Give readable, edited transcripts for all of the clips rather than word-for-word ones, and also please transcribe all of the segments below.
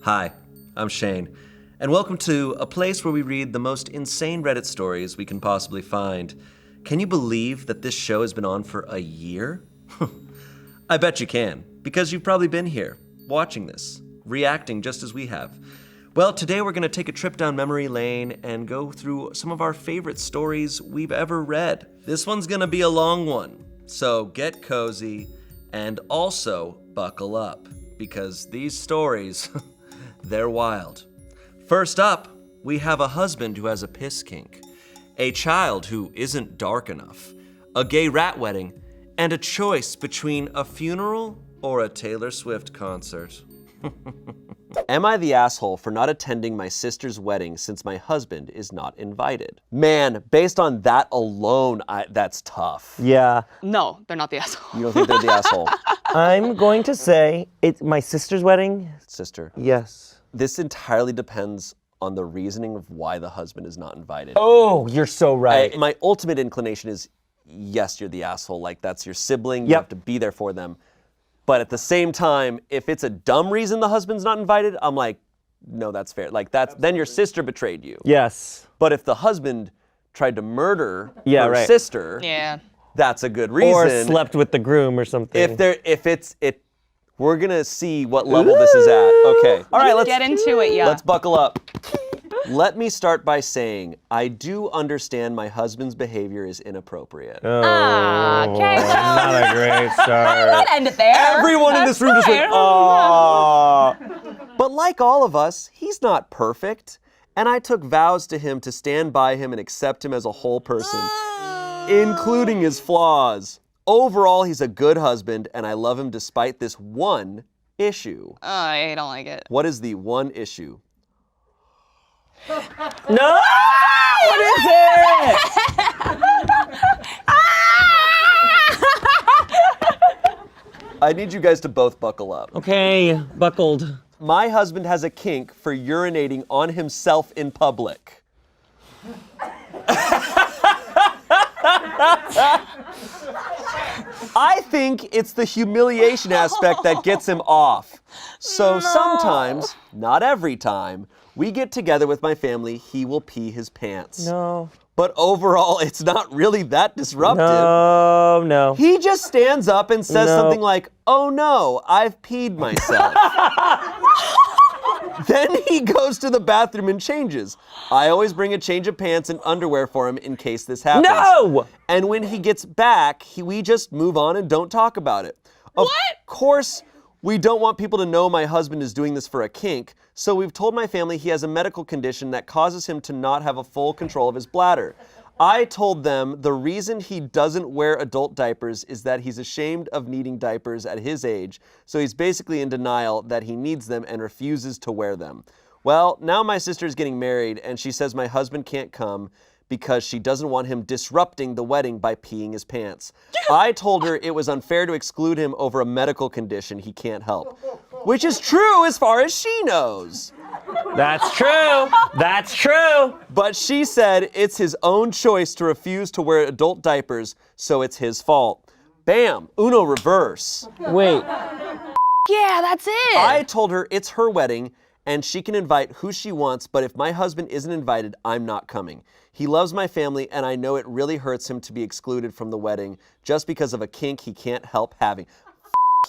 Hi, I'm Shane, and welcome to a place where we read the most insane Reddit stories we can possibly find. Can you believe that this show has been on for a year? I bet you can, because you've probably been here, watching this, reacting just as we have. Well, today we're going to take a trip down memory lane and go through some of our favorite stories we've ever read. This one's going to be a long one, so get cozy and also buckle up, because these stories, they're wild. First up, we have a husband who has a piss kink, a child who isn't dark enough, a gay rat wedding, and a choice between a funeral or a Taylor Swift concert. Am I the asshole for not attending my sister's wedding since my husband is not invited? Man, based on that alone, that's tough. Yeah. No, they're not the asshole. You don't think they're the asshole? I'm going to say it's my sister's wedding. Sister. Yes. This entirely depends on the reasoning of why the husband is not invited. Oh, you're so right. My ultimate inclination is, yes, you're the asshole. Like, that's your sibling. You Yep. have to be there for them. But at the same time, if it's a dumb reason the husband's not invited, I'm like, no, that's fair. Like, then your sister betrayed you. Yes. But if the husband tried to murder Yeah, her right. sister, Yeah. that's a good reason. Or slept with the groom or something. We're gonna see what level this is at. Okay. All right, Let's get into it, yeah. Let's buckle up. Let me start by saying, I do understand my husband's behavior is inappropriate. Oh, Okay, well, not a great start. let's end it there. Everyone in this room just went, fine. "Aww." But like all of us, he's not perfect. And I took vows to him to stand by him and accept him as a whole person, including his flaws. Overall, he's a good husband, and I love him despite this one issue. I don't like it. What is the one issue? No! What is it? I need you guys to both buckle up. Okay, buckled. My husband has a kink for urinating on himself in public. I think it's the humiliation aspect that gets him off. So sometimes, not every time, we get together with my family, he will pee his pants. No. But overall, it's not really that disruptive. No. He just stands up and says No. something like, "Oh no, I've peed myself." Then he goes to the bathroom and changes. I always bring a change of pants and underwear for him in case this happens. No! And when he gets back, we just move on and don't talk about it. Of course, we don't want people to know my husband is doing this for a kink, so we've told my family he has a medical condition that causes him to not have a full control of his bladder. I told them the reason he doesn't wear adult diapers is that he's ashamed of needing diapers at his age, so he's basically in denial that he needs them and refuses to wear them. Well, now my sister's getting married, and she says my husband can't come because she doesn't want him disrupting the wedding by peeing his pants. I told her it was unfair to exclude him over a medical condition he can't help, which is true as far as she knows. That's true. That's true. But she said it's his own choice to refuse to wear adult diapers, so it's his fault. Bam, Uno reverse. Wait. Yeah, that's it. I told her it's her wedding and she can invite who she wants, but if my husband isn't invited, I'm not coming. He loves my family and I know it really hurts him to be excluded from the wedding just because of a kink he can't help having.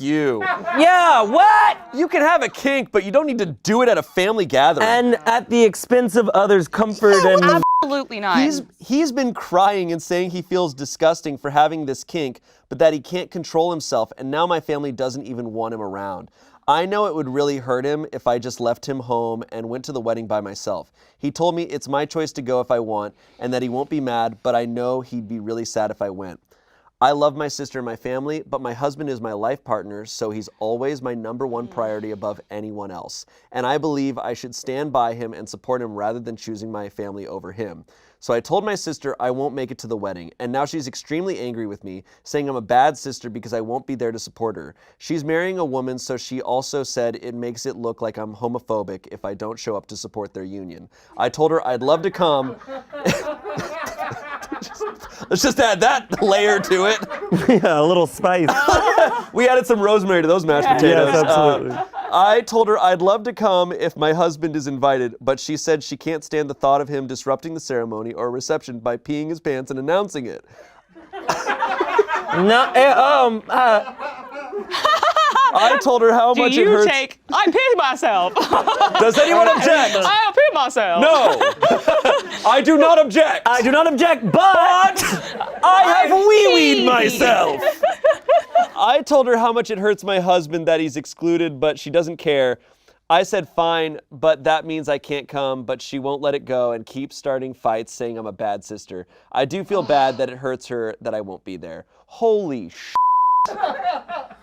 You. Yeah, what? You can have a kink, but you don't need to do it at a family gathering. And at the expense of others' comfort and... Absolutely not. He's been crying and saying he feels disgusting for having this kink, but that he can't control himself, and now my family doesn't even want him around. I know it would really hurt him if I just left him home and went to the wedding by myself. He told me it's my choice to go if I want, and that he won't be mad, but I know he'd be really sad if I went. I love my sister and my family, but my husband is my life partner, so he's always my number one priority above anyone else. And I believe I should stand by him and support him rather than choosing my family over him. So I told my sister I won't make it to the wedding, and now she's extremely angry with me, saying I'm a bad sister because I won't be there to support her. She's marrying a woman, so she also said it makes it look like I'm homophobic if I don't show up to support their union. I told her I'd love to come. Let's just add that layer to it. Yeah, a little spice. We added some rosemary to those mashed potatoes. Yes, absolutely. I told her I'd love to come if my husband is invited, but she said she can't stand the thought of him disrupting the ceremony or reception by peeing his pants and announcing it. No, I told her how much it hurts. I peed myself. Does anyone object? I peed myself. No. I do not object. I do not object, but I have wee-weed myself. I told her how much it hurts my husband that he's excluded, but she doesn't care. I said, fine, but that means I can't come, but she won't let it go and keeps starting fights saying I'm a bad sister. I do feel bad that it hurts her that I won't be there. Holy sh**.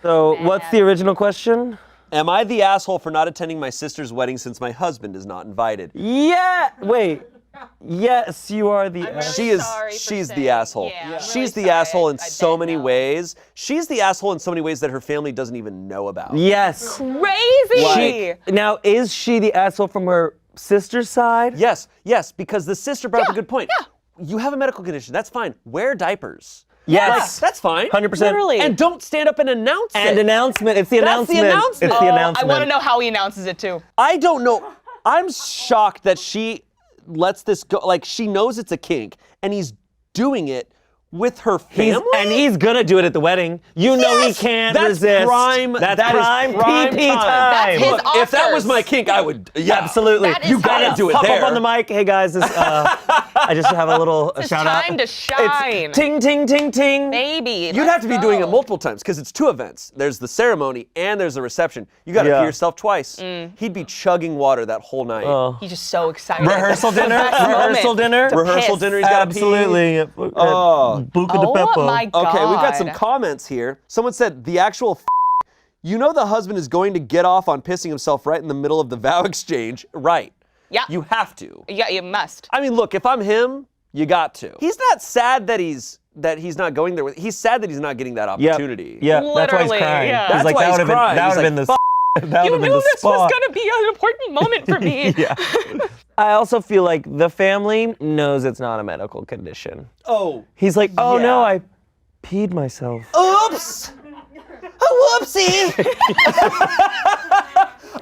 So, what's the original question? Am I the asshole for not attending my sister's wedding since my husband is not invited? Yeah, wait. Yes, you are the asshole. She's the asshole. Yeah, She's the asshole in so many ways. She's the asshole in so many ways that her family doesn't even know about. Yes. Crazy. Now, is she the asshole from her sister's side? Yes, because the sister brought up a good point. Yeah. You have a medical condition, that's fine. Wear diapers. Yes. That's fine. 100%. Literally. And don't stand up and announce it. And announcement. It's the That's the announcement. announcement. It's the Oh, announcement. I want to know how he announces it too. I don't know. I'm shocked that she lets this go. Like, she knows it's a kink, and he's doing it with her family. He's gonna do it at the wedding. You know he can't That's resist. prime. That's that is prime prime PP time. That's his Look, if that was offers. my kink, I would. Yeah, Absolutely. That is You gotta his. do it Pop there. up on the mic. Hey guys, this, I just have a little It's shout out. time to shine. It's ting ting ting ting. Baby. You'd have to be doing it multiple times because it's two events. There's the ceremony and there's the reception. You got to Yeah. pee yourself twice. He'd be chugging water that whole night. He's just so excited. Rehearsal It's the dinner. best Rehearsal moment. dinner. To Rehearsal piss. dinner. He's got to pee. Absolutely. Oh. Buca de Oh Beppo. my God. Okay, we've got some comments here. Someone said the actual. You know the husband is going to get off on pissing himself right in the middle of the vow exchange, right? Yeah. You have to. Yeah, you must. I mean, look, if I'm him, you got to. He's not sad that he's not going there. He's sad that he's not getting that Yep. opportunity. Yeah, that's why he's Literally, crying. yeah. He's That's like, why that he's would have crying. been, that He's would have been like, the, that You would have been knew the this was spot. going to be an important moment for me. Yeah. I also feel like the family knows it's not a medical condition. Oh. He's like, oh no, Yeah. I peed myself. Oops! Whoopsie!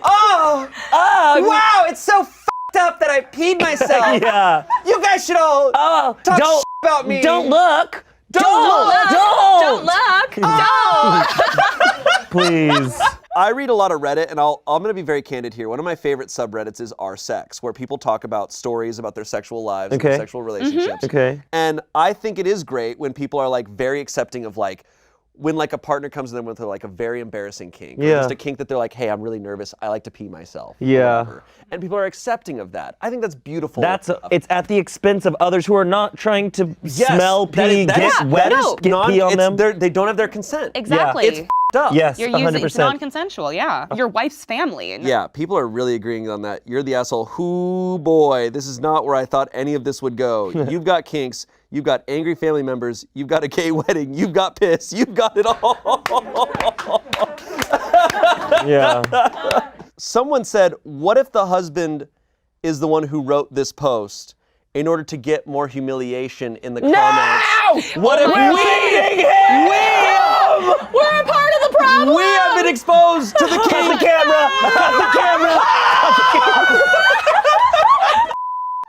oh! Wow, it's so f***ed up that I peed myself. Yeah. You guys should all Oh, talk don't shit about me. Don't look. Don't look. Don't look. Don't. Please. I read a lot of Reddit, and I'm going to be very candid here. One of my favorite subreddits is r/sex, where people talk about stories about their sexual lives and Okay. their sexual relationships. Okay. And I think it is great when people are like very accepting of like, when like a partner comes to them with like a very embarrassing kink, or Yeah. just a kink that they're like, hey, I'm really nervous, I like to pee myself. or Yeah. whatever. And people are accepting of that. I think that's beautiful. It's at the expense of others who are not trying to Yes, smell that is- pee, that get is- wet, that is get non- pee on it's- them. They don't have their consent. Exactly. It's f***ed up. Yes, You're using it's 100%. non-consensual, yeah. Your wife's family. Yeah, people are really agreeing on that. You're the asshole. Hoo boy, this is not where I thought any of this would go. You've got kinks, you've got angry family members, you've got a gay wedding, you've got piss, you've got it all. Yeah. Someone said, what if the husband is the one who wrote this post in order to get more humiliation in the comments? What if We're a part of the problem. we have been exposed to the Cut kink? the camera. Cut the camera.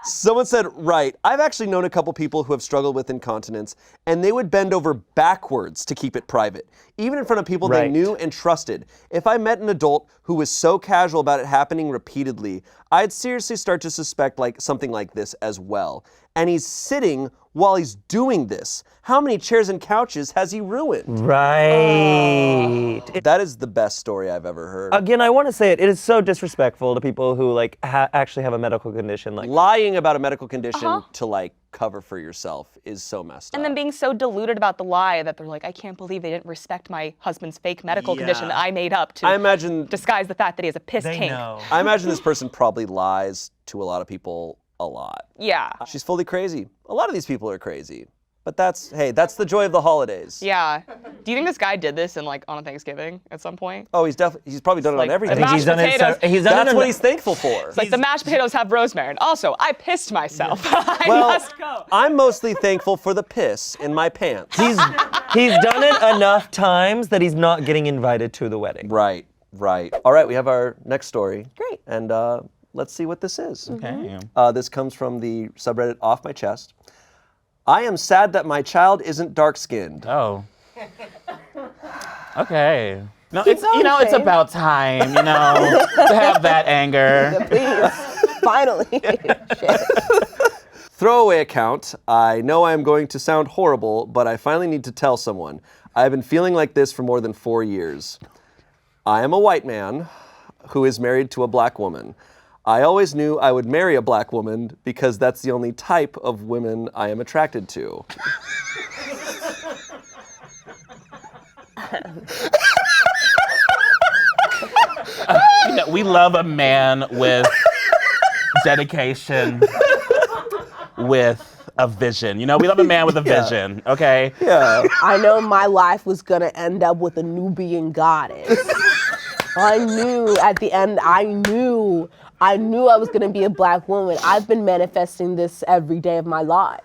Someone said, right, I've actually known a couple people who have struggled with incontinence, and they would bend over backwards to keep it private, even in front of people they Right. knew and trusted. If I met an adult who was so casual about it happening repeatedly, I'd seriously start to suspect like something like this as well. And he's sitting while he's doing this. How many chairs and couches has he ruined? Right. That is the best story I've ever heard. Again, I want to say it is so disrespectful to people who like actually have a medical condition. Like, Lying about a medical condition to like cover for yourself is so messed up. And then being so deluded about the lie that they're like, I can't believe they didn't respect my husband's fake medical condition that I made up to I imagine disguise the fact that he has a piss they kink. know. I imagine this person probably lies to a lot of people a lot. Yeah. She's fully crazy. A lot of these people are crazy. But that's the joy of the holidays. Yeah. Do you think this guy did this on a Thanksgiving at some point? Oh, he's probably done it on everything. I think he's done it. That's what he's thankful for. It's like the mashed potatoes have rosemary. And also, I pissed myself. I Well, must go. I'm mostly thankful for the piss in my pants. He's done it enough times that he's not getting invited to the wedding. Right. All right, we have our next story. Great. And let's see what this is. Okay. This comes from the subreddit Off My Chest. I am sad that my child isn't dark-skinned. Oh. Okay. No, it's about time, to have that anger. Please, finally. Shit. Throwaway account. I know I am going to sound horrible, but I finally need to tell someone. I have been feeling like this for more than 4 years. I am a white man who is married to a black woman. I always knew I would marry a black woman because that's the only type of women I am attracted to. We love a man with dedication, with a vision. We love a man with a vision, okay? Yeah. I know my life was gonna end up with a Nubian goddess. I knew at the end, I knew I was gonna be a black woman. I've been manifesting this every day of my life.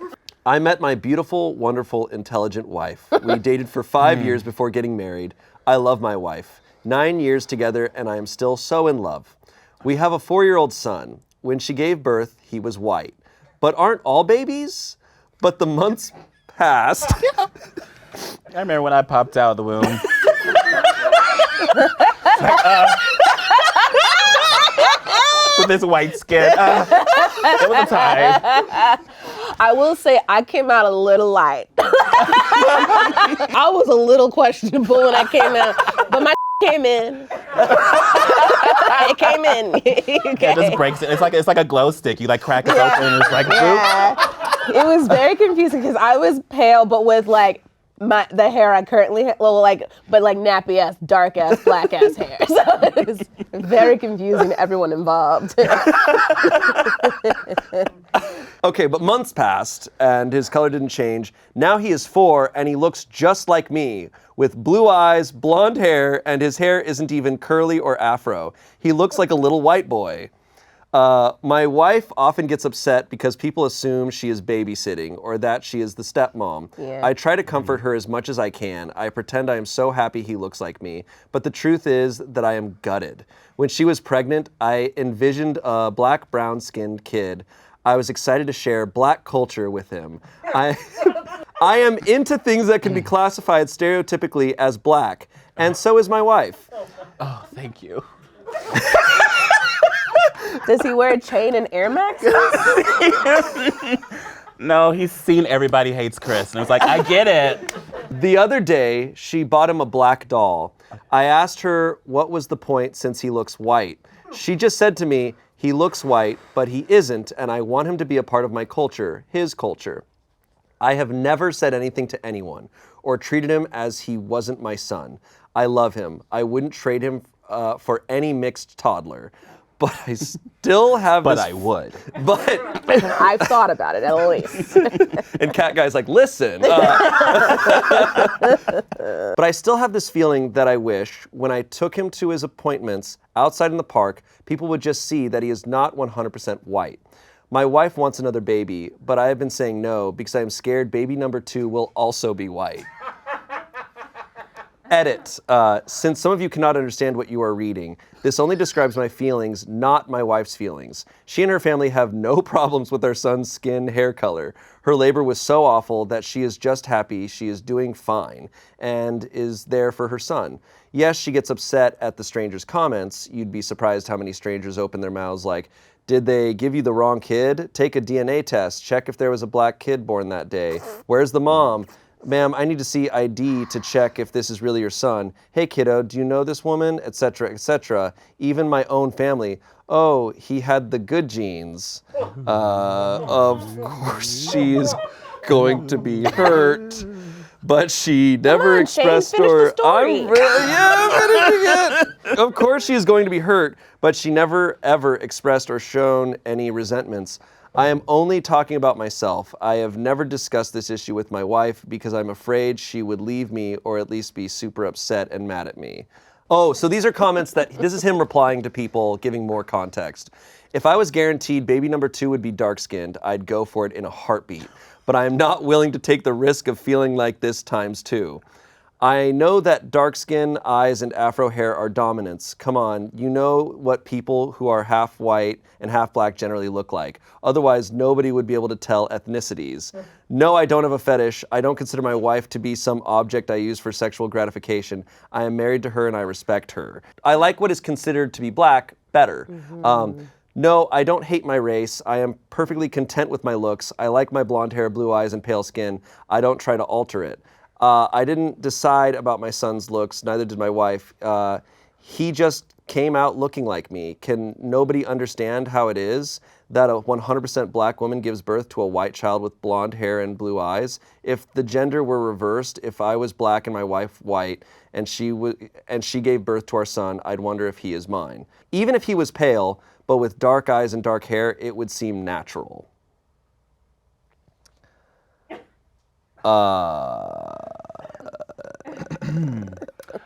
I met my beautiful, wonderful, intelligent wife. We dated for 5 years before getting married. I love my wife. 9 years together, and I am still so in love. We have a 4-year-old son. When she gave birth, he was white. But aren't all babies? But the months passed. I remember when I popped out of the womb. With this white skin. It was a time. I will say I came out a little light. I was a little questionable when I came out, but my came in. It came in. It just breaks it. It's like a glow stick. You crack it open and it's like, boop. Yeah. It was very confusing because I was pale, but with the hair I currently have, but nappy ass, dark ass, black ass hair. So it was very confusing to everyone involved. Okay, but months passed and his color didn't change. Now he is 4 and he looks just like me with blue eyes, blonde hair, and his hair isn't even curly or afro. He looks like a little white boy. My wife often gets upset because people assume she is babysitting or that she is the stepmom. Yeah. I try to comfort her as much as I can. I pretend I am so happy he looks like me, but the truth is that I am gutted. When she was pregnant, I envisioned a black, brown-skinned kid. I was excited to share black culture with him. I am into things that can be classified stereotypically as black, and so is my wife. Oh, thank you. Does he wear a chain and Air Max? No, he's seen Everybody Hates Chris, and I was like, I get it. The other day, she bought him a black doll. I asked her what was the point since he looks white. She just said to me, he looks white, but he isn't, and I want him to be a part of my culture, his culture. I have never said anything to anyone or treated him as he wasn't my son. I love him. I wouldn't trade him for any mixed toddler. But I still have But this... I would. But... I've thought about it, at least. And Cat Guy's like, listen. But I still have this feeling that I wish, when I took him to his appointments outside in the park, people would just see that he is not 100% white. My wife wants another baby, but I have been saying no because I am scared baby number 2 will also be white. Edit. Since some of you cannot understand what you are reading, this only describes my feelings, not my wife's feelings. She and her family have no problems with their son's skin hair color. Her labor was so awful that she is just happy she is doing fine and is there for her son. Yes, she gets upset at the strangers' comments. You'd be surprised how many strangers open their mouths like, did they give you the wrong kid? Take a DNA test. Check if there was a black kid born that day. Where's the mom? Ma'am, I need to see ID to check if this is really your son. Hey, kiddo, do you know this woman? Etc., etc. Even my own family. Oh, he had the good genes. Of course she is going to be hurt. But she never expressed Shane, finish the story. I'm finishing it. Of course she is going to be hurt, but she never ever expressed or shown any resentments. I am only talking about myself. I have never discussed this issue with my wife because I'm afraid she would leave me or at least be super upset and mad at me. Oh, so these are comments this is him replying to people, giving more context. If I was guaranteed baby number 2 would be dark-skinned, I'd go for it in a heartbeat. But I am not willing to take the risk of feeling like this times 2. I know that dark skin, eyes, and afro hair are dominants. Come on, you know what people who are half white and half black generally look like. Otherwise, nobody would be able to tell ethnicities. No, I don't have a fetish. I don't consider my wife to be some object I use for sexual gratification. I am married to her and I respect her. I like what is considered to be black better. No, I don't hate my race. I am perfectly content with my looks. I like my blonde hair, blue eyes, and pale skin. I don't try to alter it. I didn't decide about my son's looks, neither did my wife. He just came out looking like me. Can nobody understand how it is that a 100% black woman gives birth to a white child with blonde hair and blue eyes? If the gender were reversed, if I was black and my wife white, and she gave birth to our son, I'd wonder if he is mine. Even if he was pale, but with dark eyes and dark hair, it would seem natural.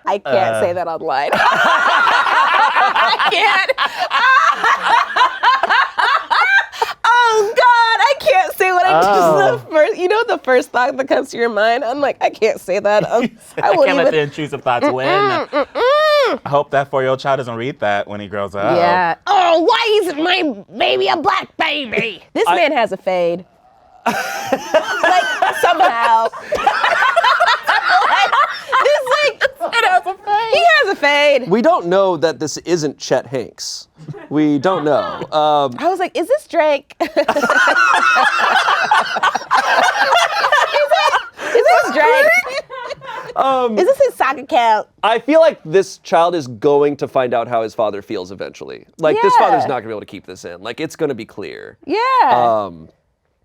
I can't say that online. I can't. Oh God, I can't say what I just the first. You know the first thought that comes to your mind. I'm like, I can't say that. I can't let the intrusive thoughts win. I hope that 4-year-old child doesn't read that when he grows up. Yeah. Oh, why isn't my baby a black baby? This man has a fade. Like somehow. He has a fade. We don't know that this isn't Chet Hanks. We don't know. I was like, is this Drake? Is this Drake? Is this his sock account? I feel like this child is going to find out how his father feels eventually. Like, this father's not going to be able to keep this in. Like, it's going to be clear. Yeah.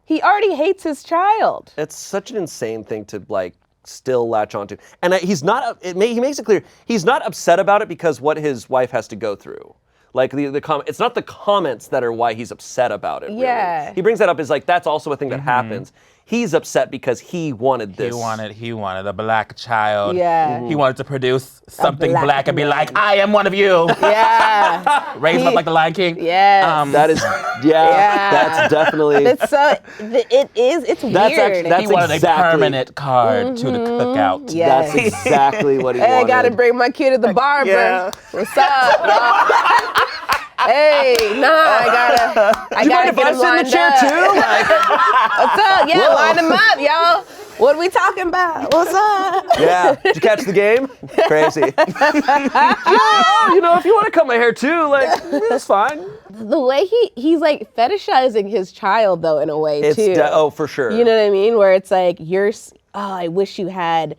He already hates his child. It's such an insane thing to, like, still latch onto. And he's not, he makes it clear, he's not upset about it because what his wife has to go through. Like, it's not the comments that are why he's upset about it, really. Yeah. He brings that up as, like, that's also a thing that happens. He's upset because he wanted this. He wanted a black child. Yeah. He wanted to produce something black black and be man. like, I am one of you. Yeah. Raise him up like the Lion King. Yes. That is, that's definitely. It's weird. That's He wanted exactly, a permanent card to the cookout. Yeah. That's exactly what he Hey, I wanted. gotta bring my kid to the barber. Yeah. What's up, y'all? Hey, I gotta get him lined up. What's up? Yeah, Whoa. line him up, y'all. What are we talking about? What's up? Yeah. Did you catch the game? Crazy. If you want to cut my hair too, like, it's fine. The way he's like fetishizing his child though in a way too. For sure. You know what I mean? Where it's like I wish you had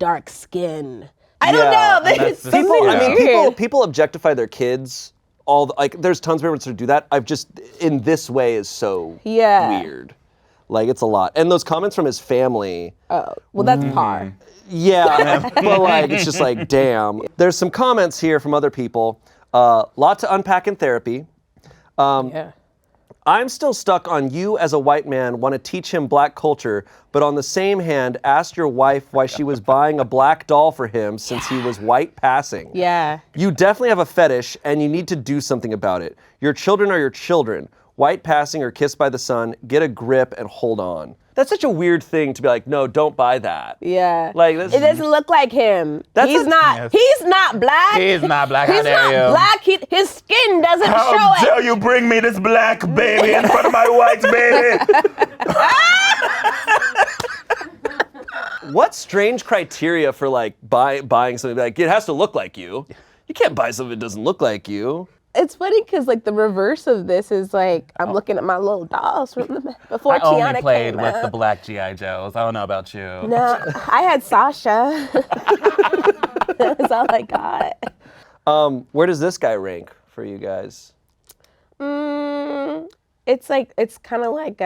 dark skin. I don't know. that's the- People, Yeah. I mean, people objectify their kids. There's tons of parents who do that. I've just, in this way, is so weird. Like, it's a lot. And those comments from his family. Oh, well, that's par. Yeah, but like, it's just like, damn. There's some comments here from other people. Lot to unpack in therapy. Yeah. I'm still stuck on you as a white man want to teach him black culture, but on the same hand, asked your wife why she was buying a black doll for him since he was white passing. Yeah. You definitely have a fetish and you need to do something about it. Your children are your children. White passing or kissed by the sun, get a grip and hold on. That's such a weird thing to be like, no, don't buy that. Yeah. Like, it doesn't look like him. He's not black. He's not black. How He's dare not you? black. His skin doesn't show How it. dare you bring me this black baby in front of my white baby? What strange criteria for like buying something like it has to look like you? You can't buy something that doesn't look like you. It's funny because like the reverse of this is like I'm looking at my little dolls from before I Tiana only played came with out. the black G.I. Joes. I don't know about you. No, I had Sasha. That's all I got. Where does this guy rank for you guys? It's kind of like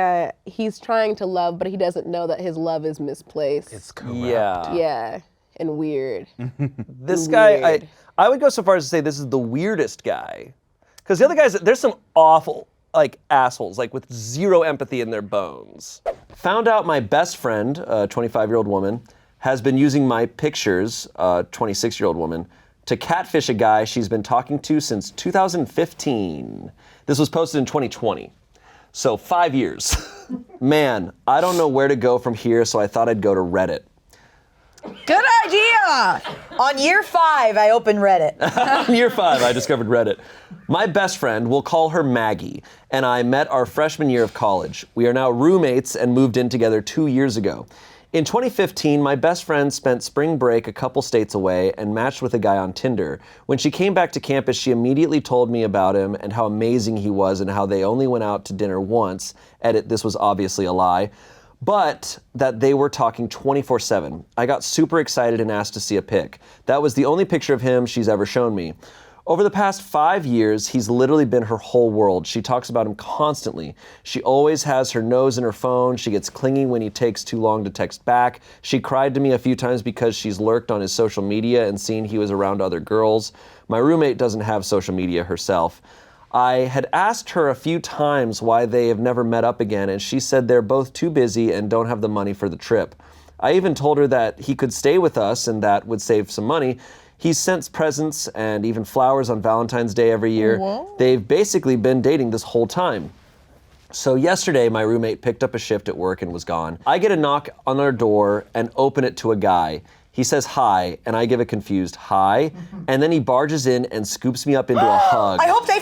he's trying to love, but he doesn't know that his love is misplaced. It's corrupt. Yeah, and weird. This guy, I would go so far as to say this is the weirdest guy. Because the other guys, there's some awful, like assholes, like with zero empathy in their bones. Found out my best friend, a 25-year-old woman, has been using my pictures, a 26-year-old woman, to catfish a guy she's been talking to since 2015. This was posted in 2020. So 5 years. Man, I don't know where to go from here, so I thought I'd go to Reddit. Good idea. On year 5, I opened Reddit. Year 5, I discovered Reddit. My best friend, we'll call her Maggie, and I met our freshman year of college. We are now roommates and moved in together 2 years ago. In 2015, my best friend spent spring break a couple states away and matched with a guy on Tinder. When she came back to campus, she immediately told me about him and how amazing he was and how they only went out to dinner once. Edit, this was obviously a lie. But that they were talking 24/7. I got super excited and asked to see a pic. That was the only picture of him she's ever shown me. Over the past 5 years, he's literally been her whole world. She talks about him constantly. She always has her nose in her phone. She gets clingy when he takes too long to text back. She cried to me a few times because she's lurked on his social media and seen he was around other girls. My roommate doesn't have social media herself. I had asked her a few times why they have never met up again, and she said they're both too busy and don't have the money for the trip. I even told her that he could stay with us and that would save some money. He's sent presents and even flowers on Valentine's Day every year. Whoa. They've basically been dating this whole time. So yesterday, my roommate picked up a shift at work and was gone. I get a knock on our door and open it to a guy. He says hi, and I give a confused hi, and then he barges in and scoops me up into a hug. I hope they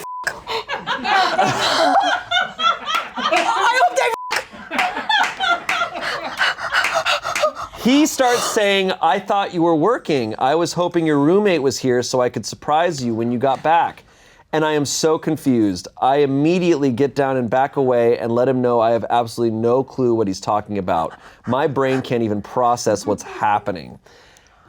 He starts saying, I thought you were working. I was hoping your roommate was here so I could surprise you when you got back. And I am so confused. I immediately get down and back away and let him know I have absolutely no clue what he's talking about. My brain can't even process what's happening.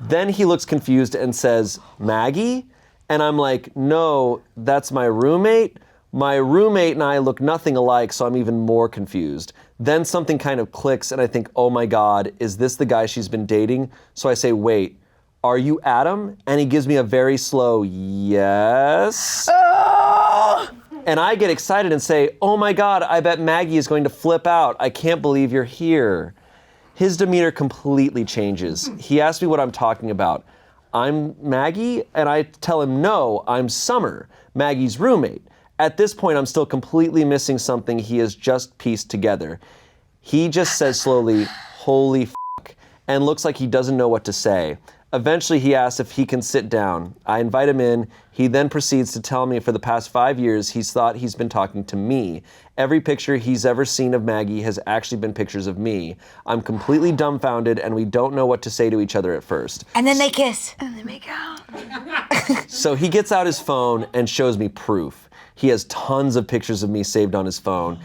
Then he looks confused and says, Maggie? And I'm like, no, that's my roommate. My roommate and I look nothing alike, so I'm even more confused. Then something kind of clicks and I think, oh my God, is this the guy she's been dating? So I say, wait, are you Adam? And he gives me a very slow yes. Oh! And I get excited and say, oh my God, I bet Maggie is going to flip out. I can't believe you're here. His demeanor completely changes. He asks me what I'm talking about. I'm Maggie? And I tell him, no, I'm Summer, Maggie's roommate. At this point, I'm still completely missing something he has just pieced together. He just says slowly, holy fuck, and looks like he doesn't know what to say. Eventually, he asks if he can sit down. I invite him in. He then proceeds to tell me for the past 5 years, he's thought he's been talking to me. Every picture he's ever seen of Maggie has actually been pictures of me. I'm completely dumbfounded, and we don't know what to say to each other at first. And then they kiss. And they make out. So he gets out his phone and shows me proof. He has tons of pictures of me saved on his phone.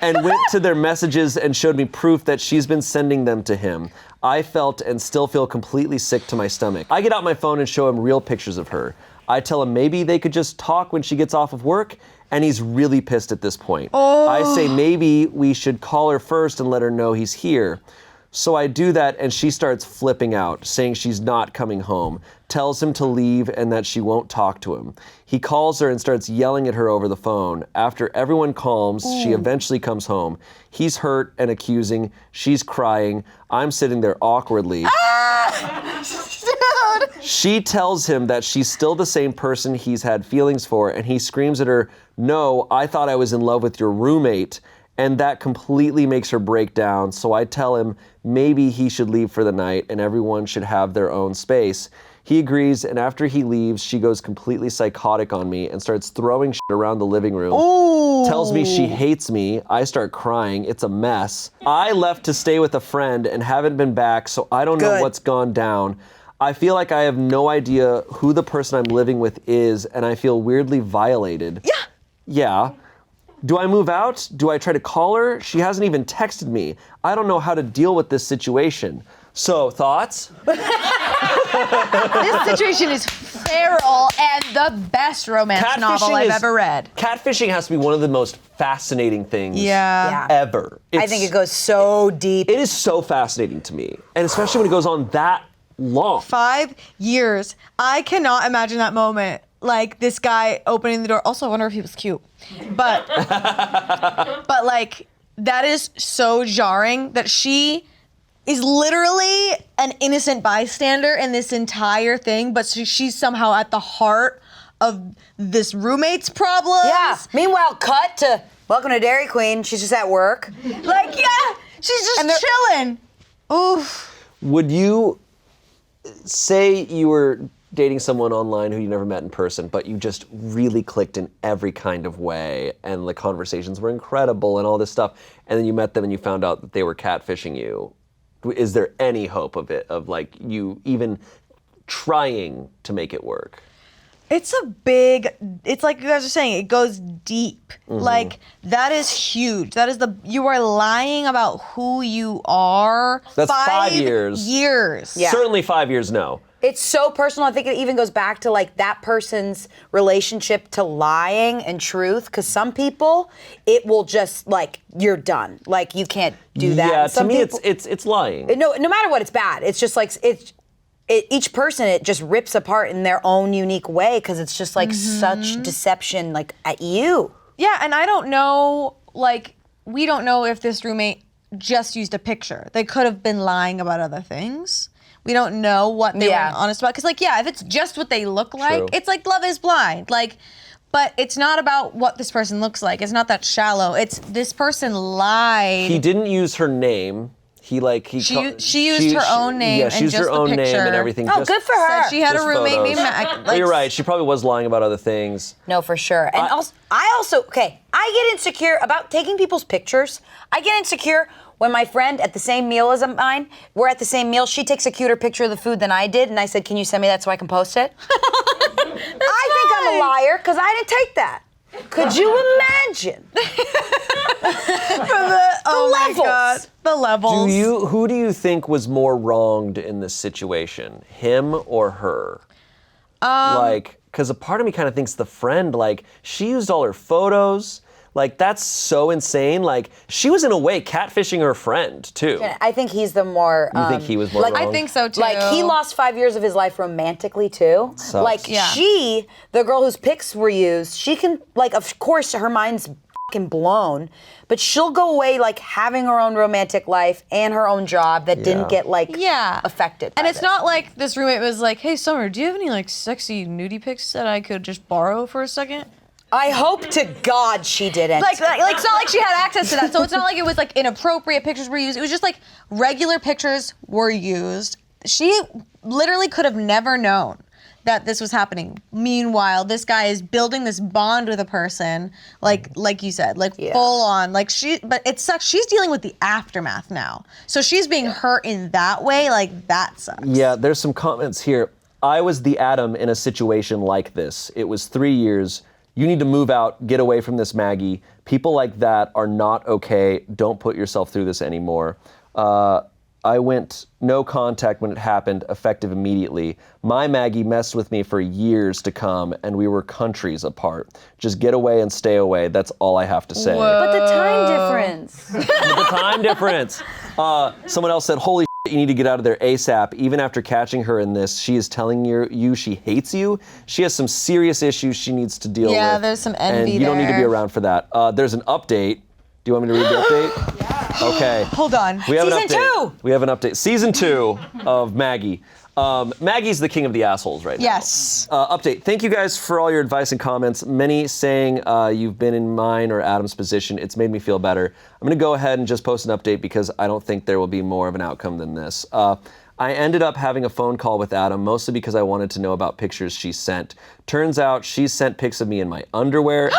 And went to their messages and showed me proof that she's been sending them to him. I felt and still feel completely sick to my stomach. I get out my phone and show him real pictures of her. I tell him maybe they could just talk when she gets off of work, and he's really pissed at this point. Oh. I say maybe we should call her first and let her know he's here. So I do that, and she starts flipping out, saying she's not coming home, tells him to leave and that she won't talk to him. He calls her and starts yelling at her over the phone. After everyone calms, she eventually comes home. He's hurt and accusing. She's crying. I'm sitting there awkwardly. She tells him that she's still the same person he's had feelings for, and he screams at her, no, I thought I was in love with your roommate. And that completely makes her break down, so I tell him maybe he should leave for the night and everyone should have their own space. He agrees, and after he leaves, she goes completely psychotic on me and starts throwing shit around the living room. Ooh. Tells me she hates me. I start crying. It's a mess. I left to stay with a friend and haven't been back, so I don't know what's gone down. I feel like I have no idea who the person I'm living with is, and I feel weirdly violated. Yeah. Yeah. Do I move out? Do I try to call her? She hasn't even texted me. I don't know how to deal with this situation. So, thoughts? This situation is feral and the best romance novel I've ever read. Catfishing has to be one of the most fascinating things ever. I think it goes so deep. It is so fascinating to me. And especially when it goes on that long. 5 years. I cannot imagine that moment like this guy opening the door. Also, I wonder if he was cute, but like that is so jarring that she is literally an innocent bystander in this entire thing, but she's somehow at the heart of this roommate's problems. Yeah. Meanwhile, cut to welcome to Dairy Queen. She's just at work. Like, yeah, she's just chilling. Oof. Would you say you were dating someone online who you never met in person, but you just really clicked in every kind of way, and the conversations were incredible and all this stuff, and then you met them and you found out that they were catfishing you? Is there any hope of it, of like you even trying to make it work? It's like you guys are saying, it goes deep. Like, that is huge. That is you are lying about who you are. That's 5 years. Yeah. Certainly 5 years, no. It's so personal. I think it even goes back to like that person's relationship to lying and truth. Because some people, it will just like, you're done. Like, you can't do that. Yeah, And some to me, people, it's lying. no matter what, it's bad. It's just like, each person, it just rips apart in their own unique way, because it's just like such deception, like at you. Yeah, and I don't know, like, we don't know if this roommate just used a picture. They could have been lying about other things. We don't know what they were honest about. Because, like, yeah, if it's just what they look like, True. it's like Love is Blind. Like, but it's not about what this person looks like. It's not that shallow. It's this person lied. He didn't use her name. She used her own name Yeah, she and used just her the own name picture. and everything. Oh, good for her. Said she had a just roommate photos. named Mac. But you're right. She probably was lying about other things. No, for sure. And I get insecure about taking people's pictures. I get insecure when my friend at the same meal as mine, we're at the same meal, she takes a cuter picture of the food than I did, and I said, can you send me that so I can post it? I think I'm a liar because I didn't take that. Could you imagine? Oh my levels. God. The levels. Who do you think was more wronged in this situation, him or her? Like, because a part of me kind of thinks the friend, like, she used all her photos. Like, that's so insane. Like, she was in a way catfishing her friend, too. I think he's the more... You think he was more wrong? I think so, too. Like, he lost 5 years of his life romantically, too. Sucks. Like, she, the girl whose pics were used, she can, like, of course, her mind's fucking blown, but she'll go away, like, having her own romantic life and her own job that didn't get, like, affected by And it's this. not like this roommate was like, hey, Summer, do you have any, like, sexy nudie pics that I could just borrow for a second? I hope to God she didn't. Like, it's not like she had access to that. So it's not like it was like inappropriate pictures were used. It was just like regular pictures were used. She literally could have never known that this was happening. Meanwhile, this guy is building this bond with a person, like you said, like full on. Like but it sucks. She's dealing with the aftermath now. So she's being hurt in that way. Like, that sucks. Yeah, there's some comments here. I was the Adam in a situation like this. It was 3 years. You need to move out, get away from this, Maggie. People like that are not okay. Don't put yourself through this anymore. I went no contact when it happened, effective immediately. My Maggie messed with me for years to come, and we were countries apart. Just get away and stay away. That's all I have to say. But the time difference. The time difference. Someone else said, holy shit, you need to get out of there ASAP. Even after catching her in this, she is telling you she hates you. She has some serious issues she needs to deal with. Yeah, there's some envy and you don't need to be there. around for that. There's an update. Do you want me to read the update? Yeah. Okay. Hold on. We have Season an update. 2. We have an update. Season 2 of Maggie. Maggie's the king of the assholes right now. Yes. Update. Thank you guys for all your advice and comments. Many saying you've been in mine or Adam's position. It's made me feel better. I'm going to go ahead and just post an update because I don't think there will be more of an outcome than this. I ended up having a phone call with Adam, mostly because I wanted to know about pictures she sent. Turns out she sent pics of me in my underwear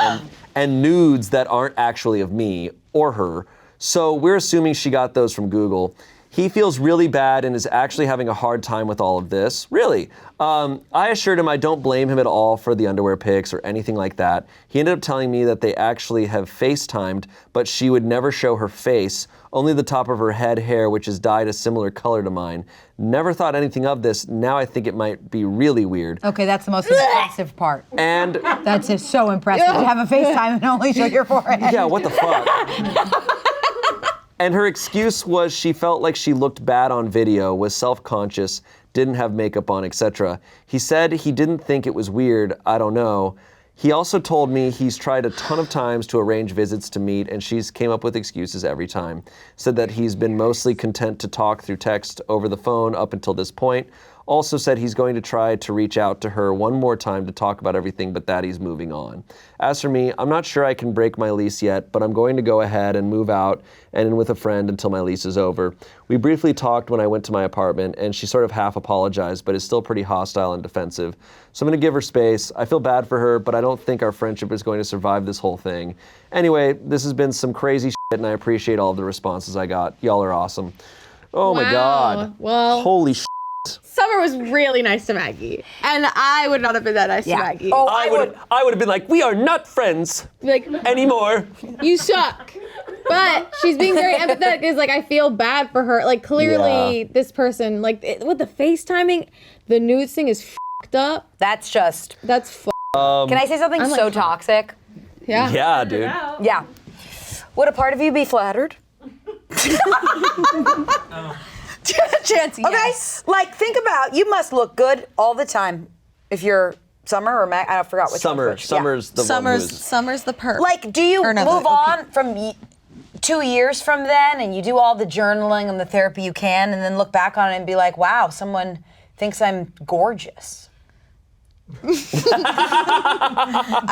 and nudes that aren't actually of me or her. So we're assuming she got those from Google. He feels really bad and is actually having a hard time with all of this. Really. I assured him I don't blame him at all for the underwear pics or anything like that. He ended up telling me that they actually have FaceTimed, but she would never show her face, only the top of her head hair, which is dyed a similar color to mine. Never thought anything of this. Now I think it might be really weird. Oh. Okay, that's the most impressive part. And That's just so impressive. To have a FaceTime and only show your forehead. yeah, what the fuck? And her excuse was she felt like she looked bad on video, was self-conscious, didn't have makeup on, etc. He said he didn't think it was weird, I don't know. He also told me he's tried a ton of times to arrange visits to meet, and she's came up with excuses every time. Said that he's been mostly content to talk through text over the phone up until this point. Also said he's going to try to reach out to her one more time to talk about everything, but that he's moving on. As for me, I'm not sure I can break my lease yet, but I'm going to go ahead and move out and in with a friend until my lease is over. We briefly talked when I went to my apartment, and she sort of half apologized, but is still pretty hostile and defensive. So I'm going to give her space. I feel bad for her, but I don't think our friendship is going to survive this whole thing. Anyway, this has been some crazy shit, and I appreciate all of the responses I got. Y'all are awesome. Oh my God. Well, holy shit. Summer was really nice to Maggie, and I would not have been that nice to Maggie. Oh, I would have been like, we are not friends anymore. You suck. But she's being very empathetic. Is like, I feel bad for her. Like, clearly, this person, like, with the FaceTiming, the nudes thing is fucked up. That's just. That's fucked. Can I say something so toxic? Yeah. Yeah, dude. Yeah. Would a part of you be flattered? Chancy, okay, yes. like think about, you must look good all the time if you're Summer or Mag. I forgot which Summer. one. Summer's the one who's... Summer's the perp. Like, do you move on from 2 years from then and you do all the journaling and the therapy you can and then look back on it and be like, wow, someone thinks I'm gorgeous? I'm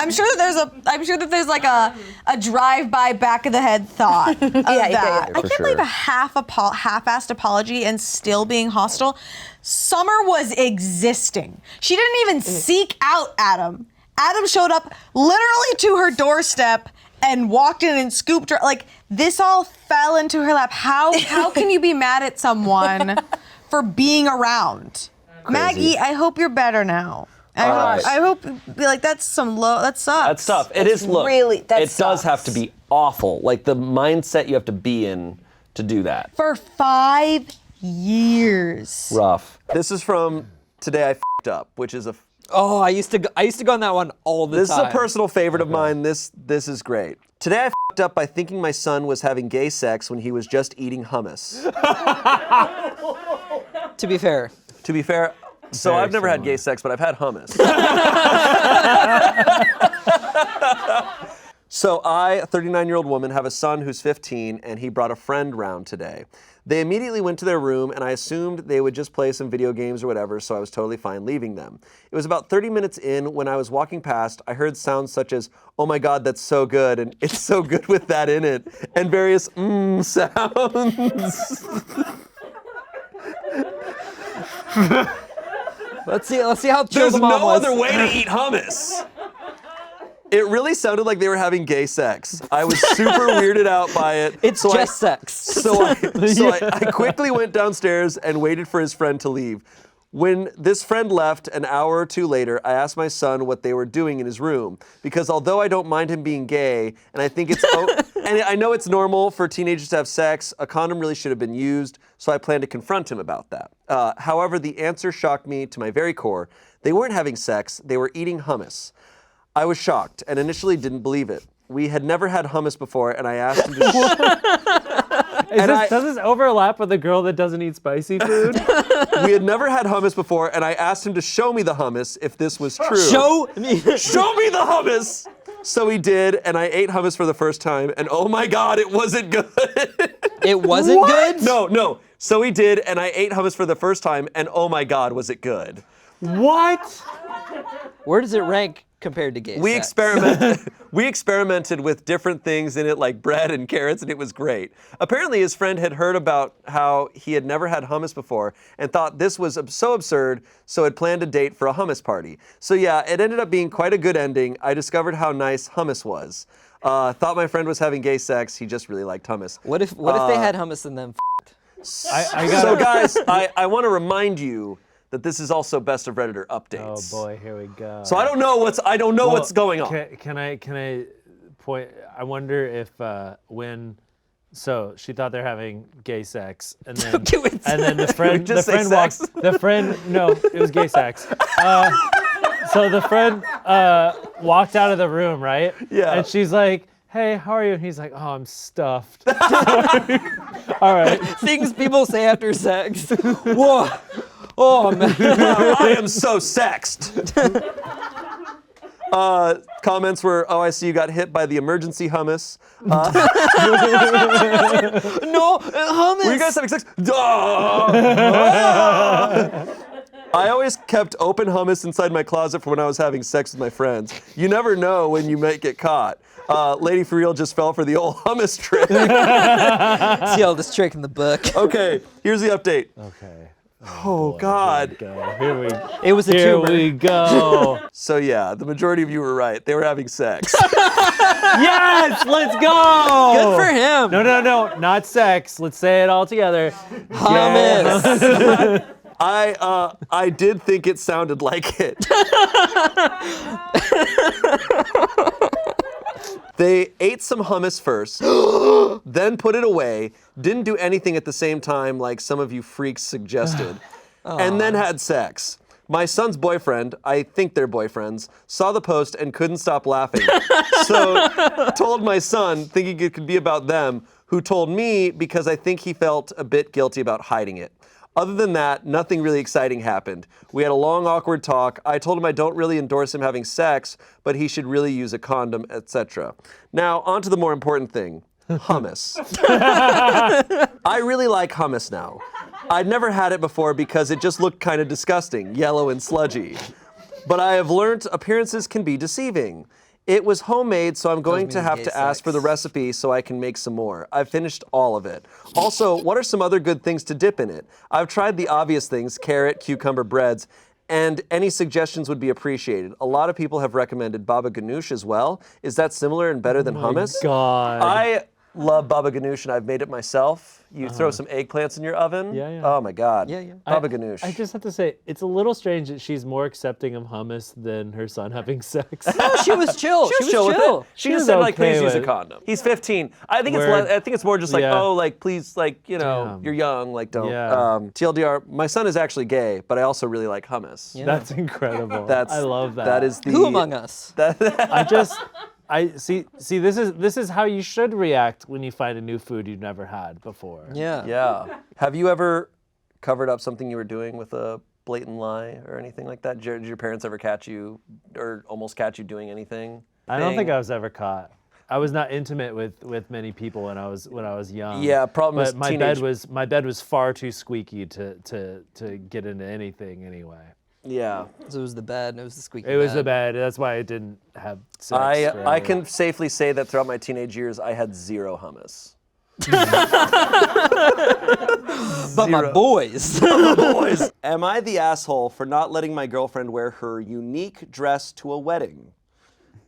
sure that there's like a drive-by back of the head thought of that. Yeah, I can't believe a half-assed apology and still being hostile. Summer was existing. She didn't even seek out Adam. Adam showed up literally to her doorstep and walked in and scooped her. Like, this all fell into her lap. How can you be mad at someone for being around? Crazy. Maggie, I hope you're better now. I hope like that sucks. That's tough. It is. Look, really, that it does have to be awful. Like the mindset you have to be in to do that. For 5 years. Rough. This is from Today I F***ed Up, which is a. Oh, I used to go on that one all the time. This is a personal favorite of mine. This is great. Today I f***ed up by thinking my son was having gay sex when he was just eating hummus. To be fair. So I've never had gay sex, but I've had hummus. So I, a 39-year-old woman, have a son who's 15, and he brought a friend round today. They immediately went to their room, and I assumed they would just play some video games or whatever, so I was totally fine leaving them. It was about 30 minutes in when I was walking past, I heard sounds such as, oh my God, that's so good, and it's so good with that in it, and various sounds. Let's see how chill There's the mom no was. other way to eat hummus. It really sounded like they were having gay sex. I was super weirded out by it. It's just sex. So I quickly went downstairs and waited for his friend to leave. When this friend left an hour or two later, I asked my son what they were doing in his room. Because although I don't mind him being gay, and I think and I know it's normal for teenagers to have sex, a condom really should have been used, so I plan to confront him about that. However, the answer shocked me to my very core. They weren't having sex, they were eating hummus. I was shocked and initially didn't believe it. We had never had hummus before, and I asked him to does this overlap with the girl that doesn't eat spicy food? We had never had hummus before, and I asked him to show me the hummus if this was true. Show me the hummus! So he did, and I ate hummus for the first time, and oh my God, it wasn't good. It wasn't good? No. So he did, and I ate hummus for the first time, and oh my God, was it good. What? Where does it rank compared to gay sex? We experimented with different things in it, like bread and carrots, and it was great. Apparently, his friend had heard about how he had never had hummus before and thought this was so absurd, so had planned a date for a hummus party. So yeah, it ended up being quite a good ending. I discovered how nice hummus was. Thought my friend was having gay sex. He just really liked hummus. What if they had hummus and then So guys, I want to remind you that this is also Best of Redditor updates. Oh boy, here we go. So I don't know what's going on. Can I point? I wonder if so she thought they're having gay sex, and then the friend no, it was gay sex. So the friend walked out of the room, right? Yeah. And she's like, hey, how are you? And he's like, oh, I'm stuffed. All right. Things people say after sex. Whoa. Oh, man. I am so sexed. Comments were, oh, I see you got hit by the emergency hummus. No, hummus. Were you guys having sex? I always kept open hummus inside my closet for when I was having sex with my friends. You never know when you might get caught. Lady for real just fell for the old hummus trick. See the oldest trick in the book. Okay, here's the update. Okay. Oh, God. Here we go. It was a Here tumor. we go. So yeah, the majority of you were right. They were having sex. Yes, let's go. Good for him. No, not sex. Let's say it all together. Hummus. I did think it sounded like it. They ate some hummus first, then put it away, didn't do anything at the same time like some of you freaks suggested, and then had sex. My son's boyfriend, I think they're boyfriends, saw the post and couldn't stop laughing. So told my son, thinking it could be about them, who told me because I think he felt a bit guilty about hiding it. Other than that, nothing really exciting happened. We had a long, awkward talk. I told him I don't really endorse him having sex, but he should really use a condom, etc. Now, on to the more important thing, hummus. I really like hummus now. I'd never had it before because it just looked kind of disgusting, yellow and sludgy. But I have learned appearances can be deceiving. It was homemade, so I'm going to have to ask for the recipe so I can make some more. I've finished all of it. Also, what are some other good things to dip in it? I've tried the obvious things, carrot, cucumber breads, and any suggestions would be appreciated. A lot of people have recommended baba ganoush as well. Is that similar and better than hummus? God. I love baba ganoush and I've made it myself. You throw some eggplants in your oven. Yeah. Oh my God. Yeah. Baba ganoush. I just have to say, it's a little strange that she's more accepting of hummus than her son having sex. No, she was chill. She was chill with it. She just was said, like, okay please use a with it. condom. He's 15. I think Word. it's more just like, Yeah. oh, like, please, like, you know, Damn. you're young, like, don't. Yeah. TLDR, my son is actually gay, but I also really like hummus. Yeah. That's incredible. I love that. That is the. Who among us? I see. This is how you should react when you find a new food you've never had before. Yeah. Yeah. Have you ever covered up something you were doing with a blatant lie or anything like that? Did your parents ever catch you or almost catch you doing anything? I don't think I was ever caught. I was not intimate with many people when I was young. Yeah, problem is but my bed was far too squeaky to get into anything anyway. Yeah. So it was the bed. It was the squeaky It was the bed. That's why I didn't have sex. I forever. can safely say that throughout my teenage years, I had zero hummus. But my boys. Boys, am I the asshole for not letting my girlfriend wear her unique dress to a wedding?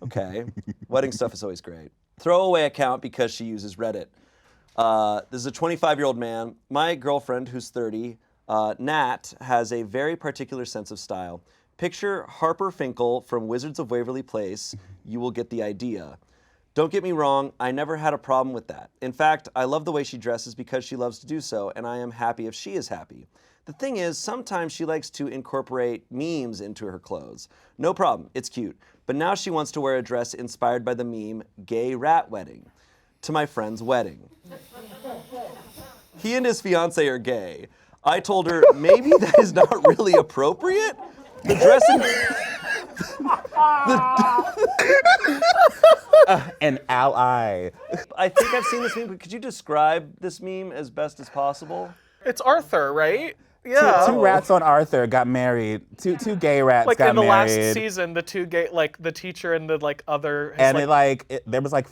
Okay, wedding stuff is always great. Throwaway account because she uses Reddit. This is a 25-year-old man. My girlfriend, who's 30, Nat, has a very particular sense of style. Picture Harper Finkel from Wizards of Waverly Place. You will get the idea. Don't get me wrong, I never had a problem with that. In fact, I love the way she dresses because she loves to do so, and I am happy if she is happy. The thing is, sometimes she likes to incorporate memes into her clothes. No problem, it's cute. But now she wants to wear a dress inspired by the meme, Gay Rat Wedding, to my friend's wedding. He and his fiance are gay. I told her, maybe that is not really appropriate. The dressing... An ally. I think I've seen this meme, but could you describe this meme as best as possible? It's Arthur, right? Yeah. Two rats on Arthur got married. Two gay rats Like got in the married. last season, the two gay, like the teacher and the like other. his, And there was a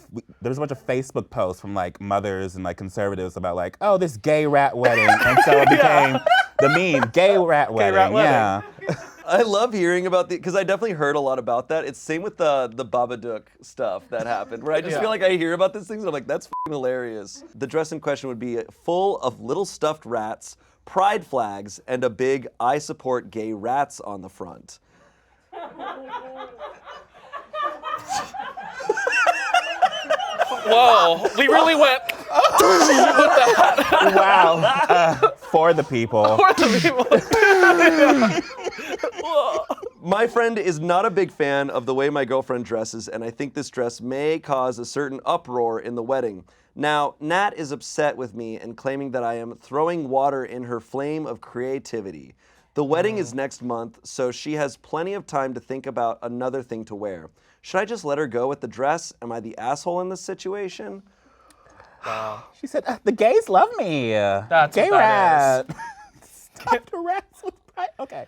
bunch of Facebook posts from like mothers and like conservatives about like, oh, this gay rat wedding, and so it became the meme, gay rat wedding. rat wedding. Yeah. I love hearing about because I definitely heard a lot about that. It's same with the Babadook stuff that happened, where I just feel like I hear about these things and I'm like, that's f***ing hilarious. The dress in question would be full of little stuffed rats, pride flags, and a big "I support gay rats" on the front. Whoa, we really went. Wow. For the people. For the people. My friend is not a big fan of the way my girlfriend dresses, and I think this dress may cause a certain uproar in the wedding. Now, Nat is upset with me and claiming that I am throwing water in her flame of creativity. The wedding is next month, so she has plenty of time to think about another thing to wear. Should I just let her go with the dress? Am I the asshole in this situation? Wow. She said, the gays love me. That's gay what that rat. Stop the rats with pride. Okay.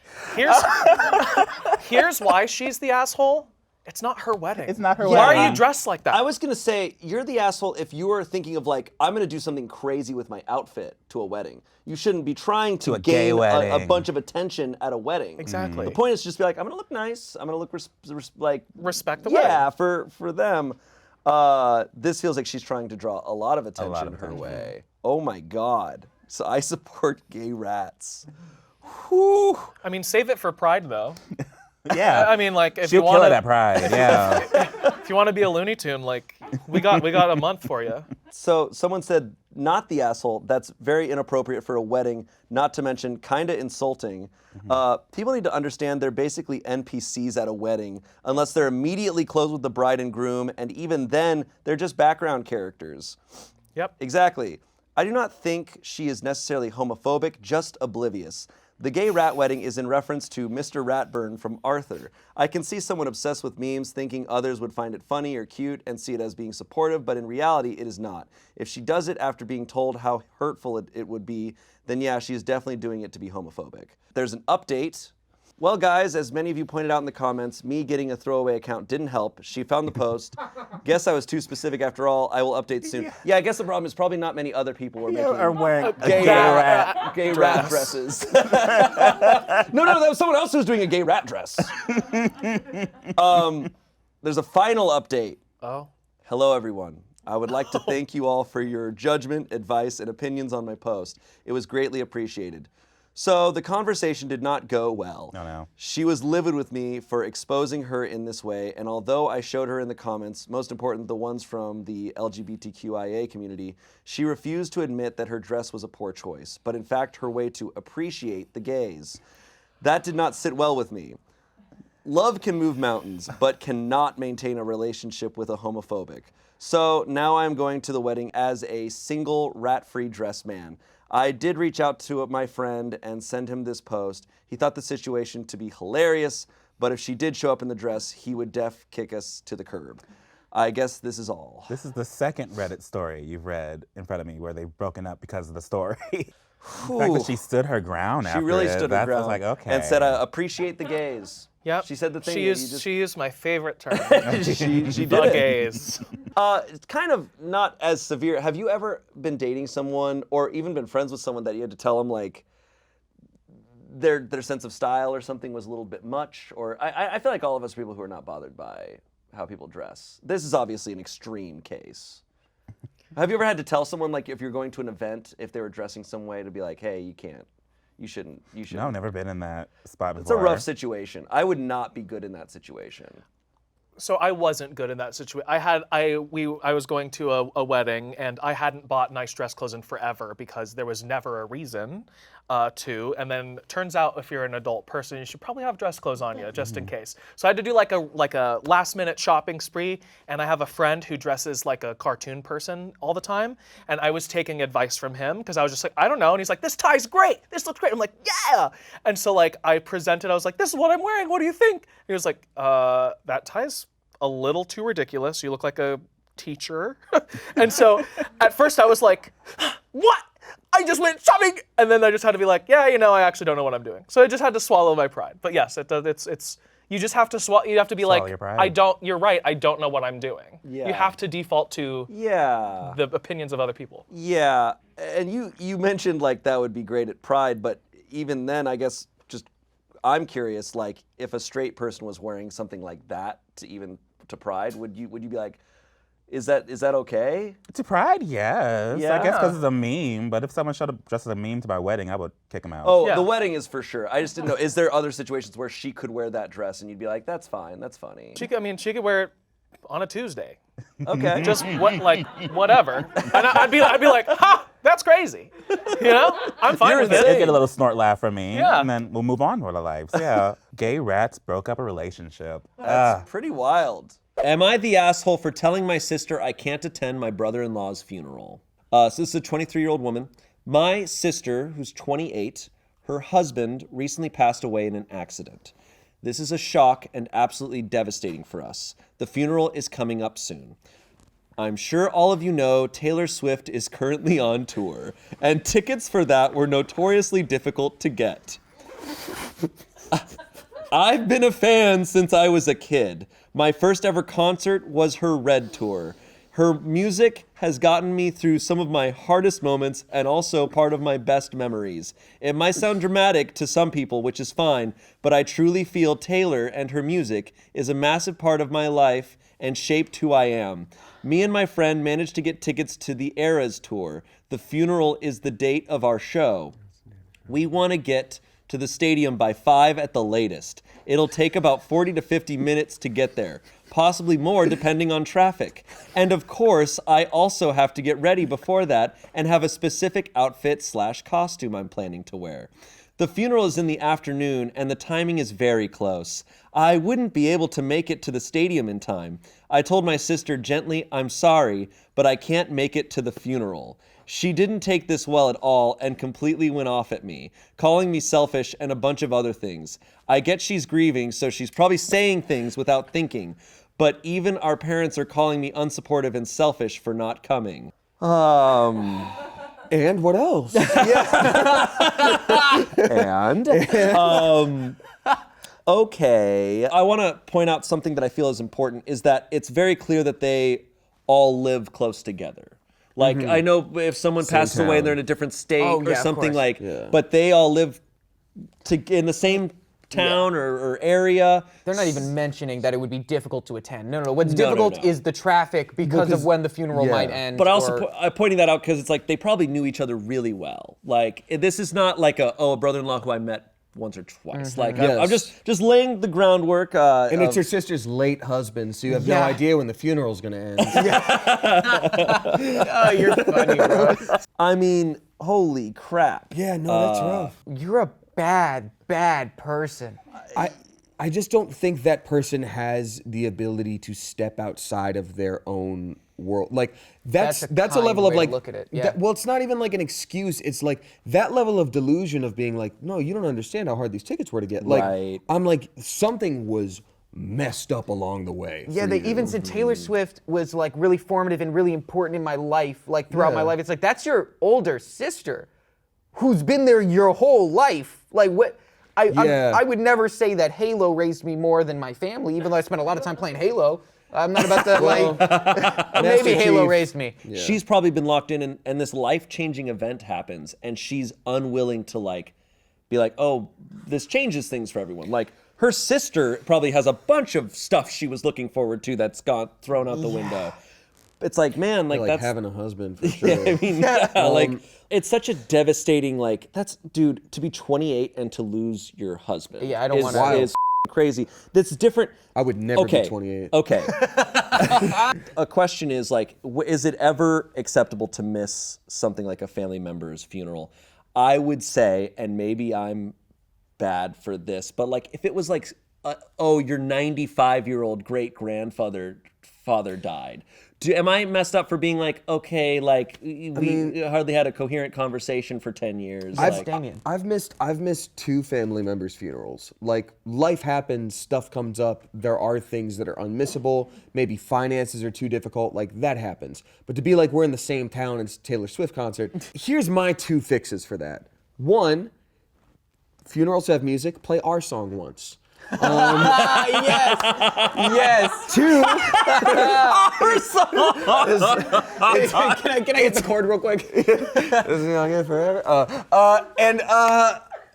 Here's why she's the asshole. It's not her wedding. It's not her Why wedding. are you dressed like that? I was gonna say, you're the asshole if you are thinking of like, I'm gonna do something crazy with my outfit to a wedding. You shouldn't be trying to a gay gain a wedding. bunch of attention at a wedding. Exactly. The point is just be like, I'm gonna look nice. I'm gonna look like Respect the yeah, wedding. for them. This feels like she's trying to draw a lot of attention her way. Oh my God. So I support gay rats. Whew. I mean, save it for Pride, though. Yeah. I mean, like, if She'll you want kill it at Pride, yeah. if you want to be a Looney Tune, like, we got a month for you. So someone said, not the asshole. That's very inappropriate for a wedding, not to mention kind of insulting. People need to understand they're basically NPCs at a wedding, unless they're immediately close with the bride and groom, and even then, they're just background characters. Yep. Exactly. I do not think she is necessarily homophobic, just oblivious. The gay rat wedding is in reference to Mr. Ratburn from Arthur. I can see someone obsessed with memes thinking others would find it funny or cute and see it as being supportive, but in reality, it is not. If she does it after being told how hurtful it would be, then yeah, she is definitely doing it to be homophobic. There's an update. Well, guys, as many of you pointed out in the comments, me getting a throwaway account didn't help. She found the post. Guess I was too specific after all. I will update soon. Yeah, I guess the problem is probably not many other people were making wearing gay rat dresses. No, that was someone else who was doing a gay rat dress. There's a final update. Oh. Hello, everyone. I would like to thank you all for your judgment, advice, and opinions on my post. It was greatly appreciated. So the conversation did not go well. No. She was livid with me for exposing her in this way, and although I showed her in the comments, most important, the ones from the LGBTQIA community, she refused to admit that her dress was a poor choice, but in fact her way to appreciate the gays. That did not sit well with me. Love can move mountains, but cannot maintain a relationship with a homophobic. So now I'm going to the wedding as a single rat-free dress man. I did reach out to my friend and send him this post. He thought the situation to be hilarious, but if she did show up in the dress, he would kick us to the curb. I guess this is all. This is the second Reddit story you've read in front of me where they've broken up because of the story. The fact that she stood her ground after She really it, stood her that ground. was like, okay. And said, appreciate the gays. Yep. She said the thing. She used my favorite term. she did the it. gays. It's kind of not as severe. Have you ever been dating someone or even been friends with someone that you had to tell them like their sense of style or something was a little bit much? Or I feel like all of us are people who are not bothered by how people dress. This is obviously an extreme case. Have you ever had to tell someone, like, if you're going to an event, if they were dressing some way, to be like, hey, you can't, you shouldn't. No, never been in that spot before. It's a rough situation. I would not be good in that situation. So I wasn't good in that situation. I was going to a wedding and I hadn't bought nice dress clothes in forever because there was never a reason to. And then turns out if you're an adult person, you should probably have dress clothes on you just in case. So I had to do like a last minute shopping spree. And I have a friend who dresses like a cartoon person all the time. And I was taking advice from him because I was just like, I don't know. And he's like, this tie's great. This looks great. I'm like, yeah. And so like I presented, I was like, this is what I'm wearing. What do you think? He was like, that tie's a little too ridiculous. You look like a teacher. And so at first I was like, what? I just went shopping. And then I just had to be like, yeah, I actually don't know what I'm doing. So I just had to swallow my pride. But yes, it's you just have to swallow. You have to be Swallow like, your pride. you're right. I don't know what I'm doing. Yeah. You have to default to the opinions of other people. Yeah, and you mentioned like that would be great at Pride, but even then, I guess I'm curious, like if a straight person was wearing something like that to Pride, would you be like, is that okay? To Pride, yes. Yeah. I guess because it's a meme, but if someone showed up dressed as a meme to my wedding, I would kick them out. Oh, Yeah. the wedding is for sure. I just didn't know. Is there other situations where she could wear that dress and you'd be like, that's fine, that's funny? She could wear it on a Tuesday. Okay. Just whatever. And I'd be like, ha! That's crazy. You know? I'm fine with You'll it. get a little snort laugh from me, Yeah. and then we'll move on with our lives. Yeah. Gay rats broke up a relationship. That's pretty wild. Am I the asshole for telling my sister I can't attend my brother-in-law's funeral? So this is a 23-year-old woman. My sister, who's 28, her husband recently passed away in an accident. This is a shock and absolutely devastating for us. The funeral is coming up soon. I'm sure all of you know Taylor Swift is currently on tour, and tickets for that were notoriously difficult to get. I've been a fan since I was a kid. My first ever concert was her Red Tour. Her music has gotten me through some of my hardest moments and also part of my best memories. It might sound dramatic to some people, which is fine, but I truly feel Taylor and her music is a massive part of my life and shaped who I am. Me and my friend managed to get tickets to the Eras Tour. The funeral is the date of our show. We want to get to the stadium by 5 at the latest. It'll take about 40 to 50 minutes to get there, possibly more depending on traffic. And of course, I also have to get ready before that and have a specific outfit/costume I'm planning to wear. The funeral is in the afternoon and the timing is very close. I wouldn't be able to make it to the stadium in time. I told my sister gently, I'm sorry, but I can't make it to the funeral. She didn't take this well at all and completely went off at me, calling me selfish and a bunch of other things. I get she's grieving, so she's probably saying things without thinking, but even our parents are calling me unsupportive and selfish for not coming. And what else? Okay. I want to point out something that I feel is important, is that it's very clear that they all live close together. Like, I know if someone passes away and they're in a different state or something but they all live in the same town or area. They're not even mentioning that it would be difficult to attend. No. What's difficult is the traffic because of when the funeral might end. But also I'm pointing that out because it's like they probably knew each other really well. Like, this is not like a brother-in-law who I met once or twice. Like, I'm just laying the groundwork. And it's your sister's late husband, so you have no idea when the funeral's gonna end. Oh, you're funny, bro. I mean, holy crap. Yeah, no, that's rough. You're a bad person. I just don't think that person has the ability to step outside of their own world. Like that's a level of like look at it. Yeah. Well, it's not even like an excuse. It's like that level of delusion of being like, no, you don't understand how hard these tickets were to get. Like I'm like something was messed up along the way. Yeah, they even said Taylor Swift was like really formative and really important in my life, like throughout my life. It's like that's your older sister who's been there your whole life. Like what? I would never say that Halo raised me more than my family, even though I spent a lot of time playing Halo. I'm not about to maybe Halo raised me. Yeah. She's probably been locked in and this life-changing event happens and she's unwilling to like be like, oh, this changes things for everyone. Like her sister probably has a bunch of stuff she was looking forward to that's got thrown out the window. It's like, man, like that's having a husband for sure. I mean, like it's such a devastating, like dude, to be 28 and to lose your husband. Yeah, I don't want to. Is crazy. That's different. I would never be 28. Okay. A question is like, is it ever acceptable to miss something like a family member's funeral? I would say, and maybe I'm bad for this, but like if it was like, your 95-year-old great-grandfather died. Am I messed up for being like, okay, like we hardly had a coherent conversation for 10 years? I've missed 2 family members' funerals. Like life happens, stuff comes up, there are things that are unmissable, maybe finances are too difficult, like that happens. But to be like we're in the same town as Taylor Swift concert, here's my 2 fixes for that. 1, funerals have music, play our song once. Yes. 2. Our song. Can I get the chord real quick? This is gonna get forever.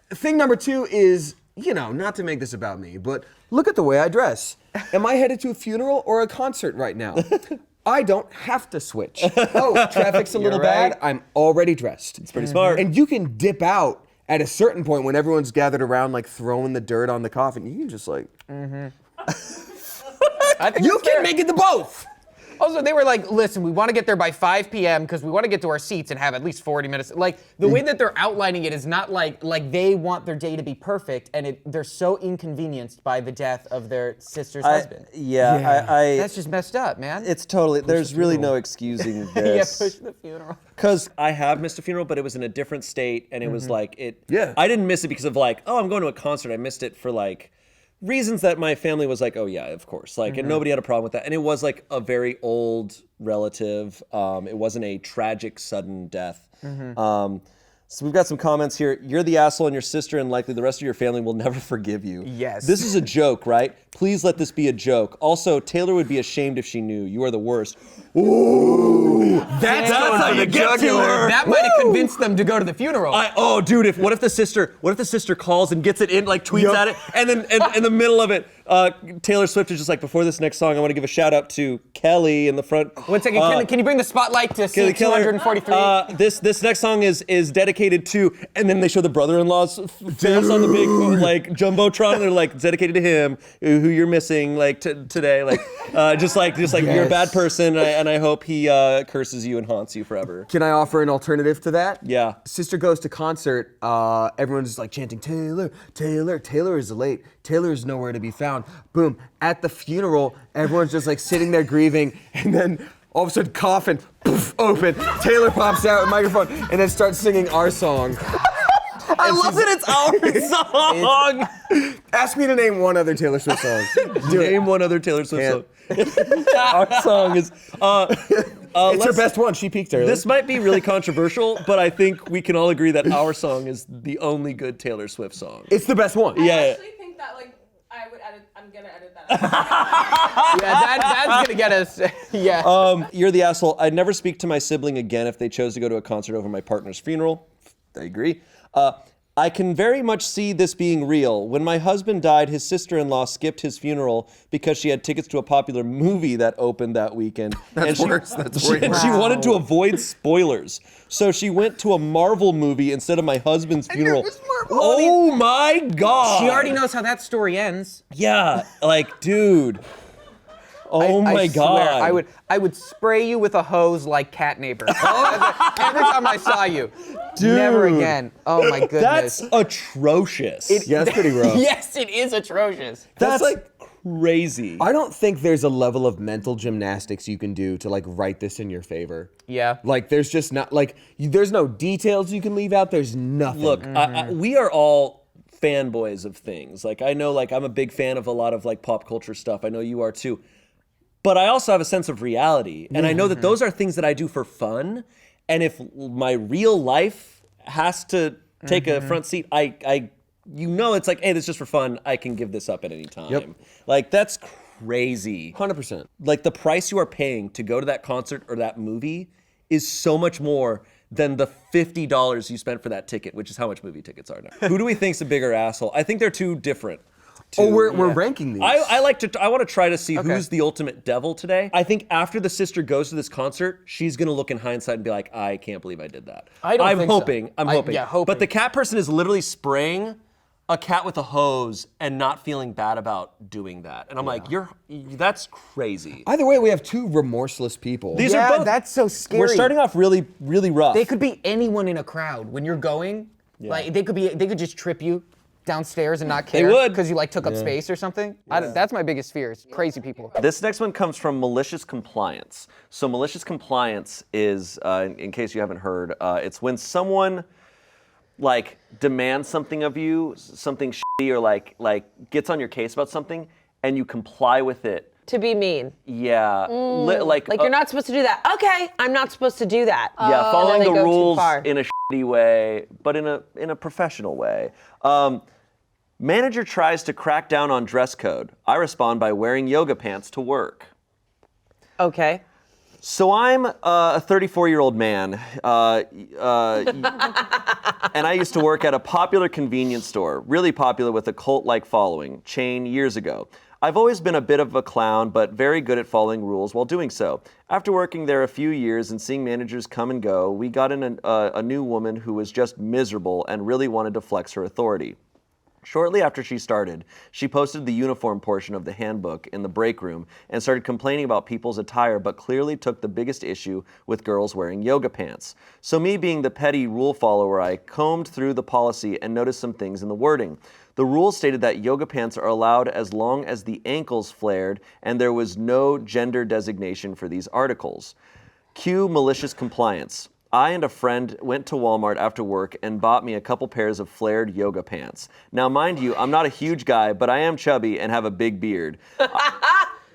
Thing number 2 is, not to make this about me, but look at the way I dress. Am I headed to a funeral or a concert right now? I don't have to switch. Oh, traffic's a little bad. I'm already dressed. It's pretty smart. And you can dip out at a certain point when everyone's gathered around, like throwing the dirt on the coffin. You can just like, I think you can make it to both. Also, they were like, listen, we want to get there by 5 p.m. because we want to get to our seats and have at least 40 minutes. Like, the way that they're outlining it is not like they want their day to be perfect, and they're so inconvenienced by the death of their sister's husband. That's just messed up, man. It's totally, there's really no excusing this. Yeah, push the funeral. Because I have missed a funeral, but it was in a different state, and it was like, I didn't miss it because of like, oh, I'm going to a concert. I missed it for like, reasons that my family was like, oh yeah, of course. Like, and nobody had a problem with that. And it was like a very old relative. It wasn't a tragic, sudden death. So we've got some comments here. You're the asshole and your sister and likely the rest of your family will never forgive you. Yes. This is a joke, right? Please let this be a joke. Also, Taylor would be ashamed if she knew. You are the worst. Ooh, that's how you get to her. That might have convinced them to go to the funeral. Dude, what if the sister calls and gets it in, like tweets at it, and then in the middle of it, Taylor Swift is just like, before this next song, I want to give a shout out to Kelly in the front. 1 second, can you bring the spotlight to scene 243? This next song is dedicated to, and then they show the brother-in-law's face on the big like jumbotron. And they're like, it's dedicated to him, who you're missing like today, like just like you're a bad person, and I hope he curses you and haunts you forever. Can I offer an alternative to that? Yeah. Sister goes to concert. Everyone's just like chanting, Taylor, Taylor. Taylor is late. Taylor is nowhere to be found. Boom. At the funeral, everyone's just like sitting there grieving, and then all of a sudden, coffin, poof, open. Taylor pops out with a microphone and then starts singing our song. I love that it's our song. Ask me to name one other Taylor Swift song. Name one other Taylor Swift song. Our song is. It's her best one. She peaked early. This might be really controversial, but I think we can all agree that our song is the only good Taylor Swift song. It's the best one. Yeah. I actually think that like I would edit. I'm gonna edit that. That's gonna get us. Yeah. You're the asshole. I'd never speak to my sibling again if they chose to go to a concert over my partner's funeral. I agree. I can very much see this being real. When my husband died, his sister-in-law skipped his funeral because she had tickets to a popular movie that opened that weekend. That's worse. That's worse. And she wanted to avoid spoilers. So she went to a Marvel movie instead of my husband's funeral. Oh my God. She already knows how that story ends. Yeah, like, dude. Oh my God. Swear, I would spray you with a hose like cat neighbor. Every time I saw you. Dude. Never again. Oh my goodness. That's atrocious. Yeah, that's pretty rough. Yes, it is atrocious. That's like crazy. I don't think there's a level of mental gymnastics you can do to like write this in your favor. Yeah. Like there's just not like there's no details you can leave out. There's nothing. Look, we are all fanboys of things. Like I know, like I'm a big fan of a lot of like pop culture stuff. I know you are too. But I also have a sense of reality, and I know that those are things that I do for fun. And if my real life has to take a front seat, it's like, hey, this is just for fun. I can give this up at any time. Yep. Like that's crazy. 100%. Like the price you are paying to go to that concert or that movie is so much more than the $50 you spent for that ticket, which is how much movie tickets are now. Who do we think's a bigger asshole? I think they're two different. We're ranking these. I want to try to see who's the ultimate devil today. I think after the sister goes to this concert, she's gonna look in hindsight and be like, I can't believe I did that. I'm hoping. Yeah, hoping. But the cat person is literally spraying a cat with a hose and not feeling bad about doing that. And I'm like, that's crazy. Either way, we have two remorseless people. These are both. That's so scary. We're starting off really, really rough. They could be anyone in a crowd when you're going. Yeah. Like they could just trip you downstairs and not care. They would. Because you like took up space or something. That's my biggest fear is crazy people. This next one comes from malicious compliance. So malicious compliance is, in case you haven't heard, it's when someone like demands something of you, something shitty or like gets on your case about something, and you comply with it. To be mean. Yeah. Like you're not supposed to do that. Okay, I'm not supposed to do that. Yeah, following and then the they go rules too far. in a shitty way, but in a professional way. Manager tries to crack down on dress code. I respond by wearing yoga pants to work. Okay. So I'm a 34-year-old man, and I used to work at a popular convenience store, really popular with a cult-like following, chain years ago. I've always been a bit of a clown, but very good at following rules while doing so. After working there a few years and seeing managers come and go, we got in a new woman who was just miserable and really wanted to flex her authority. Shortly after she started, she posted the uniform portion of the handbook in the break room and started complaining about people's attire, but clearly took the biggest issue with girls wearing yoga pants. So me being the petty rule follower, I combed through the policy and noticed some things in the wording. The rules stated that yoga pants are allowed as long as the ankles flared, and there was no gender designation for these articles. Cue malicious compliance. I and a friend went to Walmart after work and bought me a couple pairs of flared yoga pants. Now, mind you, I'm not a huge guy, but I am chubby and have a big beard.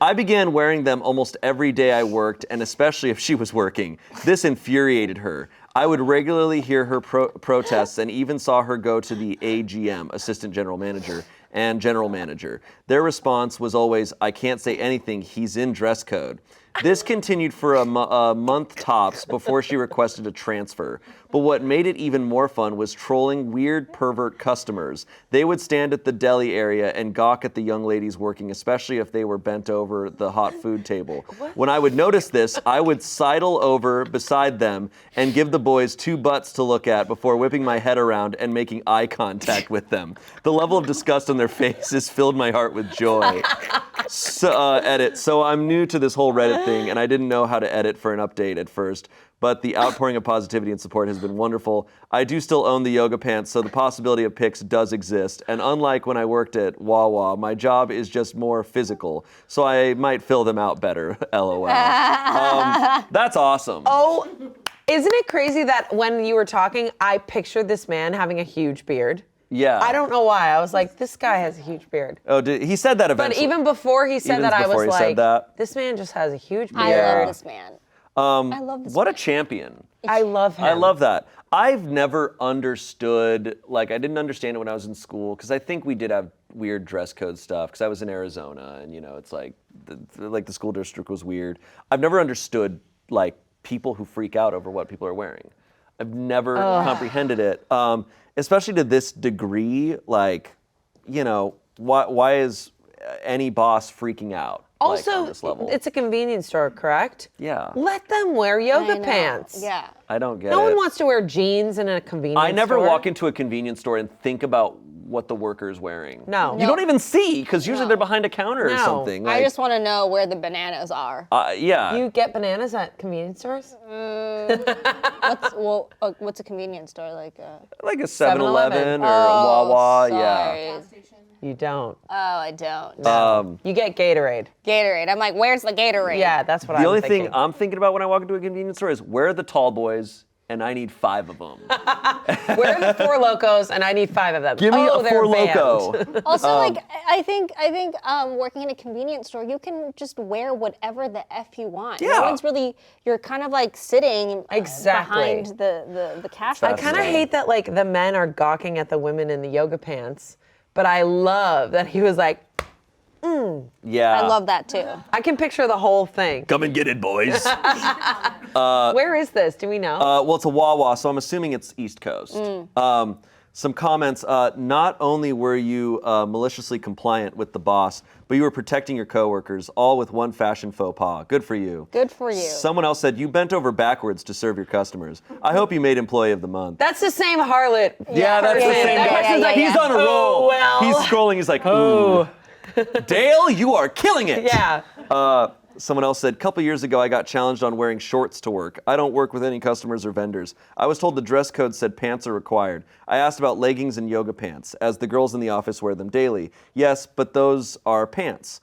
I began wearing them almost every day I worked, and especially if she was working. This infuriated her. I would regularly hear her protests and even saw her go to the AGM, Assistant General Manager, and General Manager. Their response was always, I can't say anything, he's in dress code. This continued for a month tops before she requested a transfer. But what made it even more fun was trolling weird pervert customers. They would stand at the deli area and gawk at the young ladies working, especially if they were bent over the hot food table. When I would notice this, I would sidle over beside them and give the boys two butts to look at before whipping my head around and making eye contact with them. The level of disgust on their faces filled my heart with joy. Edit. So I'm new to this whole Reddit thing, and I didn't know how to edit for an update at first, but the outpouring of positivity and support has been wonderful. I do still own the yoga pants, so the possibility of pics does exist, and unlike when I worked at Wawa, my job is just more physical, so I might fill them out better, LOL. That's awesome. Oh, isn't it crazy that when you were talking, I pictured this man having a huge beard? Yeah. I don't know why. I was like, this guy has a huge beard. Oh, he said that eventually. But even before he said that, I was like, this man just has a huge beard. I love this man. I love this. What a champion. I love him. I love that. I've never understood, I didn't understand it when I was in school, because I think we did have weird dress code stuff, because I was in Arizona, and, it's like the school district was weird. I've never understood, people who freak out over what people are wearing. I've never comprehended it. Especially to this degree, why is any boss freaking out? Also, on this level? It's a convenience store, correct? Yeah. Let them wear yoga pants. Yeah. I don't get it. No one wants to wear jeans in a convenience store. I never walk into a convenience store and think about what the worker's wearing. No. You don't even see, because usually they're behind a counter or something. I just want to know where the bananas are. Yeah. You get bananas at convenience stores? What's a convenience store? Like a 7-Eleven or Wawa, yeah. You don't. Oh, I don't. No. You get Gatorade. Gatorade. I'm like, where's the Gatorade? Yeah, that's what The only thing I'm thinking about when I walk into a convenience store is where are the tall boys, and I need 5 of them. Where are the 4 Locos, and I need 5 of them. Give me a 4 Loco. Also, I think working in a convenience store, you can just wear whatever the F you want. Yeah. No one's really, you're kind of sitting behind the cash I register. kind of hate that the men are gawking at the women in the yoga pants, but I love that he was like, Yeah. I love that too. I can picture the whole thing. Come and get it, boys. Where is this? Do we know? Well, it's a Wawa, so I'm assuming it's East Coast. Some comments. Not only were you maliciously compliant with the boss, but you were protecting your coworkers, all with one fashion faux pas. Good for you. Good for you. Someone else said, you bent over backwards to serve your customers. I hope you made Employee of the Month. That's the same harlot. Yeah, that's the same guy. He's on a roll. Oh, well. He's scrolling. He's like, ooh. Dale, you are killing it. Yeah. Someone else said, couple years ago, I got challenged on wearing shorts to work. I don't work with any customers or vendors. I was told the dress code said pants are required. I asked about leggings and yoga pants, as the girls in the office wear them daily. Yes, but those are pants.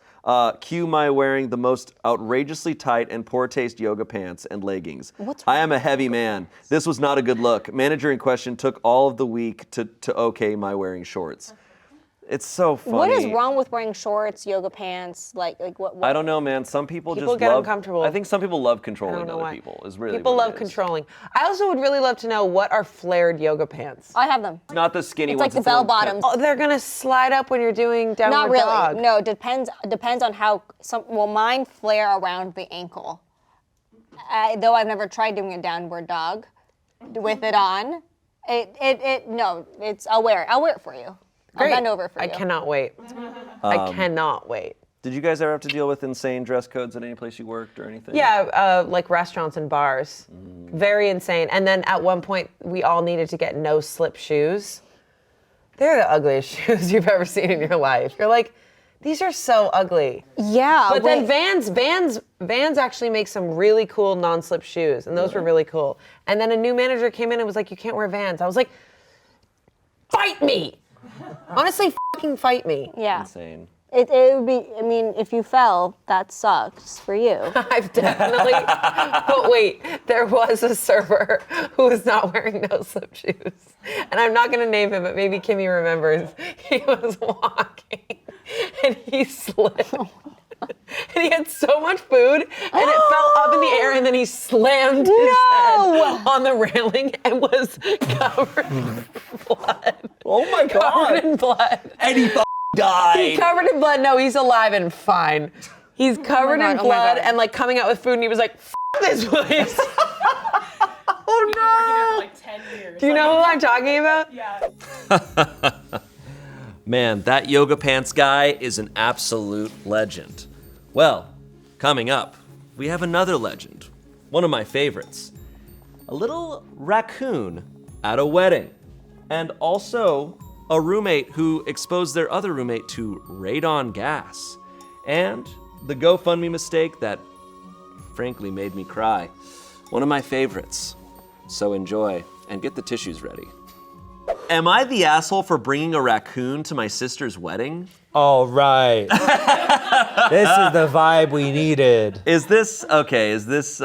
Cue my wearing the most outrageously tight and poor taste yoga pants and leggings. I am a heavy man. This was not a good look. Manager in question took all of the week to okay my wearing shorts. It's so funny. What is wrong with wearing shorts, yoga pants, like what? I don't know, man. Some people just get love, uncomfortable. I think some people love controlling other why. people. Is really People what love it is. controlling. I also would really love to know, what are flared yoga pants? I have them. Not the skinny It's ones. like the bell bottoms. Oh, they're gonna slide up when you're doing downward Not really. dog. No, depends on how mine flare around the ankle. Though I've never tried doing a downward dog with it on. I'll wear it for you. Great. I'll bend over for you. I cannot wait. I cannot wait. Did you guys ever have to deal with insane dress codes at any place you worked or anything? Yeah, like restaurants and bars. Very insane. And then at one point, we all needed to get no-slip shoes. They're the ugliest shoes you've ever seen in your life. You're like, these are so ugly. Yeah. But then Vans actually makes some really cool non-slip shoes, and those were really cool. And then a new manager came in and was like, you can't wear Vans. I was like, fight me. Honestly, fucking fight me. Yeah. Insane. It would be, I mean, if you fell, that sucks for you. I've definitely, but wait, there was a server who was not wearing no-slip shoes. And I'm not gonna name him, but maybe Kimmy remembers. He was walking and he slipped. And he had so much food, and it fell up in the air, and then he slammed his head on the railing and was covered in blood. Oh my God. Covered in blood. And he died. He's covered in blood. No, he's alive and fine. He's covered in blood and like coming out with food, and he was like, "F this place." Oh no! Like 10 years. Do you know who I'm talking about? Yeah. Man, that yoga pants guy is an absolute legend. Well, coming up, we have another legend, one of my favorites. A little raccoon at a wedding, and also a roommate who exposed their other roommate to radon gas, and the GoFundMe mistake that frankly made me cry. One of my favorites. So enjoy and get the tissues ready. Am I the asshole for bringing a raccoon to my sister's wedding? All right. This is the vibe we needed. Is this, okay, this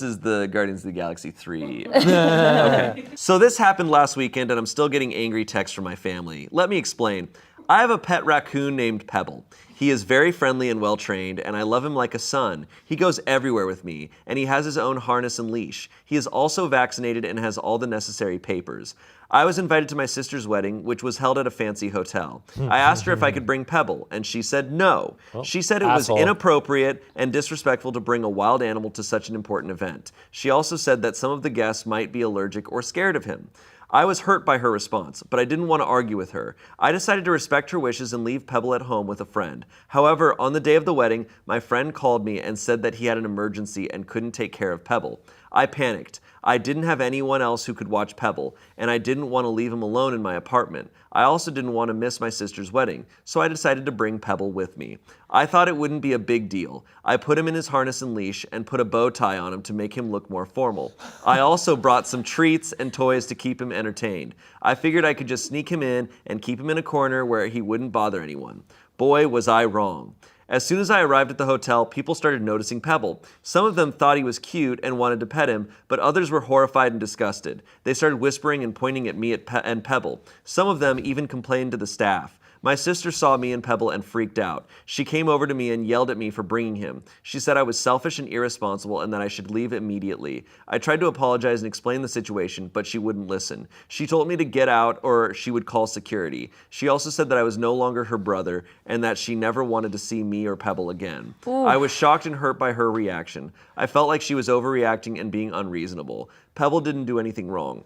is the Guardians of the Galaxy 3. Okay. So this happened last weekend and I'm still getting angry texts from my family. Let me explain. I have a pet raccoon named Pebble. He is very friendly and well-trained, and I love him like a son. He goes everywhere with me, and he has his own harness and leash. He is also vaccinated and has all the necessary papers. I was invited to my sister's wedding, which was held at a fancy hotel. I asked her if I could bring Pebble, and she said no. She said it was inappropriate and disrespectful to bring a wild animal to such an important event. She also said that some of the guests might be allergic or scared of him. I was hurt by her response, but I didn't want to argue with her. I decided to respect her wishes and leave Pebble at home with a friend. However, on the day of the wedding, my friend called me and said that he had an emergency and couldn't take care of Pebble. I panicked. I didn't have anyone else who could watch Pebble, and I didn't want to leave him alone in my apartment. I also didn't want to miss my sister's wedding, so I decided to bring Pebble with me. I thought it wouldn't be a big deal. I put him in his harness and leash and put a bow tie on him to make him look more formal. I also brought some treats and toys to keep him entertained. I figured I could just sneak him in and keep him in a corner where he wouldn't bother anyone. Boy, was I wrong. As soon as I arrived at the hotel, people started noticing Pebble. Some of them thought he was cute and wanted to pet him, but others were horrified and disgusted. They started whispering and pointing at me and Pebble. Some of them even complained to the staff. My sister saw me and Pebble and freaked out. She came over to me and yelled at me for bringing him. She said I was selfish and irresponsible and that I should leave immediately. I tried to apologize and explain the situation, but she wouldn't listen. She told me to get out or she would call security. She also said that I was no longer her brother and that she never wanted to see me or Pebble again. Ooh. I was shocked and hurt by her reaction. I felt like she was overreacting and being unreasonable. Pebble didn't do anything wrong.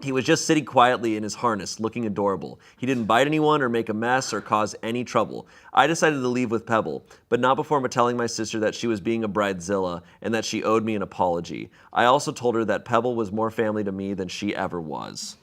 He was just sitting quietly in his harness, looking adorable. He didn't bite anyone or make a mess or cause any trouble. I decided to leave with Pebble, but not before telling my sister that she was being a bridezilla and that she owed me an apology. I also told her that Pebble was more family to me than she ever was.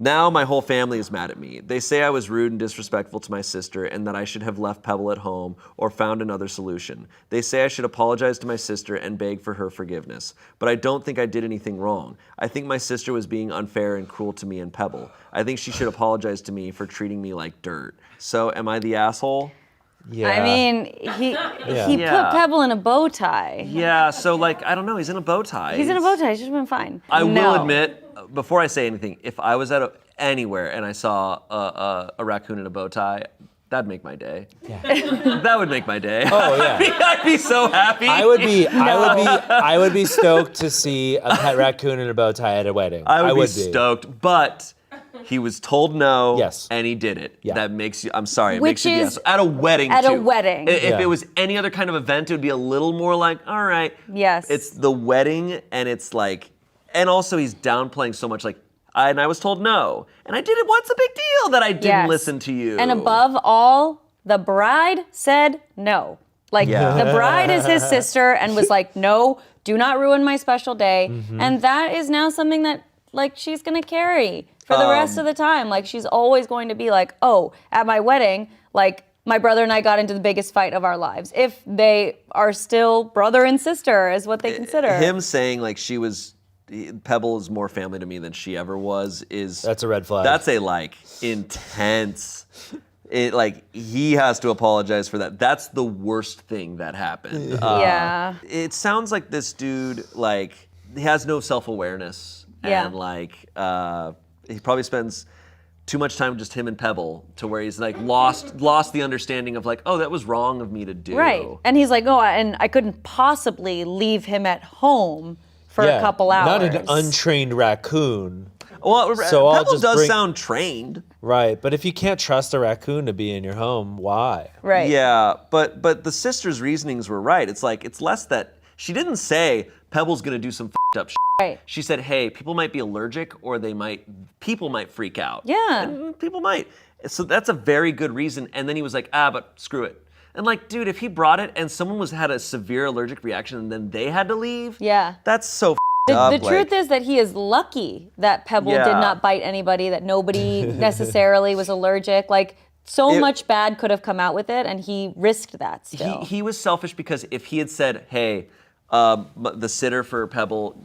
Now my whole family is mad at me. They say I was rude and disrespectful to my sister and that I should have left Pebble at home or found another solution. They say I should apologize to my sister and beg for her forgiveness. But I don't think I did anything wrong. I think my sister was being unfair and cruel to me and Pebble. I think she should apologize to me for treating me like dirt. So am I the asshole? Yeah. I mean, he put Pebble in a bow tie. Yeah, so like, I don't know, he's in a bow tie. He's in a bow tie, he should have been fine. I will admit, before I say anything, if I was at anywhere and I saw a raccoon in a bow tie, that'd make my day. Yeah. That would make my day. Oh yeah. I'd be so happy. I would be stoked to see a pet raccoon in a bow tie at a wedding. I would be stoked, but he was told no, yes, and he did it. Yeah. That makes you, I'm sorry, it Which makes you is at a wedding at too. a wedding. If it was any other kind of event, it would be a little more like, all right. Yes. It's the wedding, and it's like, and also he's downplaying so much, like, and I was told no, and I did it. What's the big deal that I didn't listen to you? And above all, the bride said no. Like, the bride is his sister and was like, no, do not ruin my special day. Mm-hmm. And that is now something that, like, she's gonna carry for the rest of the time. Like, she's always going to be like, oh, at my wedding, like, my brother and I got into the biggest fight of our lives. If they are still brother and sister is what they consider. Him saying like Pebble is more family to me than she ever was that's a red flag. That's a like intense. Like he has to apologize for that. That's the worst thing that happened. Yeah. It sounds like this dude like he has no self-awareness and like he probably spends too much time just him and Pebble to where he's like lost the understanding of like, oh, that was wrong of me to do. Right. And he's like, oh, and I couldn't possibly leave him at home for a couple hours. Not an untrained raccoon. Well, so Pebble does sound trained. Right, but if you can't trust a raccoon to be in your home, why? Right. Yeah, but the sister's reasonings were right. It's like, it's less that, she didn't say Pebble's gonna do some f***ed up shit. Right. She said, hey, people might be allergic or people might freak out. Yeah. And people might. So that's a very good reason. And then he was like, but screw it. And like, dude, if he brought it and someone had a severe allergic reaction and then they had to leave, that's so The truth is that he is lucky that Pebble did not bite anybody, that nobody necessarily was allergic. Like, much bad could have come out with it, and he risked that still. He was selfish because if he had said, hey, the sitter for Pebble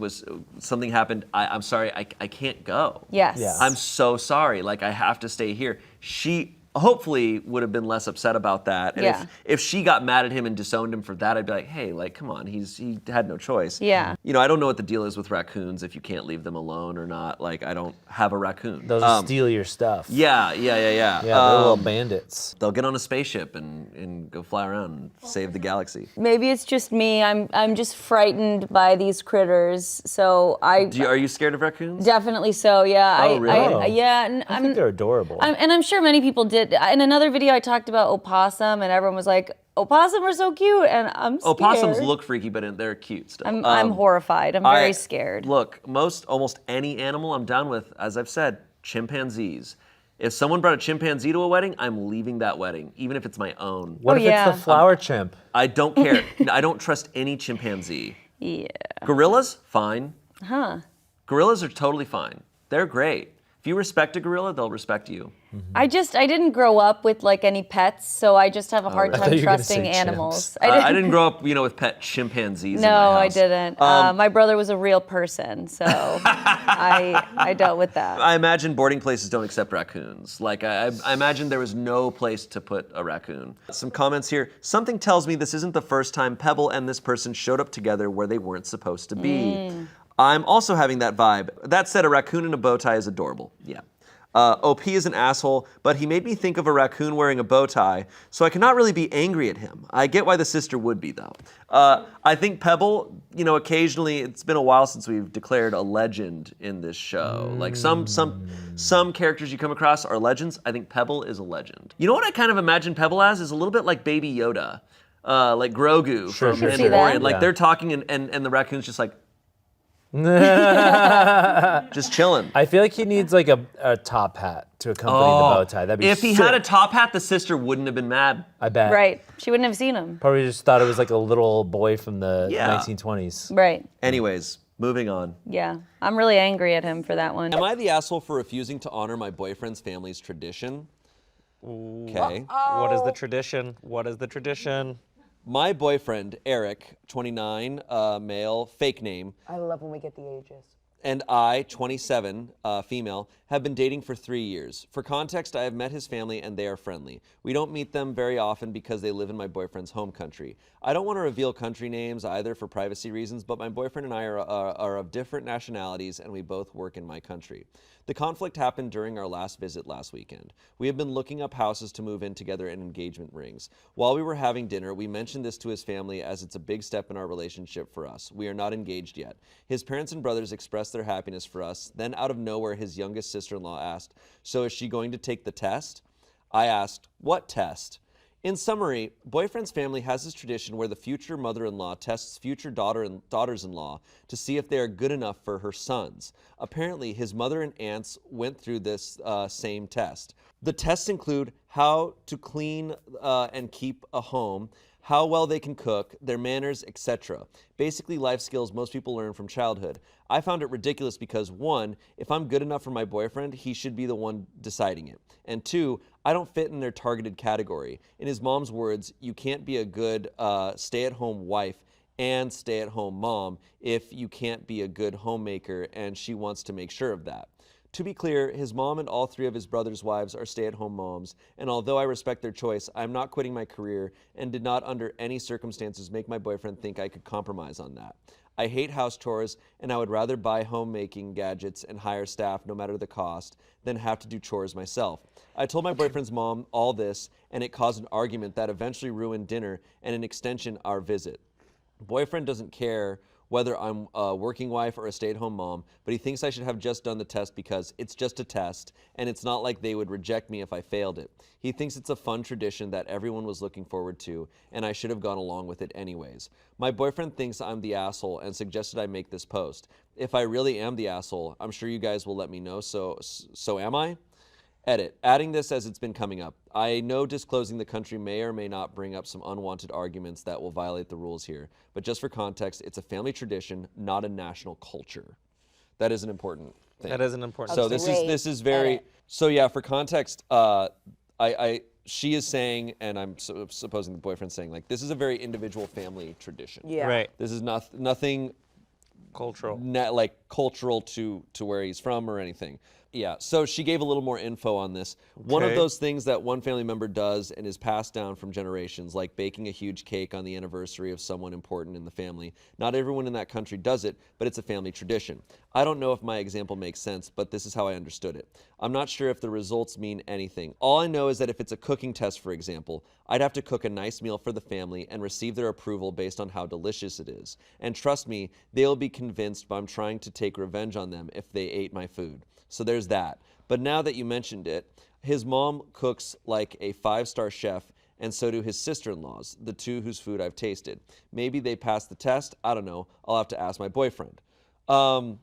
something happened, I'm sorry, I can't go. Yes. Yeah. I'm so sorry, like I have to stay here. She hopefully would have been less upset about that. And if she got mad at him and disowned him for that, I'd be like, hey, like, come on, he had no choice. Yeah. You know, I don't know what the deal is with raccoons, if you can't leave them alone or not. Like, I don't have a raccoon. They'll just steal your stuff. Yeah. Yeah, they're little bandits. They'll get on a spaceship and go fly around and save the galaxy. Maybe it's just me. I'm just frightened by these critters. So are you scared of raccoons? Definitely so. Yeah. Oh, really? Yeah. I think they're adorable. And I'm sure many people did. In another video, I talked about opossum, and everyone was like, "Opossum are so cute," and I'm scared. Opossums look freaky, but they're cute still. I'm horrified. I'm very scared. Look, almost any animal I'm down with, as I've said, chimpanzees. If someone brought a chimpanzee to a wedding, I'm leaving that wedding, even if it's my own. What if it's the flower chimp? I don't care. I don't trust any chimpanzee. Yeah. Gorillas, fine. Huh. Gorillas are totally fine. They're great. If you respect a gorilla, they'll respect you. I didn't grow up with like any pets, so I just have a hard time trusting animals. I didn't grow up, with pet chimpanzees. No, in my house. I didn't. My brother was a real person, so I dealt with that. I imagine boarding places don't accept raccoons. Like I imagine there was no place to put a raccoon. Some comments here. Something tells me this isn't the first time Pebble and this person showed up together where they weren't supposed to be. I'm also having that vibe. That said, a raccoon in a bow tie is adorable. Yeah. OP is an asshole, but he made me think of a raccoon wearing a bow tie, so I cannot really be angry at him. I get why the sister would be, though. I think Pebble, occasionally, it's been a while since we've declared a legend in this show. Like some characters you come across are legends. I think Pebble is a legend. You know what I kind of imagine Pebble as is a little bit like Baby Yoda, like Grogu from Mandalorian. Like they're talking and the raccoon's just like, just chilling. I feel like he needs like a top hat to accompany the bow tie. That'd be if he had a top hat, the sister wouldn't have been mad. I bet. Right. She wouldn't have seen him. Probably just thought it was like a little boy from the 1920s. Right. Anyways, moving on. Yeah. I'm really angry at him for that one. Am I the asshole for refusing to honor my boyfriend's family's tradition? Okay. What is the tradition? What is the tradition? My boyfriend, Eric, 29, male, fake name. I love when we get the ages. And I, 27, female, have been dating for 3 years. For context, I have met his family and they are friendly. We don't meet them very often because they live in my boyfriend's home country. I don't want to reveal country names either for privacy reasons, but my boyfriend and I are of different nationalities and we both work in my country. The conflict happened during our last visit last weekend. We have been looking up houses to move in together and engagement rings. While we were having dinner, we mentioned this to his family as it's a big step in our relationship for us. We are not engaged yet. His parents and brothers expressed their happiness for us. Then out of nowhere, his youngest sister-in-law asked, "So is she going to take the test?" I asked, "What test?" In summary, boyfriend's family has this tradition where the future mother-in-law tests future daughters-in-law to see if they are good enough for her sons. Apparently, his mother and aunts went through this same test. The tests include how to clean and keep a home, how well they can cook, their manners, etc. Basically life skills most people learn from childhood. I found it ridiculous because 1, if I'm good enough for my boyfriend, he should be the one deciding it. And 2, I don't fit in their targeted category. In his mom's words, you can't be a good stay-at-home wife and stay-at-home mom if you can't be a good homemaker, and she wants to make sure of that. To be clear, his mom and all 3 of his brothers' wives are stay-at-home moms, and although I respect their choice, I'm not quitting my career and did not under any circumstances make my boyfriend think I could compromise on that. I hate house chores, and I would rather buy homemaking gadgets and hire staff no matter the cost than have to do chores myself. I told my boyfriend's mom all this, and it caused an argument that eventually ruined dinner and an extension our visit. Boyfriend doesn't care whether I'm a working wife or a stay-at-home mom, but he thinks I should have just done the test because it's just a test, and it's not like they would reject me if I failed it. He thinks it's a fun tradition that everyone was looking forward to, and I should have gone along with it anyways. My boyfriend thinks I'm the asshole and suggested I make this post. If I really am the asshole, I'm sure you guys will let me know, so am I? Edit. Adding this as it's been coming up. I know disclosing the country may or may not bring up some unwanted arguments that will violate the rules here, but just for context, it's a family tradition, not a national culture. That is an important thing. That is an important So thing. this is very, so yeah, for context, she is saying, and I'm supposing the boyfriend's saying, like, this is a very individual family tradition. Yeah. Right. This is nothing cultural, cultural to where he's from or anything. Yeah, so she gave a little more info on this. One of Okay. those things that one family member does and is passed down from generations, like baking a huge cake on the anniversary of someone important in the family. Not everyone in that country does it, but it's a family tradition. I don't know if my example makes sense, but this is how I understood it. I'm not sure if the results mean anything. All I know is that if it's a cooking test, for example, I'd have to cook a nice meal for the family and receive their approval based on how delicious it is. And trust me, they'll be convinced I'm trying to take revenge on them if they ate my food. So there's that. But now that you mentioned it, his mom cooks like a 5-star chef, and so do his sister-in-laws, the 2 whose food I've tasted. Maybe they passed the test. I don't know. I'll have to ask my boyfriend. Wow.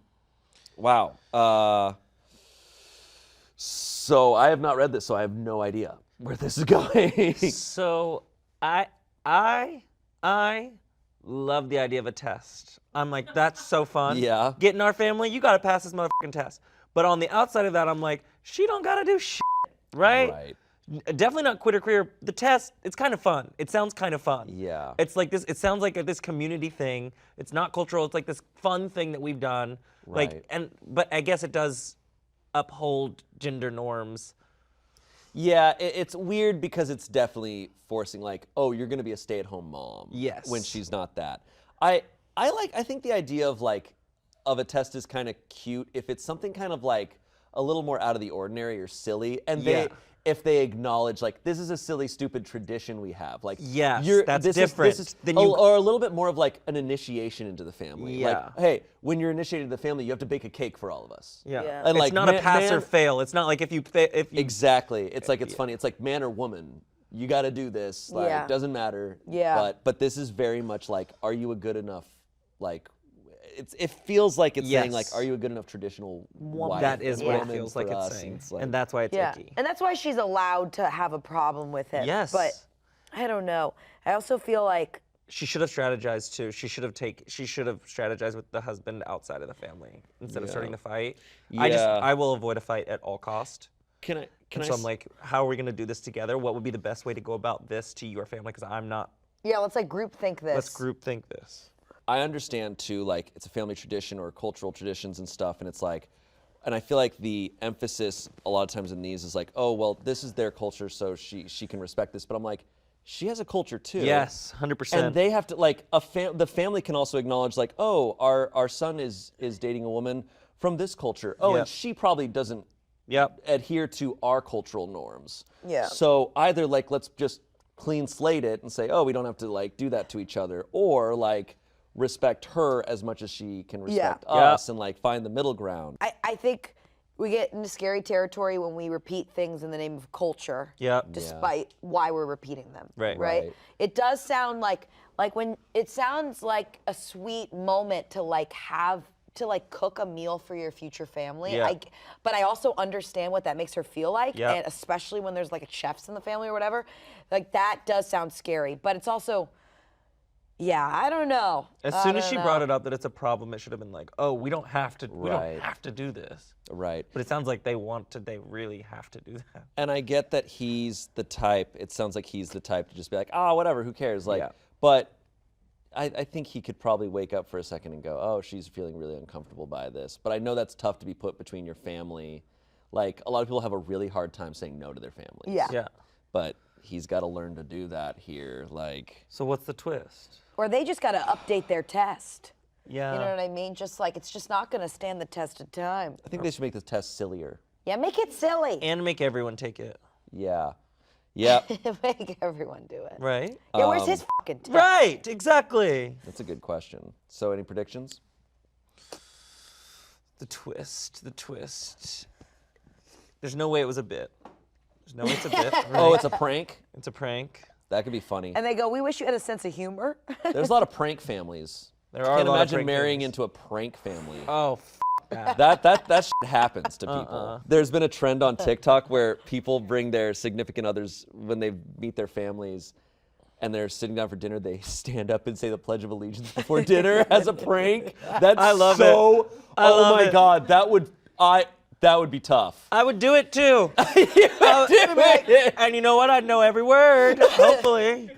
So I have not read this, so I have no idea where this is going. So I love the idea of a test. I'm like, that's so fun. Yeah. Get in our family, you gotta pass this motherfucking test. But on the outside of that, I'm like, she don't gotta do shit, right? Right. Definitely not quit her career. The test, it's kind of fun. It sounds kind of fun. Yeah. It's like this, it sounds like this community thing. It's not cultural, it's like this fun thing that we've done. Right. But I guess it does uphold gender norms. Yeah, it's weird because it's definitely forcing, like, oh, you're gonna be a stay-at-home mom. Yes. When she's not that. I think the idea of a test is kind of cute if it's something kind of like a little more out of the ordinary or silly, and if they acknowledge, like, this is a silly, stupid tradition we have, like, yes, that's this different. Is or a little bit more of like an initiation into the family. Yeah. Like, hey, when you're initiated into the family, you have to bake a cake for all of us. Yeah. And It's like, not a pass or fail. It's not like if you exactly. It's like, it's funny. It's like, man or woman, you got to do this. Like, Yeah. doesn't matter. Yeah. But this is very much like, are you a good enough, like, it feels like it's saying, like, are you a good enough traditional wife? That is what it woman feels for like it's us? saying. It's like- And that's why it's icky. And that's why she's allowed to have a problem with it. Yes. But I don't know. I also feel like She should have strategized too. She should have strategized with the husband outside of the family instead of starting the fight. Yeah. I will avoid a fight at all cost. Can I So I'm like, how are we gonna do this together? What would be the best way to go about this to your family? Because I'm not. yeah, let's like group think this. Let's group think this. I understand too, like, it's a family tradition or cultural traditions and stuff, and it's like, and I feel like the emphasis a lot of times in these is like, oh, well, this is their culture, so she can respect this. But I'm like, she has a culture too. Yes, 100%. And they have to, like, the family can also acknowledge, like, oh, our son is dating a woman from this culture. Oh, Yep. and she probably doesn't adhere to our cultural norms. Yeah. So either, like, let's just clean slate it and say, oh, we don't have to, like, do that to each other, or like respect her as much as she can respect us and like find the middle ground. I think we get into scary territory when we repeat things in the name of culture. Yep. Despite why we're repeating them. Right. Right. It does sound like when it sounds like a sweet moment to like have to like cook a meal for your future family. Yeah. But I also understand what that makes her feel like, Yep. and especially when there's like chefs in the family or whatever. Like that does sound scary, but it's also, yeah, I don't know. As soon as she brought it up that it's a problem, it should have been like, oh, we don't have to do this. Right. But it sounds like they really have to do that. And I get that he's the type, it sounds like he's the type to just be like, whatever, who cares? Like, but I think he could probably wake up for a second and go, oh, she's feeling really uncomfortable by this. But I know that's tough to be put between your family. Like, a lot of people have a really hard time saying no to their families. Yeah. But he's got to learn to do that here. Like, so what's the twist? Or they just got to update their test. Yeah. You know what I mean? Just like, it's just not going to stand the test of time. I think they should make this test sillier. Yeah, make it silly. And make everyone take it. Yeah. Yeah. Make everyone do it. Right? Yeah, where's his fucking test? Right, exactly. That's a good question. So any predictions? The twist. There's no way it was a bit. There's no way it's a bit. Right? Oh, it's a prank? It's a prank. That could be funny. And they go, we wish you had a sense of humor. There's a lot of prank families. There are Can't a lot of imagine prank marrying families. into a prank family. Oh, that shit happens to people. There's been a trend on TikTok where people bring their significant others when they meet their families and they're sitting down for dinner, they stand up and say the Pledge of Allegiance before dinner as a prank. That's I love so, it. I love my it. God, that would be tough. I would do it too. And you know what? I'd know every word, hopefully.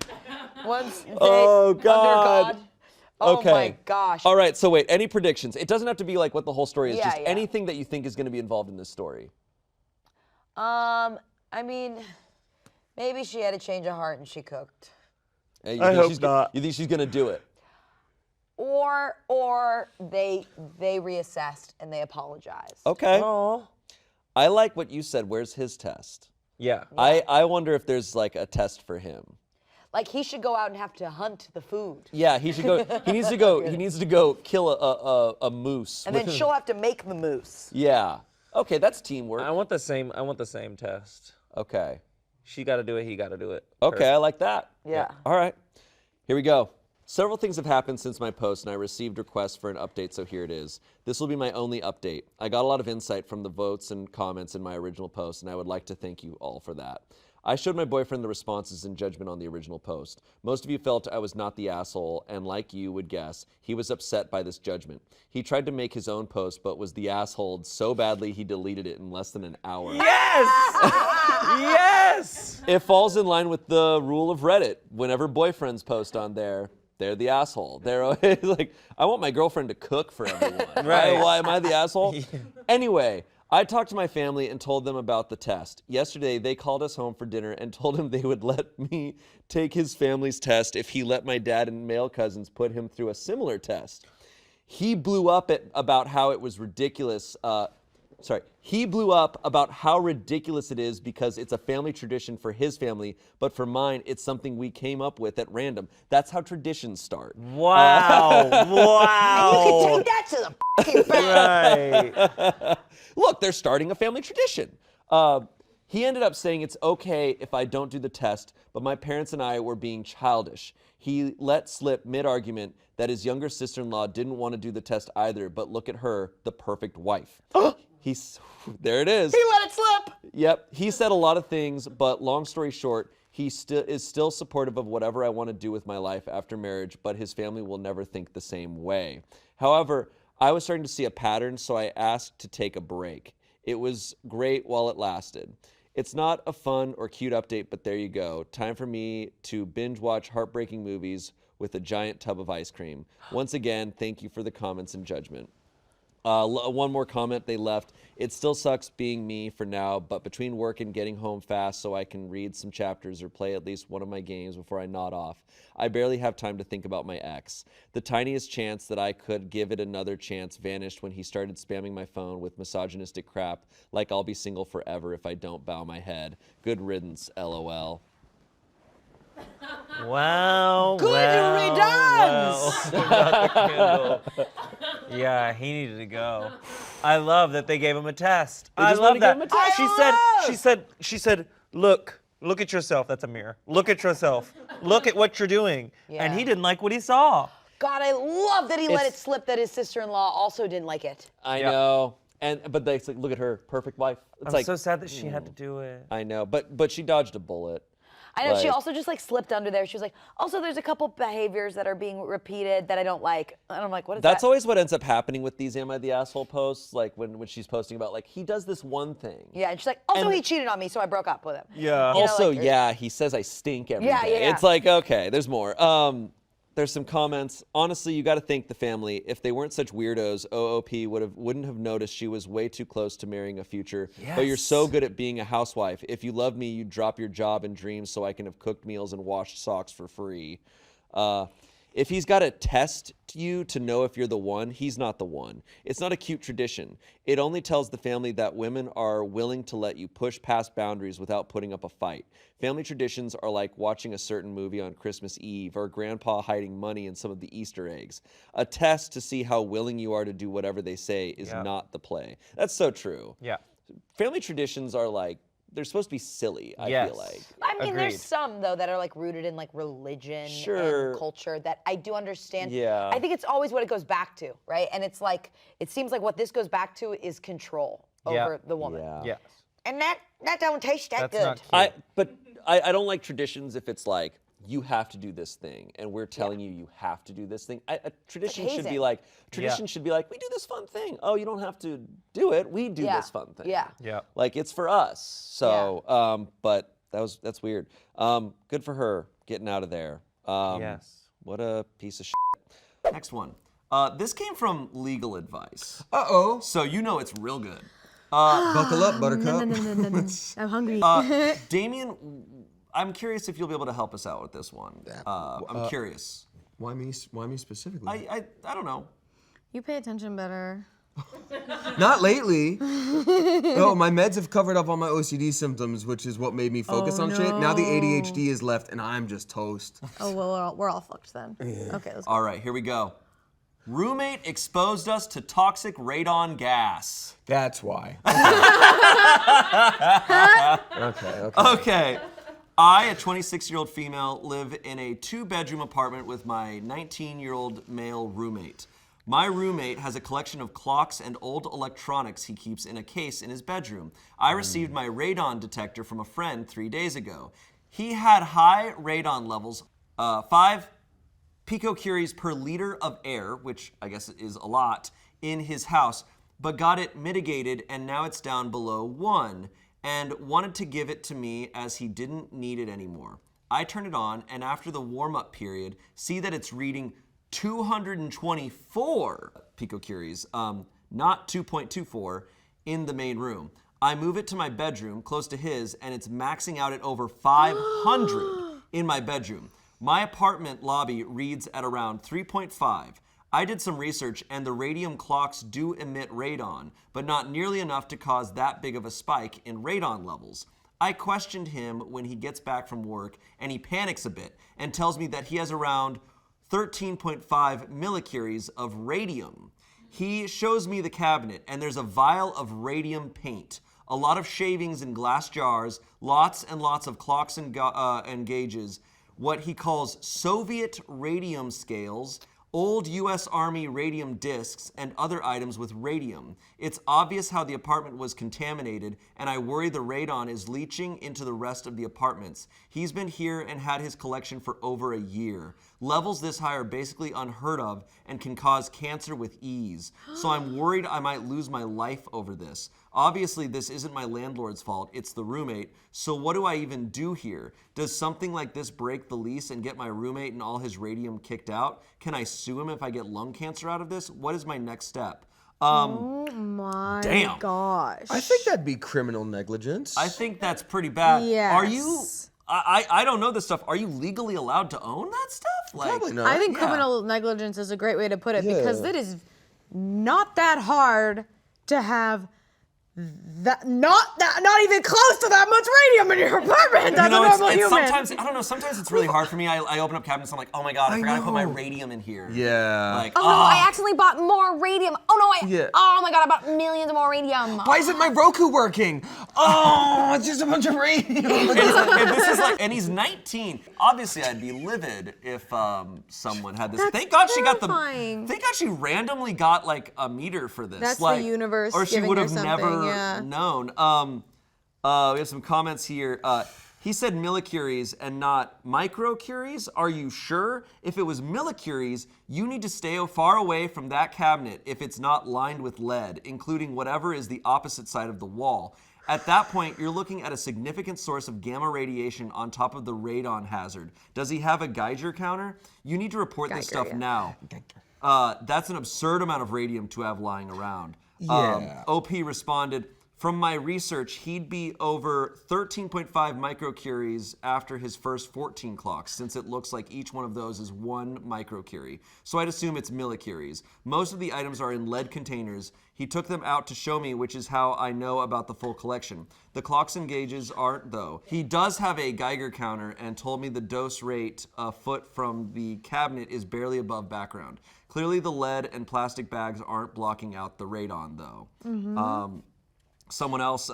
Once they, Oh, God. under God. Oh Okay. my gosh. All right, so wait, any predictions? It doesn't have to be like what the whole story is, Yeah, just yeah. anything that you think is going to be involved in this story. I mean, maybe she had a change of heart and she cooked. You I think hope she's not. You think she's going to do it? Or they reassessed and they apologized. Okay. Oh. I like what you said. Where's his test? Yeah. I wonder if there's like a test for him. Like he should go out and have to hunt the food. Yeah, he should go. He needs to go. He needs to go kill a moose. And then she'll have to make the moose. Yeah. Okay, that's teamwork. I want the same test. Okay. She got to do it. He got to do it. Okay, I like that. Yeah. All right. Here we go. Several things have happened since my post, and I received requests for an update, so here it is. This will be my only update. I got a lot of insight from the votes and comments in my original post, and I would like to thank you all for that. I showed my boyfriend the responses and judgment on the original post. Most of you felt I was not the asshole, and like you would guess, he was upset by this judgment. He tried to make his own post, but was the asshole so badly he deleted it in less than an hour. Yes! Yes! It falls in line with the rule of Reddit. Whenever boyfriends post on there, they're the asshole. They're always like, I want my girlfriend to cook for everyone. Right. Why am I the asshole? Anyway, I talked to my family and told them about the test. Yesterday, they called us home for dinner and told him they would let me take his family's test if he let my dad and male cousins put him through a similar test. He blew up about how it was ridiculous. He blew up about how ridiculous it is because it's a family tradition for his family, but for mine, it's something we came up with at random. That's how traditions start. Wow. Wow. You can take that to the fucking bank. Right. Look, they're starting a family tradition. He ended up saying it's okay if I don't do the test, but my parents and I were being childish. He let slip mid-argument that his younger sister-in-law didn't want to do the test either, but look at her, the perfect wife. There it is. He let it slip. Yep. He said a lot of things, but long story short, he is still supportive of whatever I want to do with my life after marriage, but his family will never think the same way. However, I was starting to see a pattern, so I asked to take a break. It was great while it lasted. It's not a fun or cute update, but there you go. Time for me to binge watch heartbreaking movies with a giant tub of ice cream. Once again, thank you for the comments and judgment. One more comment they left. It still sucks being me for now, but between work and getting home fast so I can read some chapters or play at least one of my games before I nod off, I barely have time to think about my ex. The tiniest chance that I could give it another chance vanished when he started spamming my phone with misogynistic crap like I'll be single forever if I don't bow my head. Good riddance, LOL. Wow. Good riddance. Wow. Yeah, he needed to go. I love that they gave him a test. I just love wanted to give that. him a test. She said, look at yourself. That's a mirror. Look at yourself. Look at what you're doing. Yeah. And he didn't like what he saw. God, I love that he let it slip that his sister-in-law also didn't like it. I know. But they like, look at her, perfect wife. It's I'm like, so sad that she had to do it. I know, but she dodged a bullet. I know, she Like- also just like slipped under there. She was like, also there's a couple behaviors that are being repeated that I don't like. And I'm like, what is That's that? always what ends up happening with these Am I the Asshole posts, like when she's posting about like, he does this one thing. Yeah, and she's like, also And- he cheated on me, so I broke up with him. Yeah. You know, Also, like, yeah, he says I stink every day. Yeah. It's like, okay, there's more. There's some comments. Honestly, you got to thank the family. If they weren't such weirdos, OOP wouldn't have noticed she was way too close to marrying a future. But you're so good at being a housewife. If you loved me, you'd drop your job and dreams so I can have cooked meals and washed socks for free. If he's got to test you to know if you're the one, he's not the one. It's not a cute tradition. It only tells the family that women are willing to let you push past boundaries without putting up a fight. Family traditions are like watching a certain movie on Christmas Eve or grandpa hiding money in some of the Easter eggs. A test to see how willing you are to do whatever they say is not the play. That's so true. Yeah. Family traditions are like, they're supposed to be silly, I feel like. I mean, Agreed. there's some though that are like rooted in like religion Sure. and culture that I do understand. Yeah. I think it's always what it goes back to, right? And it's like it seems like what this goes back to is control over the woman. Yeah. Yes. And that don't taste that That's good. not cute. But I don't like traditions if it's like, you have to do this thing, and we're telling you have to do this thing. A tradition should be hazing. like, we do this fun thing. Oh, you don't have to do it. We do this fun thing. Yeah. Yeah. Like, it's for us. So, but that's weird. Good for her getting out of there. Yes. What a piece of shit. Next one. This came from Legal Advice. Uh-oh. So you know it's real good. Buckle up, Buttercup. No. I'm hungry. Damien, I'm curious if you'll be able to help us out with this one. I'm curious. Why me specifically? I don't know. You pay attention better. Not lately. No, my meds have covered up all my OCD symptoms, which is what made me focus on shit. Now the ADHD is left, and I'm just toast. Oh, well, we're all fucked then. Okay, let's go. All right, here we go. Roommate exposed us to toxic radon gas. That's why. Okay. Okay. I, a 26-year-old female, live in a 2-bedroom apartment with my 19-year-old male roommate. My roommate has a collection of clocks and old electronics he keeps in a case in his bedroom. I received my radon detector from a friend 3 days ago. He had high radon levels, 5 picocuries per liter of air, which I guess is a lot, in his house, but got it mitigated and now it's down below 1, and wanted to give it to me as he didn't need it anymore. I turn it on, and after the warm-up period, see that it's reading 224 picocuries, not 2.24, in the main room. I move it to my bedroom, close to his, and it's maxing out at over 500 in my bedroom. My apartment lobby reads at around 3.5. I did some research, and the radium clocks do emit radon, but not nearly enough to cause that big of a spike in radon levels. I questioned him when he gets back from work, and he panics a bit and tells me that he has around 13.5 millicuries of radium. He shows me the cabinet, and there's a vial of radium paint, a lot of shavings in glass jars, lots and lots of clocks and gauges, what he calls Soviet radium scales, old U.S. Army radium discs, and other items with radium. It's obvious how the apartment was contaminated, and I worry the radon is leaching into the rest of the apartments. He's been here and had his collection for over a year. Levels this high are basically unheard of and can cause cancer with ease. So I'm worried I might lose my life over this. Obviously, this isn't my landlord's fault, it's the roommate. So what do I even do here? Does something like this break the lease and get my roommate and all his radium kicked out? Can I sue him if I get lung cancer out of this? What is my next step? Oh my damn. gosh. I think that'd be criminal negligence. I think that's pretty bad. Yes. Are you, I don't know this stuff. Are you legally allowed to own that stuff? Like, Probably not. I think Yeah. criminal negligence is a great way to put it Yeah. because it is not that hard to have not even close to that much radium in your apartment as a normal human. Sometimes, I don't know, sometimes it's really hard for me. I open up cabinets, I'm like, oh my God, I forgot to put my radium in here. Yeah. Like, Oh no, I accidentally bought more radium. Oh no, Yeah. oh my God, I bought millions more radium. Why isn't my Roku working? Oh, it's just a bunch of radium. And he's 19. Obviously, I'd be livid if someone had this. Thank God terrifying. Thank God she randomly got like a meter for this. That's like, the universe or she giving would her have something, never yeah. known. We have some comments here. He said millicuries and not microcuries. Are you sure? If it was millicuries, you need to stay far away from that cabinet if it's not lined with lead, including whatever is the opposite side of the wall. At that point, you're looking at a significant source of gamma radiation on top of the radon hazard. Does he have a Geiger counter? You need to report this stuff now. That's an absurd amount of radium to have lying around. Yeah. OP responded, from my research, he'd be over 13.5 microcuries after his first 14 clocks, since it looks like each one of those is 1 microcurie. So I'd assume it's millicuries. Most of the items are in lead containers. He took them out to show me, which is how I know about the full collection. The clocks and gauges aren't, though. He does have a Geiger counter and told me the dose rate a foot from the cabinet is barely above background. Clearly the lead and plastic bags aren't blocking out the radon, though. Someone else,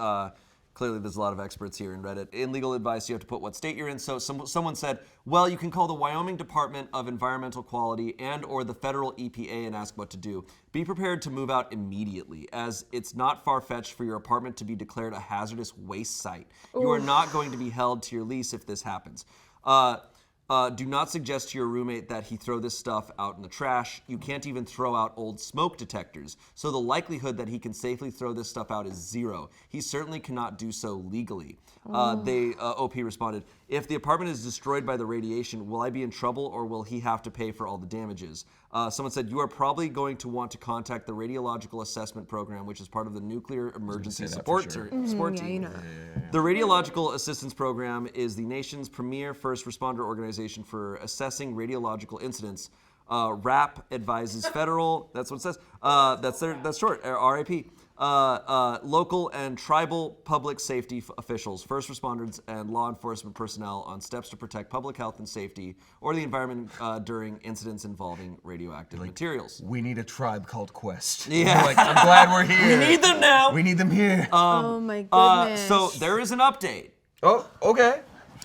clearly there's a lot of experts here in Reddit. In legal advice, you have to put what state you're in. So someone said, well, you can call the Wyoming Department of Environmental Quality and or the federal EPA and ask what to do. Be prepared to move out immediately, as it's not far-fetched for your apartment to be declared a hazardous waste site. You are not going to be held to your lease if this happens. Do not suggest to your roommate that he throw this stuff out in the trash. You can't even throw out old smoke detectors, so the likelihood that he can safely throw this stuff out is 0. He certainly cannot do so legally. OP responded, if the apartment is destroyed by the radiation, will I be in trouble or will he have to pay for all the damages? Someone said, you are probably going to want to contact the Radiological Assessment Program, which is part of the Nuclear Emergency Support Team. The Radiological Assistance Program is the nation's premier first responder organization for assessing radiological incidents. RAP advises federal, that's what it says, that's short, RAP. Local and tribal public safety officials, first responders, and law enforcement personnel on steps to protect public health and safety or the environment during incidents involving radioactive materials. We need a tribe called Quest. Yeah. Like, I'm glad we're here. We need them now. We need them here. Oh my goodness. So there is an update. Oh, okay.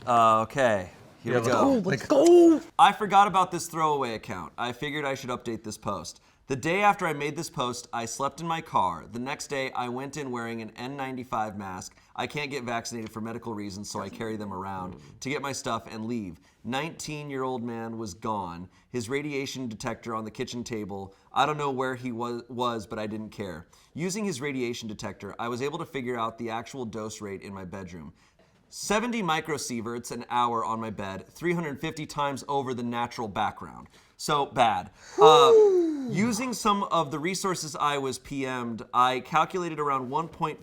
Okay. Here we go. Let's go. I forgot about this throwaway account. I figured I should update this post. The day after I made this post, I slept in my car. The next day, I went in wearing an N95 mask. I can't get vaccinated for medical reasons, so I carry them around to get my stuff and leave. 19-year-old man was gone. His radiation detector on the kitchen table. I don't know where he was, but I didn't care. Using his radiation detector, I was able to figure out the actual dose rate in my bedroom. 70 microsieverts an hour on my bed, 350 times over the natural background. So bad. Using some of the resources I was PM'd, I calculated around 1.1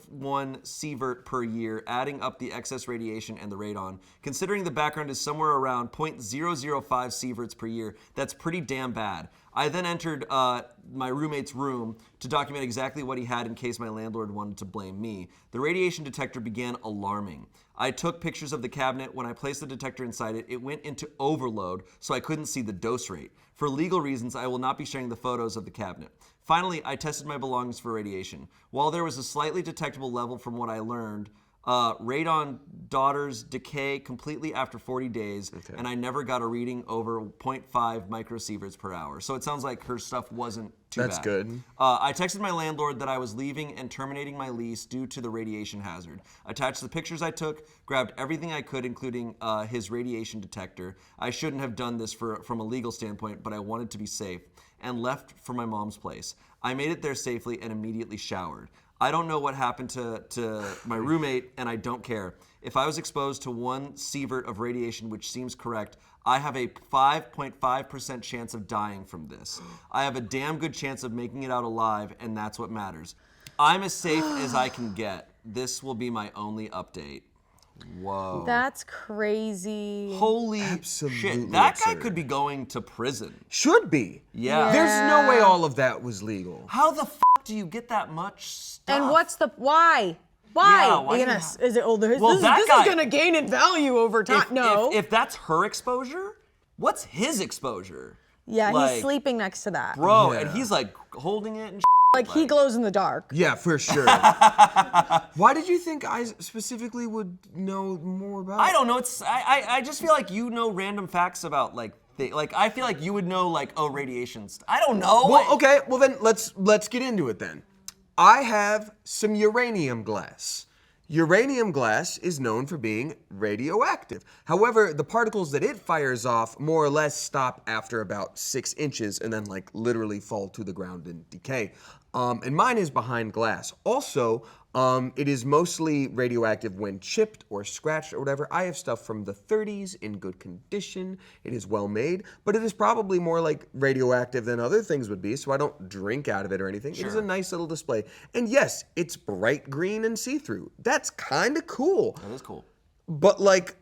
sievert per year, adding up the excess radiation and the radon. Considering the background is somewhere around 0.005 sieverts per year, that's pretty damn bad. I then entered my roommate's room to document exactly what he had in case my landlord wanted to blame me. The radiation detector began alarming. I took pictures of the cabinet. When I placed the detector inside it, it went into overload, so I couldn't see the dose rate. For legal reasons, I will not be sharing the photos of the cabinet. Finally, I tested my belongings for radiation. While there was a slightly detectable level from what I learned, radon daughters decay completely after 40 days, and I never got a reading over 0.5 microsieverts per hour. So it sounds like her stuff wasn't too bad. That's good. I texted my landlord that I was leaving and terminating my lease due to the radiation hazard. Attached the pictures I took, grabbed everything I could, including his radiation detector. I shouldn't have done this from a legal standpoint, but I wanted to be safe, and left for my mom's place. I made it there safely and immediately showered. I don't know what happened to my roommate, and I don't care. If I was exposed to 1 sievert of radiation, which seems correct, I have a 5.5% chance of dying from this. I have a damn good chance of making it out alive, and that's what matters. I'm as safe as I can get. This will be my only update. Whoa. That's crazy. Holy shit. That guy could be going to prison. Should be. Yeah. There's no way all of that was legal. How the f fuck do you get that much stuff? And what's the why? Why? Yeah, why You're gonna, is it older? Well, this is gonna gain in value over time. If that's her exposure, what's his exposure? Yeah, Like, he's sleeping next to that. Bro, and he's like holding it and like he glows in the dark. Yeah, for sure. Why did you think I specifically would know more about it? I don't know. I just feel like you know random facts about like I feel like you would know like radiation. I don't know. Well, okay. Well then let's get into it then. I have some uranium glass. Uranium glass is known for being radioactive. However, the particles that it fires off more or less stop after about 6 inches and then like literally fall to the ground and decay. And mine is behind glass. Also, it is mostly radioactive when chipped or scratched or whatever. I have stuff from the 30s in good condition. It is well made, but it is probably more like radioactive than other things would be, so I don't drink out of it or anything. It is a nice little display. And yes, it's bright green and see-through. That's kind of cool. That is cool. But like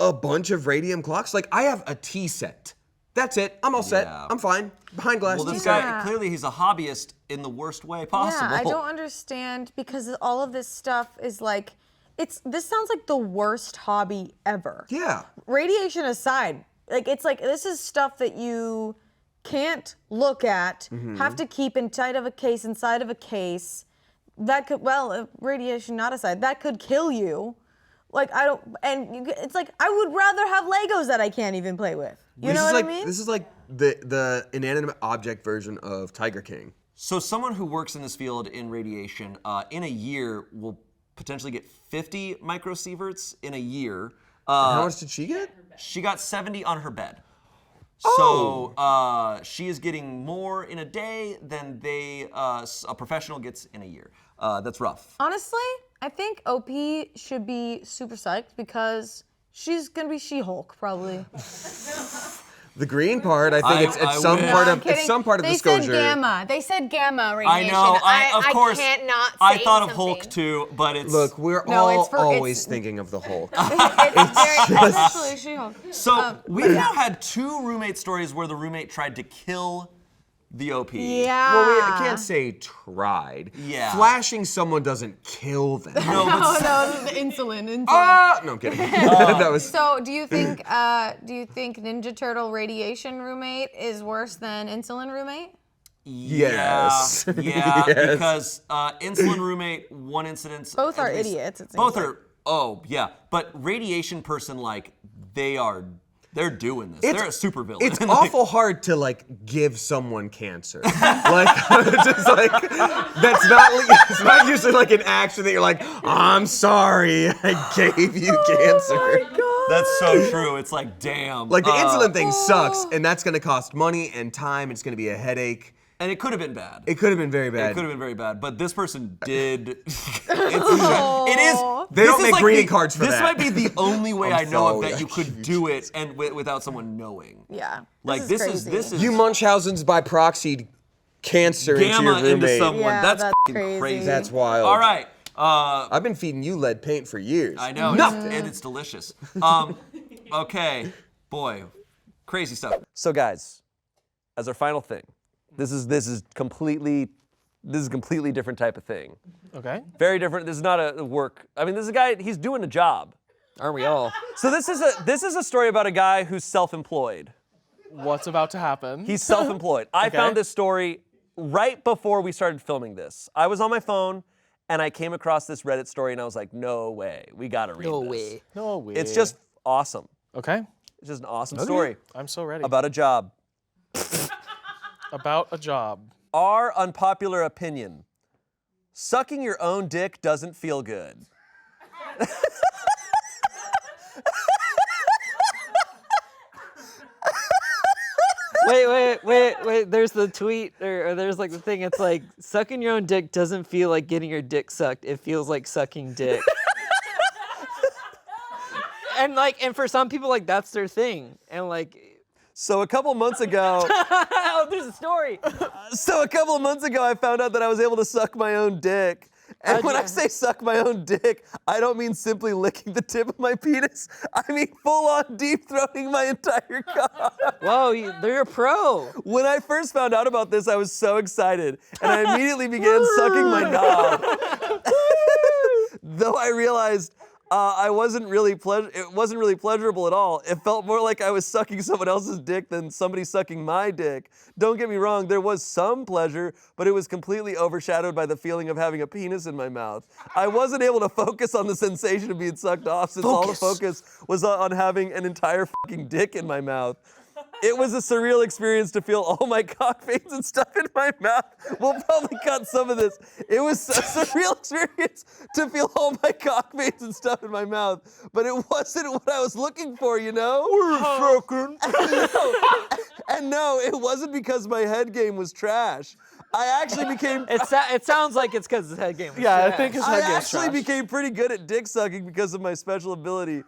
a bunch of radium clocks, like I have a tea set. That's it. I'm all set. I'm fine. Behind glass. Well, this guy, clearly he's a hobbyist in the worst way possible. Yeah, I don't understand because all of this stuff is like, this sounds like the worst hobby ever. Yeah. Radiation aside, like it's like this is stuff that you can't look at, have to keep inside of a case. That could, radiation not aside, that could kill you. Like it's like I would rather have Legos that I can't even play with. You know what I mean? This is like the inanimate object version of Tiger King. So someone who works in this field in radiation, in a year will potentially get 50 microsieverts in a year. How much did she get? She got 70 on her bed. Oh. So she is getting more in a day than a professional gets in a year. That's rough. Honestly, I think OP should be super psyched because she's gonna be She-Hulk probably. The green part, I think it's some part of the disclosure. They said gamma radiation. I know. Of course. I can't not say I thought of something. Hulk too, but it's Look, we're always thinking of the Hulk. Especially She-Hulk. So we've now had 2 roommate stories where the roommate tried to kill the OP. Yeah. Well, I can't say tried. Yeah. Flashing someone doesn't kill them. No, but No, the insulin. No, I'm kidding. That was. So, do you think Ninja Turtle radiation roommate is worse than insulin roommate? Yes. Yeah, Yes. because insulin roommate, one incident. Both are idiots. It seems Both like. are. Oh yeah, but radiation person, like they're doing this. They're a super villain. It's awful hard to like give someone cancer. Like just like it's not usually like an action that you're like, I'm sorry, I gave you cancer. Oh my God. That's so true. It's like, damn. Like the insulin thing sucks, and that's gonna cost money and time. It's gonna be a headache. And it could have been bad. It could have been very bad. It could have been very bad. But this person did. It Oh. is. They don't make greeting cards for this that. might be the only way I know of that you sorry. could do it and without someone knowing. Yeah. Like this this is You Munchausen's by proxy cancer into your gamma into roommate. someone. Yeah, that's that's fucking crazy. That's wild. All right. I've been feeding you lead paint for years. I know, and it's delicious. Okay, boy, crazy stuff. So guys, as our final thing, this is completely different type of thing. Okay. Very different. This is not a work. I mean, this is a guy. He's doing a job. Aren't we all? So this is a story about a guy who's self-employed. What's about to happen? He's self-employed. I Okay. found this story right before we started filming this. I was on my phone and I came across this Reddit story and I was like, no way, we gotta read this. No way. It's just awesome. Okay. It's just an awesome story I'm so ready. about a job. About a job. Our unpopular opinion: sucking your own dick doesn't feel good. Wait. There's the tweet, or there's like the thing. It's like, sucking your own dick doesn't feel like getting your dick sucked. It feels like sucking dick. and for some people, like, that's their thing. And like, So a couple months ago, oh, there's a story. I found out that I was able to suck my own dick. And when I say suck my own dick, I don't mean simply licking the tip of my penis. I mean full-on deep-throating my entire cock. Whoa, they're a pro. When I first found out about this, I was so excited, and I immediately began sucking my knob. Though I realized it wasn't really pleasurable at all. It felt more like I was sucking someone else's dick than somebody sucking my dick. Don't get me wrong, there was some pleasure, but it was completely overshadowed by the feeling of having a penis in my mouth. I wasn't able to focus on the sensation of being sucked off since all the focus was on having an entire fucking dick in my mouth. It was a surreal experience to feel all my cock veins and stuff in my mouth. We'll probably cut some of this. It was a surreal experience to feel all my cock veins and stuff in my mouth, but it wasn't what I was looking for, you know? And no, it wasn't because my head game was trash. I actually became. It sounds like it's because his head game was Yeah, trash. I think his head I game's actually trash. became pretty good at dick sucking because of my special ability.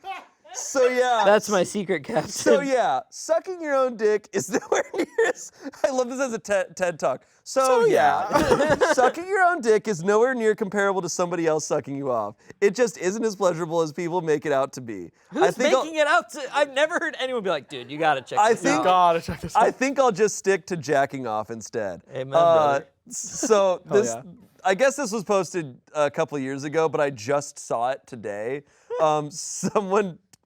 So yeah. That's my secret, Captain. So yeah, sucking your own dick is nowhere near as. I love this as a TED talk. So yeah, sucking your own dick is nowhere near comparable to somebody else sucking you off. It just isn't as pleasurable as people make it out to be. Who's making it out to? I've never heard anyone be like, dude, you gotta check this out. Gotta check this out. I think I'll just stick to jacking off instead. Amen, brother. So this, I guess this was posted a couple of years ago, but I just saw it today.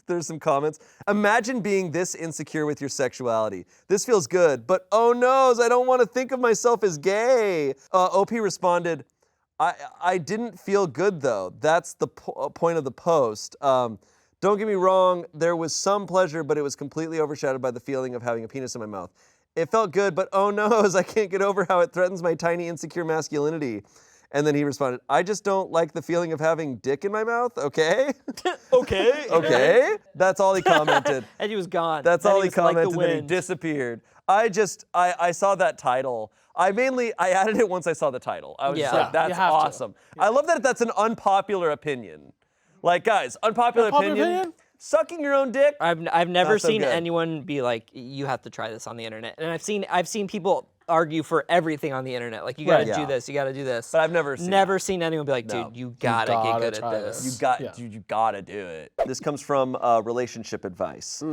There's some comments. Imagine being this insecure with your sexuality. This feels good, but oh noes, I don't want to think of myself as gay. OP responded, I didn't feel good though. That's the point of the post. Don't get me wrong, there was some pleasure, but it was completely overshadowed by the feeling of having a penis in my mouth. It felt good, but oh noes, I can't get over how it threatens my tiny insecure masculinity. And then he responded, I just don't like the feeling of having dick in my mouth, okay? Okay. Okay? That's all he commented. And he was gone. That's Then all he was like the commented, then he wind. disappeared. I saw that title. I added it once I saw the title. I was just like, that's awesome. I love that that's an unpopular opinion. Like, guys, unpopular opinion? Sucking your own dick? I've never Not so seen good. anyone be like, you have to try this on the internet. And I've seen people argue for everything on the internet. Like, you gotta do this, you gotta do this. But I've never seen anyone be like, dude, you gotta get good at this. Dude, you gotta do it. This comes from relationship advice.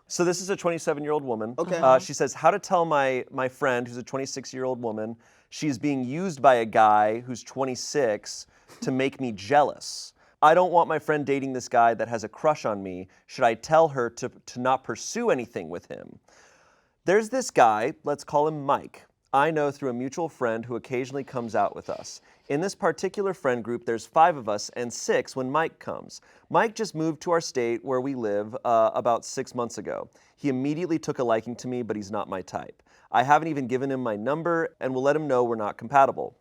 So this is a 27-year-old woman. Okay. She says, how to tell my friend, who's a 26-year-old woman, she's being used by a guy who's 26 to make me jealous. I don't want my friend dating this guy that has a crush on me. Should I tell her to not pursue anything with him? There's this guy, let's call him Mike, I know through a mutual friend who occasionally comes out with us. In this particular friend group, there's 5 of us and 6 when Mike comes. Mike just moved to our state where we live about 6 months ago. He immediately took a liking to me, but he's not my type. I haven't even given him my number and will let him know we're not compatible.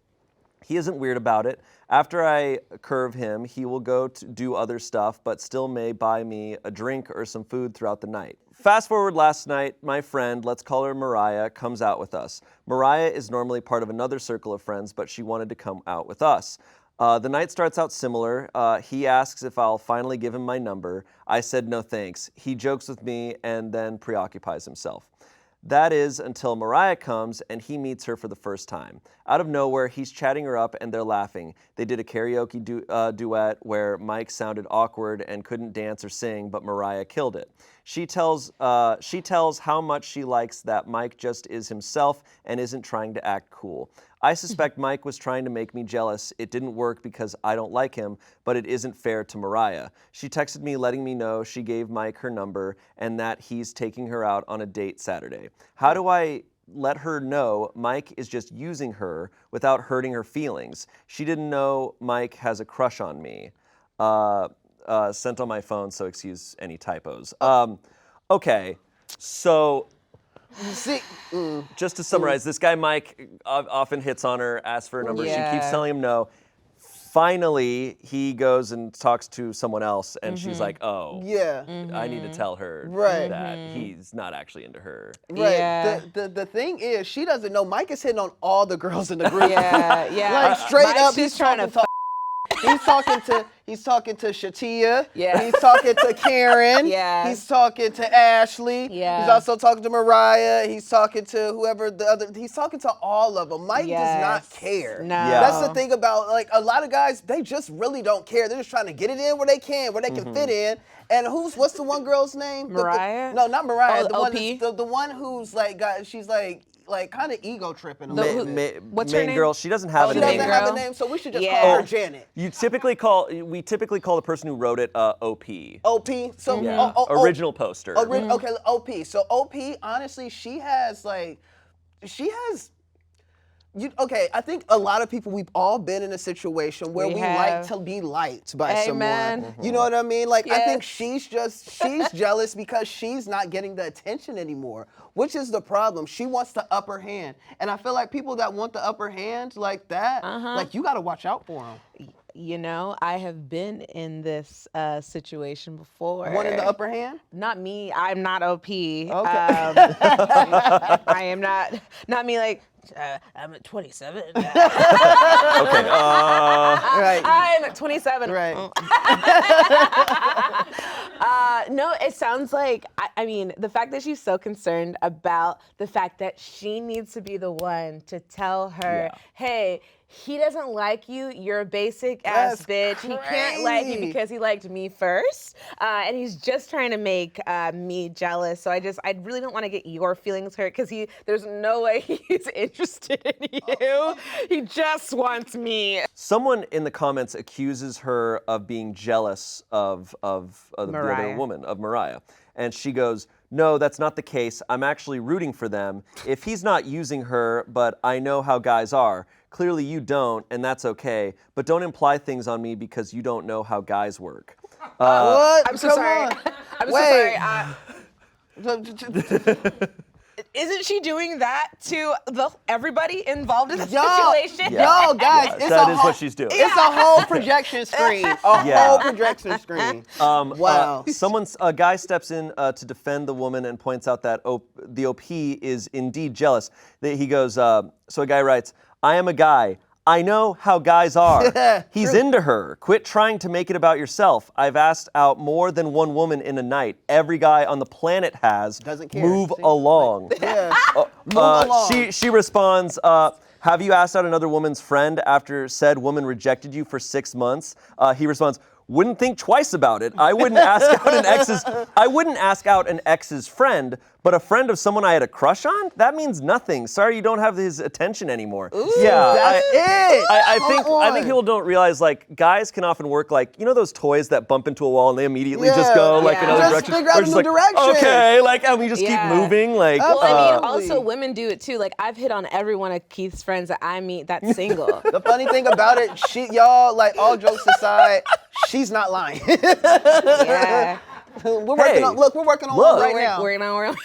He isn't weird about it. After I curve him, he will go to do other stuff, but still may buy me a drink or some food throughout the night. Fast forward last night, my friend, let's call her Mariah, comes out with us. Mariah is normally part of another circle of friends, but she wanted to come out with us. The night starts out similar. He asks if I'll finally give him my number. I said no thanks. He jokes with me and then preoccupies himself. That is until Mariah comes and he meets her for the first time. Out of nowhere, he's chatting her up and they're laughing. They did a karaoke duet where Mike sounded awkward and couldn't dance or sing, but Mariah killed it. She tells how much she likes that Mike just is himself and isn't trying to act cool. I suspect Mike was trying to make me jealous. It didn't work because I don't like him, but it isn't fair to Mariah. She texted me letting me know she gave Mike her number and that he's taking her out on a date Saturday. How do I let her know Mike is just using her without hurting her feelings? She didn't know Mike has a crush on me. Sent on my phone, so excuse any typos. Okay, so just to summarize, this guy Mike often hits on her, asks for a number. Yeah. She keeps telling him no. Finally, he goes and talks to someone else, and she's like, oh, Yeah. I need to tell her Right. that he's not actually into her. Right. Yeah. The thing is, she doesn't know Mike is hitting on all the girls in the group. Yeah, yeah. Like straight up, She's he's trying to talking He's talking to Shatia. Yeah. He's talking to Karen. Yeah. He's talking to Ashley. Yeah. He's also talking to Mariah. He's talking to whoever the other. He's talking to all of them. Mike does not care. No. Yeah. That's the thing about like a lot of guys. They just really don't care. They're just trying to get it in where they can, fit in. And what's the one girl's name? Mariah? No, not Mariah. Oh, the OP? one, the one who's like she's like kind of ego tripping a Ma- little bit. what's her main name? girl. She doesn't have a She name. doesn't have a name, so we should just Yeah. call her Janet. We typically call the person who wrote it OP. OP. So Yeah. Original poster. Okay, OP. So OP, honestly, I think a lot of people, we've all been in a situation where we like have. to be liked by Amen. someone. You know what I mean? Like, I think Yes. she's jealous because she's not getting the attention anymore, which is the problem. She wants the upper hand. And I feel like people that want the upper hand like that, like, you got to watch out for them. You know, I have been in this situation before. Wanting the upper hand? Not me. I'm not OP. Okay. I am not me like, I'm at 27. Okay. Right. I'm at 27. Right. No, it sounds like, I mean, the fact that she's so concerned about the fact that she needs to be the one to tell her, hey, he doesn't like you. You're a basic ass bitch. He can't like you because he liked me first. And he's just trying to make me jealous. So I really don't want to get your feelings hurt because there's no way he's interested in you. He just wants me. Someone in the comments accuses her of being jealous of the other Mariah. woman, of Mariah. And she goes, no, that's not the case. I'm actually rooting for them. If he's not using her, but I know how guys are. Clearly you don't, and that's okay. But don't imply things on me because you don't know how guys work. What? I'm so sorry. I'm so sorry. Isn't she doing that to everybody involved in the situation? Yo, guys, That is what she's doing. It's a whole projection screen. Whole projection screen. Wow. A guy steps in to defend the woman and points out that the OP is indeed jealous. He goes, so a guy writes, I am a guy. I know how guys are. He's into her. Quit trying to make it about yourself. I've asked out more than one woman in a night. Every guy on the planet has. Doesn't care. Move along. Move along. She responds, have you asked out another woman's friend after said woman rejected you for 6 months? He responds, wouldn't think twice about it. I wouldn't ask out an ex's friend, but a friend of someone I had a crush on? That means nothing. Sorry you don't have his attention anymore. Ooh, that's it. I think people don't realize, like, guys can often work like, you know those toys that bump into a wall and they immediately just go like another direction? Figure out We're a just new like, direction. okay, like, and we just keep moving. Like, Well, I mean, also women do it too. Like, I've hit on every one of Keith's friends that I meet that's single. The funny thing about it, y'all, like, all jokes aside, she's not lying. Yeah. We're working on it right now. We're on.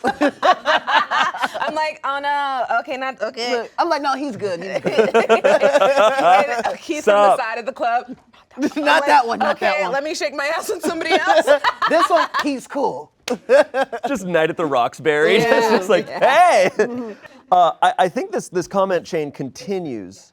I'm like, oh no, okay, not okay. Look, I'm like, no, he's good. He's good. He's on the side of the club. Not that one. Not that one. Let me shake my ass on somebody else. This one, he's cool. just Night at the Roxbury. Yeah. It's just like, hey. I think this comment chain continues.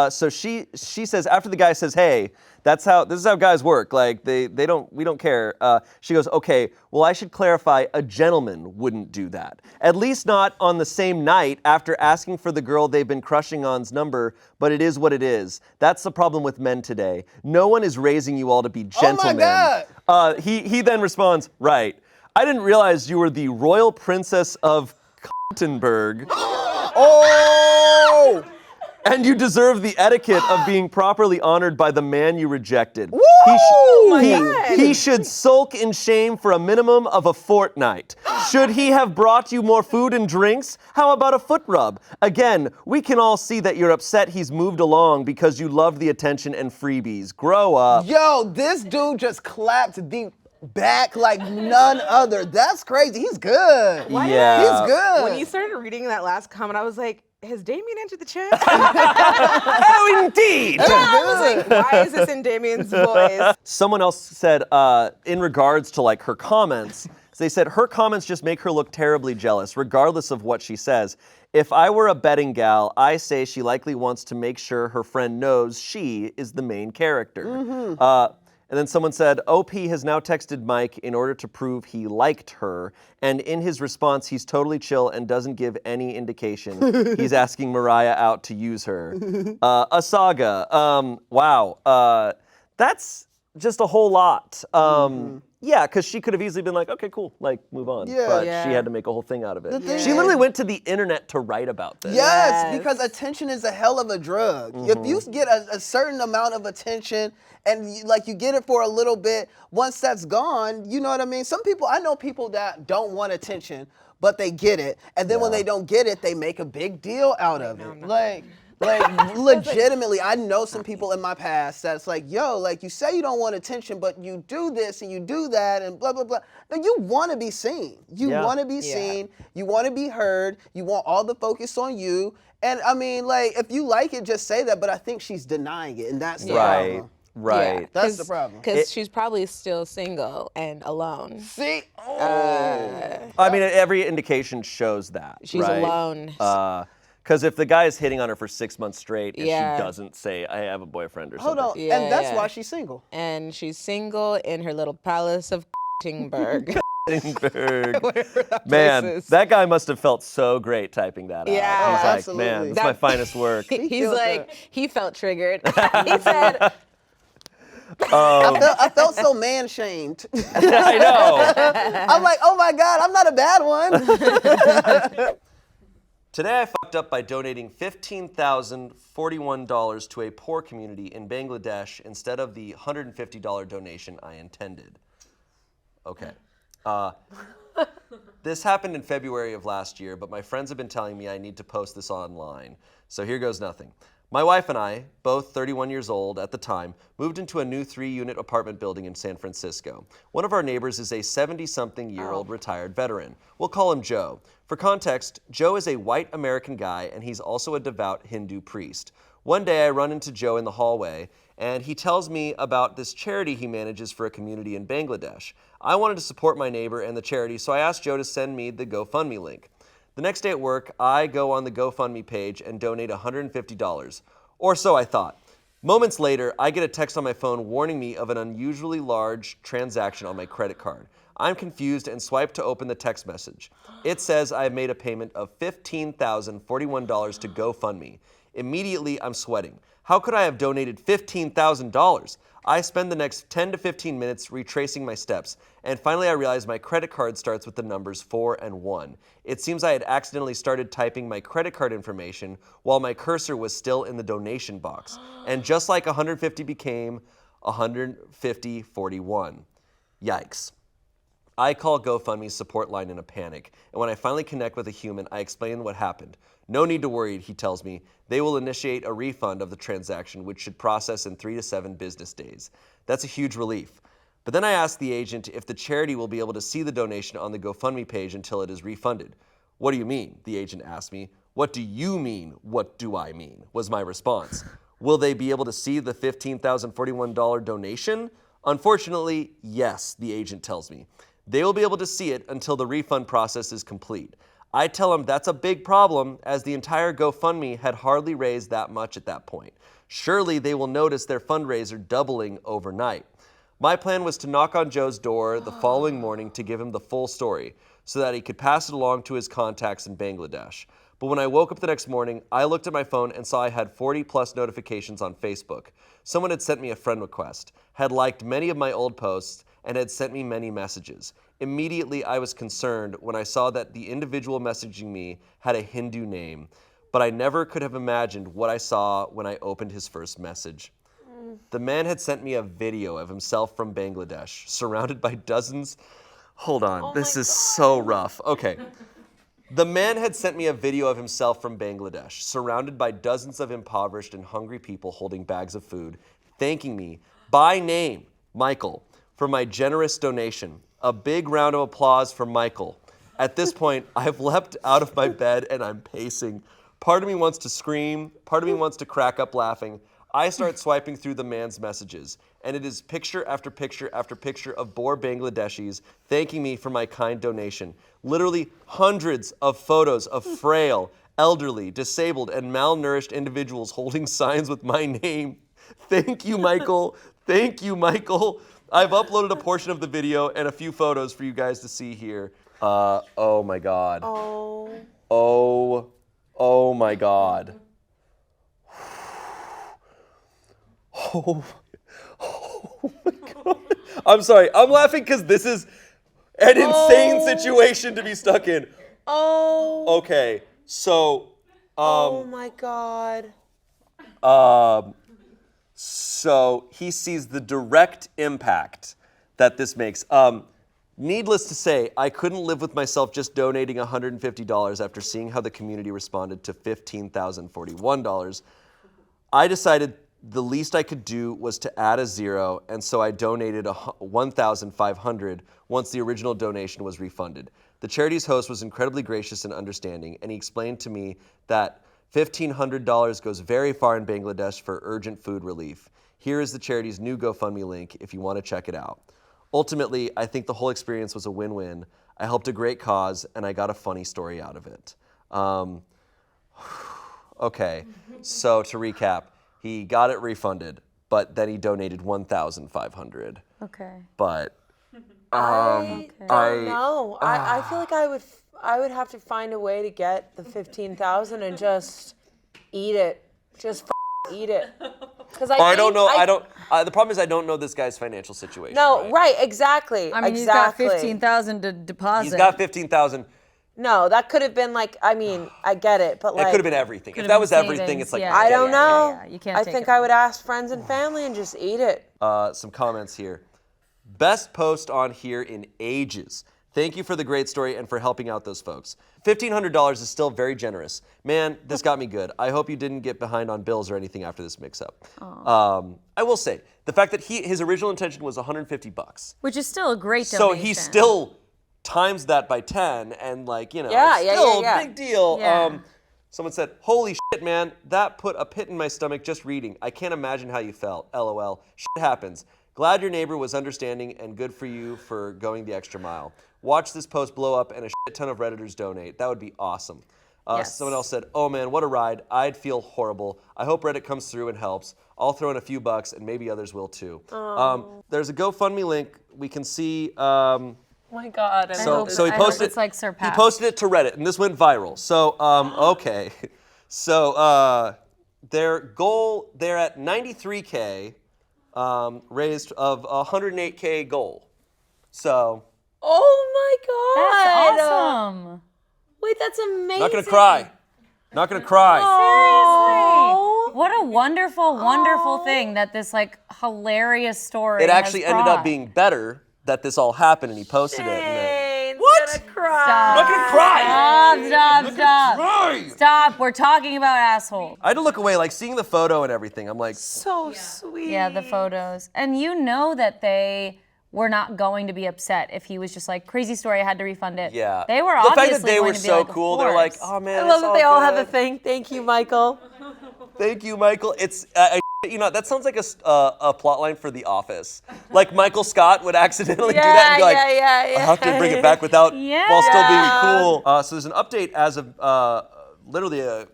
So she says, after the guy says, hey, this is how guys work. Like, we don't care. She goes, okay, well, I should clarify, a gentleman wouldn't do that. At least not on the same night after asking for the girl they've been crushing on's number, but it is what it is. That's the problem with men today. No one is raising you all to be gentlemen. Oh my God. He then responds, right, I didn't realize you were the royal princess of Cottenburg. Oh! And you deserve the etiquette of being properly honored by the man you rejected. Woo! He should sulk in shame for a minimum of a fortnight. Should he have brought you more food and drinks? How about a foot rub? Again, we can all see that you're upset he's moved along because you love the attention and freebies. Grow up. Yo, this dude just clapped the back like none other. That's crazy. He's good. Yeah. He's good. When you started reading that last comment, I was like, has Damien entered the chat? Oh, indeed. I was like, why is this in Damien's voice? Someone else said, in regards to like her comments, they said her comments just make her look terribly jealous, regardless of what she says. If I were a betting gal, I say she likely wants to make sure her friend knows she is the main character. And then someone said, OP has now texted Mike in order to prove he liked her. And in his response, he's totally chill and doesn't give any indication he's asking Mariah out to use her. Asaga, wow. That's just a whole lot. Yeah, because she could have easily been like, okay, cool, like, move on. Yeah. But Yeah. she had to make a whole thing out of The it. thing She literally went to the internet to write about this. Yes, because attention is a hell of a drug. If you get a certain amount of attention and you get it for a little bit, once that's gone, you know what I mean? I know people that don't want attention, but they get it. And then when they don't get it, they make a big deal out of it. Like legitimately, I know some people in my past that's like, yo, like you say you don't want attention, but you do this and you do that and blah, blah, blah. Now you want to be seen. You want to be seen. You want to be heard. You want all the focus on you. And I mean, like, if you like it, just say that. But I think she's denying it, and that's the problem. Right. Yeah, That's the problem. Because she's probably still single and alone. See? I mean, every indication shows that. She's right? alone. Because if the guy is hitting on her for 6 months straight and Yeah. she doesn't say, I have a boyfriend or Hold something. on, and that's why she's single. And she's single in her little palace of Tingberg. Man, that guy must have felt so great typing that out. Yeah, He's like, absolutely. man, this is my finest work. He's like, he felt triggered. He said, I felt so man-shamed. I know. I'm like, oh my God, I'm not a bad one. Today I fucked up by donating $15,041 to a poor community in Bangladesh instead of the $150 donation I intended. Okay. This happened in February of last year, but my friends have been telling me I need to post this online. So here goes nothing. My wife and I, both 31 years old at the time, moved into a new 3-unit apartment building in San Francisco. One of our neighbors is a 70-something-year-old retired veteran. We'll call him Joe. For context, Joe is a white American guy, and he's also a devout Hindu priest. One day I run into Joe in the hallway, and he tells me about this charity he manages for a community in Bangladesh. I wanted to support my neighbor and the charity, so I asked Joe to send me the GoFundMe link. The next day at work, I go on the GoFundMe page and donate $150. Or so I thought. Moments later, I get a text on my phone warning me of an unusually large transaction on my credit card. I'm confused and swipe to open the text message. It says I have made a payment of $15,041 to GoFundMe. Immediately, I'm sweating. How could I have donated $15,000? I spend the next 10 to 15 minutes retracing my steps, and finally I realize my credit card starts with the numbers 4 and 1. It seems I had accidentally started typing my credit card information while my cursor was still in the donation box. And just like 150 became 150.41. Yikes. I call GoFundMe's support line in a panic, and when I finally connect with a human, I explain what happened. No need to worry, he tells me. They will initiate a refund of the transaction, which should process in 3 to 7 business days. That's a huge relief. But then I ask the agent if the charity will be able to see the donation on the GoFundMe page until it is refunded. What do you mean? The agent asked me. What do you mean? What do I mean? Was my response. Will they be able to see the $15,041 donation? Unfortunately, yes, the agent tells me. They will be able to see it until the refund process is complete. I tell them that's a big problem, as the entire GoFundMe had hardly raised that much at that point. Surely they will notice their fundraiser doubling overnight. My plan was to knock on Joe's door the following morning to give him the full story, so that he could pass it along to his contacts in Bangladesh. But when I woke up the next morning, I looked at my phone and saw I had 40+ notifications on Facebook. Someone had sent me a friend request, had liked many of my old posts, and had sent me many messages. Immediately, I was concerned when I saw that the individual messaging me had a Hindu name, but I never could have imagined what I saw when I opened his first message. The man had sent me a video of himself from Bangladesh, surrounded by dozens. Hold on, this is so rough. Okay. The man had sent me a video of himself from Bangladesh, surrounded by dozens of impoverished and hungry people holding bags of food, thanking me by name, Michael, for my generous donation. A big round of applause for Michael. At this point, I've leapt out of my bed and I'm pacing. Part of me wants to scream, part of me wants to crack up laughing. I start swiping through the man's messages, and it is picture after picture after picture of poor Bangladeshis thanking me for my kind donation. Literally hundreds of photos of frail, elderly, disabled, and malnourished individuals holding signs with my name. Thank you, Michael. Thank you, Michael. I've uploaded a portion of the video and a few photos for you guys to see here. Oh my God. Oh my God. Oh my God. I'm sorry. I'm laughing because this is an insane situation to be stuck in. Okay. So. Oh my God. So he sees the direct impact that this makes. Needless to say, I couldn't live with myself just donating $150 after seeing how the community responded to $15,041. I decided the least I could do was to add a zero, and so I donated $1,500 once the original donation was refunded. The charity's host was incredibly gracious and understanding, and he explained to me that $1,500 goes very far in Bangladesh for urgent food relief. Here is the charity's new GoFundMe link if you want to check it out. Ultimately, I think the whole experience was a win-win. I helped a great cause, and I got a funny story out of it. Okay, so to recap, he got it refunded, but then he donated $1,500. Okay. But I don't know. I feel like I would have to find a way to get the 15,000 and just eat it. Just eat it. Because I don't know. The problem is I don't know this guy's financial situation. No, right, exactly. I mean, he's got 15,000 to deposit. He's got 15,000. No, that could have been like, I mean, I get it, but like. It could have been everything. If that was everything, it's like. I don't know. You can't I take think it I would ask friends and family and just eat it. Some comments here. Best post on here in ages. Thank you for the great story and for helping out those folks. $1,500 is still very generous. Man, this got me good. I hope you didn't get behind on bills or anything after this mix-up. I will say, the fact that his original intention was $150. Which is still a great So donation. he still times that by 10 and like, you know, Yeah, it's still yeah. a big deal. Yeah. Someone said, holy shit, man, that put a pit in my stomach just reading. I can't imagine how you felt. LOL. Shit happens. Glad your neighbor was understanding and good for you for going the extra mile. Watch this post blow up and a shit ton of Redditors donate. That would be awesome. Yes. Someone else said, oh man, what a ride. I'd feel horrible. I hope Reddit comes through and helps. I'll throw in a few bucks and maybe others will too. There's a GoFundMe link. We can see. Oh my God. So he I hope posted. it's like He surpassed. posted it to Reddit, and this went viral. So okay, so they're at 93K, raised of 108K goal. So. Oh my God. That's awesome. Wait, that's amazing. Not gonna cry. Not gonna cry. Seriously. What a wonderful thing that this like hilarious story It actually has ended brought. up being better that this all happened, and he posted it. And What? Gonna cry. Stop. I'm not gonna cry. Stop. Stop. We're talking about assholes. I had to look away, like seeing the photo and everything. I'm like, So sweet. Yeah, the photos. And you know that they were not going to be upset if he was just like, crazy story, I had to refund it. yeah. They were the obviously fact that they going were to be so like, of cool. They're like, course. oh man, I love it's that they all have a good. thing. Thank you, Michael. Thank you, Michael. It's you know, that sounds like a plot line for The Office. Like Michael Scott would accidentally do that and be like, I have to bring it back without while still being cool. So there's an update as of literally a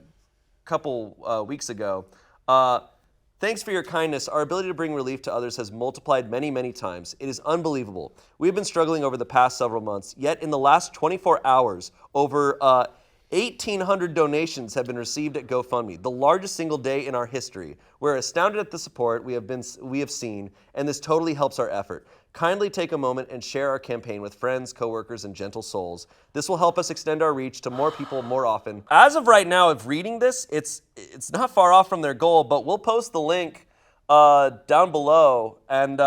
couple weeks ago. Thanks for your kindness. Our ability to bring relief to others has multiplied many, many times. It is unbelievable. We've been struggling over the past several months, yet in the last 24 hours, over 1,800 donations have been received at GoFundMe, the largest single day in our history. We're astounded at the support we have seen, and this totally helps our effort. Kindly take a moment and share our campaign with friends, coworkers, and gentle souls. This will help us extend our reach to more people more often. As of right now, of reading this, it's not far off from their goal, but we'll post the link down below and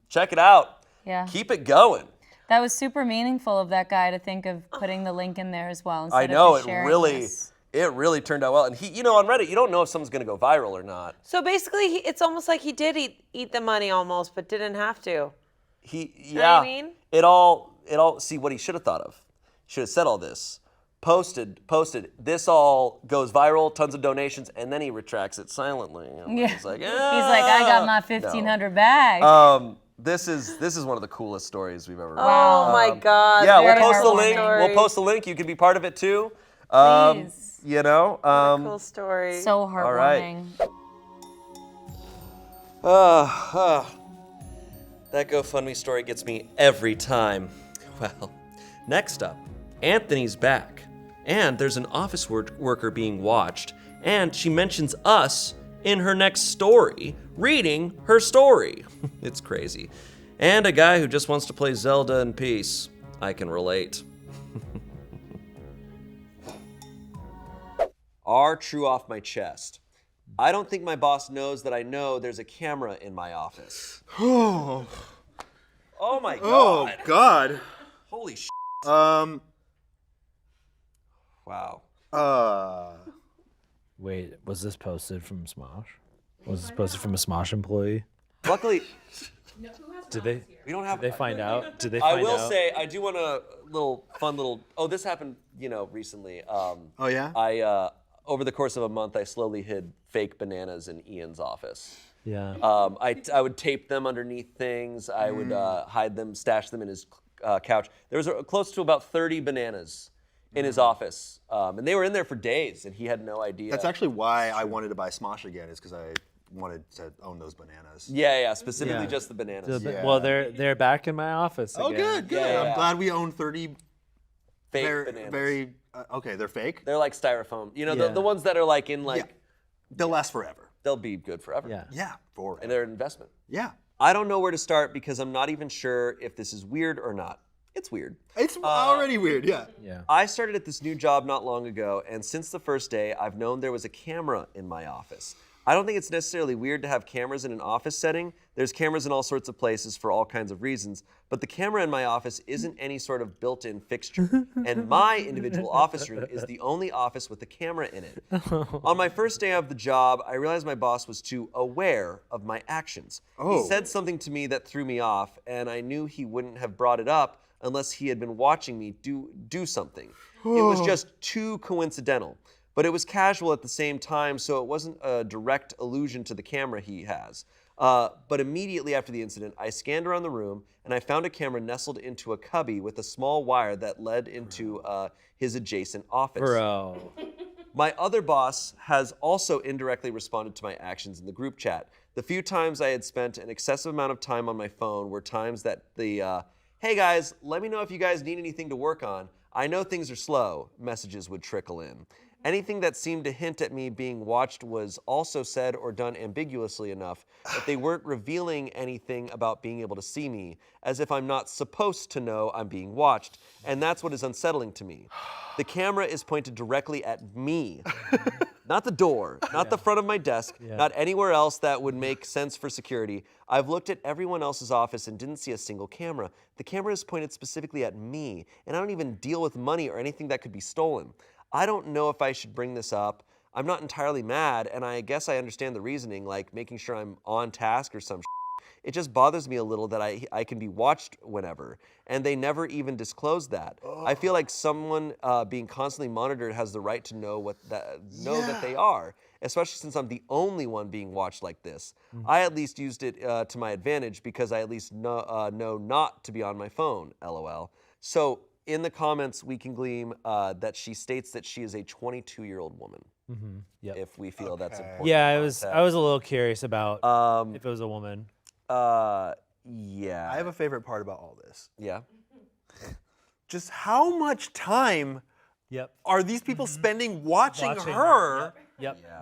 check it out. Yeah. Keep it going. That was super meaningful of that guy to think of putting the link in there as well. I Instead know of just sharing this. it really turned out well. And he, you know, on Reddit, you don't know if someone's gonna go viral or not. So basically, it's almost like he did eat the money almost, but didn't have to. Yeah. You know what I mean? It all. See what he should have thought of. Should have said all this. Posted. This all goes viral. Tons of donations, and then he retracts it silently. Yeah. He's like, He's like, I got my 1,500 back. This is one of the coolest stories we've ever read. Oh my God. Yeah, we'll very post the heartwarming link. story. We'll post the link. You can be part of it too. Please. You know. Cool story. So All right. heartwarming. That GoFundMe story gets me every time. Well, next up, Anthony's back. And there's an office worker being watched. And she mentions us in her next story, reading her story. It's crazy. And a guy who just wants to play Zelda in peace. I can relate. R true off my chest. I don't think my boss knows that I know there's a camera in my office. Oh. Oh my god. Oh God. Holy sh**. Wow. Wait, was this posted from Smosh? Was this posted from a Smosh employee? Luckily, Did they? we don't have. Did they find out? Did they I find will out? say I do want a fun little. Oh, this happened, recently. Oh yeah. I over the course of a month, I slowly hid fake bananas in Ian's office. Yeah. I would tape them underneath things. I would hide them, stash them in his couch. There was close to about 30 bananas in his office, and they were in there for days, and he had no idea. That's actually why I wanted to buy Smosh again, is because I wanted to own those bananas. Yeah, specifically Yeah. just the bananas. Well, they're back in my office Oh, again. good. I'm glad we own 30 Fake very, bananas. very. Okay, they're fake. They're like styrofoam. Yeah. The ones that are like in like. Yeah. They'll last forever. They'll be good forever. Yeah. Yeah, forever. And they're an investment. Yeah. I don't know where to start because I'm not even sure if this is weird or not. It's weird. It's already weird. Yeah. Yeah. I started at this new job not long ago, and since the first day, I've known there was a camera in my office. I don't think it's necessarily weird to have cameras in an office setting. There's cameras in all sorts of places for all kinds of reasons, but the camera in my office isn't any sort of built-in fixture. And my individual office room is the only office with a camera in it. On my first day of the job, I realized my boss was too aware of my actions. Oh. He said something to me that threw me off, and I knew he wouldn't have brought it up unless he had been watching me do something. It was just too coincidental. But it was casual at the same time, so it wasn't a direct allusion to the camera he has. But immediately after the incident, I scanned around the room, and I found a camera nestled into a cubby with a small wire that led into his adjacent office. Bro. My other boss has also indirectly responded to my actions in the group chat. The few times I had spent an excessive amount of time on my phone were times that the, hey guys, let me know if you guys need anything to work on. I know things are slow, messages would trickle in. Anything that seemed to hint at me being watched was also said or done ambiguously enough that they weren't revealing anything about being able to see me, as if I'm not supposed to know I'm being watched, and that's what is unsettling to me. The camera is pointed directly at me, not the door, not the front of my desk, not anywhere else that would make sense for security. I've looked at everyone else's office and didn't see a single camera. The camera is pointed specifically at me, and I don't even deal with money or anything that could be stolen. I don't know if I should bring this up. I'm not entirely mad, and I guess I understand the reasoning, like making sure I'm on task or some shit. It just bothers me a little that I can be watched whenever, and they never even disclose that. I feel like someone being constantly monitored has the right to know that they are, especially since I'm the only one being watched like this. I at least used it to my advantage because I at least know not to be on my phone, LOL. So, in the comments, we can glean that she states that she is a 22-year-old woman. Mm-hmm. Yep. If we feel that's important. Yeah, I was a little curious about if it was a woman. Yeah. I have a favorite part about all this. Yeah. Just how much time are these people spending watching her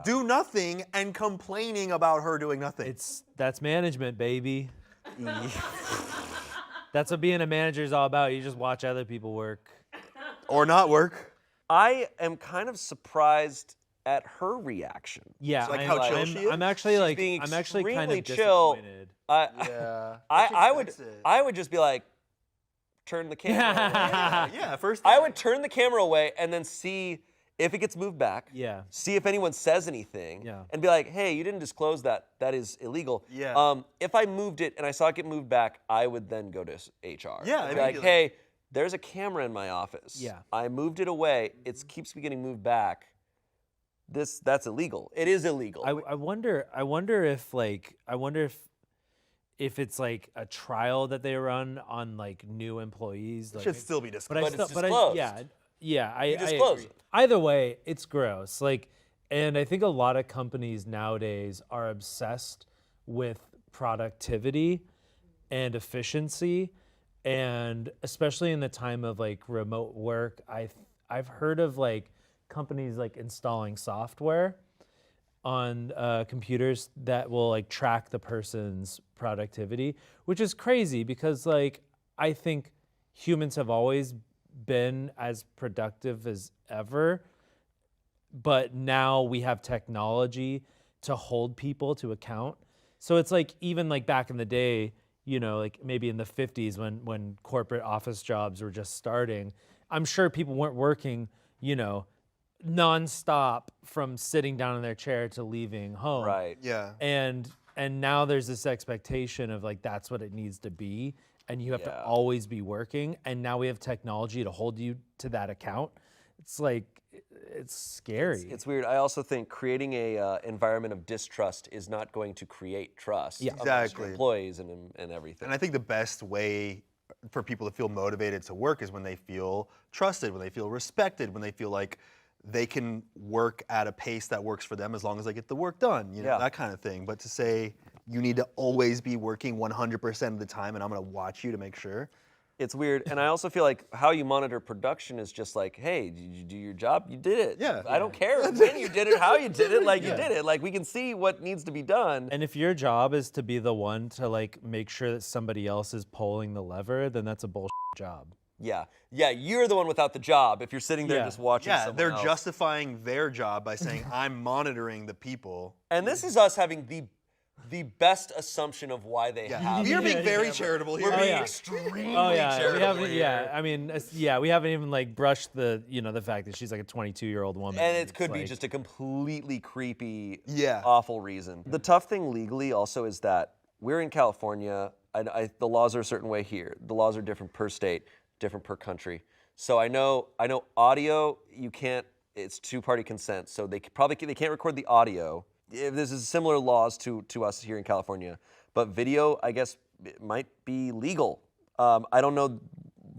do nothing and complaining about her doing nothing? That's management, baby. That's what being a manager is all about. You just watch other people work. Or not work. I am kind of surprised at her reaction. Yeah, like how chill she is? I'm actually She's like, being I'm actually kind extremely of chill. disappointed. I would just be like, turn the camera away. Yeah, first I would turn the camera away and then see if it gets moved back. Yeah. See if anyone says anything. Yeah. And be like, hey, you didn't disclose that. That is illegal. Yeah. If I moved it and I saw it get moved back, I would then go to HR. Yeah, I'd be like, immediately. hey, there's a camera in my office. Yeah. I moved it away. It keeps me getting moved back. That's illegal. It is illegal. I wonder if it's like a trial that they run on like new employees. Like, should still be disclosed. But it's disclosed. Yeah, You disclose it. Either way, it's gross. Like, and I think a lot of companies nowadays are obsessed with productivity and efficiency, and especially in the time of like remote work, I've heard of like companies like installing software on computers that will like track the person's productivity, which is crazy because like I think humans have always been as productive as ever, but now we have technology to hold people to account. So it's like even like back in the day, you know, like maybe in the 50s when corporate office jobs were just starting, I'm sure people weren't working, you know, nonstop from sitting down in their chair to leaving home. Right. Yeah. And now there's this expectation of like that's what it needs to be, and you have to always be working. And now we have technology to hold you to that account. It's like it's scary. It's weird. I also think creating a environment of distrust is not going to create trust. Yeah. amongst Exactly. your employees and everything. And I think the best way for people to feel motivated to work is when they feel trusted, when they feel respected, when they feel like they can work at a pace that works for them as long as they get the work done, you know, that kind of thing. But to say you need to always be working 100% of the time and I'm gonna watch you to make sure. It's weird. And I also feel like how you monitor production is just like, hey, did you do your job? You did it. Yeah. I don't care when you did it, how you did it, like you did it. Like we can see what needs to be done. And if your job is to be the one to like make sure that somebody else is pulling the lever, then that's a bullshit job. Yeah, you're the one without the job if you're sitting there just watching someone they're else. justifying their job by saying, I'm monitoring the people. And this is us having the best assumption of why they have We are being it. very charitable here. We're being extremely charitable we haven't, here. I mean, we haven't even like brushed the, you know, the fact that she's like a 22-year-old woman. And it could be just a completely creepy, awful reason. The tough thing legally also is that we're in California. The laws are a certain way here. The laws are different per state, different per country. So I know audio, you can't, it's two-party consent. So they can't record the audio. This is similar laws to us here in California. But video, I guess, it might be legal. I don't know,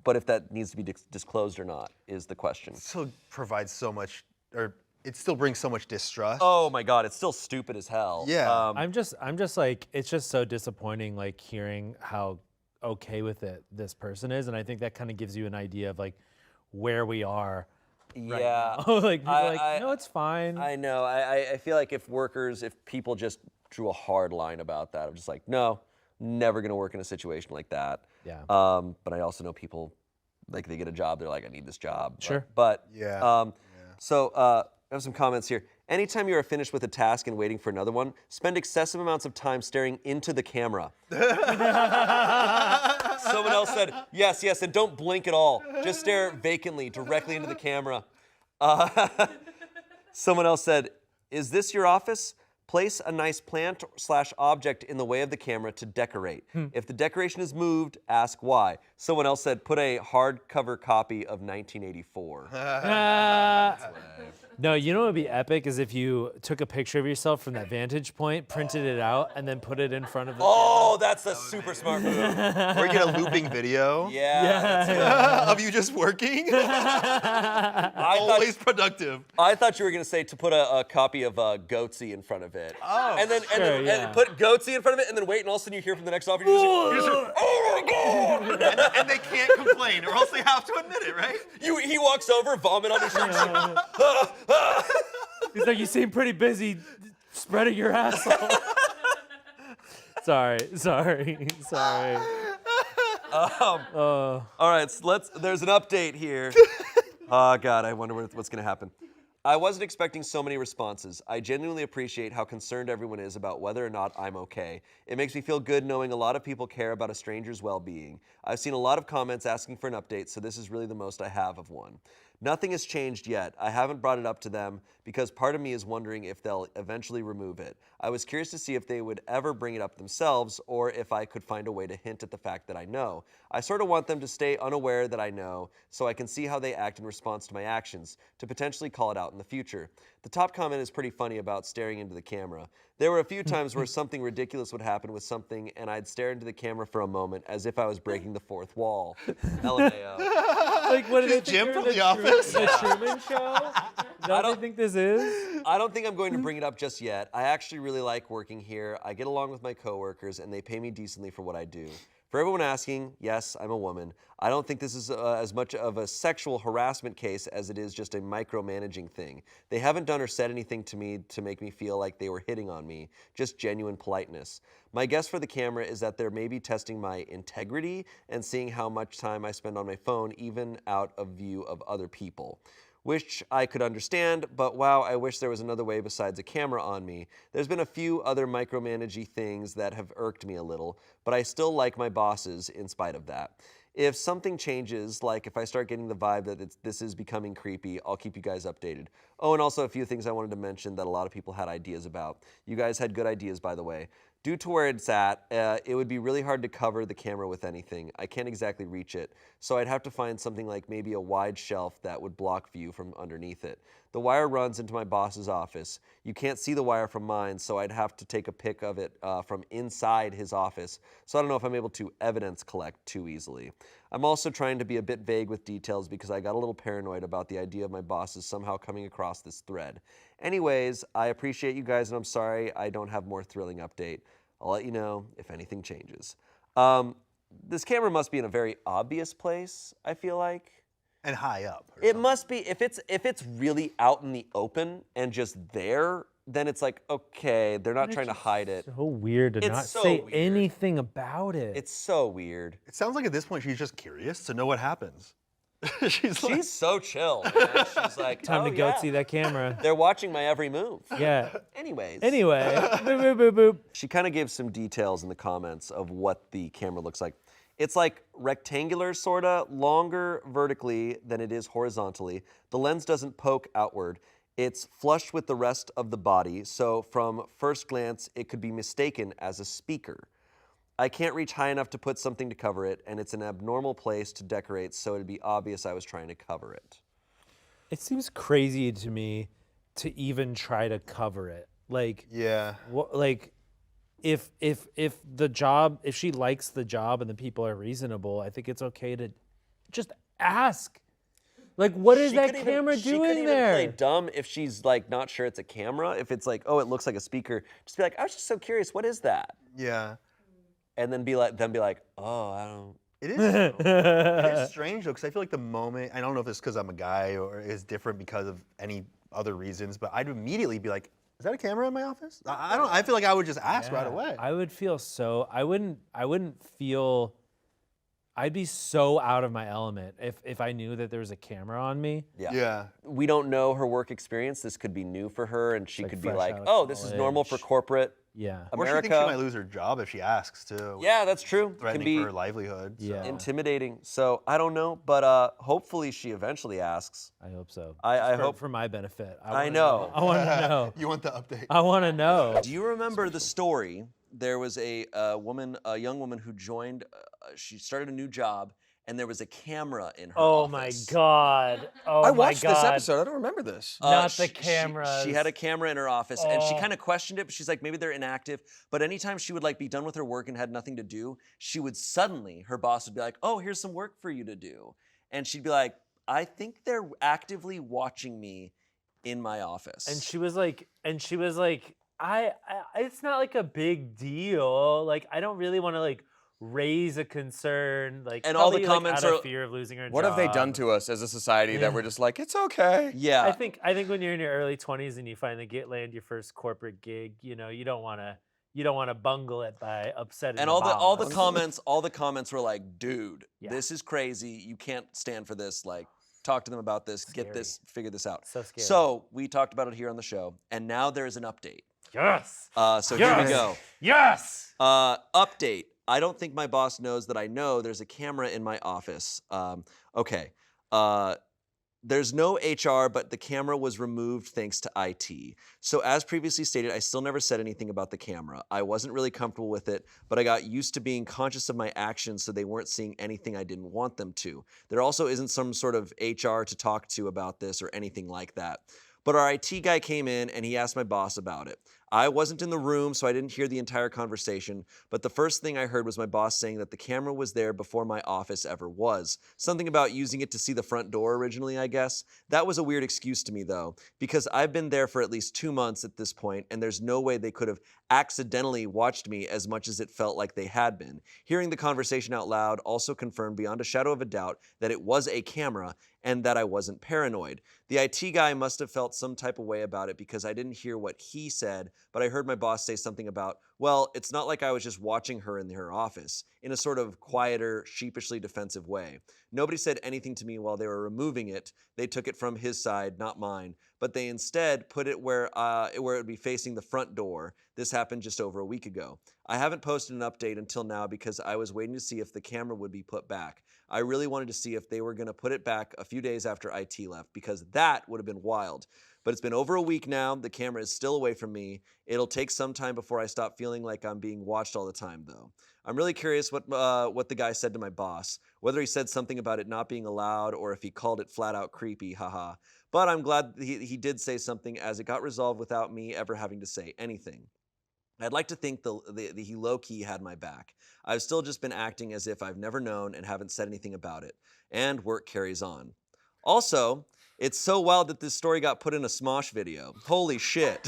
but if that needs to be disclosed or not is the question. It still provides so much, or it still brings so much distrust. Oh my God, it's still stupid as hell. Yeah. I'm just like, it's just so disappointing, like hearing how okay with it this person is, and I think that kind of gives you an idea of like where we are. Right now. Like people are like, no, it's fine. I know. I feel like if people just drew a hard line about that, I'm just like, no, never gonna work in a situation like that. Yeah. But I also know people, like they get a job, they're like, I need this job. Sure. But so I have some comments here. Anytime you are finished with a task and waiting for another one, spend excessive amounts of time staring into the camera. Someone else said, yes, and don't blink at all. Just stare vacantly, directly into the camera. Someone else said, is this your office? Place a nice plant/object in the way of the camera to decorate. If the decoration is moved, ask why. Someone else said, put a hardcover copy of 1984. No, you know what would be epic is if you took a picture of yourself from that vantage point, printed it out, and then put it in front of the Oh, that's a super smart move. Or you get a looping video. Of you just working. Always productive. I thought you were going to say to put a copy of Goatsy in front of it. Oh, and then put Goatsy in front of it, and then wait, and all of a sudden you hear from the next office, you just hear, oh my God! and they can't complain, or else they have to admit it, right? He walks over, vomit on his shirt. He's like, you seem pretty busy spreading your asshole. Sorry. All right, so there's an update here. Oh God, I wonder what's gonna happen. I wasn't expecting so many responses. I genuinely appreciate how concerned everyone is about whether or not I'm okay. It makes me feel good knowing a lot of people care about a stranger's well-being. I've seen a lot of comments asking for an update, so this is really the most I have of one. Nothing has changed yet. I haven't brought it up to them because part of me is wondering if they'll eventually remove it. I was curious to see if they would ever bring it up themselves or if I could find a way to hint at the fact that I know. I sort of want them to stay unaware that I know so I can see how they act in response to my actions, to potentially call it out in the future. The top comment is pretty funny about staring into the camera. There were a few times where something ridiculous would happen with something, and I'd stare into the camera for a moment as if I was breaking the fourth wall. LMAO. Like, what did Jim from The Office? The Truman Show? Is that what they think this is? I don't think I'm going to bring it up just yet. I actually really like working here. I get along with my coworkers, and they pay me decently for what I do. For everyone asking, yes, I'm a woman. I don't think this is as much of a sexual harassment case as it is just a micromanaging thing. They haven't done or said anything to me to make me feel like they were hitting on me, just genuine politeness. My guess for the camera is that they're maybe testing my integrity and seeing how much time I spend on my phone, even out of view of other people. Which I could understand, but wow, I wish there was another way besides a camera on me. There's been a few other micromanagey things that have irked me a little, but I still like my bosses in spite of that. If something changes, like if I start getting the vibe that this is becoming creepy, I'll keep you guys updated. Oh, and also a few things I wanted to mention that a lot of people had ideas about. You guys had good ideas, by the way. Due to where it's at, it would be really hard to cover the camera with anything. I can't exactly reach it, so I'd have to find something like maybe a wide shelf that would block view from underneath it. The wire runs into my boss's office. You can't see the wire from mine, so I'd have to take a pic of it from inside his office, so I don't know if I'm able to evidence collect too easily. I'm also trying to be a bit vague with details because I got a little paranoid about the idea of my bosses somehow coming across this thread. Anyways, I appreciate you guys, and I'm sorry I don't have more thrilling update. I'll let you know if anything changes. This camera must be in a very obvious place, I feel like. And high up. It must be, if it's really out in the open and just there, then it's like, okay, they're not trying to hide it. So weird to not say anything about it. It's so weird. It sounds like at this point she's just curious to know what happens. She's so chill, man. She's like, time to go see that camera. They're watching my every move. Yeah. Anyway. Boop, boop, boop, boop. She kind of gave some details in the comments of what the camera looks like. It's like rectangular, sorta, longer vertically than it is horizontally. The lens doesn't poke outward. It's flush with the rest of the body, so from first glance, it could be mistaken as a speaker. I can't reach high enough to put something to cover it, and it's an abnormal place to decorate, so it'd be obvious I was trying to cover it. It seems crazy to me to even try to cover it. Like, yeah. Like, if she likes the job and the people are reasonable, I think it's okay to just ask. Like, what is that camera doing She could even there? play dumb if she's like not sure it's a camera. If it's like, oh, it looks like a speaker, just be like, I was just so curious, what is that? Yeah. And then be like, oh, I don't. It is strange though, because I feel like the moment, I don't know if it's because I'm a guy or is different because of any other reasons, but I'd immediately be like, is that a camera in my office? I feel like I would just ask right away. I would feel so, I wouldn't feel, I'd be so out of my element if I knew that there was a camera on me. Yeah. We don't know her work experience. This could be new for her, and she could be fresh like, out of oh, this is normal for corporate Yeah. Or she America. thinks she might lose her job if she asks too. Yeah, that's true. Threatening Can be for her livelihood. Yeah. intimidating. So I don't know, but hopefully she eventually asks. I hope so. I for, hope for my benefit. I know. I want to know. You want the update? I want to know. Do you remember the story? There was a young woman who joined. She started a new job, and there was a camera in her Oh office. my God. Oh I my watched this God. episode. I don't remember this. Not the She cameras. had a camera in her office, and she Oh. kind of questioned it, but she's like, maybe they're inactive. But anytime she would like be done with her work and had nothing to do, she would suddenly, her boss would be like, oh, here's some work for you to do. And she'd be like, I think they're actively watching me in my office. And she was like, I it's not like a big deal. Like, I don't really want to like raise a concern. Like, And all the probably, comments out of are, fear of losing her job. What have they done to us as a society that we're just like, it's okay? Yeah. I think when you're in your early 20s and you finally land your first corporate gig, you know, you don't want to bungle it by upsetting. And the all the boss. comments were like, dude, this is crazy. You can't stand for this. Like, talk to them about this. Get this, figure this out. So scary. So we talked about it here on the show, and now there's an update. Yes. So here we go. Yes. Update. I don't think my boss knows that I know there's a camera in my office. Okay. There's no HR, but the camera was removed thanks to IT. So as previously stated, I still never said anything about the camera. I wasn't really comfortable with it, but I got used to being conscious of my actions so they weren't seeing anything I didn't want them to. There also isn't some sort of HR to talk to about this or anything like that. But our IT guy came in and he asked my boss about it. I wasn't in the room, so I didn't hear the entire conversation, but the first thing I heard was my boss saying that the camera was there before my office ever was. Something about using it to see the front door originally, I guess. That was a weird excuse to me, though, because I've been there for at least 2 months at this point, and there's no way they could have accidentally watched me as much as it felt like they had been. Hearing the conversation out loud also confirmed beyond a shadow of a doubt that it was a camera and that I wasn't paranoid. The IT guy must have felt some type of way about it because I didn't hear what he said, but I heard my boss say something about, well, it's not like I was just watching her in her office, in a sort of quieter, sheepishly defensive way. Nobody said anything to me while they were removing it. They took it from his side, not mine, but they instead put it where it would be facing the front door. This happened just over a week ago. I haven't posted an update until now because I was waiting to see if the camera would be put back. I really wanted to see if they were going to put it back a few days after IT left, because that would have been wild. But it's been over a week now. The camera is still away from me. It'll take some time before I stop feeling like I'm being watched all the time, though. I'm really curious what the guy said to my boss, whether he said something about it not being allowed or if he called it flat out creepy, haha. But I'm glad he did say something, as it got resolved without me ever having to say anything. I'd like to think he low-key had my back. I've still just been acting as if I've never known and haven't said anything about it. And work carries on. Also, it's so wild that this story got put in a Smosh video. Holy shit.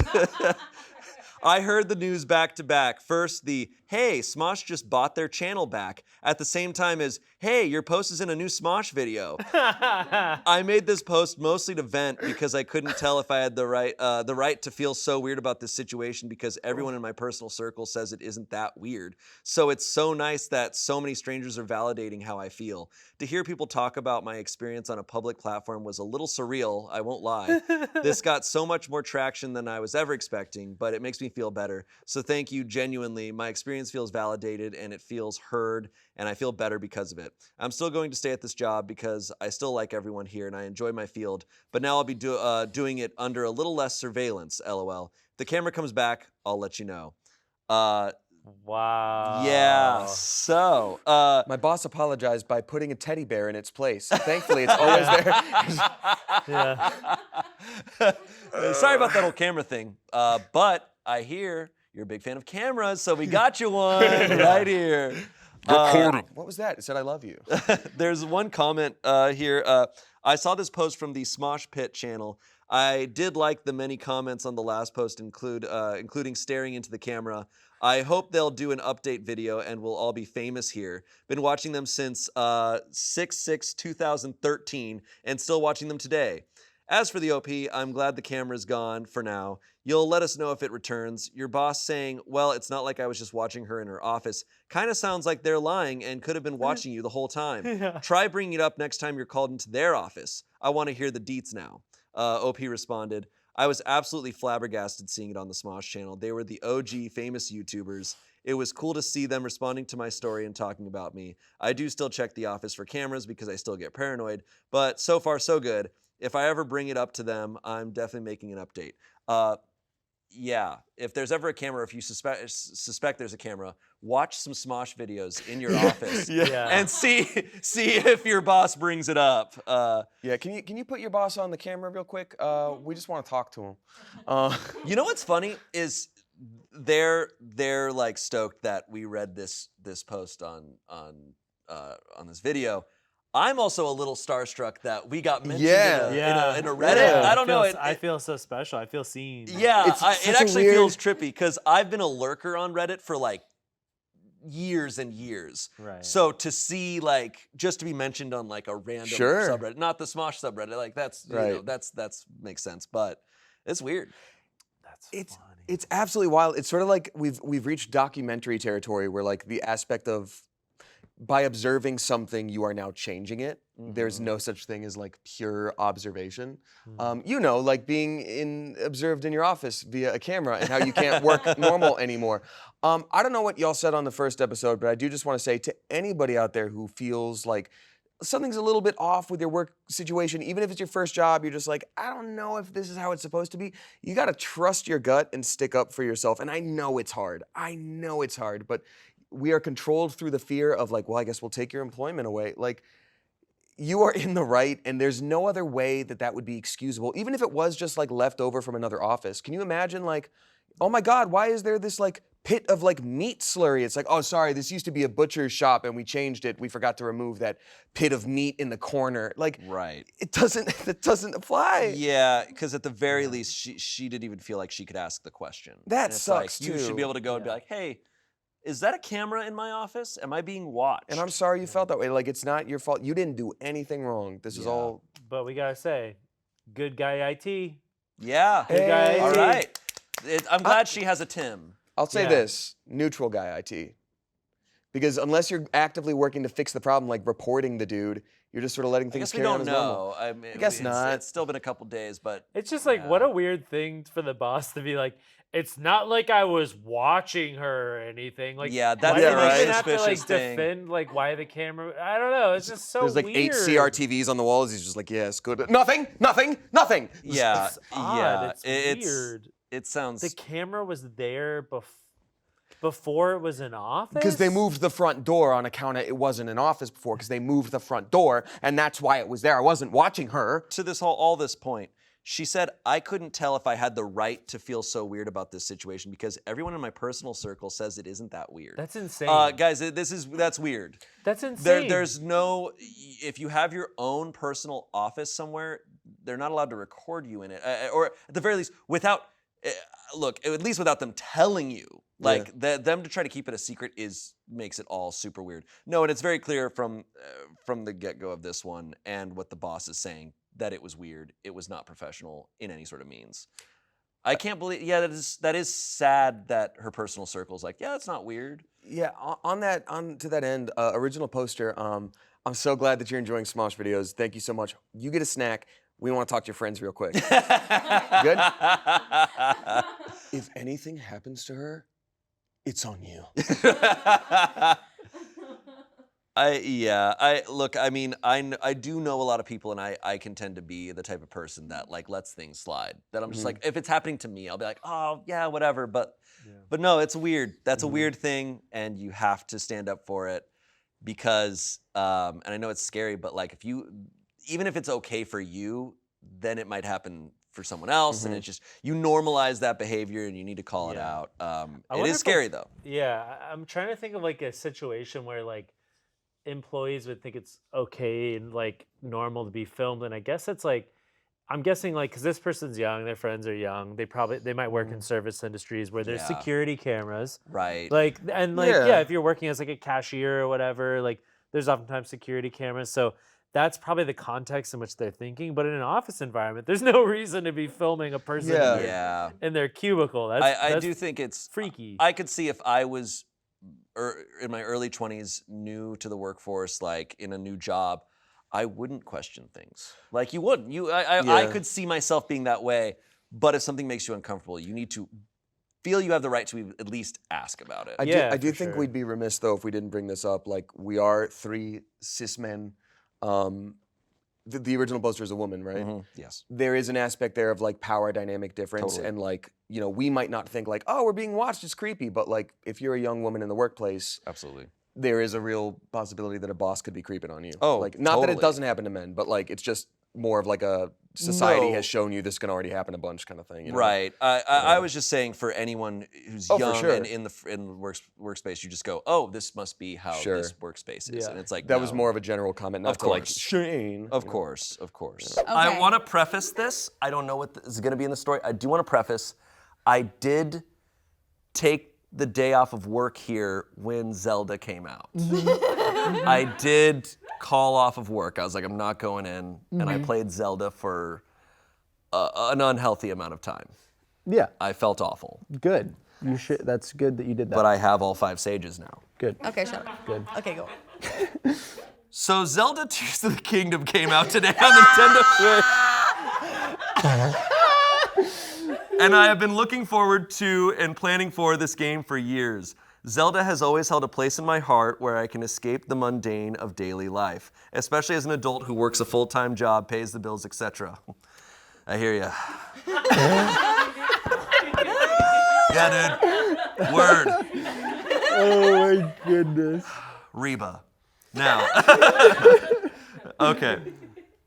I heard the news back to back. First, the, hey, Smosh just bought their channel back, at the same time as, hey, your post is in a new Smosh video. I made this post mostly to vent because I couldn't tell if I had the right to feel so weird about this situation, because everyone in my personal circle says it isn't that weird. So it's so nice that so many strangers are validating how I feel. To hear people talk about my experience on a public platform was a little surreal, I won't lie. This got so much more traction than I was ever expecting, but it makes me feel better. So thank you, genuinely. My experience feels validated and it feels heard, and I feel better because of it. I'm still going to stay at this job because I still like everyone here and I enjoy my field, but now I'll be doing it under a little less surveillance, LOL. If the camera comes back, I'll let you know. Wow. Yeah, so. My boss apologized by putting a teddy bear in its place. Thankfully, it's always there. Yeah. Sorry about that old camera thing, but I hear you're a big fan of cameras, so we got you one right here. What was that? It said, I love you. There's one comment here. I saw this post from the Smosh Pit channel. I did like the many comments on the last post, including staring into the camera. I hope they'll do an update video and we'll all be famous here. Been watching them since 6/6/2013 and still watching them today. As for the OP, I'm glad the camera's gone for now. You'll let us know if it returns. Your boss saying, well, it's not like I was just watching her in her office, kind of sounds like they're lying and could have been watching you the whole time. Yeah. Try bringing it up next time you're called into their office. I want to hear the deets now. OP responded, I was absolutely flabbergasted seeing it on the Smosh channel. They were the OG famous YouTubers. It was cool to see them responding to my story and talking about me. I do still check the office for cameras because I still get paranoid, but so far so good. If I ever bring it up to them, I'm definitely making an update. Yeah, if there's ever a camera, if you suspect there's a camera, watch some Smosh videos in your office and see if your boss brings it up. Yeah, can you put your boss on the camera real quick? We just want to talk to him. You know what's funny is they're like stoked that we read this post on this video. I'm also a little starstruck that we got mentioned in a Reddit. Yeah. I don't know. I feel so special. I feel seen. Yeah, it actually feels trippy because I've been a lurker on Reddit for like years and years. Right. So to see just to be mentioned on like a random subreddit, not the Smosh subreddit, like that's that's makes sense, but it's weird. It's absolutely wild. It's sort of like we've reached documentary territory where like the aspect of by observing something, you are now changing it. Mm-hmm. There's no such thing as like pure observation. Mm-hmm. Like being observed in your office via a camera and how you can't work normal anymore. I don't know what y'all said on the first episode, but I do just want to say to anybody out there who feels like something's a little bit off with your work situation, even if it's your first job, you're just like, I don't know if this is how it's supposed to be. You got to trust your gut and stick up for yourself. And I know it's hard, but we are controlled through the fear of like, well, I guess we'll take your employment away. Like, you are in the right, and there's no other way that would be excusable, even if it was just like left over from another office. Can you imagine like oh my God, why is there this like pit of like meat slurry? It's like, oh, sorry, this used to be a butcher's shop and we changed it. We forgot to remove that pit of meat in the corner. Like, right. It doesn't apply. Yeah, because at the very least, she didn't even feel like she could ask the question. That and it's sucks, like, You should too. be able to go and be like, hey, is that a camera in my office? Am I being watched? And I'm sorry you felt that way. Like, it's not your fault. You didn't do anything wrong. This is all. But we gotta say, good guy IT. Yeah. Good guy IT. All right. I'm glad she has a Tim. I'll say this, neutral guy IT. Because unless you're actively working to fix the problem, like reporting the dude, you're just sort of letting I things guess we carry on don't as normal. know. I mean, I guess not. It's still been a couple days, but It's just like, what a weird thing for the boss to be like, it's not like I was watching her or anything. Like, Yeah, that's why do a they very even have to like suspicious thing. defend like why the camera? I don't know. It's just so There's like weird. 8 CRTVs on the walls. He's just like, yes, good. Nothing. yeah, It's odd. yeah, It's weird. It sounds. The camera was there before it was an office. Because they moved the front door on account of it wasn't an office before, because they moved the front door, and that's why it was there. I wasn't watching her. To this point, she said, I couldn't tell if I had the right to feel so weird about this situation because everyone in my personal circle says it isn't that weird. That's insane. Guys, that's weird. That's insane. There's no, if you have your own personal office somewhere, they're not allowed to record you in it. Or at the very least, without, look, at least without them telling you. Like, them to try to keep it a secret makes it all super weird. No, and it's very clear from the get-go of this one and what the boss is saying that it was weird. It was not professional in any sort of means. I can't believe, that is sad that her personal circle's like, yeah, it's not weird. Yeah, to that end, original poster, I'm so glad that you're enjoying Smosh videos. Thank you so much. You get a snack. We want to talk to your friends real quick. Good? If anything happens to her, it's on you. I do know a lot of people, and I can tend to be the type of person that like lets things slide. That I'm just like, if it's happening to me, I'll be like, oh yeah, whatever. But no, it's weird. That's a weird thing, and you have to stand up for it because, and I know it's scary, but like even if it's okay for you, then it might happen for someone else, and it's just you normalize that behavior, and you need to call it out. It is scary though. Yeah, I'm trying to think of like a situation where like employees would think it's okay and like normal to be filmed, and I guess it's like, I'm guessing like, because this person's young, their friends are young, they might work in service industries where there's security cameras, right? Like, and like if you're working as like a cashier or whatever, like there's oftentimes security cameras, so that's probably the context in which they're thinking. But in an office environment, there's no reason to be filming a person in their cubicle. I do think it's freaky. I could see if I was in my early 20s, new to the workforce, like in a new job, I wouldn't question things. Like you wouldn't. I could see myself being that way. But if something makes you uncomfortable, you need to feel you have the right to at least ask about it. I do think we'd be remiss though if we didn't bring this up. Like, we are 3 cis men. The original poster is a woman, right? Yes. There is an aspect there of like power dynamic difference, and like, you know, we might not think like, oh, we're being watched, it's creepy, but like if you're a young woman in the workplace, absolutely, there is a real possibility that a boss could be creeping on you. Oh, like not that it doesn't happen to men, but like it's just more of like a society has shown you this can already happen a bunch kind of thing. You know? Right. I was just saying for anyone who's young and in the workspace, you just go, oh, this must be how this workspace is, and it's like that was more of a general comment, not to like Shane. Of course. I want to preface this. I don't know what is going to be in the story. I do want to preface. I did take the day off of work here when Zelda came out. I did call off of work. I was like, I'm not going in, and I played Zelda for an unhealthy amount of time. Yeah. I felt awful. Good. You should. That's good that you did that. But I have all 5 sages now. Good. Okay, shut up. Good. Okay, go. So Zelda Tears of the Kingdom came out today on Nintendo Switch. And I have been looking forward to and planning for this game for years. Zelda has always held a place in my heart where I can escape the mundane of daily life, especially as an adult who works a full-time job, pays the bills, etc. I hear ya. Yeah, dude. Word. Oh my goodness. Reba. Now. Okay.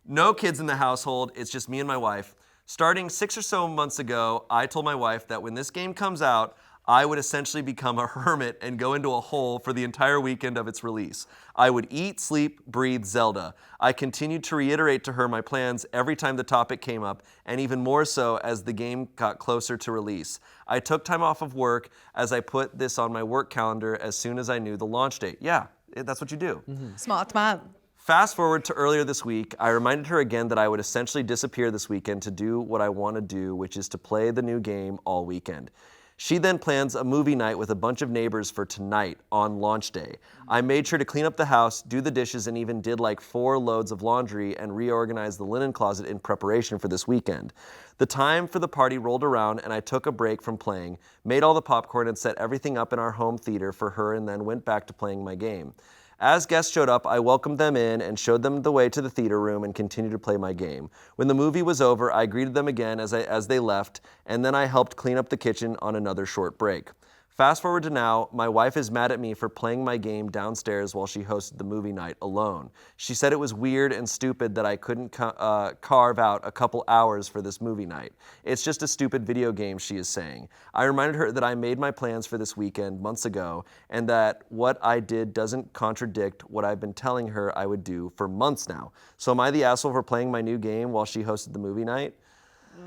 No kids in the household. It's just me and my wife. Starting 6 or so months ago, I told my wife that when this game comes out, I would essentially become a hermit and go into a hole for the entire weekend of its release. I would eat, sleep, breathe Zelda. I continued to reiterate to her my plans every time the topic came up, and even more so as the game got closer to release. I took time off of work as I put this on my work calendar as soon as I knew the launch date. Yeah, that's what you do. Smart man. Fast forward to earlier this week, I reminded her again that I would essentially disappear this weekend to do what I want to do, which is to play the new game all weekend. She then plans a movie night with a bunch of neighbors for tonight on launch day. I made sure to clean up the house, do the dishes, and even did like 4 loads of laundry and reorganize the linen closet in preparation for this weekend. The time for the party rolled around and I took a break from playing, made all the popcorn and set everything up in our home theater for her and then went back to playing my game. As guests showed up, I welcomed them in and showed them the way to the theater room and continued to play my game. When the movie was over, I greeted them again as they left, and then I helped clean up the kitchen on another short break. Fast forward to now, my wife is mad at me for playing my game downstairs while she hosted the movie night alone. She said it was weird and stupid that I couldn't carve out a couple hours for this movie night. It's just a stupid video game, she is saying. I reminded her that I made my plans for this weekend months ago and that what I did doesn't contradict what I've been telling her I would do for months now. So am I the asshole for playing my new game while she hosted the movie night?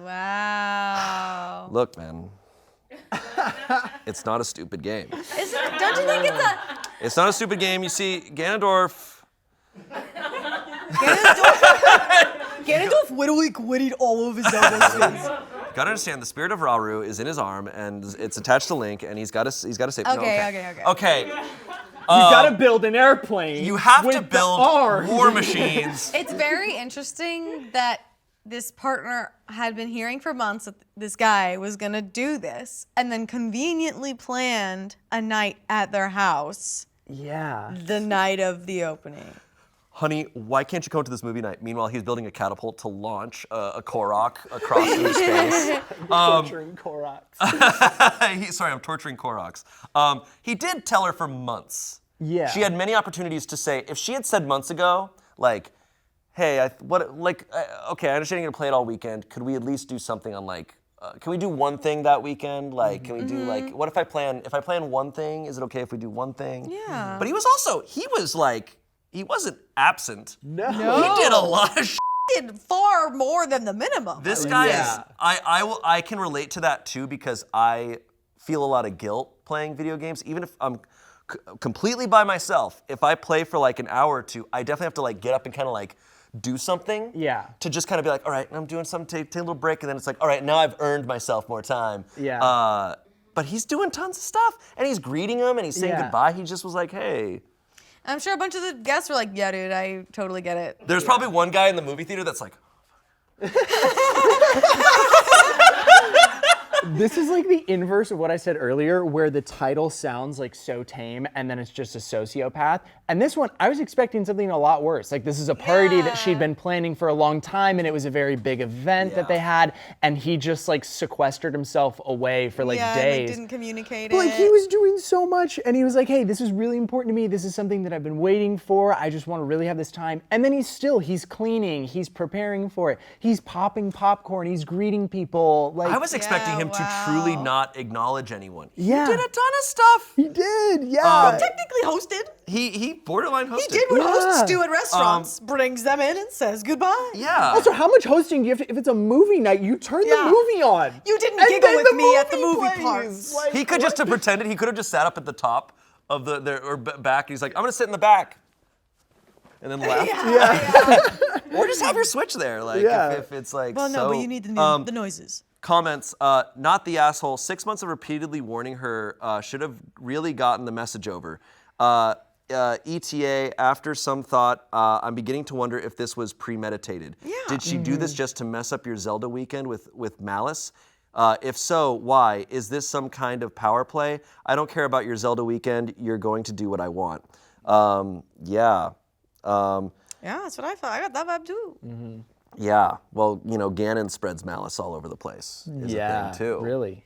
Wow. Look, man. It's not a stupid game. Don't you think it's a... It's not a stupid game. You see, Ganondorf. Ganondorf wittily quitted all of his Zelda's face. You gotta understand, the spirit of Rauru is in his arm, and it's attached to Link, and he's gotta save. No, okay. You gotta build an airplane. You have to with build the arms. war machines. It's very interesting that this partner had been hearing for months that this guy was gonna do this, and then conveniently planned a night at their house. Yeah. The night of the opening. Honey, why can't you come to this movie night? Meanwhile, he's building a catapult to launch a Korok across into space. Torturing Koroks. Sorry, I'm torturing Koroks. He did tell her for months. Yeah. She had many opportunities to say, if she had said months ago, like, hey, okay, I understand you're gonna play it all weekend. Could we at least do something on can we do one thing that weekend? Like, can we do what if I plan one thing? Is it okay if we do one thing? Yeah. But he wasn't absent. No. He did a lot of shit. Did far more than the minimum. This guy is, I can relate to that too because I feel a lot of guilt playing video games. Even if I'm completely by myself, if I play for like an hour or two, I definitely have to like get up and kind of like do something. Yeah. To just kind of be like, all right, I'm doing something, take a little break, and then it's like, all right, now I've earned myself more time. Yeah. But he's doing tons of stuff, and he's greeting them, and he's saying goodbye. He just was like, hey. I'm sure a bunch of the guests were like, yeah, dude, I totally get it. There's probably one guy in the movie theater that's like, This is like the inverse of what I said earlier, where the title sounds like so tame and then it's just a sociopath. And this one, I was expecting something a lot worse. Like this is a party that she'd been planning for a long time and it was a very big event that they had, and he just like sequestered himself away for like days. Like didn't communicate But like he was doing so much and he was like, hey, this is really important to me. This is something that I've been waiting for. I just want to really have this time. And then he's cleaning, he's preparing for it. He's popping popcorn, he's greeting people. Like I was expecting him to truly not acknowledge anyone. Yeah. He did a ton of stuff. He did, yeah. Technically hosted. He borderline hosted. He did what hosts do at restaurants. Brings them in and says goodbye. Yeah. Also, how much hosting do you have to, if it's a movie night, you turn the movie on. You didn't giggle with me at the movie parts. Like, he could just have pretended, he could have just sat up at the top of or back, and he's like, I'm gonna sit in the back. And then left. Or just have her switch there, like if it's like well, no, but you need the noises. Comments, not the asshole. 6 months of repeatedly warning her should have really gotten the message over. ETA, after some thought, I'm beginning to wonder if this was premeditated. Yeah. Did she do this just to mess up your Zelda weekend with malice? If so, why? Is this some kind of power play? I don't care about your Zelda weekend. You're going to do what I want. Yeah, that's what I thought. I got that vibe too. Yeah, well, Ganon spreads malice all over the place. Is a thing too. Really.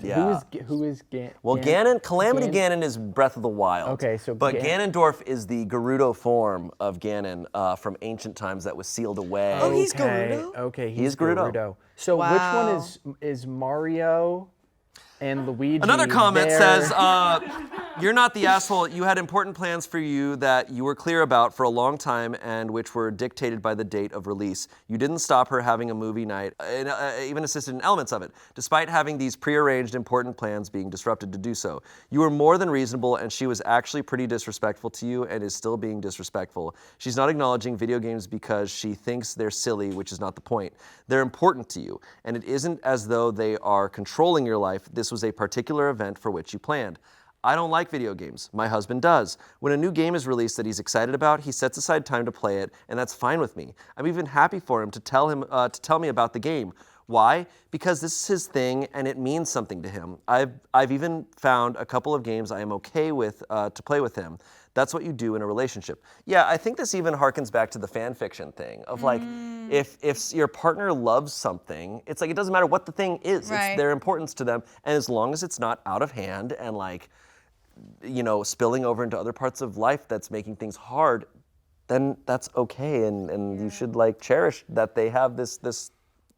Yeah. Who is Ganon? Well, Calamity Ganon is Breath of the Wild. Okay, so but Ganondorf is the Gerudo form of Ganon from ancient times that was sealed away. Oh, he's Gerudo? Okay, he's Gerudo. So which one is Mario and Luigi? Another comment says, you're not the asshole. You had important plans for you that you were clear about for a long time and which were dictated by the date of release. You didn't stop her having a movie night, even assisted in elements of it, despite having these prearranged important plans being disrupted to do so. You were more than reasonable, and she was actually pretty disrespectful to you and is still being disrespectful. She's not acknowledging video games because she thinks they're silly, which is not the point. They're important to you, and it isn't as though they are controlling your life. This was a particular event for which you planned. I don't like video games. My husband does. When a new game is released that he's excited about, he sets aside time to play it, and that's fine with me. I'm even happy for him to tell me about the game. Why? Because this is his thing, and it means something to him. I've even found a couple of games I am okay with to play with him. That's what you do in a relationship. Yeah, I think this even harkens back to the fan fiction thing of like, if your partner loves something, it's like it doesn't matter what the thing is. Right. It's their importance to them, and as long as it's not out of hand and like, spilling over into other parts of life that's making things hard, then that's okay, and you should like cherish that they have this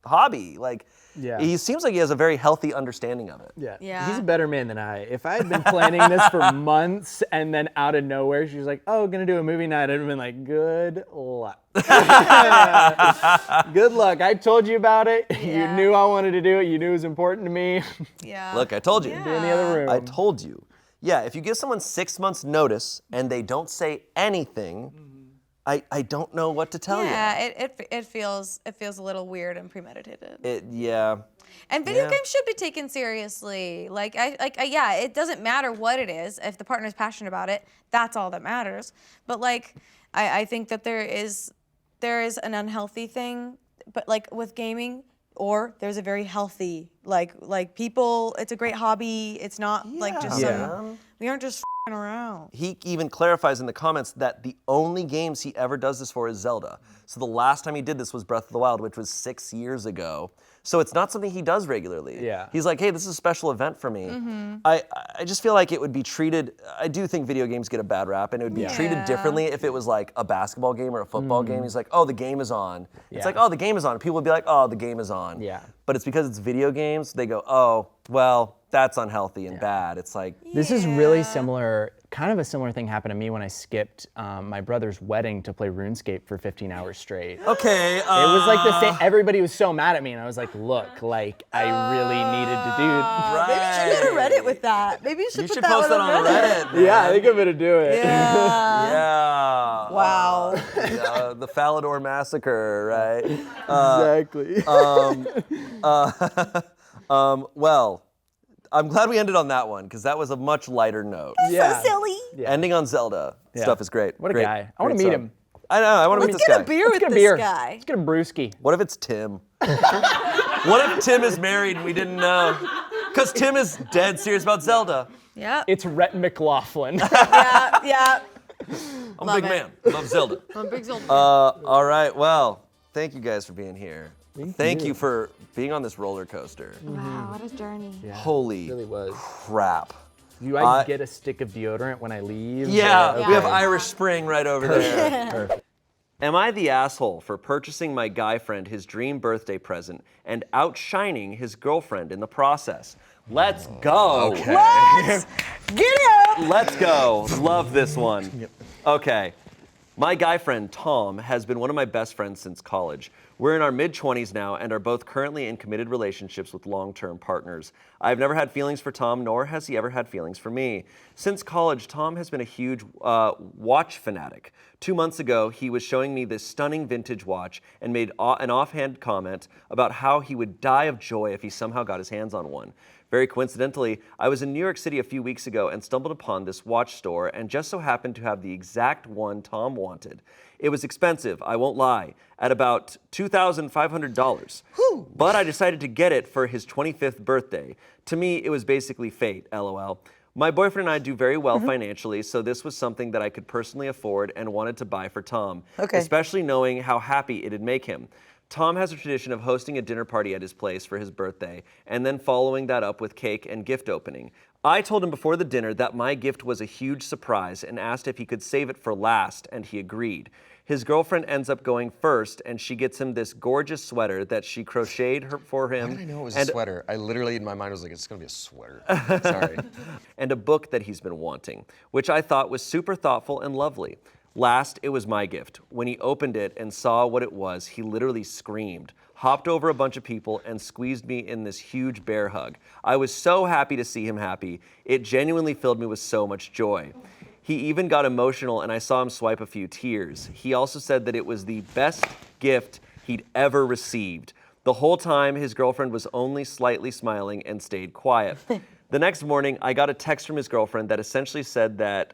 hobby. Like, he seems like he has a very healthy understanding of it. Yeah. He's a better man than I. If I had been planning this for months and then out of nowhere she was like, "Oh, gonna do a movie night," I'd have been like, "Good luck." Good luck. I told you about it. You knew I wanted to do it. You knew it was important to me. Yeah. Look, I told you. Be in the other room. I told you. Yeah, if you give someone 6 months notice and they don't say anything, I don't know what to tell you. Yeah, it feels a little weird and premeditated. And video Yeah. games should be taken seriously. Yeah, it doesn't matter what it is. If the partner's passionate about it, that's all that matters. But like, I think that there is an unhealthy thing, but like with gaming, or there's a very healthy, like people, it's a great hobby. It's not like just we aren't just f***ing around. He even clarifies in the comments that the only games he ever does this for is Zelda. So the last time he did this was Breath of the Wild, which was 6 years ago. So it's not something he does regularly. Yeah. He's like, hey, this is a special event for me. Mm-hmm. I just feel like it would be treated, I do think video games get a bad rap, and it would be treated differently if it was like a basketball game or a football game. He's like, oh, the game is on. It's like, oh, the game is on. People would be like, oh, the game is on. Yeah. But it's because it's video games, they go, oh, well, that's unhealthy and bad. It's like, This is really similar. Kind of a similar thing happened to me when I skipped my brother's wedding to play RuneScape for 15 hours straight. Okay. It was like the same. Everybody was so mad at me, and I was like, "Look, like I really needed to do." Maybe you should go to Reddit with that. Maybe you should put that post one that on Reddit. Yeah, I think I'm gonna do it. Yeah. Wow. The Falador Massacre, right? Exactly. Well, I'm glad we ended on that one because that was a much lighter note. So silly. Ending on Zelda stuff is great. What a Great- guy. I want to great meet stuff. him. I know. I want to meet this guy. Let's get a beer with Get a this beer. guy. Let's get a brewski. What if it's Tim? What if Tim is married and we didn't know? Because Tim is dead serious about Zelda. Yeah. It's Rhett McLaughlin. Yeah. I'm a big man. Love Zelda. I'm a big Zelda. All right. Well, thank you guys for being here. Thank you for being on this roller coaster. Wow, what a journey. Holy really was. crap. Do I get a stick of deodorant when I leave? Yeah, Or- we have okay. Irish Spring right over there. Perfect. Am I the asshole for purchasing my guy friend his dream birthday present and outshining his girlfriend in the process? Let's go. Okay. Let's get out. Let's go. Love this one. Okay. My guy friend, Tom, has been one of my best friends since college. We're in our mid-20s now and are both currently in committed relationships with long-term partners. I've never had feelings for Tom, nor has he ever had feelings for me. Since college, Tom has been a huge watch fanatic. 2 months ago, he was showing me this stunning vintage watch and made an offhand comment about how he would die of joy if he somehow got his hands on one. Very coincidentally, I was in New York City a few weeks ago and stumbled upon this watch store and just so happened to have the exact one Tom wanted. It was expensive, I won't lie, at about $2,500. But I decided to get it for his 25th birthday. To me, it was basically fate, LOL. My boyfriend and I do very well financially, so this was something that I could personally afford and wanted to buy for Tom, especially knowing how happy it'd make him. Tom has a tradition of hosting a dinner party at his place for his birthday and then following that up with cake and gift opening. I told him before the dinner that my gift was a huge surprise and asked if he could save it for last, and he agreed. His girlfriend ends up going first, and she gets him this gorgeous sweater that she crocheted for him. How did I know it was a sweater? I literally, in my mind, was like, it's gonna be a sweater. Sorry. And a book that he's been wanting, which I thought was super thoughtful and lovely. Last, it was my gift. When he opened it and saw what it was, he literally screamed, hopped over a bunch of people, and squeezed me in this huge bear hug. I was so happy to see him happy. It genuinely filled me with so much joy. He even got emotional, and I saw him swipe a few tears. He also said that it was the best gift he'd ever received. The whole time, his girlfriend was only slightly smiling and stayed quiet. The next morning, I got a text from his girlfriend that essentially said that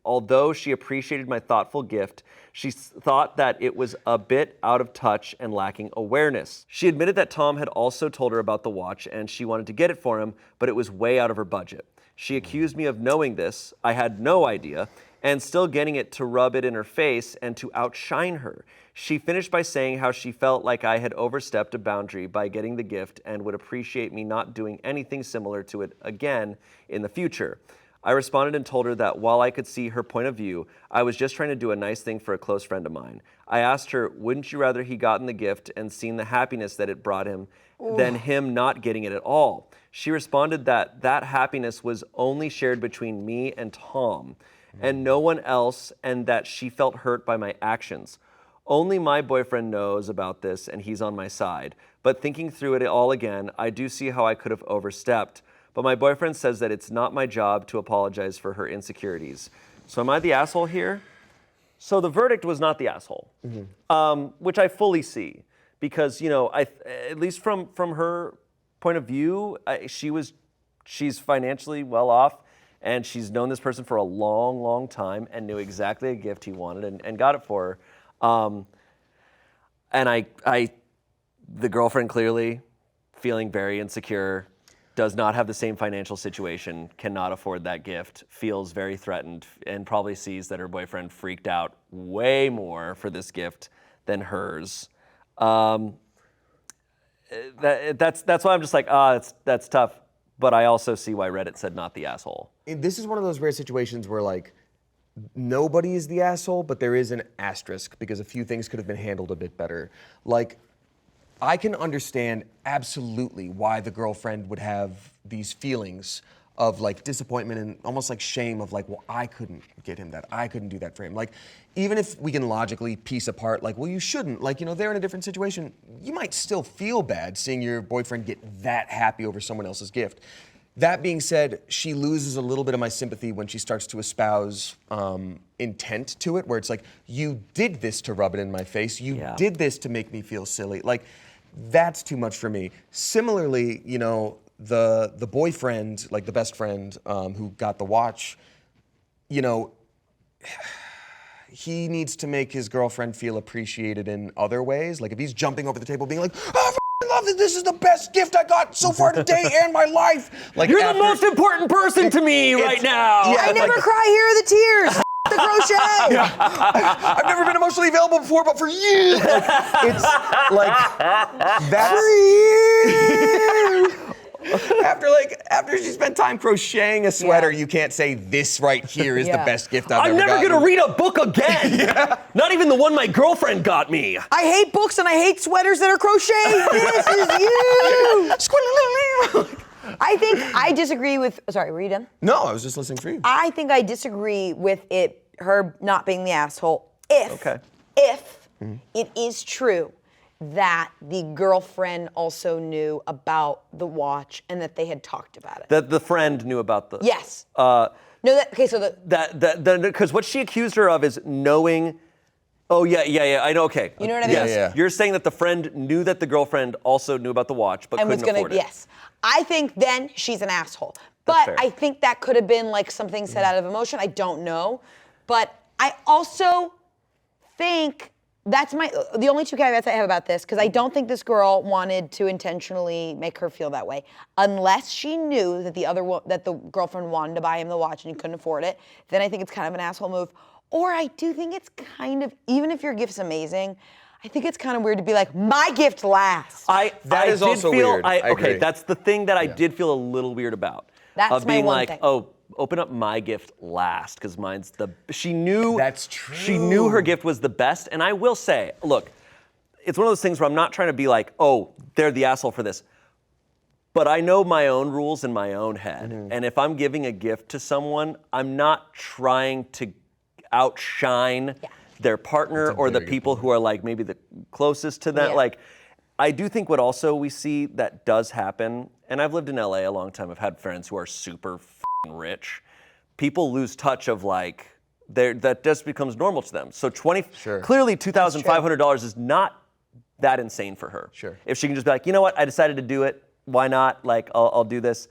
although she appreciated my thoughtful gift, she thought that it was a bit out of touch and lacking awareness. She admitted that Tom had also told her about the watch and she wanted to get it for him, but it was way out of her budget. She accused me of knowing this, I had no idea, and still getting it to rub it in her face and to outshine her. She finished by saying how she felt like I had overstepped a boundary by getting the gift and would appreciate me not doing anything similar to it again in the future. I responded and told her that while I could see her point of view, I was just trying to do a nice thing for a close friend of mine. I asked her, wouldn't you rather he gotten the gift and seen the happiness that it brought him than him not getting it at all? She responded that that happiness was only shared between me and Tom and no one else, and that she felt hurt by my actions. Only my boyfriend knows about this and he's on my side. But thinking through it all again, I do see how I could have overstepped. But my boyfriend says that it's not my job to apologize for her insecurities. So am I the asshole here? So the verdict was not the asshole, which I fully see. Because, you know, at least from her point of view, she's financially well off, and she's known this person for a long, long time and knew exactly a gift he wanted and got it for her. And the girlfriend clearly feeling very insecure, does not have the same financial situation, cannot afford that gift, feels very threatened, and probably sees that her boyfriend freaked out way more for this gift than hers. That's why I'm just like, that's tough. But I also see why Reddit said not the asshole. This is one of those rare situations where like nobody is the asshole, but there is an asterisk because a few things could have been handled a bit better. Like, I can understand absolutely why the girlfriend would have these feelings of like disappointment and almost like shame of like, well, I couldn't get him that. I couldn't do that for him. Like, even if we can logically piece apart, like, well, you shouldn't. Like, you know, they're in a different situation. You might still feel bad seeing your boyfriend get that happy over someone else's gift. That being said, she loses a little bit of my sympathy when she starts to espouse intent to it, where it's like, you did this to rub it in my face. You did this to make me feel silly. Like, that's too much for me. Similarly, you know, the boyfriend, like the best friend who got the watch, you know, he needs to make his girlfriend feel appreciated in other ways. Like if he's jumping over the table being like, oh, I love this. This is the best gift I got so far today and my life. Like you're the most important person to me right now. Yeah, I never cry. Here are the tears. The crochet. I've never been emotionally available before, but for you, like, it's like that's for you. After she spent time crocheting a sweater, you can't say this right here is the best gift I've ever gotten. I'm never gonna read a book again. Not even the one my girlfriend got me. I hate books and I hate sweaters that are crocheted. This is you. I think I disagree with. Sorry, were you done? No, I was just listening for you. I think I disagree with her not being the asshole. If it is true that the girlfriend also knew about the watch and that they had talked about it. That the friend knew about the. Yes. No. Because what she accused her of is knowing. Oh, yeah, I know, okay. You know what I mean? Yes. You're saying that the friend knew that the girlfriend also knew about the watch, but couldn't afford it. Yes. I think then she's an asshole. But I think that could have been like something said out of emotion. I don't know. But I also think that's the only two caveats I have about this, because I don't think this girl wanted to intentionally make her feel that way. Unless she knew that the girlfriend wanted to buy him the watch and he couldn't afford it, then I think it's kind of an asshole move. Or I do think it's kind of, even if your gift's amazing, I think it's kind of weird to be like, my gift last. That is also weird. I Okay, agree. that's the thing that I did feel a little weird about. That's of my being one like, thing. oh, open up my gift last, because mine's she knew. That's true. She knew her gift was the best, and I will say, look, it's one of those things where I'm not trying to be like, oh, they're the asshole for this. But I know my own rules in my own head. And if I'm giving a gift to someone, I'm not trying to outshine their partner or the people who are like maybe the closest to that. Yeah. Like, I do think what also we see that does happen, and I've lived in LA a long time, I've had friends who are super f***ing rich. People lose touch of like, that just becomes normal to them. So clearly $2,500 is not that insane for her. Sure. If she can just be like, you know what, I decided to do it, why not? Like, I'll do this.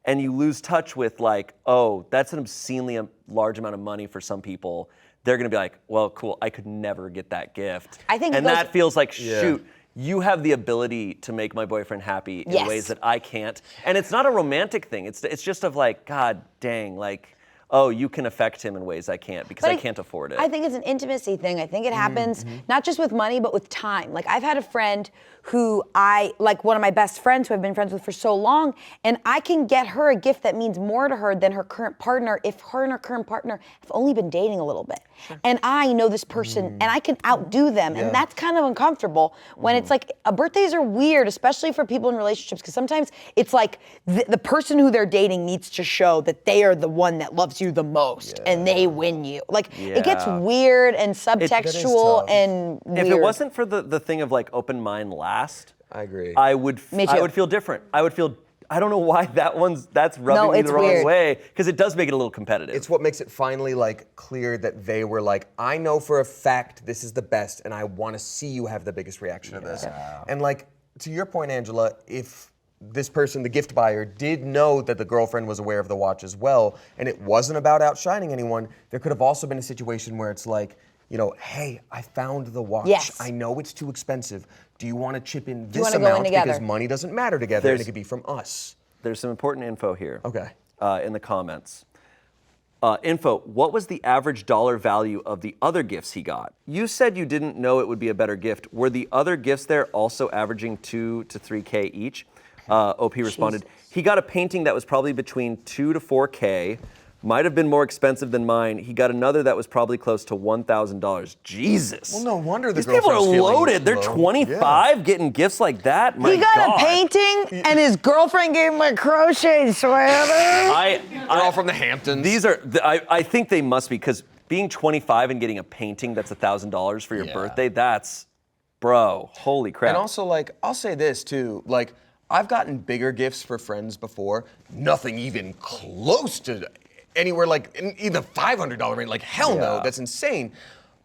And you lose touch with like, oh, that's an obscenely large amount of money for some people. They're gonna be like, well, cool, I could never get that gift. I think and it goes- that feels like, shoot, you have the ability to make my boyfriend happy in Yes. ways that I can't. And it's not a romantic thing. It's just of like, God dang, like, oh, you can affect him in ways I can't because But I can't afford it. I think it's an intimacy thing. I think it happens not just with money, but with time. Like I've had a friend who like one of my best friends who I've been friends with for so long, and I can get her a gift that means more to her than her current partner if her and her current partner have only been dating a little bit. And I know this person and I can outdo them. And that's kind of uncomfortable when it's like, birthdays are weird, especially for people in relationships, because sometimes it's like the person who they're dating needs to show that they are the one that loves you the most and they win you. Like it gets Yeah. weird and subtextual and weird. If it wasn't for the thing of like open mind last, I agree. I would Me too. I would feel different. I would feel, I don't know why that's rubbing me it's the wrong weird. way, because it does make it a little competitive. It's what makes it finally like clear that they were like, I know for a fact this is the best, and I want to see you have the biggest reaction to this. And like to your point, Angela, if this person, the gift buyer, did know that the girlfriend was aware of the watch as well, and it wasn't about outshining anyone, there could have also been a situation where it's like, you know, hey, I found the watch. Yes. I know it's too expensive. Do you want to chip in Do you this wanna go in amount together? because money doesn't matter together, and it could be from us. There's some important info here. Okay. In the comments. Info, what was the average dollar value of the other gifts he got? You said you didn't know it would be a better gift. Were the other gifts there also averaging 2 to 3K each? OP responded, he got a painting that was probably between 2 to 4K, might have been more expensive than mine. He got another that was probably close to $1,000. Jesus. Well, no wonder the These people are girlfriend's feeling loaded. They're low. 25 getting gifts like that. My He got God. a painting and his girlfriend gave him a crochet sweater. They're all from the Hamptons. These are, I think they must be, because being 25 and getting a painting that's $1,000 for your birthday, that's, bro, holy crap. And also, like, I'll say this too, like, I've gotten bigger gifts for friends before, nothing even close to anywhere like in the $500 range. Like, hell no, that's insane.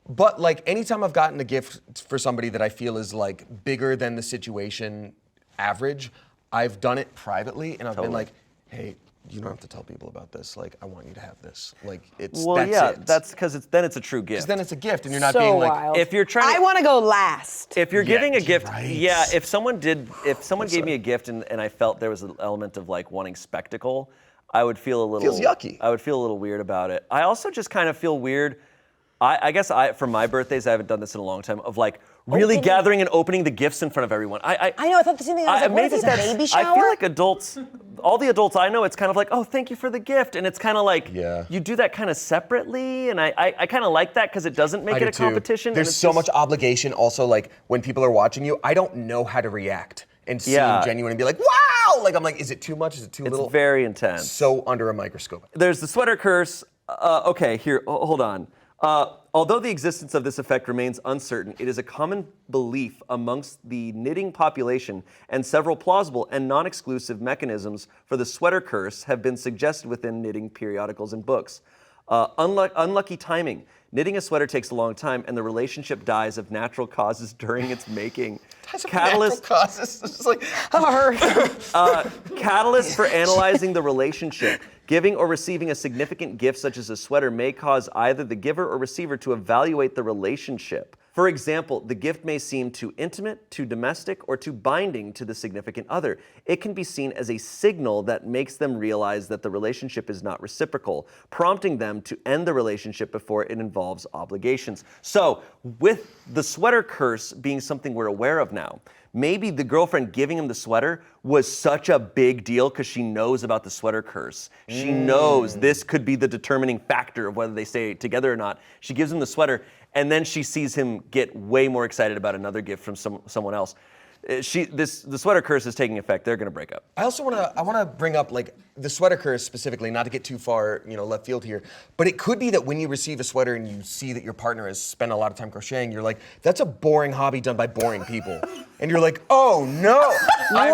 But like, anytime I've gotten a gift for somebody that I feel is like bigger than the situation average, I've done it privately, and I've been like, hey, you don't have to tell people about this. Like, I want you to have this. Like, it's well, that's yeah, it. that's because then it's a true gift. Because then it's a gift, and you're not So being like, wild. If you're trying to, I want to go last. if you're giving a gift, if someone gave me a gift and I felt there was an element of like wanting spectacle, I would feel a little Feels yucky. I would feel a little weird about it. I also just kind of feel weird. I guess for my birthdays, I haven't done this in a long time, of like really gathering and opening the gifts in front of everyone. I know, I thought the same thing. I was like, what is this, a baby shower? I feel like adults, all the adults I know, it's kind of like, oh, thank you for the gift. And it's kind of like, you do that kind of separately. And I kind of like that because it doesn't make I it do a too. competition. There's and it's so just- much obligation. Also, like when people are watching you, I don't know how to react and seem genuine and be like, wow! Like I'm like, is it too much? Is it too little? It's very intense. So under a microscope. There's the sweater curse. Okay, here, hold on. Although the existence of this effect remains uncertain, it is a common belief amongst the knitting population, and several plausible and non-exclusive mechanisms for the sweater curse have been suggested within knitting periodicals and books. Unlucky timing. Knitting a sweater takes a long time, and the relationship dies of natural causes during its making. Catalyst causes. It's just like, catalyst for analyzing the relationship. Giving or receiving a significant gift such as a sweater may cause either the giver or receiver to evaluate the relationship. For example, the gift may seem too intimate, too domestic, or too binding to the significant other. It can be seen as a signal that makes them realize that the relationship is not reciprocal, prompting them to end the relationship before it involves obligations. So, with the sweater curse being something we're aware of now, maybe the girlfriend giving him the sweater was such a big deal because she knows about the sweater curse. She knows this could be the determining factor of whether they stay together or not. She gives him the sweater, and then she sees him get way more excited about another gift from someone else. The sweater curse is taking effect. They're going to break up. I also want to bring up like the sweater curse specifically, not to get too far, left field here, but it could be that when you receive a sweater and you see that your partner has spent a lot of time crocheting, you're like, that's a boring hobby done by boring people. And you're like, oh no, I'm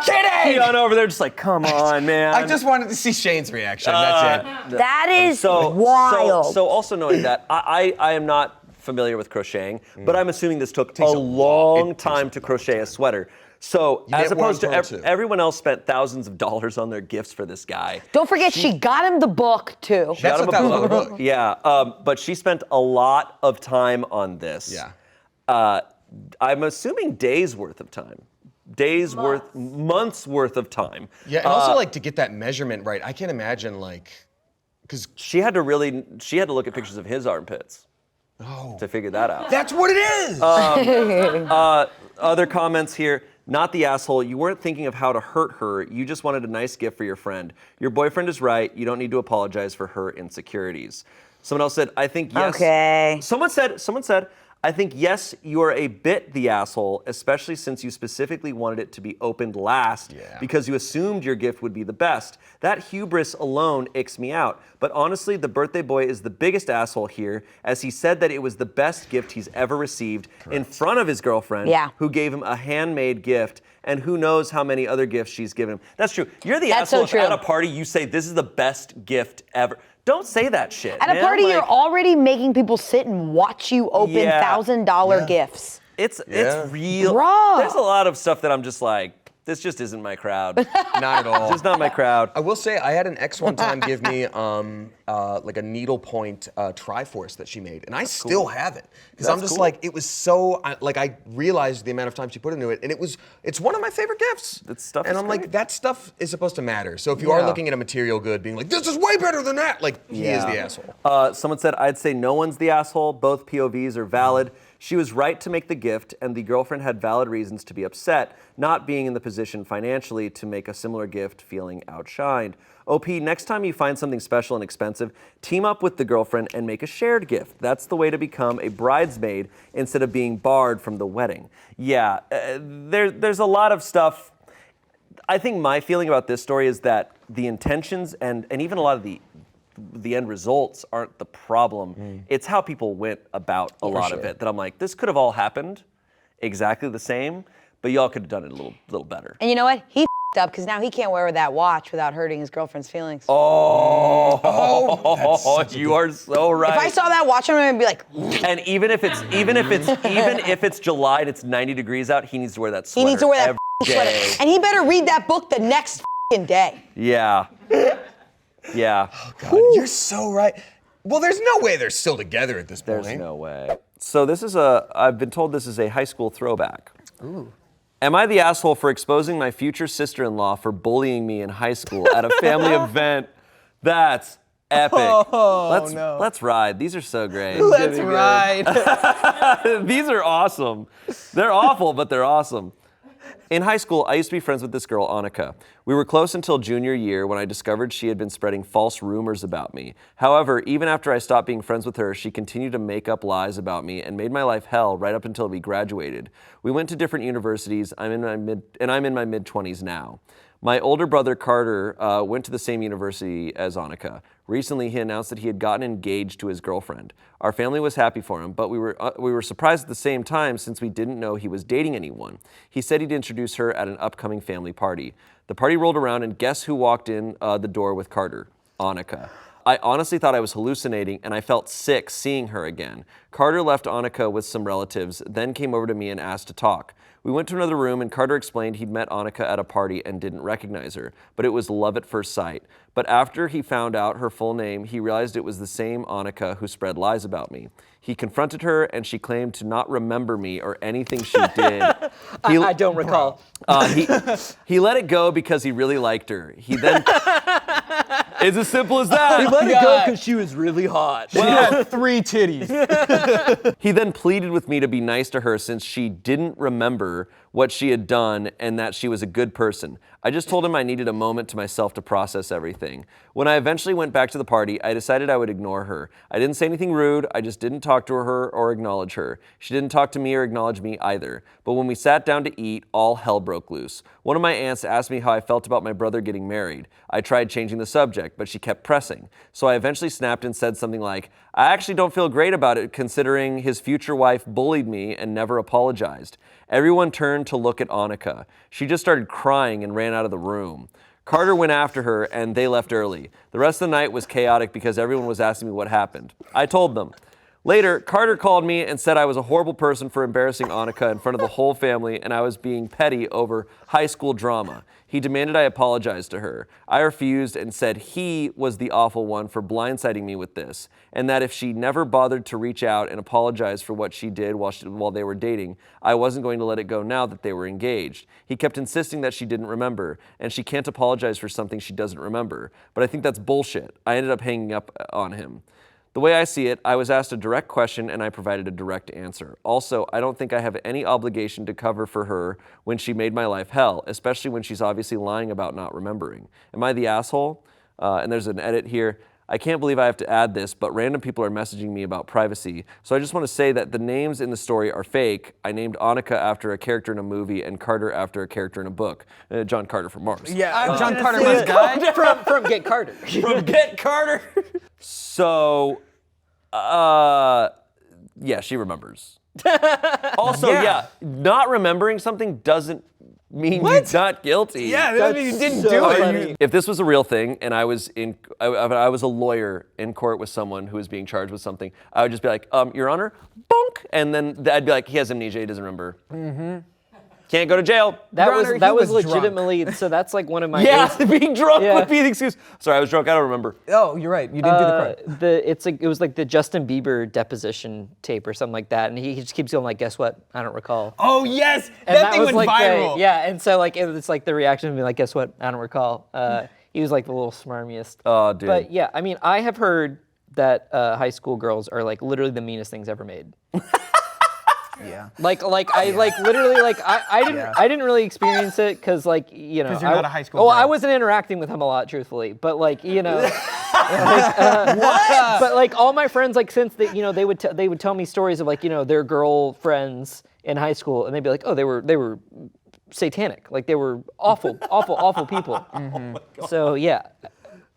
kidding. Keon over there just like, come on, man. I just wanted to see Shane's reaction, that's it. That is wild. So also knowing that, I am not familiar with crocheting, but I'm assuming this took a long time to crochet a sweater. So as opposed to everyone else spent thousands of dollars on their gifts for this guy. Don't forget, she got him the book too. She got him a book. Yeah, but she spent a lot of time on this. Yeah. I'm assuming days worth of time. Months worth of time. Yeah, and also like to get that measurement right, I can't imagine because she had to look at pictures of his armpits. To figure that out. That's what it is! Other comments here. Not the asshole. You weren't thinking of how to hurt her. You just wanted a nice gift for your friend. Your boyfriend is right. You don't need to apologize for her insecurities. Someone else said, I think yes. Okay. Someone said, I think yes, you are a bit the asshole, especially since you specifically wanted it to be opened last because you assumed your gift would be the best. That hubris alone icks me out. But honestly, the birthday boy is the biggest asshole here, as he said that it was the best gift he's ever received in front of his girlfriend, who gave him a handmade gift, and who knows how many other gifts she's given him. That's true. You're the asshole if at a party you say this is the best gift ever. Don't say that shit. At a party, you're already making people sit and watch you open $1,000 gifts. It's real. Bruh. There's a lot of stuff that I'm just like, this just isn't my crowd. Not at all. Just not my crowd. I will say, I had an ex one time give me like a needlepoint Triforce that she made, and I still have it because I'm just like, it was so I realized the amount of time she put into it, and it's one of my favorite gifts. That stuff. And I'm like, that stuff is supposed to matter. So if you are looking at a material good, being like, this is way better than that, like he is the asshole. Someone said, I'd say no one's the asshole. Both POVs are valid. She was right to make the gift, and the girlfriend had valid reasons to be upset, not being in the position financially to make a similar gift, feeling outshined. OP, next time you find something special and expensive, team up with the girlfriend and make a shared gift. That's the way to become a bridesmaid instead of being barred from the wedding. Yeah, there's a lot of stuff. I think my feeling about this story is that the intentions and even a lot of the end results aren't the problem. It's how people went about a lot of it that I'm like, this could have all happened exactly the same, but y'all could have done it a little better. And you know what? He f***ed up because now he can't wear that watch without hurting his girlfriend's feelings. You are so right. If I saw that watch, I'm gonna be like. And even if it's July and it's 90 degrees out, he needs to wear that sweater. He needs to wear that every sweater, day. and he better read that book the next day. Yeah. Yeah. Oh God, you're so right. Well, there's no way they're still together at this point. There's no way. So I've been told this is a high school throwback. Ooh. Am I the asshole for exposing my future sister-in-law for bullying me in high school at a family event? That's epic. Let's ride. These are so great. Let's ride. These are awesome. They're awful, but they're awesome. In high school, I used to be friends with this girl, Annika. We were close until junior year when I discovered she had been spreading false rumors about me. However, even after I stopped being friends with her, she continued to make up lies about me and made my life hell right up until we graduated. We went to different universities, I'm in my mid-20s now. My older brother, Carter, went to the same university as Annika. Recently, he announced that he had gotten engaged to his girlfriend. Our family was happy for him, but we were surprised at the same time since we didn't know he was dating anyone. He said he'd introduce her at an upcoming family party. The party rolled around, and guess who walked in the door with Carter? Annika. I honestly thought I was hallucinating, and I felt sick seeing her again. Carter left Annika with some relatives, then came over to me and asked to talk. We went to another room, and Carter explained he'd met Annika at a party and didn't recognize her, but it was love at first sight. But after he found out her full name, he realized it was the same Annika who spread lies about me. He confronted her, and she claimed to not remember me or anything she did. I don't recall. He let it go because he really liked her. He then... It's as simple as that. He let it go because she was really hot. She had 3 titties. He then pleaded with me to be nice to her since she didn't remember what she had done and that she was a good person. I just told him I needed a moment to myself to process everything. When I eventually went back to the party, I decided I would ignore her. I didn't say anything rude, I just didn't talk to her or acknowledge her. She didn't talk to me or acknowledge me either. But when we sat down to eat, all hell broke loose. One of my aunts asked me how I felt about my brother getting married. I tried changing the subject, but she kept pressing. So I eventually snapped and said something like, I actually don't feel great about it considering his future wife bullied me and never apologized. Everyone turned to look at Annika. She just started crying and ran out of the room. Carter went after her and they left early. The rest of the night was chaotic because everyone was asking me what happened. I told them. Later, Carter called me and said I was a horrible person for embarrassing Annika in front of the whole family and I was being petty over high school drama. He demanded I apologize to her. I refused and said he was the awful one for blindsiding me with this, and that if she never bothered to reach out and apologize for what she did while they were dating, I wasn't going to let it go now that they were engaged. He kept insisting that she didn't remember, and she can't apologize for something she doesn't remember. But I think that's bullshit. I ended up hanging up on him. The way I see it, I was asked a direct question and I provided a direct answer. Also, I don't think I have any obligation to cover for her when she made my life hell, especially when she's obviously lying about not remembering. Am I the asshole? And there's an edit here. I can't believe I have to add this, but random people are messaging me about privacy. So I just want to say that the names in the story are fake. I named Annika after a character in a movie and Carter after a character in a book. John Carter from Mars. Yeah, John Carter was guy. From Get Carter. From Get Carter. So, yeah, she remembers. Also, yeah, not remembering something doesn't mean you're not guilty. Yeah, that means you didn't do it. If this was a real thing and I was a lawyer in court with someone who was being charged with something, I would just be like, Your Honor, bonk, and then I'd be like, he has amnesia, he doesn't remember. Mm-hmm. Can't go to jail. That Your was Honor, that he was was legitimately. So that's like one of my. Yeah, being drunk would be the excuse. Sorry, I was drunk. I don't remember. Oh, you're right. You didn't do the crime. It was like the Justin Bieber deposition tape or something like that, and he just keeps going like, "Guess what? I don't recall." Oh yes, And that thing was went like viral. and so like it's like the reaction of being like, "Guess what? I don't recall." He was like the little smarmiest. Oh, dude. But yeah, I mean, I have heard that high school girls are like literally the meanest things ever made. Yeah. I literally I didn't really experience it because like you know 'Cause you're not a high school Oh, girl. I wasn't interacting with him a lot, truthfully, but like you know. What? But like all my friends, like since they would tell me stories of like their girlfriends in high school, and they'd be like, oh, they were satanic, like they were awful people. Mm-hmm. So yeah.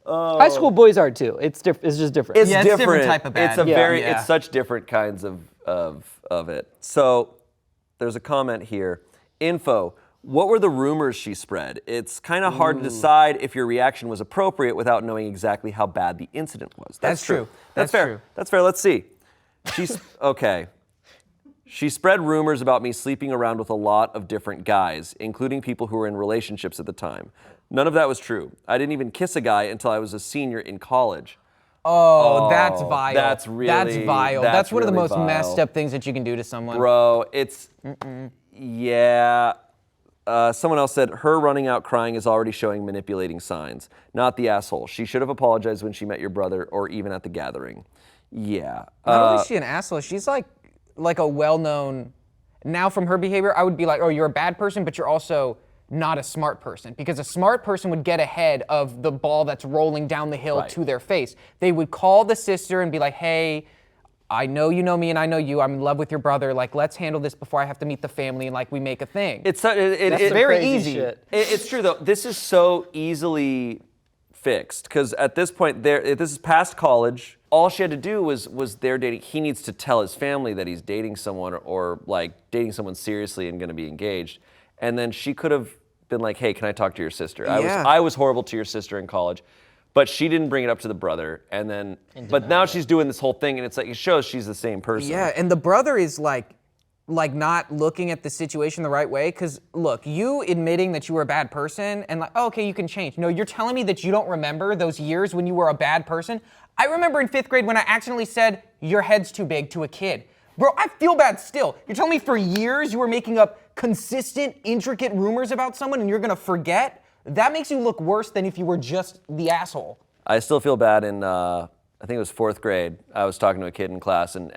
High school boys are too. It's just different. It's it's a different. different type of bad. It's such different kinds of it. So there's a comment here. Info. What were the rumors she spread? It's kind of hard to decide if your reaction was appropriate without knowing exactly how bad the incident was. That's true. That's That's fair. true. That's fair. Let's see. Okay. She spread rumors about me sleeping around with a lot of different guys, including people who were in relationships at the time. None of that was true. I didn't even kiss a guy until I was a senior in college. Oh, that's vile. That's vile. That's one of the really most messed up things that you can do to someone. Bro, it's yeah. Someone else said her running out crying is already showing manipulating signs. Not the asshole. She should have apologized when she met your brother or even at the gathering. Yeah. Not only is she an asshole, she's like a well-known. Now from her behavior, I would be like, oh, you're a bad person, but you're also not a smart person, because a smart person would get ahead of the ball that's rolling down the hill to their face. They would call the sister and be like, hey, I know you know me and I know you. I'm in love with your brother. Like, let's handle this before I have to meet the family and like we make a thing. It's very easy. It's true though. This is so easily fixed because at this point, this is past college. All she had to do was they're dating. He needs to tell his family that he's dating someone or like dating someone seriously and going to be engaged. And then she could have been like, hey, can I talk to your sister? I was horrible to your sister in college. but she didn't bring it up to the brother. And then, but now she's doing this whole thing, and it's like it shows she's the same person. Yeah, and the brother is like not looking at the situation the right way. Because look, you admitting that you were a bad person and like, oh, okay, you can change. No, you're telling me that you don't remember those years when you were a bad person. I remember in 5th grade when I accidentally said your head's too big to a kid. Bro, I feel bad still. You're telling me for years you were making up consistent, intricate rumors about someone and you're gonna forget? That makes you look worse than if you were just the asshole. I still feel bad in, I think it was 4th grade. I was talking to a kid in class and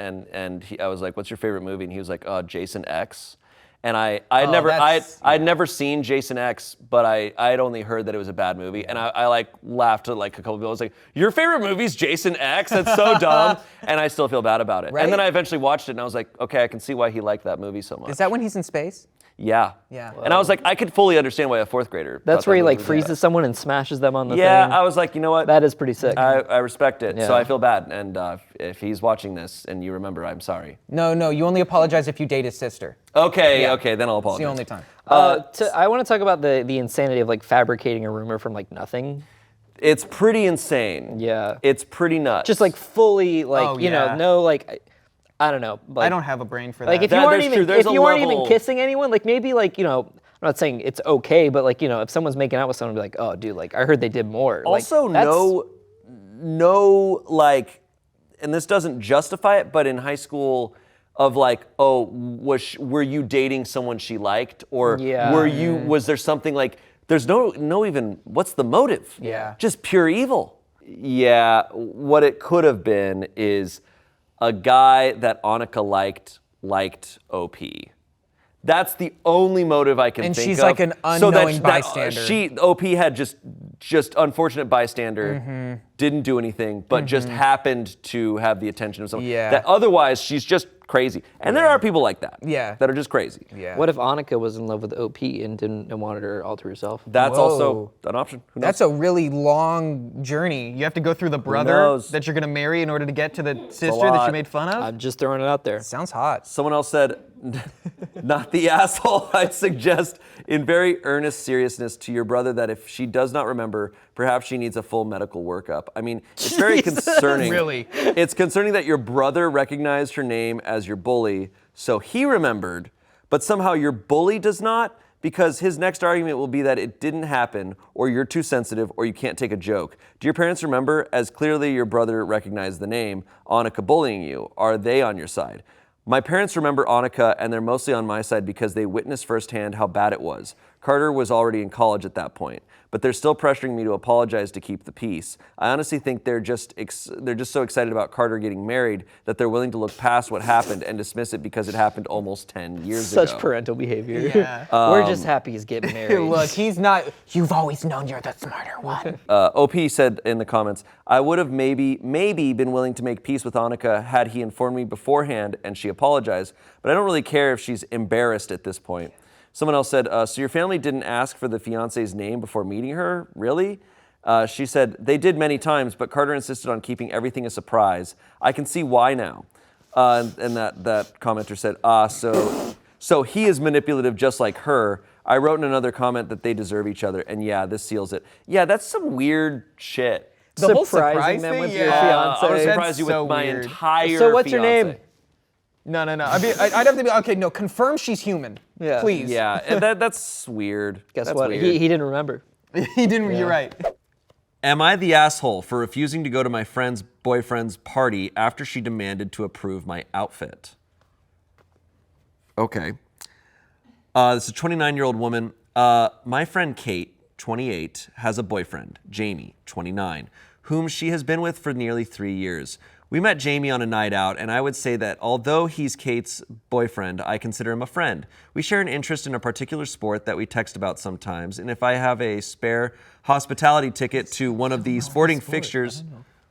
I was like, what's your favorite movie? And he was like, Jason X. And I'd never seen Jason X, but I'd only heard that it was a bad movie. And I like laughed at like a couple people. I was like, your favorite movie's Jason X? That's so dumb. And I still feel bad about it. Right? And then I eventually watched it and I was like, okay, I can see why he liked that movie so much. Is that when he's in space? Yeah. Yeah. And I was like, I could fully understand why a 4th grader. That's thought where that he movie like was freezes bad. someone and smashes them on the Yeah, thing. I was like, you know what? That is pretty sick. I respect it. So Yeah. I feel bad. And if he's watching this and you remember, I'm sorry. No, you only apologize if you date his sister. Okay, Yeah. okay, then I'll apologize. It's the only time. I want to talk about the insanity of like fabricating a rumor from like nothing. It's pretty insane. Yeah. It's pretty nuts. Just like fully like, Oh, you yeah. know, no like, I don't know. Like, I don't have a brain for that. Like if you weren't even kissing anyone, like maybe like, you know, I'm not saying it's okay, but like, you know, if someone's making out with someone, be like, oh dude, like I heard they did more. Also, like, no, like, and this doesn't justify it, but in high school, of like, oh, were you dating someone she liked, or was there something like? There's no even. What's the motive? Yeah. Just pure evil. Yeah. What it could have been is a guy that Annika liked OP. That's the only motive I can think of. And she's like an unknowing bystander. OP had just unfortunate bystander, didn't do anything, but just happened to have the attention of someone. Yeah. That otherwise she's just crazy. And there are people like that. Yeah. That are just crazy. Yeah. What if Annika was in love with OP and wanted her all to herself? That's also an option. Who knows? That's a really long journey. You have to go through the brother knows? that you're gonna marry in order to get to the sister lot. that you made fun of. I'm just throwing it out there. Sounds hot. Someone else said, not the asshole. I suggest in very earnest seriousness to your brother that if she does not remember, perhaps she needs a full medical workup. I mean, it's very concerning. Really? It's concerning that your brother recognized her name as your bully, so he remembered, but somehow your bully does not, because his next argument will be that it didn't happen, or you're too sensitive, or you can't take a joke. Do your parents remember, as clearly your brother recognized the name, Annika bullying you? Are they on your side? My parents remember Annika, and they're mostly on my side because they witnessed firsthand how bad it was. Carter was already in college at that point, but they're still pressuring me to apologize to keep the peace. I honestly think they're just so excited about Carter getting married that they're willing to look past what happened and dismiss it because it happened almost 10 years ago. Such parental behavior. Yeah. We're just happy he's getting married. Look, he's not. You've always known you're the smarter one. OP said in the comments, I would have maybe been willing to make peace with Annika had he informed me beforehand and she apologized, but I don't really care if she's embarrassed at this point. Someone else said, so your family didn't ask for the fiance's name before meeting her? Really? She said, they did many times, but Carter insisted on keeping everything a surprise. I can see why now. And that commenter said, so he is manipulative just like her. I wrote in another comment that they deserve each other, and yeah, this seals it. Yeah, that's some weird shit. The whole Surprising surprise them thing, with yeah. your fiance. I want to surprise you so with my weird. entire So what's your fiance. name? No. I mean, I'd have to be okay. No, confirm she's human. Yeah. Please. Yeah, and that's weird. Guess That's what? weird. He didn't remember. He didn't. You're right. Am I the asshole for refusing to go to my friend's boyfriend's party after she demanded to approve my outfit? Okay. This is a 29-year-old woman. My friend Kate, 28, has a boyfriend, Jamie, 29, whom she has been with for nearly 3 years. We met Jamie on a night out, and I would say that although he's Kate's boyfriend, I consider him a friend. We share an interest in a particular sport that we text about sometimes, and if I have a spare hospitality ticket to one of the sporting fixtures...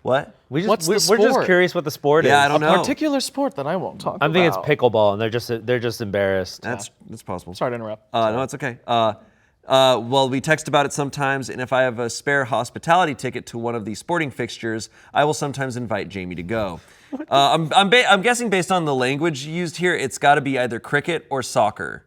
What? We're What's the just sport? curious what the sport is. Yeah, I don't know. A particular sport that I won't talk about. I'm thinking it's pickleball, and they're just embarrassed. That's possible. Sorry to interrupt. No, it's okay. Well, we text about it sometimes, and if I have a spare hospitality ticket to one of the sporting fixtures, I will sometimes invite Jamie to go. I'm guessing based on the language used here, it's got to be either cricket or soccer.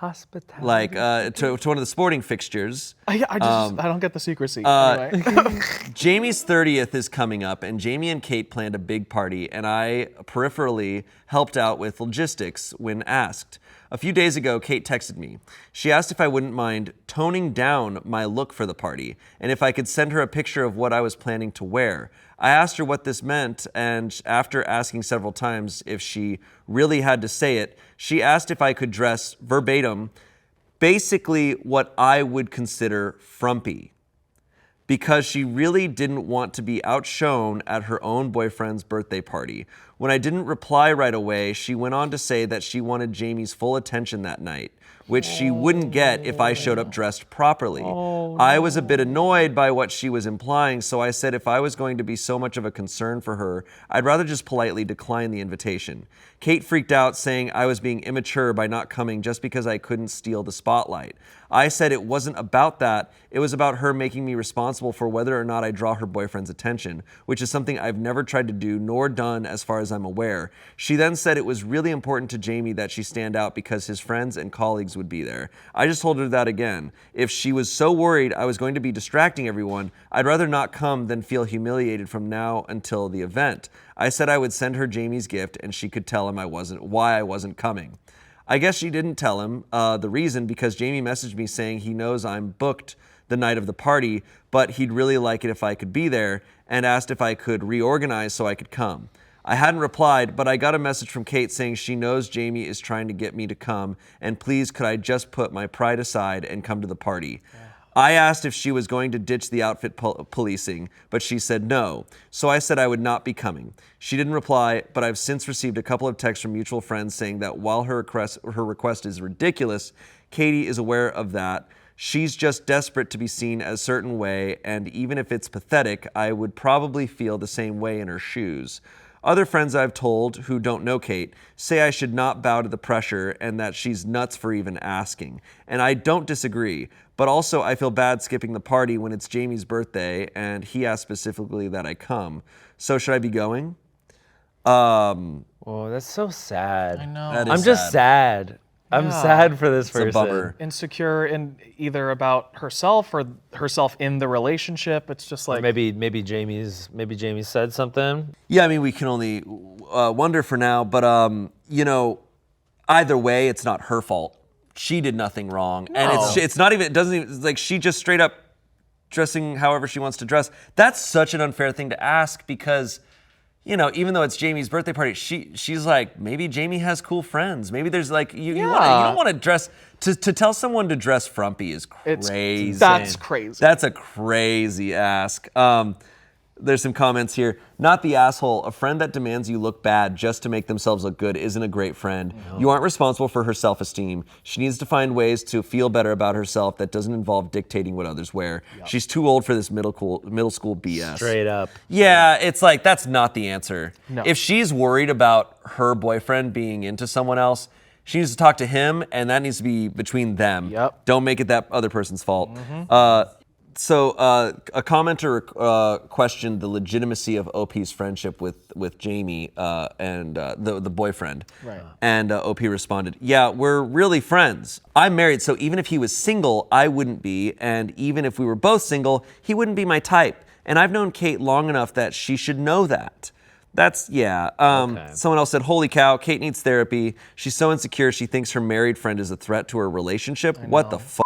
Hospitality. Like to one of the sporting fixtures. I don't get the secrecy. Anyway. Jamie's 30th is coming up, and Jamie and Kate planned a big party, and I peripherally helped out with logistics when asked. A few days ago, Kate texted me. She asked if I wouldn't mind toning down my look for the party, and if I could send her a picture of what I was planning to wear. I asked her what this meant, and after asking several times if she really had to say it, she asked if I could dress verbatim, basically what I would consider frumpy, because she really didn't want to be outshone at her own boyfriend's birthday party. When I didn't reply right away, she went on to say that she wanted Jamie's full attention that night, which she wouldn't get if I showed up dressed properly. I was a bit annoyed by what she was implying, so I said if I was going to be so much of a concern for her, I'd rather just politely decline the invitation. Kate freaked out, saying I was being immature by not coming just because I couldn't steal the spotlight. I said it wasn't about that. It was about her making me responsible for whether or not I draw her boyfriend's attention, which is something I've never tried to do nor done as far as I'm aware. She then said it was really important to Jamie that she stand out because his friends and colleagues would be there. I just told her that again. If she was so worried I was going to be distracting everyone, I'd rather not come than feel humiliated from now until the event. I said I would send her Jamie's gift and she could tell him why I wasn't coming. I guess she didn't tell him the reason because Jamie messaged me saying he knows I'm booked the night of the party, but he'd really like it if I could be there, and asked if I could reorganize so I could come. I hadn't replied, but I got a message from Kate saying she knows Jamie is trying to get me to come, and please could I just put my pride aside and come to the party. I asked if she was going to ditch the outfit policing, but she said no, so I said I would not be coming. She didn't reply, but I've since received a couple of texts from mutual friends saying that while her request is ridiculous, Katie is aware of that. She's just desperate to be seen a certain way, and even if it's pathetic, I would probably feel the same way in her shoes. Other friends I've told who don't know Kate say I should not bow to the pressure and that she's nuts for even asking. And I don't disagree, but also I feel bad skipping the party when it's Jamie's birthday and he asked specifically that I come. So should I be going? Oh, that's so sad. I know. That is I'm just sad. I'm Yeah. sad for this person. It's a bummer. Insecure in either about herself or herself in the relationship. It's just like Maybe Jamie said something. Yeah, I mean, we can only wonder for now, but either way, it's not her fault. She did nothing wrong, and it's not even. It doesn't even it's like she just straight up dressing however she wants to dress. That's such an unfair thing to ask because, even though it's Jamie's birthday party, she's like, maybe Jamie has cool friends. Maybe there's like you don't want to dress to tell someone to dress frumpy is crazy. That's crazy. That's a crazy ask. There's some comments here. Not the asshole. A friend that demands you look bad just to make themselves look good isn't a great friend. No. You aren't responsible for her self-esteem. She needs to find ways to feel better about herself that doesn't involve dictating what others wear. Yep. She's too old for this middle school BS. Straight up. Yeah, it's like, that's not the answer. No. If she's worried about her boyfriend being into someone else, she needs to talk to him, and that needs to be between them. Yep. Don't make it that other person's fault. So a commenter questioned the legitimacy of OP's friendship with Jamie and the boyfriend. Right. And OP responded, yeah, we're really friends. I'm married, so even if he was single, I wouldn't be. And even if we were both single, he wouldn't be my type. And I've known Kate long enough that she should know that. Okay. Someone else said, holy cow, Kate needs therapy. She's so insecure, she thinks her married friend is a threat to her relationship. What the fuck?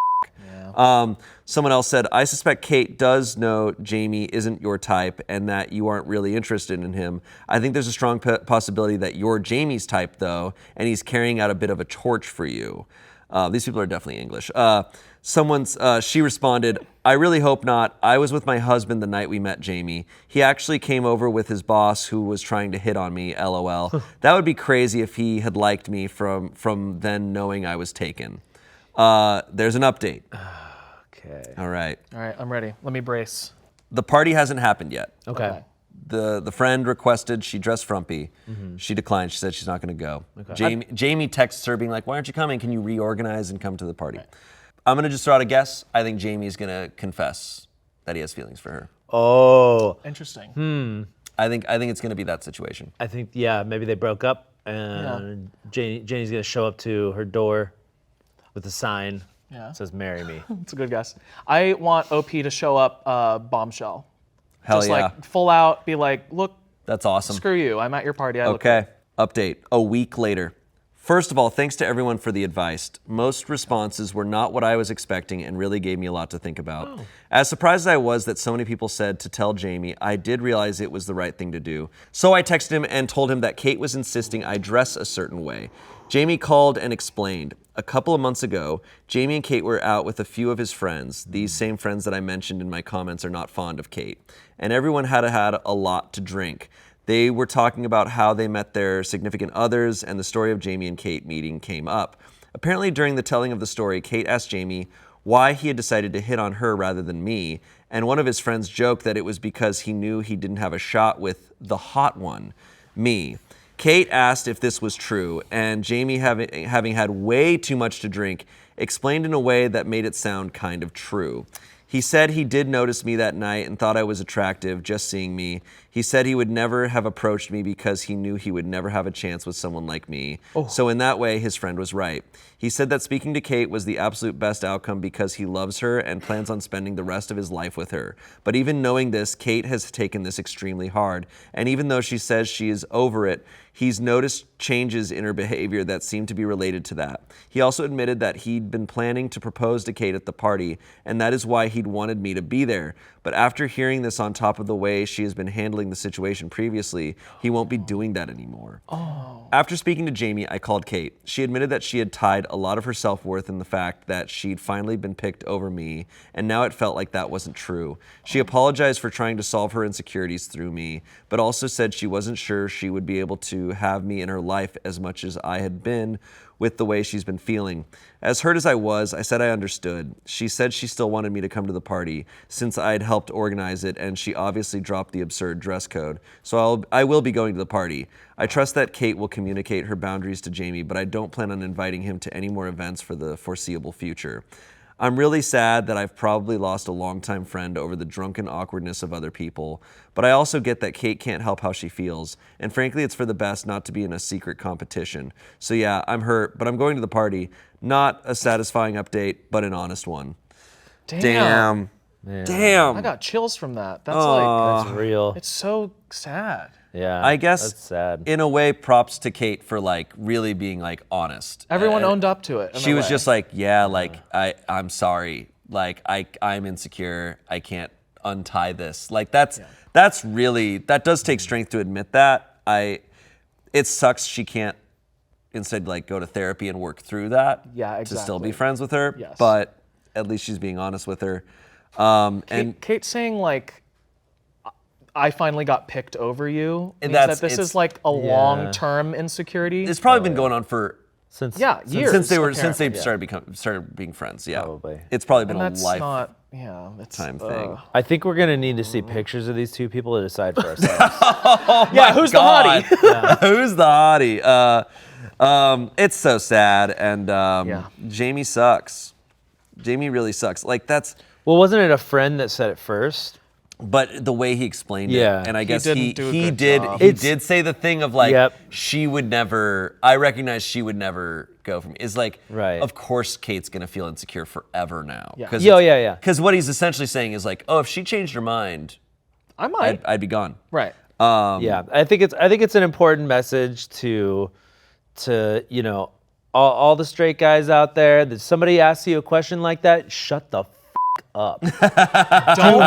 Someone else said, I suspect Kate does know Jamie isn't your type and that you aren't really interested in him. I think there's a strong possibility that you're Jamie's type, though, and he's carrying out a bit of a torch for you. These people are definitely English. She responded, I really hope not. I was with my husband the night we met Jamie. He actually came over with his boss who was trying to hit on me, LOL. That would be crazy if he had liked me from then knowing I was taken. There's an update. Okay. All right, I'm ready. Let me brace. The party hasn't happened yet. Okay. The friend requested she dress frumpy. Mm-hmm. She declined. She said she's not going to go. Okay. Jamie texts her being like, why aren't you coming? Can you reorganize and come to the party? Right. I'm going to just throw out a guess. I think Jamie's going to confess that he has feelings for her. Oh. Interesting. I think it's going to be that situation. I think, maybe they broke up and Janie's going to show up to her door. with a sign. Yeah. It says "Marry me." It's a good guess. I want OP to show up bombshell. Hell Just yeah. like full out, be like, look, That's awesome. screw you. I'm at your party. I look Okay, update. A week later. First of all, thanks to everyone for the advice. Most responses were not what I was expecting and really gave me a lot to think about. As surprised as I was that so many people said to tell Jamie, I did realize it was the right thing to do. So I texted him and told him that Kate was insisting I dress a certain way. Jamie called and explained. A couple of months ago, Jamie and Kate were out with a few of his friends. These same friends that I mentioned in my comments are not fond of Kate. And everyone had a lot to drink. They were talking about how they met their significant others, and the story of Jamie and Kate meeting came up. Apparently, during the telling of the story, Kate asked Jamie why he had decided to hit on her rather than me, and one of his friends joked that it was because he knew he didn't have a shot with the hot one, me. Kate asked if this was true, and Jamie, having had way too much to drink, explained in a way that made it sound kind of true. He said he did notice me that night and thought I was attractive just seeing me. He said he would never have approached me because he knew he would never have a chance with someone like me. So in that way, his friend was right. He said that speaking to Kate was the absolute best outcome because he loves her and plans on spending the rest of his life with her. But even knowing this, Kate has taken this extremely hard. And even though she says she is over it, he's noticed changes in her behavior that seem to be related to that. He also admitted that he'd been planning to propose to Kate at the party, and that is why he'd wanted me to be there. But after hearing this on top of the way she has been handling the situation previously, he won't be doing that anymore. After speaking to Jamie, I called Kate. She admitted that she had tied a lot of her self-worth in the fact that she'd finally been picked over me, and now it felt like that wasn't true. She apologized for trying to solve her insecurities through me, but also said she wasn't sure she would be able to have me in her life as much as I had been with the way she's been feeling. As hurt as I was, I said I understood. She said she still wanted me to come to the party since I had helped organize it, and she obviously dropped the absurd dress code. So I will be going to the party. I trust that Kate will communicate her boundaries to Jamie, but I don't plan on inviting him to any more events for the foreseeable future. I'm really sad that I've probably lost a longtime friend over the drunken awkwardness of other people, but I also get that Kate can't help how she feels, and frankly, it's for the best not to be in a secret competition. So yeah, I'm hurt, but I'm going to the party. Not a satisfying update, but an honest one. Damn. Damn. I got chills from that. That's Aw. That's real. It's so sad. Yeah. I guess that's sad. in a way, props to Kate for like really being like honest. Everyone owned up to it. in She a was way. just like, yeah, like I'm sorry. Like I'm insecure. I can't untie this. Like that's really, that does take strength to admit that. It sucks she can't instead like go to therapy and work through that. Yeah, To still exactly. be friends with her. Yes. But at least she's being honest with her. Kate saying like, I finally got picked over you. And Means that's- that this it's- is like a long-term insecurity. It's probably been going on for since years. since they apparently. started being friends. Yeah, Probably. It's probably been And a that's life not, yeah, it's time thing. I think we're gonna need to see pictures of these two people to decide for ourselves. Yeah, who's the hottie? Who's the hottie? It's so sad, and Jamie sucks. Jamie really sucks. Like that's. Well, wasn't it a friend that said it first? But the way he explained Yeah. it, and I He guess didn't he do a good did job. he It's- did say the thing of like Yep. she would never. I recognize she would never go from. Is like Right. Of course, Kate's gonna feel insecure forever now. Yeah. Cause Yeah, it's- yeah, yeah. Because what he's essentially saying is like, oh, if she changed her mind, I might. I'd be gone. Right. Yeah, I think it's an important message to you know all the straight guys out there. That somebody asks you a question like that, shut the up. Do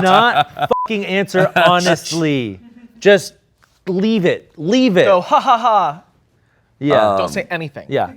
not fucking answer honestly. Just leave it. Leave it. Go ha ha ha. Yeah. Don't say anything. Yeah.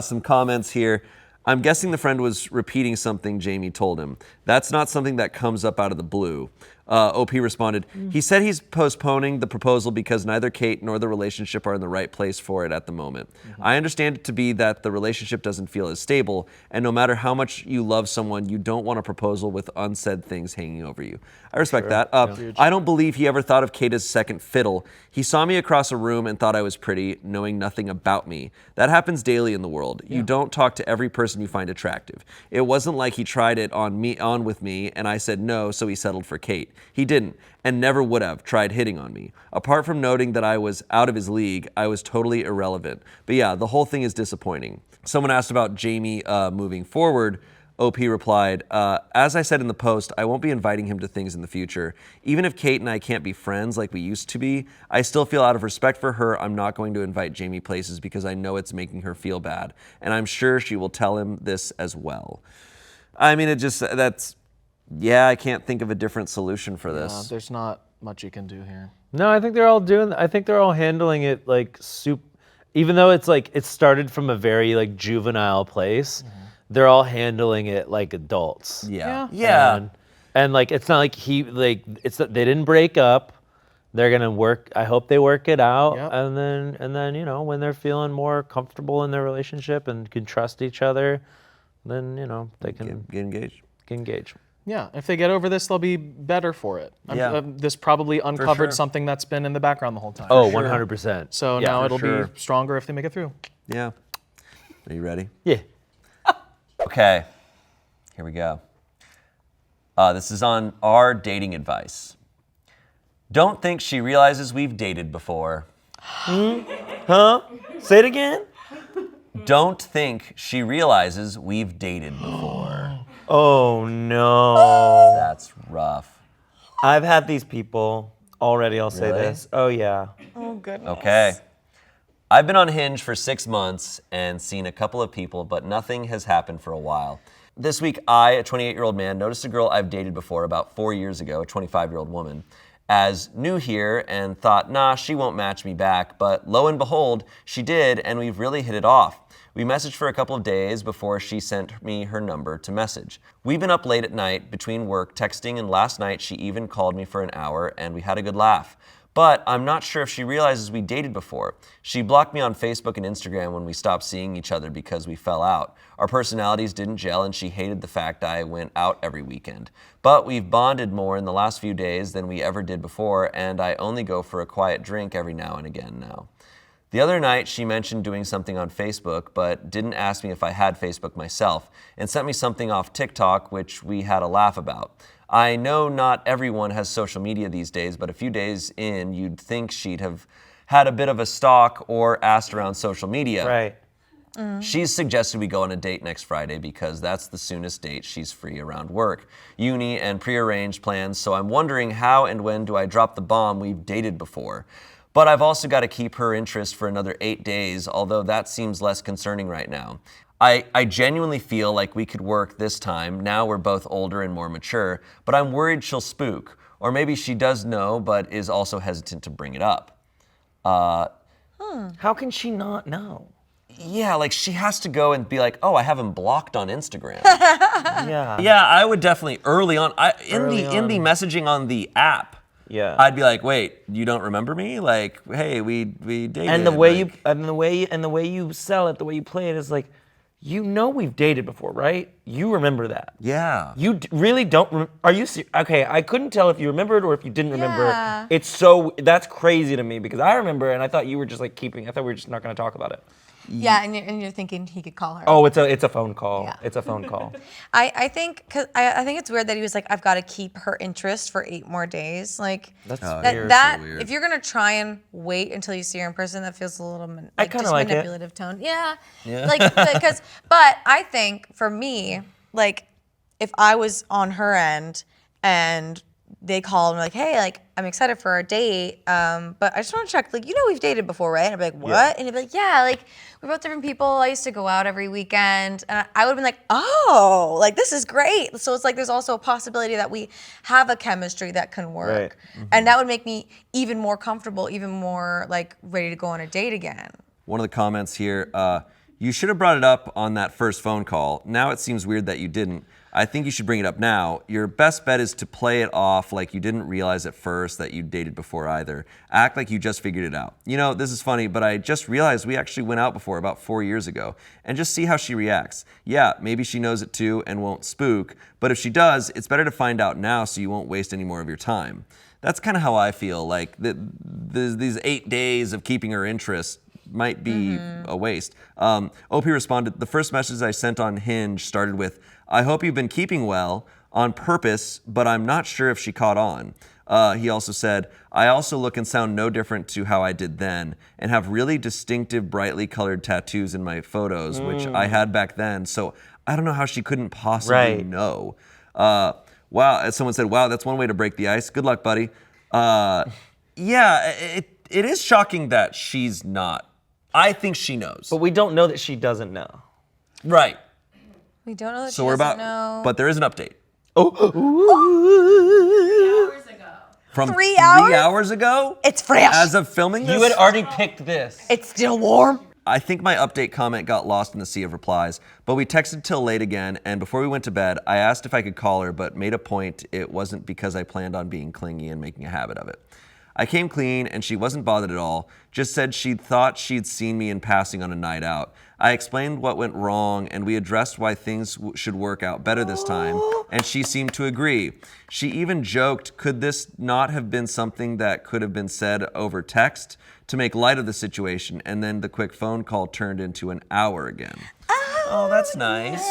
Some comments here. I'm guessing the friend was repeating something Jamie told him. That's not something that comes up out of the blue. OP responded, he said he's postponing the proposal because neither Kate nor the relationship are in the right place for it at the moment. I understand it to be that the relationship doesn't feel as stable, and no matter how much you love someone, you don't want a proposal with unsaid things hanging over you. I respect that. I don't believe he ever thought of Kate as second fiddle. He saw me across a room and thought I was pretty, knowing nothing about me. That happens daily in the world. You don't talk to every person you find attractive. It wasn't like he tried it on with me, and I said no, so he settled for Kate. He didn't, and never would have tried hitting on me. Apart from noting that I was out of his league, I was totally irrelevant. But yeah, the whole thing is disappointing. Someone asked about Jamie moving forward. OP replied, as I said in the post, I won't be inviting him to things in the future. Even if Kate and I can't be friends like we used to be, I still feel out of respect for her, I'm not going to invite Jamie places because I know it's making her feel bad. And I'm sure she will tell him this as well. I mean, I can't think of a different solution for this. Yeah, there's not much you can do here. No, I think they're all handling it like even though it's like it started from a very like juvenile place. They're all handling it like adults. Yeah. And like it's not like they didn't break up. They're gonna work. I hope they work it out, and then when they're feeling more comfortable in their relationship and can trust each other, then they can get engaged. Yeah, if they get over this, they'll be better for it. This probably uncovered something that's been in the background the whole time. Oh, 100%. So now it'll be stronger if they make it through. Yeah. Are you ready? Yeah. Okay, here we go. This is on our dating advice. Don't think she realizes we've dated before. Huh? Say it again? Don't think she realizes we've dated before. Oh no. That's rough. I've had these people already, I'll say Really? this. Oh yeah. Oh goodness. Okay. I've been on Hinge for 6 months and seen a couple of people, but nothing has happened for a while. This week, I, a 28-year-old man, noticed a girl I've dated before about 4 years ago, a 25-year-old woman, as new here and thought, nah, she won't match me back. But lo and behold, she did, and we've really hit it off. We messaged for a couple of days before she sent me her number to message. We've been up late at night between work texting, and last night she even called me for an hour, and we had a good laugh. But I'm not sure if she realizes we dated before. She blocked me on Facebook and Instagram when we stopped seeing each other because we fell out. Our personalities didn't gel, and she hated the fact I went out every weekend. But we've bonded more in the last few days than we ever did before, and I only go for a quiet drink every now and again now. The other night, she mentioned doing something on Facebook, but didn't ask me if I had Facebook myself, and sent me something off TikTok, which we had a laugh about. I know not everyone has social media these days, but a few days in, you'd think she'd have had a bit of a stalk or asked around social media. Right. She's suggested we go on a date next Friday because that's the soonest date she's free around work, uni, and prearranged plans, so I'm wondering how and when do I drop the bomb we've dated before. But I've also got to keep her interest for another 8 days, although that seems less concerning right now. I genuinely feel like we could work this time. Now we're both older and more mature, but I'm worried she'll spook. Or maybe she does know, but is also hesitant to bring it up. How can she not know? Yeah, like she has to go and be like, oh, I have him blocked on Instagram. Yeah. Yeah, I would definitely early on, in the messaging on the app. Yeah. I'd be like, wait, you don't remember me? Like, hey, we dated. And the way like, the way you sell it, the way you play it is like, we've dated before, right? You remember that. Yeah. You really don't. Are you serious? Okay, I couldn't tell if you remembered or if you didn't remember. Yeah. That's crazy to me because I remember and I thought you were just like I thought we were just not going to talk about it. Yeah, and you're thinking he could call her. Oh, it's a phone call. Yeah. It's a phone call. I think it's weird that he was like, I've got to keep her interest for 8 more days. Like That's weird. If you're gonna try and wait until you see her in person, that feels a little manipulative tone. Yeah. Like but I think for me, like if I was on her end and they called and were like, hey, like I'm excited for our date, but I just want to check, like, we've dated before, right? And I'd be like, what? Yeah. And he'd be like, yeah, like we're both different people. I used to go out every weekend, and I would have been like, oh, like this is great. So it's like there's also a possibility that we have a chemistry that can work, Right. Mm-hmm. and that would make me even more comfortable, even more like ready to go on a date again. One of the comments here, you should have brought it up on that first phone call. Now it seems weird that you didn't. I think you should bring it up now. Your best bet is to play it off like you didn't realize at first that you dated before either. Act like you just figured it out. This is funny, but I just realized we actually went out before about 4 years ago, and just see how she reacts. Yeah, maybe she knows it too and won't spook, but if she does, it's better to find out now so you won't waste any more of your time. That's kind of how I feel, like these 8 days of keeping her interest might be a waste. OP responded, the first message I sent on Hinge started with, I hope you've been keeping well. on purpose, but I'm not sure if she caught on. He also said, I also look and sound no different to how I did then and have really distinctive, brightly colored tattoos in my photos, which I had back then. So I don't know how she couldn't possibly know. Wow, as someone said, wow, that's one way to break the ice. Good luck, buddy. Yeah, it is shocking that she's not. I think she knows. But we don't know that she doesn't know. Right. We don't know that So she we're doesn't about, know. but there is an update. From 3 hours? 3 hours ago? It's fresh. As of filming this? You had already picked this. It's still warm. I think my update comment got lost in the sea of replies, but we texted till late again, and before we went to bed, I asked if I could call her, but made a point it wasn't because I planned on being clingy and making a habit of it. I came clean, and she wasn't bothered at all, just said she thought she'd seen me in passing on a night out. I explained what went wrong, and we addressed why things should work out better this time, and she seemed to agree. She even joked, could this not have been something that could have been said over text to make light of the situation, and then the quick phone call turned into an hour again. Oh, that's nice.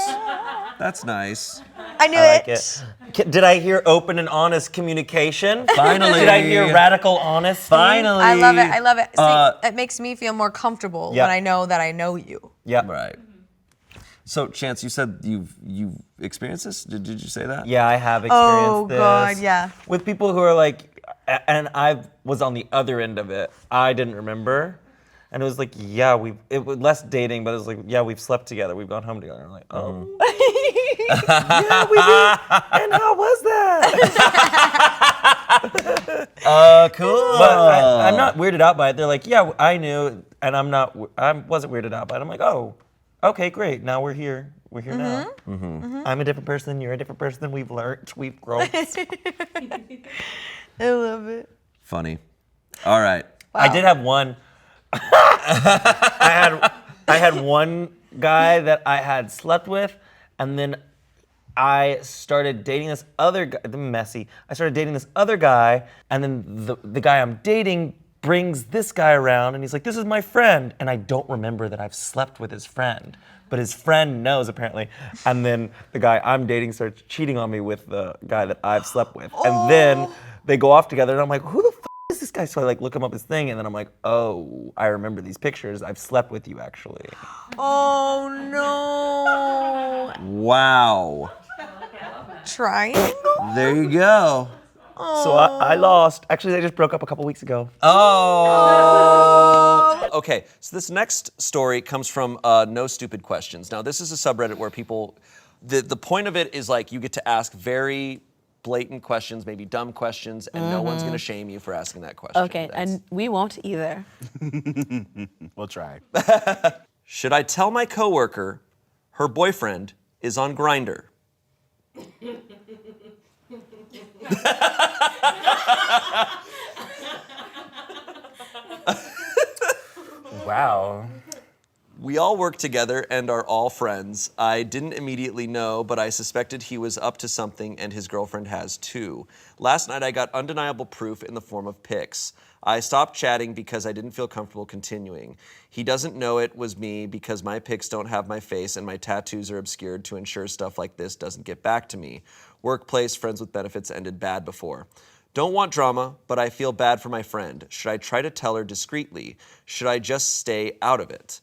That's nice. I knew I like it. Did I hear open and honest communication? Finally. Did I hear radical honesty? Finally. I love it. I love it. See, it makes me feel more comfortable Yep. when I know that I know you. Yeah. Right. So, Chance, you said you've experienced this? Did you say that? Yeah, I have experienced this. Oh, God, yeah. With people who are like, and I was on the other end of it. I didn't remember. And it was like, yeah, it was less dating, but it was like, yeah, we've slept together. We've gone home together. I'm like, oh. Yeah, we did. And how was that? Cool. But I'm not weirded out by it. They're like, yeah, I knew, and I wasn't weirded out by it. I'm like, oh, okay, great. Now we're here. We're here now. I'm a different person. You're a different person. We've learned. We've grown. I love it. Funny. All right. I did have one. I had one guy that I had slept with, and then I started dating this other guy. Messy. I started dating this other guy, and then the guy I'm dating brings this guy around, and he's like, "This is my friend," and I don't remember that I've slept with his friend, but his friend knows apparently. And then the guy I'm dating starts cheating on me with the guy that I've slept with, and then they go off together, and I'm like, "Who the f is this guy?" So I like look him up his thing, and then I'm like, "Oh, I remember these pictures. I've slept with you actually." Oh no. Wow. Triangle? There you go. So I lost. Actually, they just broke up a couple weeks ago. Oh. Okay, so this next story comes from No Stupid Questions. Now, this is a subreddit where people, the point of it is like you get to ask very blatant questions, maybe dumb questions, and no one's going to shame you for asking that question. Okay, and we won't either. We'll try. Should I tell my coworker her boyfriend is on Grindr? Wow. We all work together and are all friends. I didn't immediately know, but I suspected he was up to something and his girlfriend has too. Last night I got undeniable proof in the form of pics. I stopped chatting because I didn't feel comfortable continuing. He doesn't know it was me because my pics don't have my face and my tattoos are obscured to ensure stuff like this doesn't get back to me. Workplace, friends with benefits ended bad before. Don't want drama, but I feel bad for my friend. Should I try to tell her discreetly? Should I just stay out of it?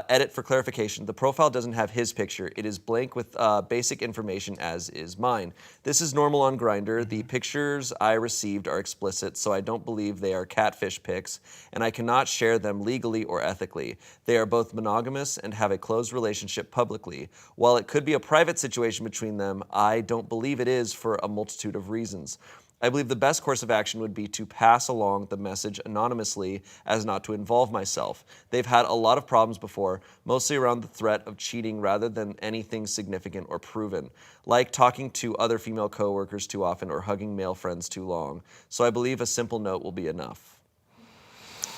Edit for clarification. The profile doesn't have his picture. It is blank with basic information as is mine. This is normal on Grindr. The pictures I received are explicit, so I don't believe they are catfish pics, and I cannot share them legally or ethically. They are both monogamous and have a closed relationship publicly. While it could be a private situation between them, I don't believe it is for a multitude of reasons. I believe the best course of action would be to pass along the message anonymously as not to involve myself. They've had a lot of problems before, mostly around the threat of cheating rather than anything significant or proven, like talking to other female coworkers too often or hugging male friends too long. So I believe a simple note will be enough.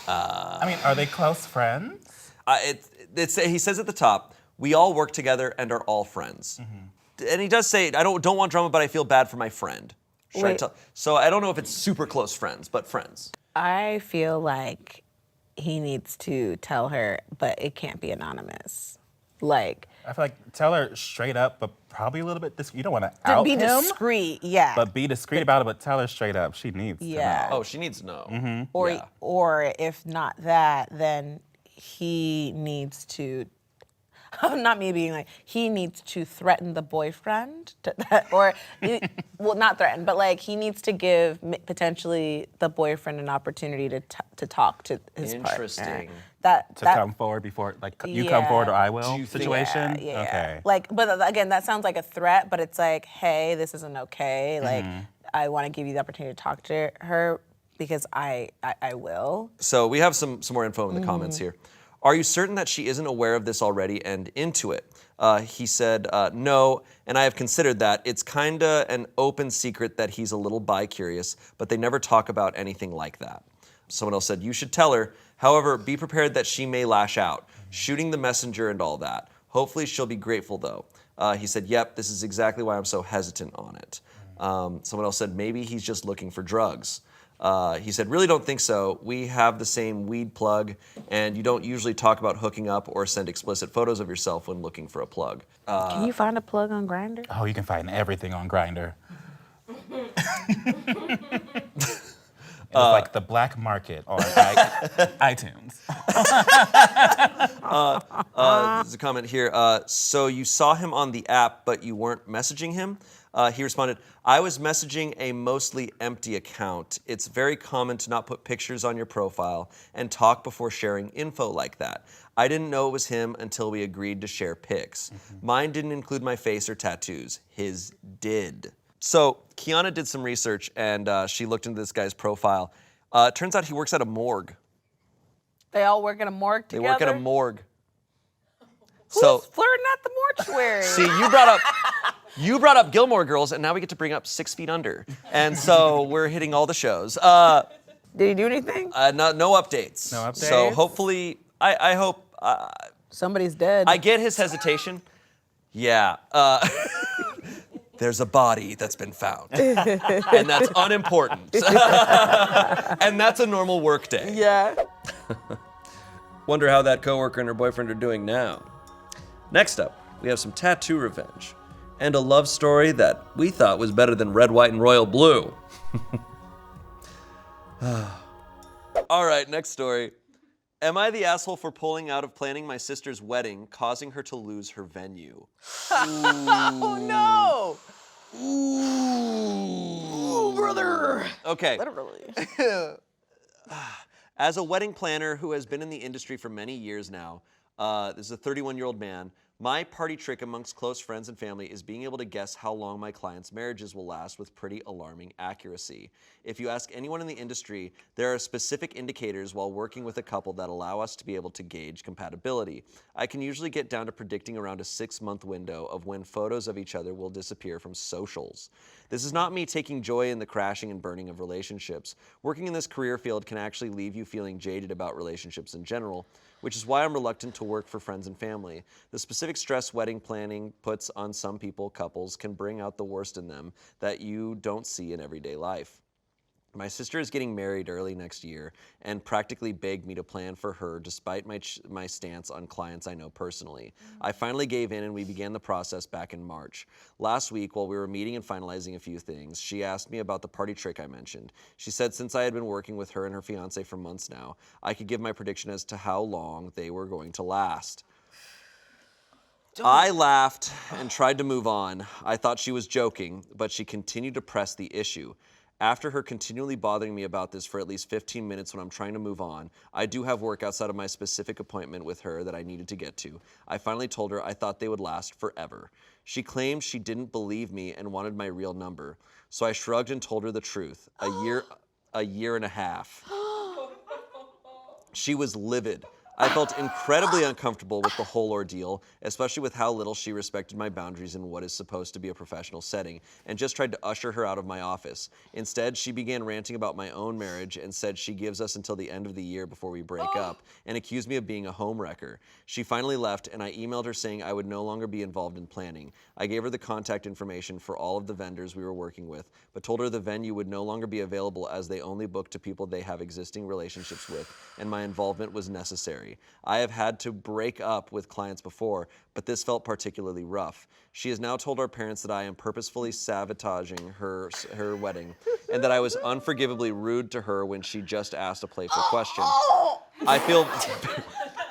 I mean, are they close friends? He says at the top, we all work together and are all friends. And he does say, I don't want drama, but I feel bad for my friend. So I don't know if it's super close friends, but friends. I feel like he needs to tell her, but it can't be anonymous. Like, I feel like tell her straight up, but probably a little bit discreet. You don't want to out Be him, discreet, yeah. but be discreet about it. But tell her straight up. She needs to know. Oh, she needs to know. Mm-hmm. Or if not that, then he needs to. Not me being like, he needs to threaten the boyfriend, well, not threaten, but like he needs to give potentially the boyfriend an opportunity to talk to his partner. Interesting. To come forward before, like, you come forward or I will situation? Yeah. Okay. Like, but again, that sounds like a threat, but it's like, hey, this isn't okay. Like, I want to give you the opportunity to talk to her because I will. So we have some more info in the comments here. Are you certain that she isn't aware of this already and into it? He said, no, and I have considered that. It's kinda an open secret that he's a little bi-curious, but they never talk about anything like that. Someone else said, you should tell her. However, be prepared that she may lash out, shooting the messenger and all that. Hopefully she'll be grateful though. He said, yep, this is exactly why I'm so hesitant on it. Someone else said, maybe he's just looking for drugs. He said, really don't think so. We have the same weed plug, and you don't usually talk about hooking up or send explicit photos of yourself when looking for a plug. Can you find a plug on Grindr? Oh, you can find everything on Grindr. It's like the black market on iTunes. There's a comment here. So you saw him on the app, but you weren't messaging him? He responded, I was messaging a mostly empty account. It's very common to not put pictures on your profile and talk before sharing info like that. I didn't know it was him until we agreed to share pics. Mine didn't include my face or tattoos. His did. So Kiana did some research and she looked into this guy's profile. It turns out he works at a morgue. They all work at a morgue They together? work at a morgue. Who's flirting at the mortuary? See, you brought up Gilmore Girls, and now we get to bring up 6 Feet Under. And so we're hitting all the shows. Did he do anything? No updates. No updates? So hopefully, I hope. Somebody's dead. I get his hesitation. Yeah. There's a body that's been found. And that's unimportant. And that's a normal work day. Yeah. Wonder how that coworker and her boyfriend are doing now. Next up, we have some tattoo revenge. And a love story that we thought was better than red, white, and royal blue. All right, next story. Am I the asshole for pulling out of planning my sister's wedding, causing her to lose her venue? Oh no! Ooh, brother. Okay. Literally. As a wedding planner who has been in the industry for many years now, this is a 31-year-old man. My party trick amongst close friends and family is being able to guess how long my clients' marriages will last with pretty alarming accuracy. If you ask anyone in the industry, there are specific indicators while working with a couple that allow us to be able to gauge compatibility. I can usually get down to predicting around a 6-month window of when photos of each other will disappear from socials. This is not me taking joy in the crashing and burning of relationships. Working in this career field can actually leave you feeling jaded about relationships in general, which is why I'm reluctant to work for friends and family. The specific stress wedding planning puts on some people, couples, can bring out the worst in them that you don't see in everyday life. My sister is getting married early next year and practically begged me to plan for her despite my stance on clients I know personally. I finally gave in and we began the process back in March. Last week, while we were meeting and finalizing a few things, she asked me about the party trick I mentioned. She said since I had been working with her and her fiance for months now, I could give my prediction as to how long they were going to last. I laughed and tried to move on. I thought she was joking, but she continued to press the issue. After her continually bothering me about this for at least 15 minutes when I'm trying to move on, I do have work outside of my specific appointment with her that I needed to get to. I finally told her I thought they would last forever. She claimed she didn't believe me and wanted my real number. So I shrugged and told her the truth. A year and a half. She was livid. I felt incredibly uncomfortable with the whole ordeal, especially with how little she respected my boundaries in what is supposed to be a professional setting, and just tried to usher her out of my office. Instead, she began ranting about my own marriage and said she gives us until the end of the year before we break up, and accused me of being a homewrecker. She finally left, and I emailed her saying I would no longer be involved in planning. I gave her the contact information for all of the vendors we were working with, but told her the venue would no longer be available as they only book to people they have existing relationships with, and my involvement was necessary. necessary. I have had to break up with clients before, but this felt particularly rough. She has now told our parents that I am purposefully sabotaging her wedding, and that I was unforgivably rude to her when she just asked a playful question.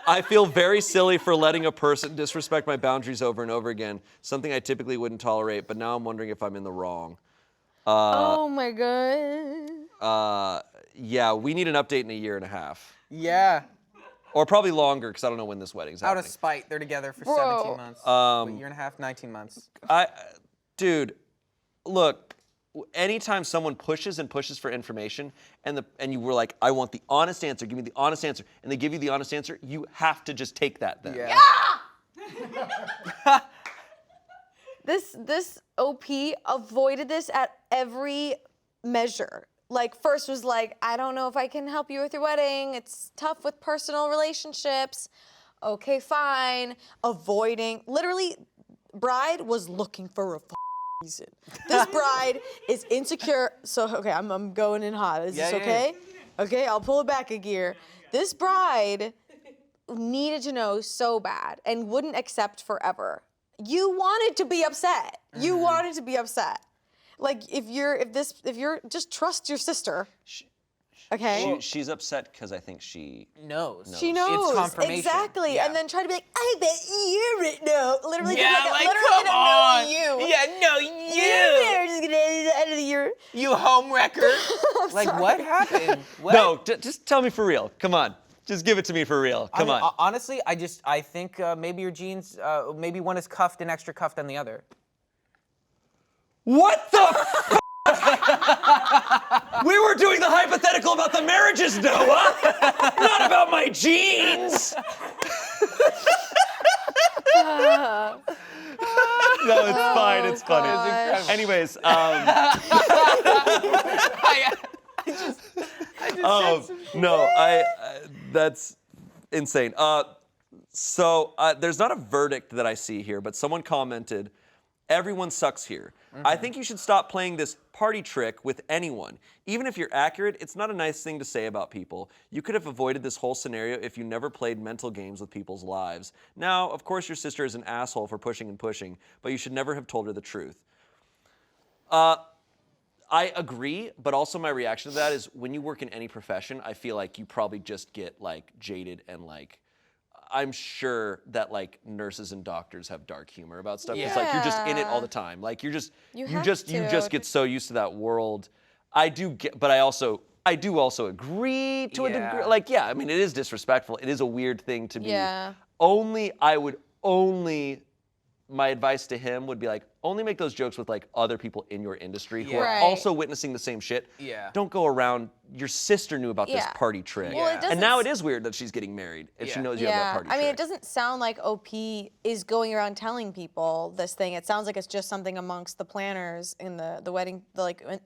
I feel very silly for letting a person disrespect my boundaries over and over again, something I typically wouldn't tolerate, but now I'm wondering if I'm in the wrong. Oh my god. Yeah, we need an update in a year and a half. Yeah. Or probably longer, because I don't know when this wedding's Out happening. of spite, they're together for Bro. 17 months. A year and a half, 19 months. Dude, look, anytime someone pushes and pushes for information, and you were like, I want the honest answer, give me the honest answer, and they give you the honest answer, you have to just take that then. Yeah. This OP avoided this at every measure. Like, first was like, I don't know if I can help you with your wedding. It's tough with personal relationships. Okay, fine. Avoiding. Literally, bride was looking for a reason. This bride is insecure. So, okay, I'm going in hot. Is this okay? Yeah. Okay, I'll pull it back a gear. This bride needed to know so bad and wouldn't accept forever. You wanted to be upset. You wanted to be upset. Like, if you're just trust your sister. Okay. She's upset because I think she knows. She knows. It's confirmation. Exactly. Yeah. And then try to be like, I bet you're it. No. Literally, Yeah, like, like, literally come on. know you. Yeah, no, you. You're just gonna end of the year. You home wrecker. Like, sorry. what happened? What? No, just tell me for real. Come on. Just give it to me for real. Come on. Honestly, I think maybe your jeans, maybe one is cuffed and extra cuffed than the other. What the We were doing the hypothetical about the marriages, Noah! Not about my jeans! No, it's fine. It's funny. Anyways, that's insane. So there's not a verdict that I see here, but someone commented, everyone sucks here. I think you should stop playing this party trick with anyone. Even if you're accurate, it's not a nice thing to say about people. You could have avoided this whole scenario if you never played mental games with people's lives. Now, of course, your sister is an asshole for pushing and pushing, but you should never have told her the truth. I agree, but also my reaction to that is when you work in any profession, I feel like you probably just get like jaded and like, I'm sure that like nurses and doctors have dark humor about stuff. It's like you're just in it all the time. Like you just get so used to that world. I do also agree to a degree. Like, yeah, I mean, it is disrespectful. It is a weird thing to be. Yeah. My advice to him would be like, only make those jokes with like other people in your industry who are Right. also witnessing the same shit. Yeah. Don't go around, your sister knew about this Yeah. party trick. Well, it And now it is weird that she's getting married and she knows you have that party I mean, trick. it doesn't sound like OP is going around telling people this thing. It sounds like it's just something amongst the planners in the wedding,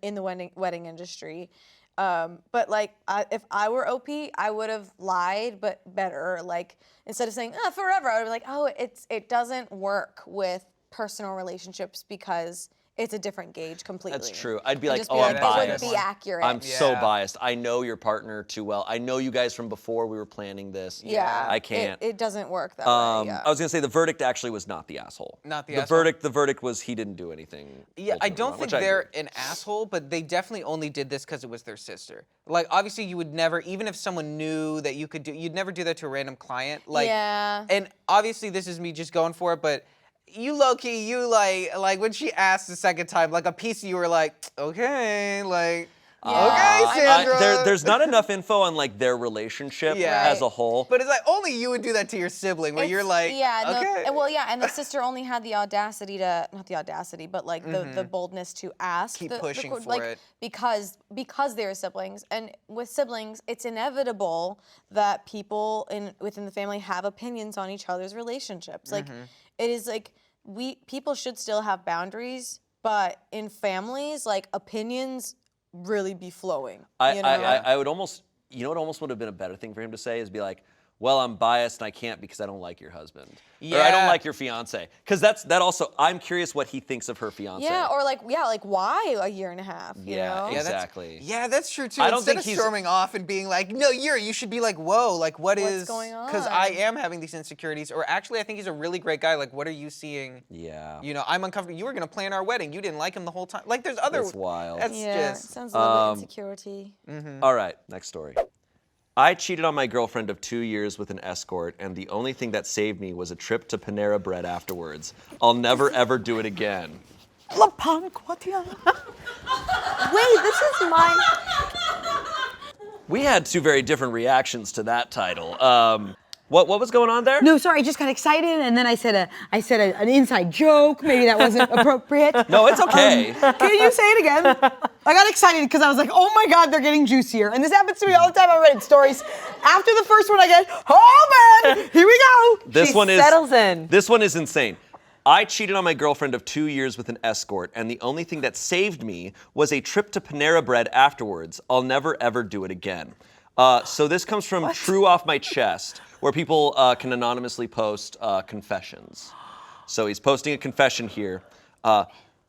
in the wedding industry. But like, if I were OP, I would have lied, but better. Like, instead of saying forever, I would be like, oh, it doesn't work with personal relationships because it's a different gauge completely. That's true. I'd be And like, just oh, I'm It biased. wouldn't be accurate. I'm so biased. I know your partner too well. I know you guys from before we were planning this. Yeah. I can't. It doesn't work that way. Yeah. I was gonna say the verdict actually was not the asshole. Not the asshole. asshole? The verdict was he didn't do anything. Yeah, I ultimately don't wrong, think which I they're agree. an asshole, but they definitely only did this because it was their sister. Like, obviously, you would never, even if someone knew that you could do, you'd never do that to a random client. Like, Yeah. And obviously, this is me just going for it, but you low-key, you like when she asked the second time, like a piece of you were like, okay, like, okay, Sandra. There's not enough info on like their relationship as a whole. But it's like only you would do that to your sibling, where you're like, okay. And the sister only had the audacity to, not the audacity, but like the boldness to ask. Keep the pushing for like, it. Because they're siblings. And with siblings, it's inevitable that people within the family have opinions on each other's relationships. Like, it is like, people should still have boundaries, but in families, like opinions really be flowing. I would almost, you know what almost would have been a better thing for him to say is be like, well, I'm biased and I can't because I don't like your husband. Or I don't Yeah. like your fiance. Because that also, I'm curious what he thinks of her fiance. Yeah, or like why a year and a half? You know? Exactly. Yeah, that's true too. I don't Instead think of he's- storming off and being like, no, you should be like, whoa, like what's going on? Because I am having these insecurities. Or actually, I think he's a really great guy. Like, what are you seeing? Yeah. You know, I'm uncomfortable. You were gonna plan our wedding. You didn't like him the whole time. Like, there's other. That's wild. That's Yeah, just. sounds a little bit insecurity. All right, next story. I cheated on my girlfriend of 2 years with an escort, and the only thing that saved me was a trip to Panera Bread afterwards. I'll never ever do it again. La Panquatia. Wait, this is my. We had two very different reactions to that title. What was going on there? No, sorry, I just got excited, and then I said an inside joke. Maybe that wasn't appropriate. No, it's okay. Can you say it again? I got excited because I was like, oh my God, they're getting juicier. And this happens to me all the time on Reddit stories. After the first one, I get, oh man, here we go. This She one is settles in. This one is insane. I cheated on my girlfriend of 2 years with an escort, and the only thing that saved me was a trip to Panera Bread afterwards. I'll never ever do it again. So this comes from True Off My Chest, where people can anonymously post confessions. So he's posting a confession here.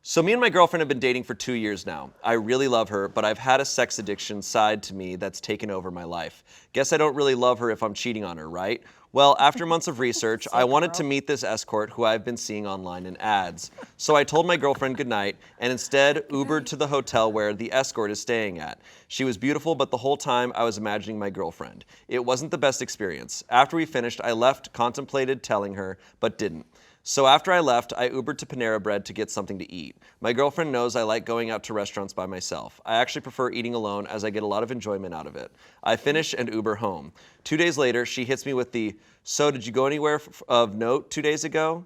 So me and my girlfriend have been dating for 2 years now. I really love her, but I've had a sex addiction side to me that's taken over my life. Guess I don't really love her if I'm cheating on her, right? Well, after months of research, I wanted to meet this escort who I've been seeing online in ads. So I told my girlfriend goodnight and instead Ubered to the hotel where the escort is staying at. She was beautiful, but the whole time I was imagining my girlfriend. It wasn't the best experience. After we finished, I left, contemplated telling her, but didn't. So after I left, I Ubered to Panera Bread to get something to eat. My girlfriend knows I like going out to restaurants by myself. I actually prefer eating alone as I get a lot of enjoyment out of it. I finish and Uber home. 2 days later, she hits me with the, so did you go anywhere of note 2 days ago?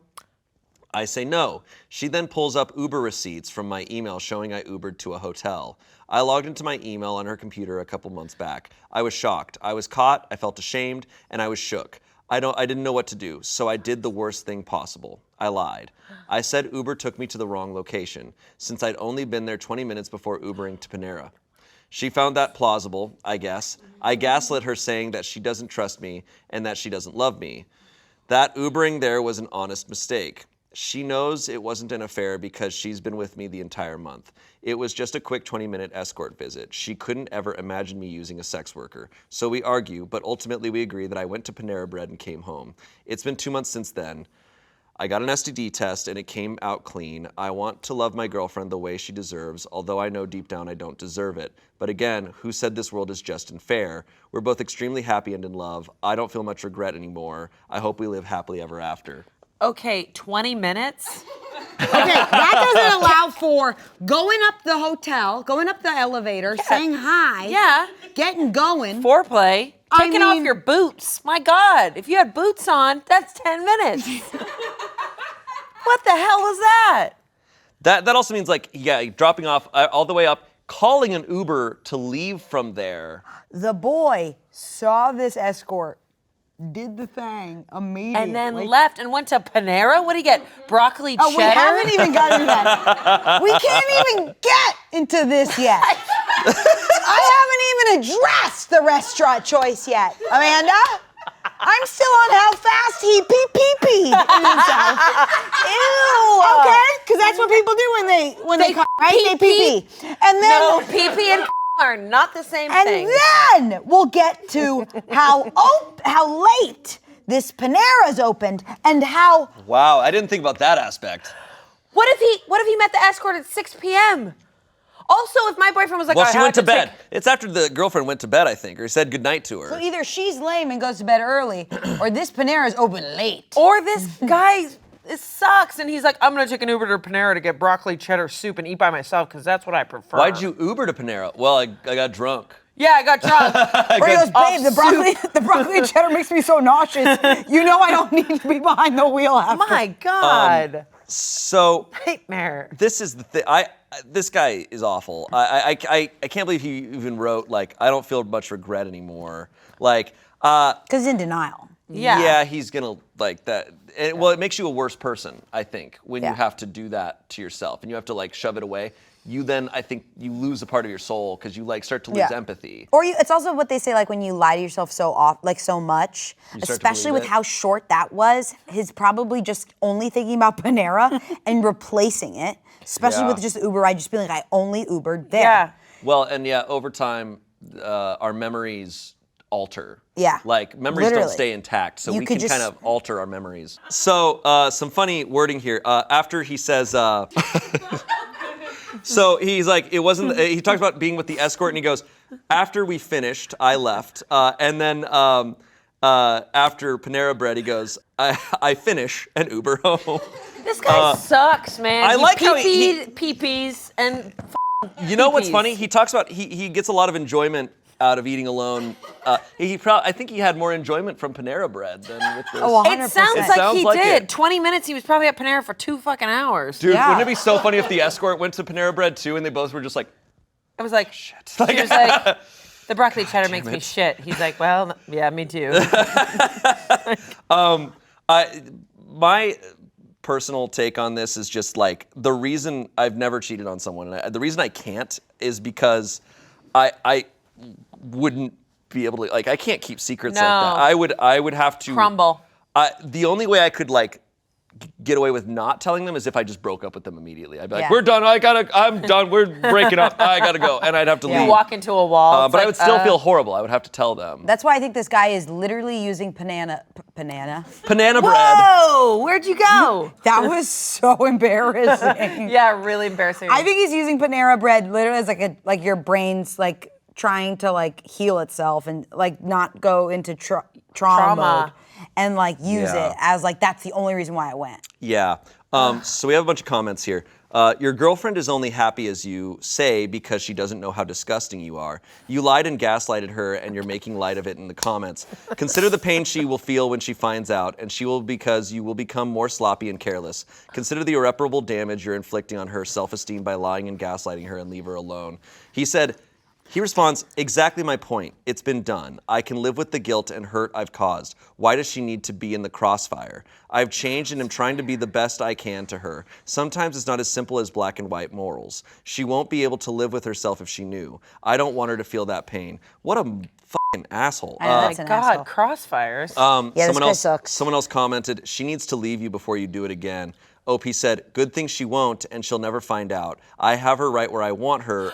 I say no. She then pulls up Uber receipts from my email showing I Ubered to a hotel. I logged into my email on her computer a couple months back. I was shocked. I was caught, I felt ashamed, and I was shook. I didn't know what to do, so I did the worst thing possible. I lied. I said Uber took me to the wrong location, since I'd only been there 20 minutes before Ubering to Panera. She found that plausible, I guess. I gaslit her saying that she doesn't trust me and that she doesn't love me. That Ubering there was an honest mistake. She knows it wasn't an affair because she's been with me the entire month. It was just a quick 20-minute escort visit. She couldn't ever imagine me using a sex worker. So we argue, but ultimately we agree that I went to Panera Bread and came home. It's been 2 months since then. I got an STD test and it came out clean. I want to love my girlfriend the way she deserves, although I know deep down I don't deserve it. But again, who said this world is just and fair? We're both extremely happy and in love. I don't feel much regret anymore. I hope we live happily ever after. Okay, 20 minutes? Okay, that doesn't allow for going up the hotel, going up the elevator, saying hi. Yeah. Getting going. Foreplay. I Taking off mean- your boots. My God, if you had boots on, that's 10 minutes. What the hell is that? That also means dropping off all the way up, calling an Uber to leave from there. The boy saw this escort, did the thing immediately. And then left and went to Panera? What do you get? Broccoli cheddar? Oh, we haven't even gotten to that. We can't even get into this yet. I haven't even addressed the restaurant choice yet. Amanda? I'm still on how fast he pee-pee-peed himself. Ew. Okay? Because that's what people do when they come, right? They pee-pee. And then... No, pee-pee and are not the same thing. And then we'll get to how late this Panera's opened and how... Wow, I didn't think about that aspect. What if he met the escort at 6 p.m.? Also, if my boyfriend was like, Well, I she had went to bed. take- It's after the girlfriend went to bed, I think, or said goodnight to her. So either she's lame and goes to bed early, or this Panera's open late. Or this guy, it sucks, and he's like, I'm gonna take an Uber to Panera to get broccoli cheddar soup and eat by myself because that's what I prefer. Why'd you Uber to Panera? Well, I got drunk. Yeah, I got drunk. Or he goes, babe, the broccoli cheddar makes me so nauseous. You know I don't need to be behind the wheel after. My God. So nightmare. This is the thing. This guy is awful. I can't believe he even wrote like I don't feel much regret anymore. Like because he's in denial. Yeah, he's gonna like that. Well, it makes you a worse person, I think, when you Yeah. have to do that to yourself and you have to like shove it away. you then, I think, you lose a part of your soul because you like start to lose empathy. Or it's also what they say, like when you lie to yourself so much, You start to especially believe with it. how short that was. He's probably just only thinking about Panera and replacing it, especially Yeah. with just Uber ride, just being like, I only Ubered there. Yeah. Well, and yeah, over time, our memories alter. Yeah. Like memories don't Literally. stay intact, so You we could can kind just- of alter our memories. So some funny wording here. After he says, so he's like, it wasn't. He talks about being with the escort, and he goes, after we finished, I left, and then after Panera Bread, he goes, I finish and Uber home. This guy sucks, man. I He like how he- pee-pees and You know what's pee-pees. funny? He talks about he gets a lot of enjoyment out of eating alone. I think he had more enjoyment from Panera Bread than with this. It sounds like he did. It. 20 minutes, he was probably at Panera for 2 fucking hours. Dude, wouldn't it be so funny if the escort went to Panera Bread too and they both were just like, It was like, shit. He was like, the broccoli cheddar makes me shit. He's like, well, yeah, me too. My personal take on this is just like the reason I've never cheated on someone, and the reason I can't is because I wouldn't be able to, like, I can't keep secrets like that. I would have to Crumble. The only way I could like get away with not telling them is if I just broke up with them immediately. I'd be like, Yeah. we're done. I'm done. We're breaking up. I gotta go, and I'd have to You leave. walk into a wall. it's But I like, would still feel horrible. I would have to tell them. That's why I think this guy is literally using Panera Banana bread. Whoa, where'd you go? That was so embarrassing. Yeah, really embarrassing. I think he's using Panera Bread literally as like your brain's like trying to like heal itself and like not go into trauma mode and like use Yeah. it as like that's the only reason why I went. Yeah. So we have a bunch of comments here. Your girlfriend is only happy as you say because she doesn't know how disgusting you are. You lied and gaslighted her and you're making light of it in the comments. Consider the pain she will feel when she finds out, and she will because you will become more sloppy and careless. Consider the irreparable damage you're inflicting on her self-esteem by lying and gaslighting her, and leave her alone. He responds, exactly my point. It's been done. I can live with the guilt and hurt I've caused. Why does she need to be in the crossfire? I've changed and am trying to be the best I can to her. Sometimes it's not as simple as black and white morals. She won't be able to live with herself if she knew. I don't want her to feel that pain. What a fucking asshole. Oh my God, crossfires. Someone else commented, she needs to leave you before you do it again. OP said, good thing she won't, and she'll never find out. I have her right where I want her.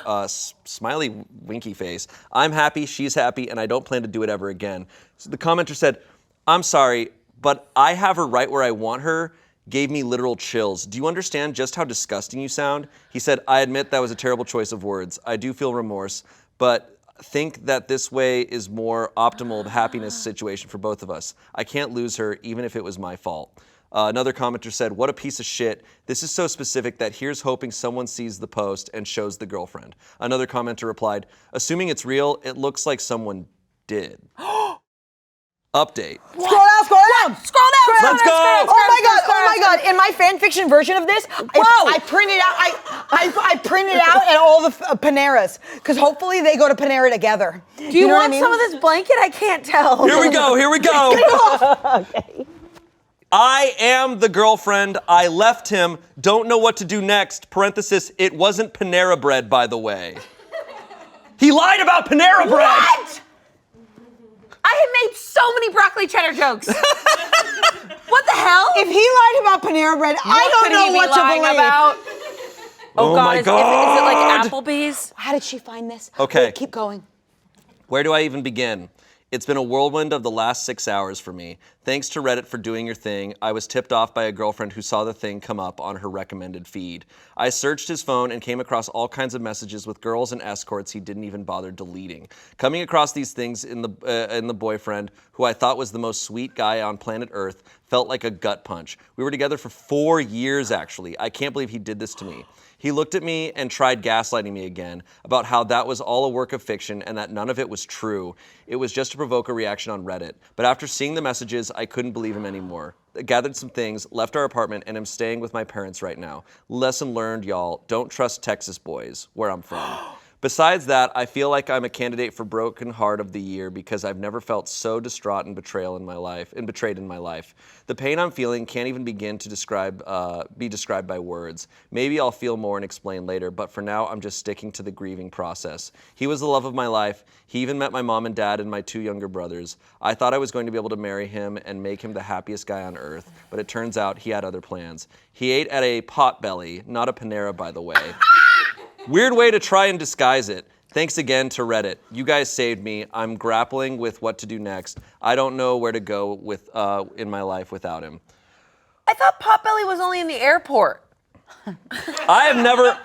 Smiley winky face. I'm happy, she's happy, and I don't plan to do it ever again. So the commenter said, I'm sorry, but I have her right where I want her gave me literal chills. Do you understand just how disgusting you sound? He said, I admit that was a terrible choice of words. I do feel remorse, but think that this way is more optimal happiness situation for both of us. I can't lose her, even if it was my fault. Another commenter said, what a piece of shit. This is so specific that here's hoping someone sees the post and shows the girlfriend. Another commenter replied, assuming it's real, it looks like someone did. Update. Scroll down, scroll down, scroll down. Let's go. Oh my god! In my fan fiction version of this, I printed out. I printed out at all the Paneras because hopefully they go to Panera together. Do you know what want I mean? some of this blanket? I can't tell. Here we go. Okay. I am the girlfriend. I left him. Don't know what to do next. Parenthesis, it wasn't Panera Bread, by the way. He lied about Panera Bread. What? I had made so many broccoli cheddar jokes. What the hell? If he lied about Panera Bread, I don't know what to believe. About? Oh God, my is God. it like Applebee's? How did she find this? Okay. Wait, keep going. Where do I even begin? It's been a whirlwind of the last 6 hours for me. Thanks to Reddit for doing your thing. I was tipped off by a girlfriend who saw the thing come up on her recommended feed. I searched his phone and came across all kinds of messages with girls and escorts he didn't even bother deleting. Coming across these things in the boyfriend, who I thought was the most sweet guy on planet Earth, felt like a gut punch. We were together for 4 years, actually. I can't believe he did this to me. He looked at me and tried gaslighting me again about how that was all a work of fiction and that none of it was true. It was just to provoke a reaction on Reddit. But after seeing the messages, I couldn't believe him anymore. I gathered some things, left our apartment, and am staying with my parents right now. Lesson learned, y'all. Don't trust Texas boys, where I'm from. Besides that, I feel like I'm a candidate for Broken Heart of the Year because I've never felt so distraught and betrayed in my life. The pain I'm feeling can't even begin to be described by words. Maybe I'll feel more and explain later, but for now, I'm just sticking to the grieving process. He was the love of my life. He even met my mom and dad and my 2 younger brothers. I thought I was going to be able to marry him and make him the happiest guy on earth, but it turns out he had other plans. He ate at a Potbelly, not a Panera, by the way. Weird way to try and disguise it. Thanks again to Reddit. You guys saved me. I'm grappling with what to do next. I don't know where to go with in my life without him. I thought Potbelly was only in the airport. I have never.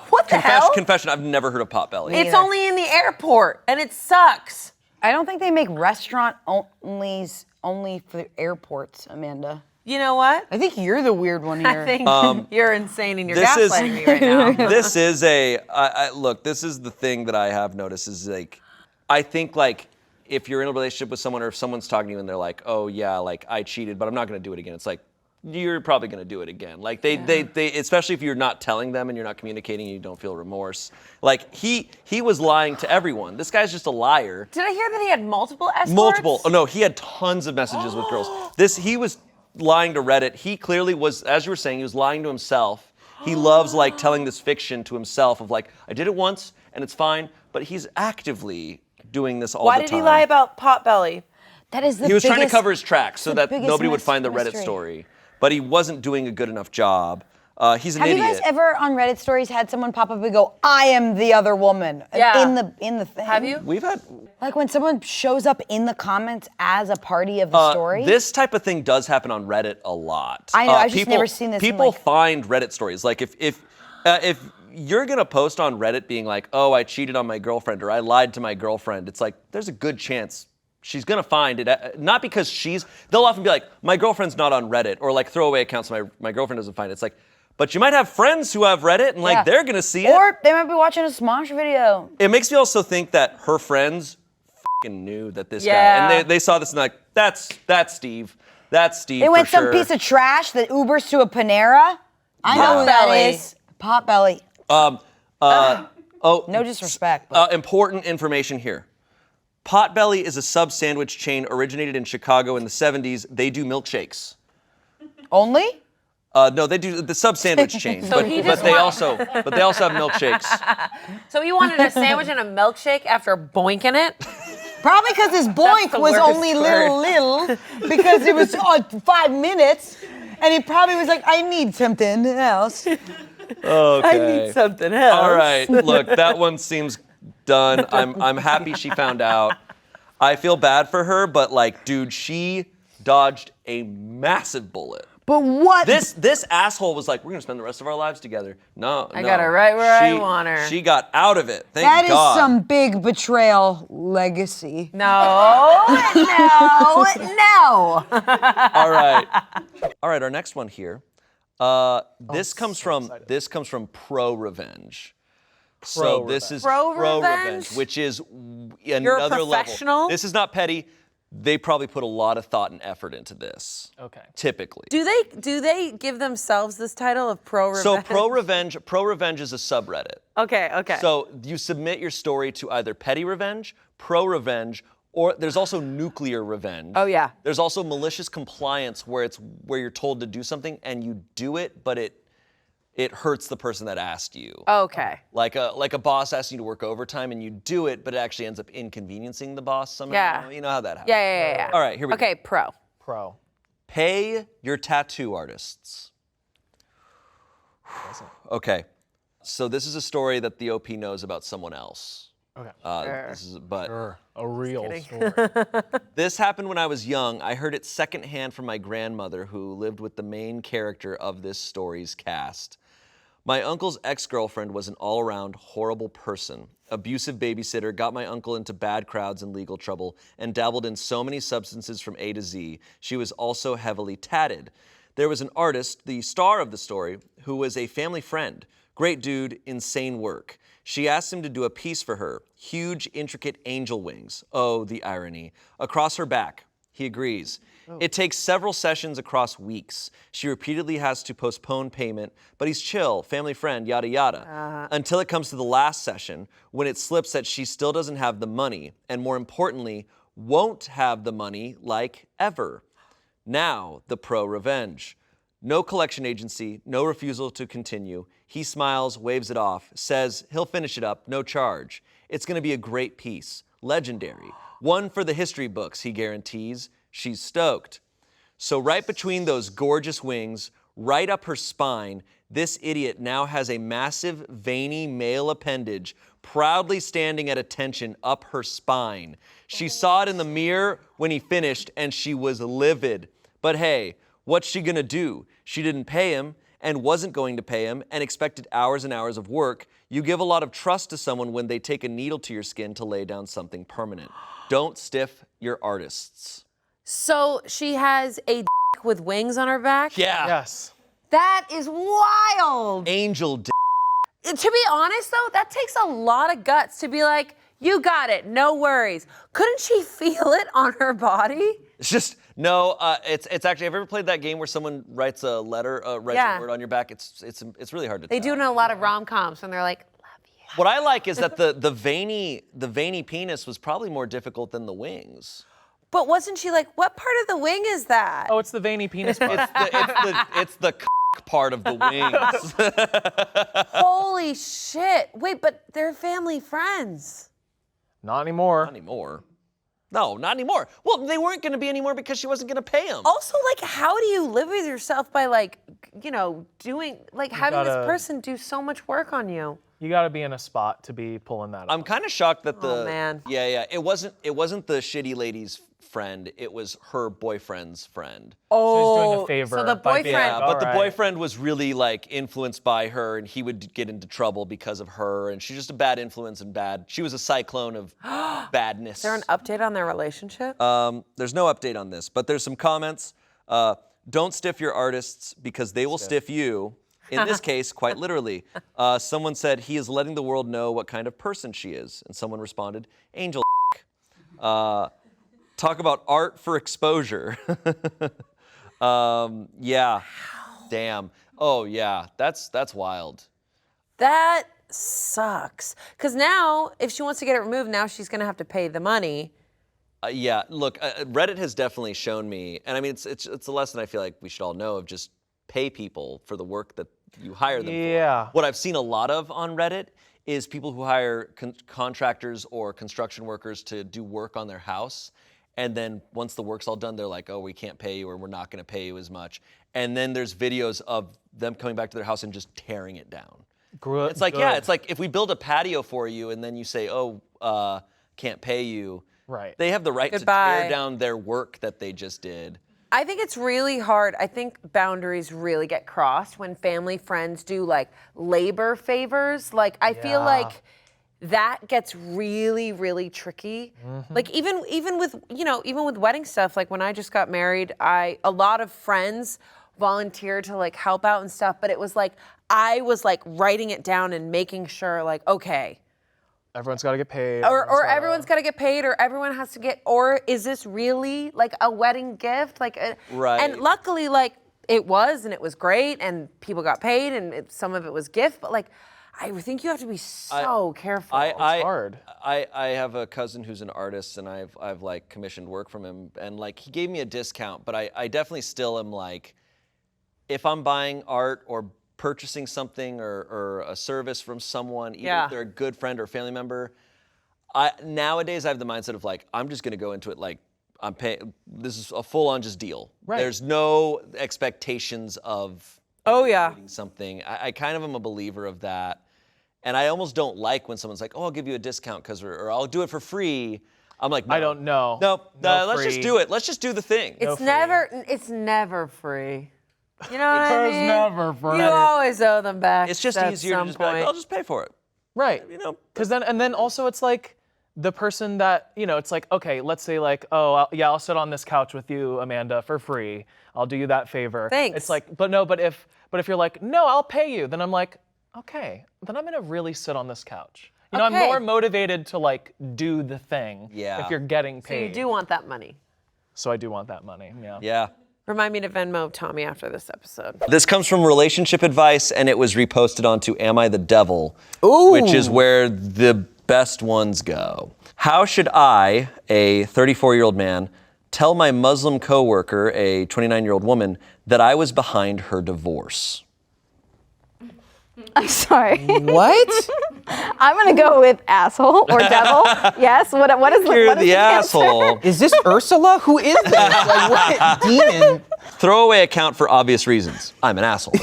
What the hell? Confession, I've never heard of Potbelly. It's only in the airport, and it sucks. I don't think they make restaurant only for airports, Amanda. You know what? I think you're the weird one here. I think you're insane and you're gaslighting me right now. This is look, this is the thing that I have noticed is like, I think like if you're in a relationship with someone or if someone's talking to you and they're like, oh yeah, like I cheated, but I'm not gonna do it again. It's like, you're probably gonna do it again. Like they especially if you're not telling them and you're not communicating and you don't feel remorse. Like he was lying to everyone. This guy's just a liar. Did I hear that he had multiple escorts? Multiple. Oh no, he had tons of messages with girls. He was lying to Reddit. He clearly was, as you were saying, he was lying to himself. He loves like telling this fiction to himself of like, I did it once and it's fine, but he's actively doing this all the time. Why did he lie about Potbelly? That is the He was trying to cover his tracks so that biggest nobody would find the Reddit mystery. story, but he wasn't doing a good enough job. He's an Have idiot. you guys ever on Reddit stories had someone pop up and go, I am the other woman in the thing? Have you? We've had Like when someone shows up in the comments as a party of the story? This type of thing does happen on Reddit a lot. I know, I've just never seen this in, People like- find Reddit stories. Like if you're gonna post on Reddit being like, oh, I cheated on my girlfriend or I lied to my girlfriend, it's like there's a good chance she's gonna find it. Not because they'll often be like, my girlfriend's not on Reddit, or like throwaway accounts so my girlfriend doesn't find it. It's like, but you might have friends who have Reddit and like they're gonna see it. Or they might be watching a Smosh video. It makes me also think that her friends knew that this guy, and they saw this and like, that's Steve. That's Steve. They went for some sure. piece of trash that Ubers to a Panera. I know who that Potbelly. is. Potbelly. No disrespect. But. Important information here. Potbelly is a sub sandwich chain originated in Chicago in the 70s. They do milkshakes. Only? No, they do the sub sandwich chain, So he just they also have milkshakes. So he wanted a sandwich and a milkshake after boinking it? Probably because his boink the was worst only little, because it was 5 minutes, and he probably was like, I need something else. Okay. I need something else. All right, look, that one seems done. I'm happy she found out. I feel bad for her, but like, dude, she dodged a massive bullet. But what? This asshole was like, we're gonna spend the rest of our lives together. No, I got her right where I want her. She got out of it. Thank That is God. some big betrayal legacy. No, no. All right. Our next one here. This comes from Pro Revenge. So this is Pro Pro Revenge? Revenge, which is You're a another level. professional? This is not petty. They probably put a lot of thought and effort into this. Okay. Typically. Do they give themselves this title of Pro Revenge? So Pro Revenge is a subreddit. Okay. So you submit your story to either Petty Revenge, Pro Revenge, or there's also Nuclear Revenge. Oh yeah. There's also Malicious Compliance, where you're told to do something and you do it, but it hurts the person that asked you. Okay. Like a boss asking you to work overtime and you do it, but it actually ends up inconveniencing the boss somehow. Yeah. You know how that happens. Yeah. All right, here we go. Okay, Pro. Pay your tattoo artists. Okay. So this is a story that the OP knows about someone else. Okay. This is, but a real story. This happened when I was young. I heard it secondhand from my grandmother, who lived with the main character of this story's cast. My uncle's ex-girlfriend was an all-around horrible person. Abusive babysitter, got my uncle into bad crowds and legal trouble, and dabbled in so many substances from A to Z. She was also heavily tatted. There was an artist, the star of the story, who was a family friend. Great dude, insane work. She asked him to do a piece for her. Huge, intricate angel wings. Oh, the irony. Across her back. He agrees. It takes several sessions across weeks. She repeatedly has to postpone payment, but he's chill, family friend, yada yada. Until it comes to the last session, when it slips that she still doesn't have the money, and more importantly, won't have the money like ever. Now, the pro revenge. No collection agency, no refusal to continue. He smiles, waves it off, says he'll finish it up, no charge. It's gonna be a great piece, legendary. One for the history books, he guarantees. She's stoked. So right between those gorgeous wings, right up her spine, this idiot now has a massive veiny male appendage proudly standing at attention up her spine. She saw it in the mirror when he finished and she was livid. But hey, what's she gonna do? She didn't pay him and wasn't going to pay him and expected hours and hours of work. You give a lot of trust to someone when they take a needle to your skin to lay down something permanent. Don't stiff your artists. So she has a dick with wings on her back? Yeah. Yes. That is wild. Angel dick. To be honest, though, that takes a lot of guts to be like, you got it, no worries. Couldn't she feel it on her body? It's just, no, it's actually, have you ever played that game where someone writes a letter, writes a word on your back? It's really hard to They tell. do in a lot of rom-coms, and they're like, What I like is that the veiny penis was probably more difficult than the wings. but wasn't she like, what part of the wing is that? Oh, it's the veiny penis part. It's the part of the wings. Holy shit. Wait, but they're family friends. Not anymore. Not anymore. No, not anymore. Well, they weren't going to be anymore because she wasn't going to pay him. Also, like, how do you live with yourself by, like, you know, doing, like, having this person do so much work on you? You got to be in a spot to be pulling that up. I'm kind of shocked that the. Oh, man. Yeah. It wasn't the shitty lady's friend. It was her boyfriend's friend. Oh, so he's doing a favor. So the boyfriend. Yeah, but the boyfriend was really like influenced by her, and he would get into trouble because of her, and she's just a bad influence and bad. She was a cyclone of badness. Is there an update on their relationship? There's no update on this, but there's some comments. Don't stiff your artists because they will stiff you. In this case, quite literally. Someone said he is letting the world know what kind of person she is, and someone responded, "Angel." Talk about art for exposure. Yeah. Damn. Oh yeah. That's wild. That sucks. Because now, if she wants to get it removed, now she's going to have to pay the money. Yeah. Look, Reddit has definitely shown me, and I mean, it's a lesson I feel like we should all know of just pay people for the work that you hire them for. What I've seen a lot of on Reddit is people who hire contractors or construction workers to do work on their house. And then once the work's all done, they're like, oh, we can't pay you or we're not going to pay you as much. And then there's videos of them coming back to their house and just tearing it down. It's like, yeah, it's like if we build a patio for you and then you say, oh, can't pay you. Right. They have the right to tear down their work that they just did. I think it's really hard. I think boundaries really get crossed when family friends do like labor favors. Like I feel like that gets really, really tricky. Like even with, you know, even with wedding stuff, like when I just got married, a lot of friends volunteered to like help out and stuff, but it was like I was like writing it down and making sure like, okay, everyone's got to get paid. Or everyone's got to get paid, or everyone has to get, or is this really like a wedding gift? Like, right. And luckily, like it was, and it was great, and people got paid, and some of it was gift, but like, I think you have to be so careful. It's hard. I have a cousin who's an artist, and I've like commissioned work from him, and like he gave me a discount, but I definitely still am like, if I'm buying art or purchasing something or a service from someone, even if they're a good friend or family member, nowadays I have the mindset of like, I'm just gonna go into it like, I'm paying, this is a full-on just deal. Right. There's no expectations of something. I kind of am a believer of that. And I almost don't like when someone's like, oh, I'll give you a discount or I'll do it for free. I'm like, no. I don't know. No, let's just do it. Let's just do the thing. It's never free. You know what I mean? It's never free. You always owe them back. It's just at easier to some just be like, point. I'll just pay for it. Right. You know, because then also it's like the person that, you know, it's like, okay, let's say like, oh, I'll sit on this couch with you, Amanda, for free. I'll do you that favor. Thanks. It's like, but if you're like, no, I'll pay you, then I'm like, okay, then I'm gonna really sit on this couch. You know, I'm more motivated to like do the thing if you're getting paid. So you do want that money. So I do want that money. Yeah. Yeah. Remind me to Venmo Tommy after this episode. This comes from Relationship Advice, and it was reposted onto Am I the Devil, which is where the best ones go. How should I, a 34-year-old man, tell my Muslim coworker, a 29-year-old woman, that I was behind her divorce? I'm sorry. What? I'm gonna go with asshole or devil. Yes. What is You're the answer? asshole. Is this Ursula? Who is this? Like, what demon? Throwaway account for obvious reasons. I'm an asshole.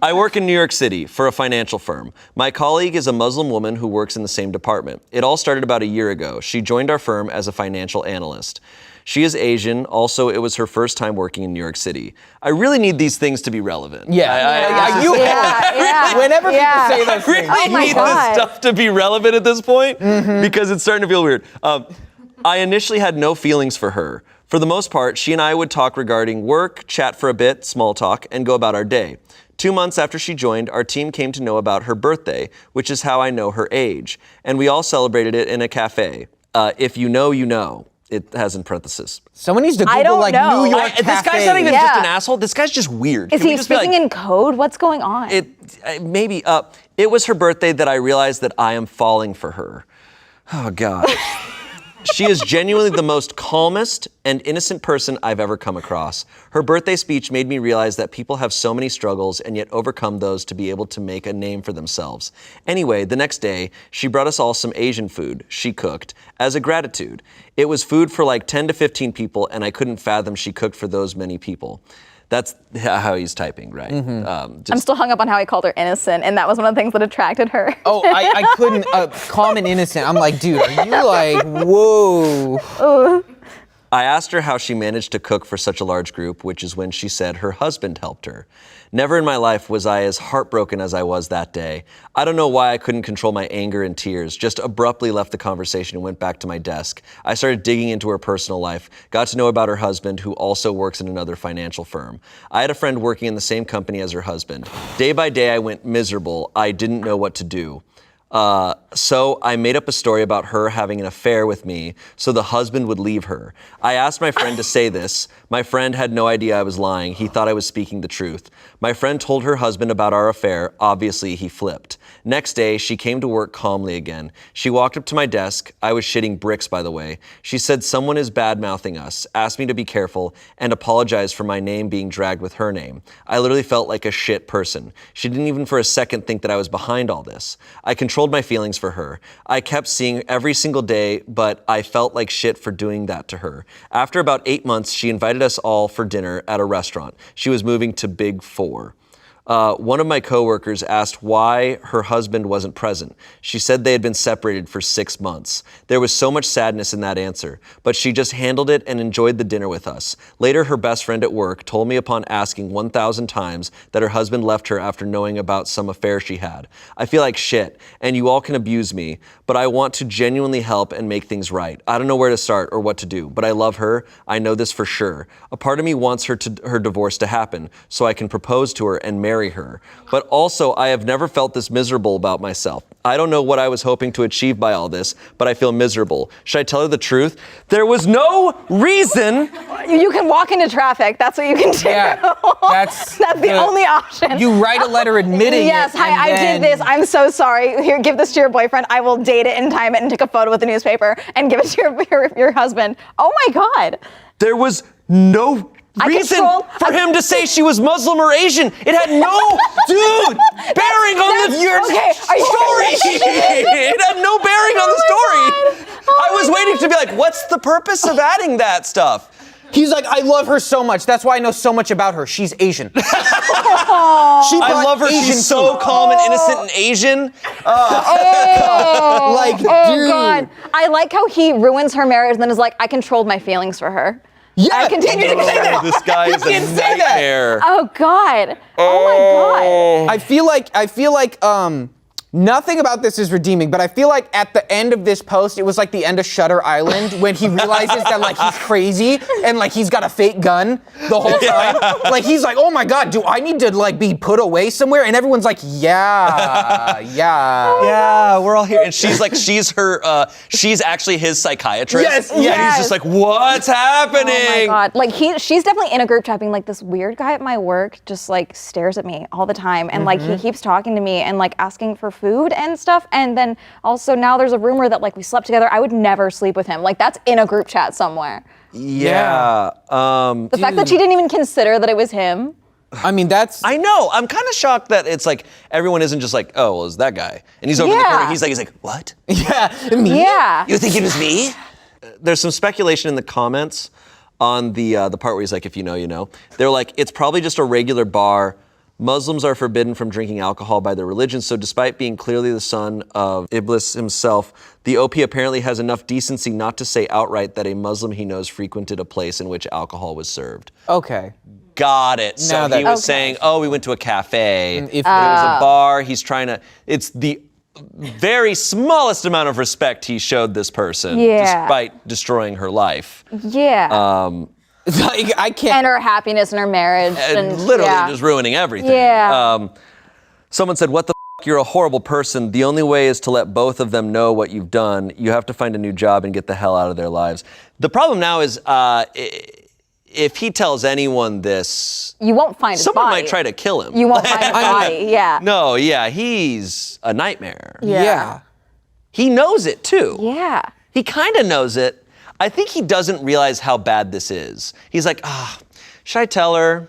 I work in New York City for a financial firm. My colleague is a Muslim woman who works in the same department. It all started about a year ago. She joined our firm as a financial analyst. She is Asian. Also, it was her first time working in New York City. I really need these things to be relevant. Whenever people say those I really need this stuff to be relevant at this point because it's starting to feel weird. I initially had no feelings for her. For the most part, she and I would talk regarding work, chat for a bit, small talk, and go about our day. 2 months after she joined, our team came to know about her birthday, which is how I know her age. And we all celebrated it in a cafe. If you know, you know. It has in parentheses. Someone needs to Google New York cafe. This guy's not even just an asshole. This guy's just weird. Is he speaking in code? What's going on? Maybe. It was her birthday that I realized that I am falling for her. Oh, God. She is genuinely the most calmest and innocent person I've ever come across. Her birthday speech made me realize that people have so many struggles and yet overcome those to be able to make a name for themselves. Anyway, the next day, she brought us all some Asian food she cooked as a gratitude. It was food for like 10 to 15 people, and I couldn't fathom she cooked for those many people. That's how he's typing, right? I'm still hung up on how he called her innocent, and that was one of the things that attracted her. Oh, I couldn't. Calm and innocent. I'm like, dude, are you like, whoa? I asked her how she managed to cook for such a large group, which is when she said her husband helped her. Never in my life was I as heartbroken as I was that day. I don't know why I couldn't control my anger and tears, just abruptly left the conversation and went back to my desk. I started digging into her personal life, got to know about her husband, who also works in another financial firm. I had a friend working in the same company as her husband. Day by day, I went miserable. I didn't know what to do. So I made up a story about her having an affair with me so the husband would leave her. I asked my friend to say this. My friend had no idea I was lying. He thought I was speaking the truth. My friend told her husband about our affair. Obviously, he flipped. Next day, she came to work calmly again. She walked up to my desk. I was shitting bricks, by the way. She said someone is bad-mouthing us, asked me to be careful, and apologized for my name being dragged with her name. I literally felt like a shit person. She didn't even for a second think that I was behind all this. I controlled my feelings for her. I kept seeing every single day, but I felt like shit for doing that to her. After about 8 months, she invited us all for dinner at a restaurant. She was moving to Big 4. One of my coworkers asked why her husband wasn't present. She said they had been separated for 6 months. There was so much sadness in that answer, but she just handled it and enjoyed the dinner with us. Later, her best friend at work told me upon asking 1,000 times that her husband left her after knowing about some affair she had. I feel like shit, and you all can abuse me, but I want to genuinely help and make things right. I don't know where to start or what to do, but I love her. I know this for sure. A part of me wants her divorce to happen so I can propose to her and marry her. But also, I have never felt this miserable about myself. I don't know what I was hoping to achieve by all this, but I feel miserable. Should I tell her the truth? There was no reason. You can walk into traffic. That's what you can do. Yeah, that's the only option. You write a letter admitting yes, it. Yes, I did this. I'm so sorry. Here, give this to your boyfriend. I will date it and time it and take a photo with the newspaper and give it to your husband. Oh my God. There was no reason for him to say she was Muslim or Asian. It had no bearing on the story. It had no bearing on the story. I was waiting to be like, what's the purpose of adding that stuff? He's like, I love her so much. That's why I know so much about her. She's Asian. I love her. She's so calm and innocent and Asian. Like, dude. God. I like how he ruins her marriage and then is like, I controlled my feelings for her. Yeah, I continue to say that. This guy is a nightmare. Oh God. Oh my God. I feel like Nothing about this is redeeming, but I feel like at the end of this post, it was like the end of Shutter Island when he realizes that like he's crazy and like he's got a fake gun the whole time. Like he's like, oh my God, do I need to like be put away somewhere? And everyone's like, yeah. Yeah, we're all here. And she's like, she's actually his psychiatrist. Yes, And he's just like, what's happening? Oh my God. Like she's definitely in a group chat being like, this weird guy at my work just like stares at me all the time. And like he keeps talking to me and like asking for food and stuff. And then also now there's a rumor that like we slept together. I would never sleep with him. Like that's in a group chat somewhere. Yeah. The fact that she didn't even consider that it was him. I mean, I know. I'm kind of shocked that it's like everyone isn't just like, oh, well, it's that guy. And he's over in the corner. He's like, what? Yeah, me? Yeah. You think it was me? There's some speculation in the comments on the part where he's like, if you know, you know. They're like, it's probably just a regular bar. Muslims are forbidden from drinking alcohol by their religion, so despite being clearly the son of Iblis himself, the OP apparently has enough decency not to say outright that a Muslim he knows frequented a place in which alcohol was served. Okay. Got it. So he was saying, oh, we went to a cafe, but it was a bar. He's trying to, it's the very smallest amount of respect he showed this person, despite destroying her life. Yeah. Like, I can't. And her happiness and her marriage. And literally just ruining everything. Yeah. Someone said, what the f***, you're a horrible person. The only way is to let both of them know what you've done. You have to find a new job and get the hell out of their lives. The problem now is if he tells anyone this, you won't find his someone body. might try to kill him. You won't find his body, yeah. No, he's a nightmare. Yeah. He knows it too. Yeah. He kind of knows it. I think he doesn't realize how bad this is. He's like, should I tell her?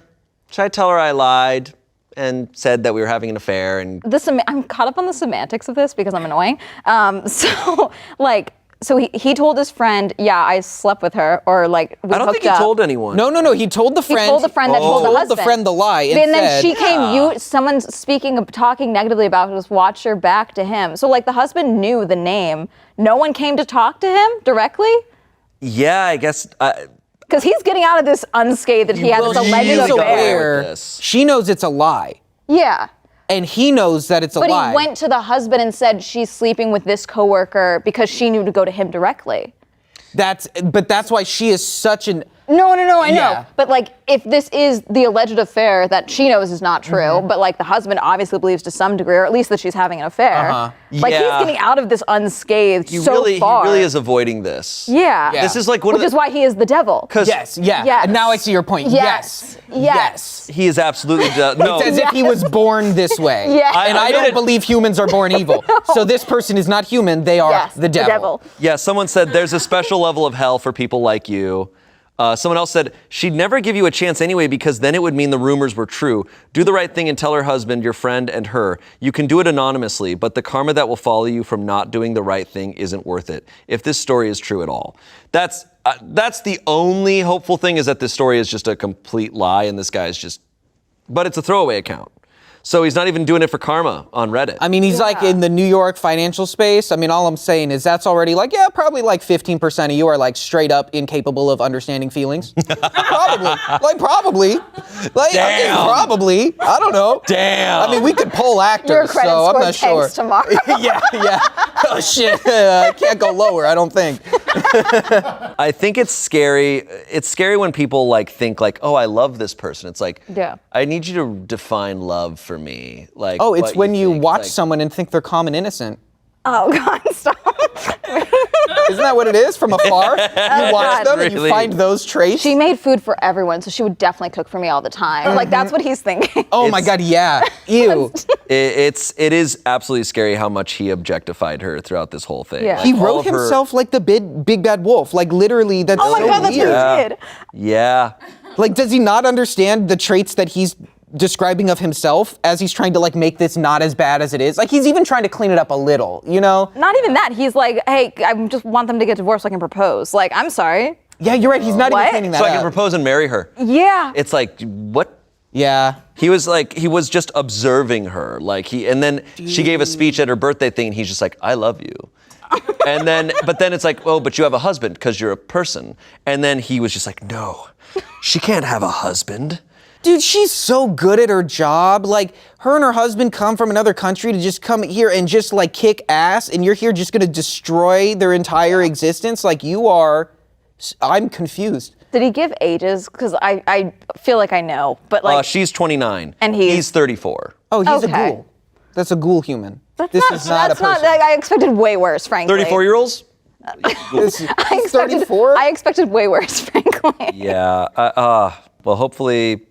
Should I tell her I lied and said that we were having an affair? And I'm caught up on the semantics of this because I'm annoying. So he told his friend, yeah, I slept with her, or like was I don't think he hooked up. told anyone. No, he told the friend. He told the friend that told the husband. the friend the lie and then said, she came, someone's talking negatively about her, just watch her back to him. So like the husband knew the name. No one came to talk to him directly? Yeah, I guess. Because he's getting out of this unscathed that he has this alleged affair. She knows it's a lie. Yeah. And he knows that it's a lie. But he went to the husband and said she's sleeping with this coworker because she knew to go to him directly. That's why she is such an... No, I know. But like, if this is the alleged affair that she knows is not true, but like the husband obviously believes to some degree, or at least that she's having an affair. Like he's getting out of this unscathed He so far. He really is avoiding this. Yeah. This is like which is why he is the devil. Yes. And now I see your point. Yes. He is absolutely no. It's as if he was born this way. Yeah. And I don't believe humans are born evil. So this person is not human. They are the devil. Yeah, someone said there's a special level of hell for people like you. Someone else said, she'd never give you a chance anyway because then it would mean the rumors were true. Do the right thing and tell her husband, your friend, and her. You can do it anonymously, but the karma that will follow you from not doing the right thing isn't worth it, if this story is true at all. That's the only hopeful thing, is that this story is just a complete lie and this guy's just... But it's a throwaway account. So he's not even doing it for karma on Reddit. I mean, he's like in the New York financial space. I mean, all I'm saying is that's already like, yeah, probably like 15% of you are like straight up incapable of understanding feelings. Probably. Like, Damn. Probably. I don't know. Damn. I mean, we could poll actors, Your credit so I'm score not sure. tanks tomorrow. Yeah. Oh, shit. I can't go lower, I don't think. I think it's scary. It's scary when people like think like, oh, I love this person. It's like, I need you to define love for me. Like, oh, it's what when you think. watch someone and think they're calm and innocent. Oh, God, stop. Isn't that what it is from afar? You watch them and you find those traits. She made food for everyone, so she would definitely cook for me all the time. Like, that's what he's thinking. Oh my God, yeah. Ew. It is absolutely scary how much he objectified her throughout this whole thing. Yeah. Like, He wrote himself like the big bad wolf. Like literally, that's Oh my so God, that's weird. what he did. Yeah. Like, does he not understand the traits that he's describing of himself as he's trying to like make this not as bad as it is? Like, he's even trying to clean it up a little, you know? Not even that. He's like, hey, I just want them to get divorced so I can propose. Like, I'm sorry. Yeah, you're right. He's not even cleaning that So up. I can propose and marry her. Yeah. It's like, what? Yeah. He was just observing her. And then she gave a speech at her birthday thing and he's just like, I love you. But then it's like, oh, but you have a husband because you're a person. And then he was just like, no, she can't have a husband. Dude, she's so good at her job. Like, her and her husband come from another country to just come here and just like kick ass, and you're here just gonna destroy their entire existence. Like, you are. I'm confused. Did he give ages? Because I feel like I know, but like she's 29 and he's 34. Oh, he's Okay. a ghoul. That's a ghoul human. That's this not, is not a that's person. not. I expected way worse, frankly. 34-year-olds? I expected 34. I expected way worse, frankly. Yeah. Well, hopefully,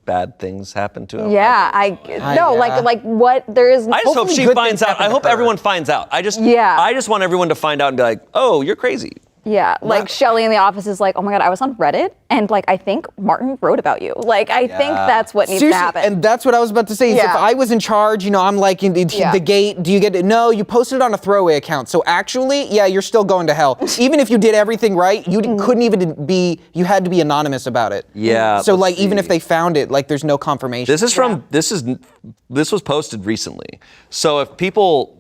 bad things happen to him. Yeah, like what there is. I just hope she finds out. I hope everyone finds out. I just want everyone to find out and be like, oh, you're crazy. Yeah, like Shelly in the office is like, oh my God, I was on Reddit and like I think Martin wrote about you. Like I think that's what needs to happen. And that's what I was about to say. Is if I was in charge, I'm like the gate. Do you get it? No, you posted it on a throwaway account. So actually, you're still going to hell. Even if you did everything right, you couldn't even be. You had to be anonymous about it. Yeah. So like even if they found it, like there's no confirmation. This was posted recently. So if people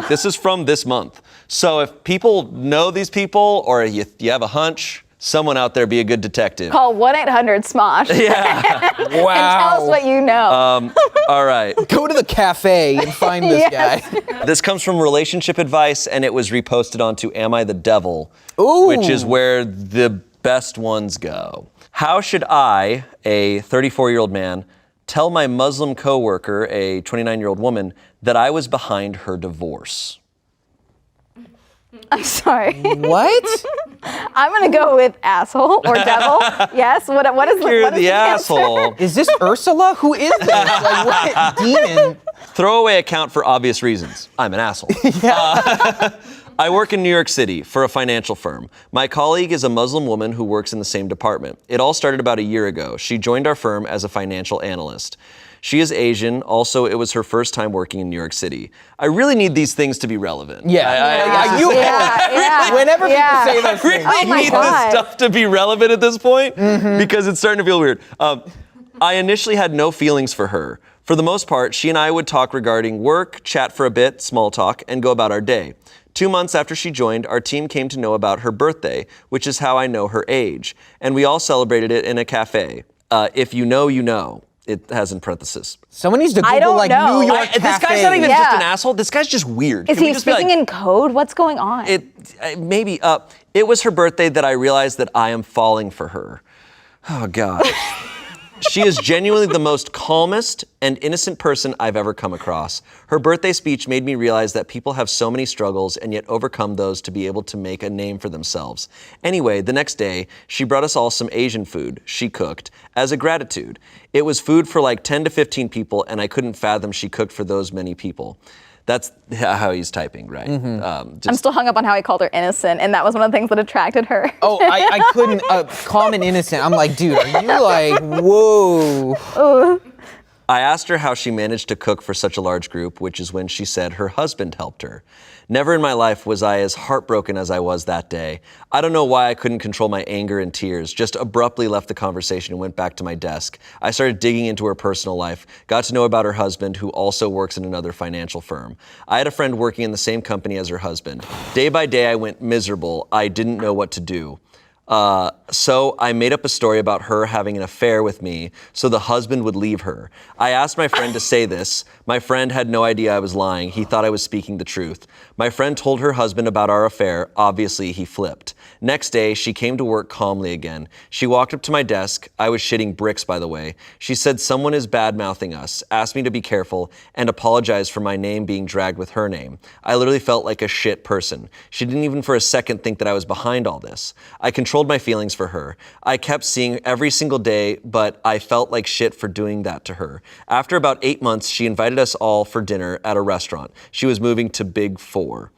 this is from this month. So if people know these people or you have a hunch, someone out there be a good detective. Call 1-800-SMOSH. Yeah. And tell us what you know. All right. Go to the cafe and find this guy. This comes from Relationship Advice, and it was reposted onto Am I the Devil? Ooh. Which is where the best ones go. How should I, a 34-year-old man, tell my Muslim coworker, a 29-year-old woman, that I was behind her divorce? I'm sorry. What? I'm gonna go with asshole or devil. Yes. What is You're what is the asshole. Is this Ursula? Who is this? Like, what demon? Throwaway account for obvious reasons. I'm an asshole. I work in New York City for a financial firm. My colleague is a Muslim woman who works in the same department. It all started about a year ago. She joined our firm as a financial analyst. She is Asian. Also, it was her first time working in New York City. I really need these things to be relevant. Whenever people say those things. I really need this stuff to be relevant at this point because it's starting to feel weird. I initially had no feelings for her. For the most part, she and I would talk regarding work, chat for a bit, small talk, and go about our day. 2 months after she joined, our team came to know about her birthday, which is how I know her age. And we all celebrated it in a cafe. If you know, you know. It has in parentheses. Someone needs to Google New York cafe. This guy's not even just an asshole. This guy's just weird. Is he speaking in code? What's going on? Maybe. It was her birthday that I realized that I am falling for her. Oh, God. She is genuinely the most calmest and innocent person I've ever come across. Her birthday speech made me realize that people have so many struggles and yet overcome those to be able to make a name for themselves. Anyway, the next day, she brought us all some Asian food she cooked as a gratitude. It was food for like 10 to 15 people, and I couldn't fathom she cooked for those many people. That's how he's typing, right? I'm still hung up on how he called her innocent, and that was one of the things that attracted her. Oh, I couldn't. Calm and innocent. I'm like, dude, are you like, whoa? I asked her how she managed to cook for such a large group, which is when she said her husband helped her. Never in my life was I as heartbroken as I was that day. I don't know why I couldn't control my anger and tears, just abruptly left the conversation and went back to my desk. I started digging into her personal life, got to know about her husband, who also works in another financial firm. I had a friend working in the same company as her husband. Day by day, I went miserable. I didn't know what to do. So I made up a story about her having an affair with me so the husband would leave her. I asked my friend to say this. My friend had no idea I was lying. He thought I was speaking the truth. My friend told her husband about our affair. Obviously, he flipped. Next day, she came to work calmly again. She walked up to my desk. I was shitting bricks, by the way. She said someone is bad-mouthing us, asked me to be careful, and apologized for my name being dragged with her name. I literally felt like a shit person. She didn't even for a second think that I was behind all this. I controlled my feelings for her. I kept seeing every single day, but I felt like shit for doing that to her. After about 8 months, she invited us all for dinner at a restaurant. She was moving to Big 4.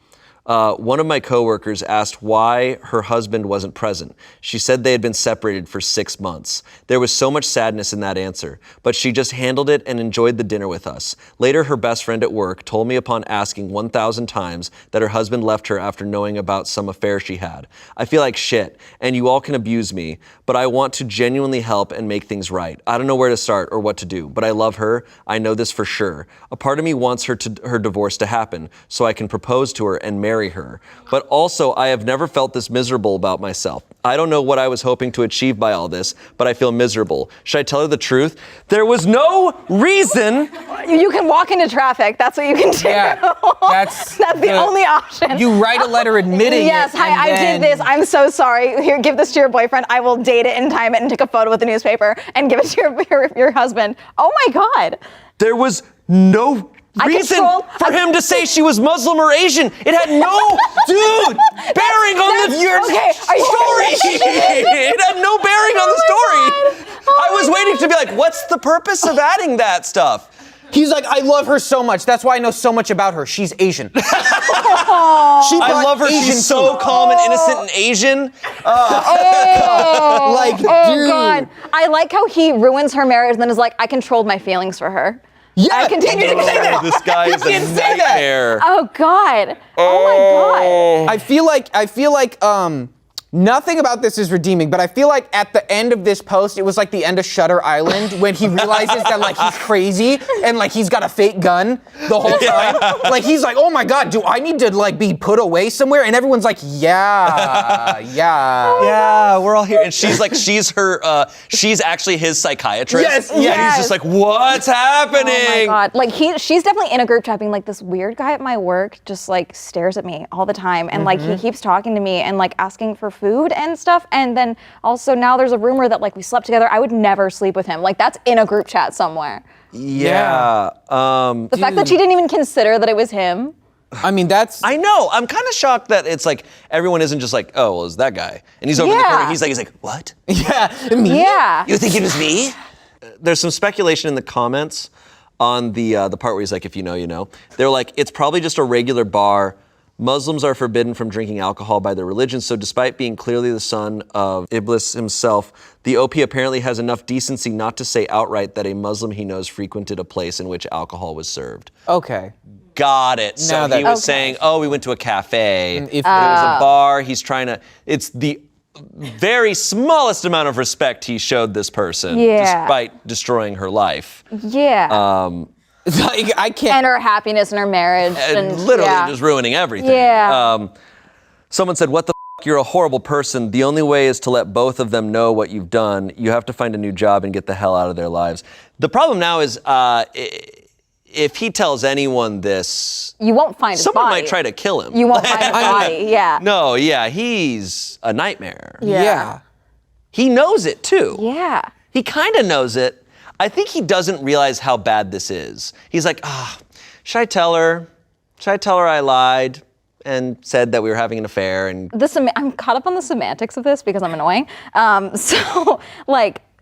One of my coworkers asked why her husband wasn't present. She said they had been separated for 6 months. There was so much sadness in that answer, but she just handled it and enjoyed the dinner with us. Later, her best friend at work told me upon asking 1,000 times that her husband left her after knowing about some affair she had. I feel like shit, and you all can abuse me, but I want to genuinely help and make things right. I don't know where to start or what to do, but I love her. I know this for sure. A part of me wants her divorce to happen so I can propose to her and marry her. But also, I have never felt this miserable about myself. I don't know what I was hoping to achieve by all this, but I feel miserable. Should I tell her the truth? There was no reason. You can walk into traffic. That's what you can do. Yeah, that's the only option. You write a letter admitting yes, it. Yes, I did this. I'm so sorry. Here, give this to your boyfriend. I will date it and time it and take a photo with the newspaper and give it to your husband. Oh my God. There was no reason for him to say she was Muslim or Asian. It had no bearing on the story. It had no bearing on the story. I was waiting to be like, what's the purpose of adding that stuff? He's like, I love her so much. That's why I know so much about her. She's Asian. I love her. She's so calm and innocent and Asian. Like, dude. God. I like how he ruins her marriage and then is like, I controlled my feelings for her. Yeah, I continue to say that. This guy is a nightmare. Oh God. Oh my God. I feel like nothing about this is redeeming, but I feel like at the end of this post, it was like the end of Shutter Island when he realizes that like he's crazy and like he's got a fake gun the whole time. Like he's like, oh my God, do I need to like be put away somewhere? And everyone's like, yeah, we're all here. And she's like, she's actually his psychiatrist. Yes, yeah. He's just like, what's happening? Oh my God. Like she's definitely in a group chat being like, this weird guy at my work just like stares at me all the time. And like he keeps talking to me and like asking for food and stuff, and then also now there's a rumor that like we slept together. I would never sleep with him. Like that's in a group chat somewhere. Yeah. The fact that she didn't even consider that it was him. I mean, I know. I'm kind of shocked that it's like everyone isn't just like, oh, well, it's that guy, and he's over in the corner. He's like, what? Yeah, me. Yeah. You think it was me? There's some speculation in the comments on the part where he's like, if you know, you know. They're like, it's probably just a regular bar. Muslims are forbidden from drinking alcohol by their religion, so despite being clearly the son of Iblis himself, the OP apparently has enough decency not to say outright that a Muslim he knows frequented a place in which alcohol was served. Okay. Got it. So he was saying, oh, we went to a cafe, but it was a bar. He's trying to, it's the very smallest amount of respect he showed this person, despite destroying her life. Yeah. Like, I can't. And her happiness and her marriage. And literally just ruining everything. Yeah. Someone said, what the f***, you're a horrible person. The only way is to let both of them know what you've done. You have to find a new job and get the hell out of their lives. The problem now is if he tells anyone this, you won't find his body. Someone might try to kill him. You won't find his body, yeah. No, he's a nightmare. Yeah. He knows it too. Yeah. He kind of knows it. I think he doesn't realize how bad this is. He's like, should I tell her? Should I tell her I lied and said that we were having an affair? And I'm caught up on the semantics of this because I'm annoying.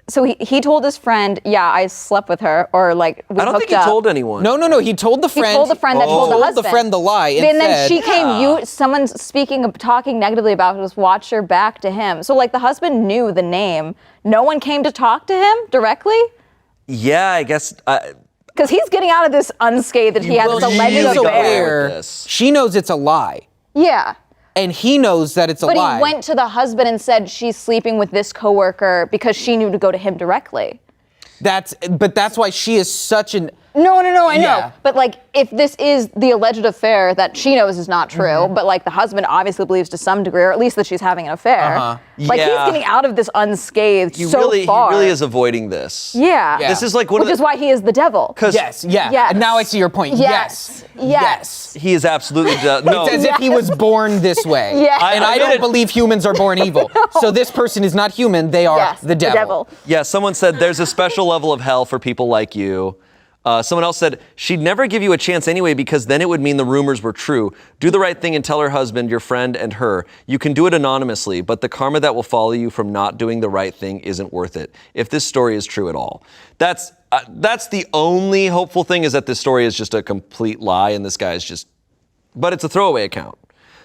So he told his friend, yeah, I slept with her, or like we hooked up. I don't think he told anyone. No, he told the friend. He told the friend that told the husband. Told the friend the lie and then she came, someone's talking negatively about us, watched her back to him. So like the husband knew the name. No one came to talk to him directly? Yeah, I guess. Because he's getting out of this unscathed that he has this alleged affair. She knows it's a lie. Yeah. And he knows that it's a lie. But he went to the husband and said she's sleeping with this coworker because she knew to go to him directly. That's why she is such an... No, I know. But like, if this is the alleged affair that she knows is not true, but like the husband obviously believes to some degree, or at least that she's having an affair. Like he's getting out of this unscathed far. He really is avoiding this. Yeah. This is like which is why he is the devil. Yes. And now I see your point. Yes. He is absolutely no. It's as if he was born this way. Yes. And I don't believe humans are born evil. So this person is not human. They are the devil. Yeah. Someone said there's a special level of hell for people like you. Someone else said, she'd never give you a chance anyway because then it would mean the rumors were true. Do the right thing and tell her husband, your friend, and her. You can do it anonymously, but the karma that will follow you from not doing the right thing isn't worth it, if this story is true at all. That's the only hopeful thing, is that this story is just a complete lie and this guy's just... But it's a throwaway account.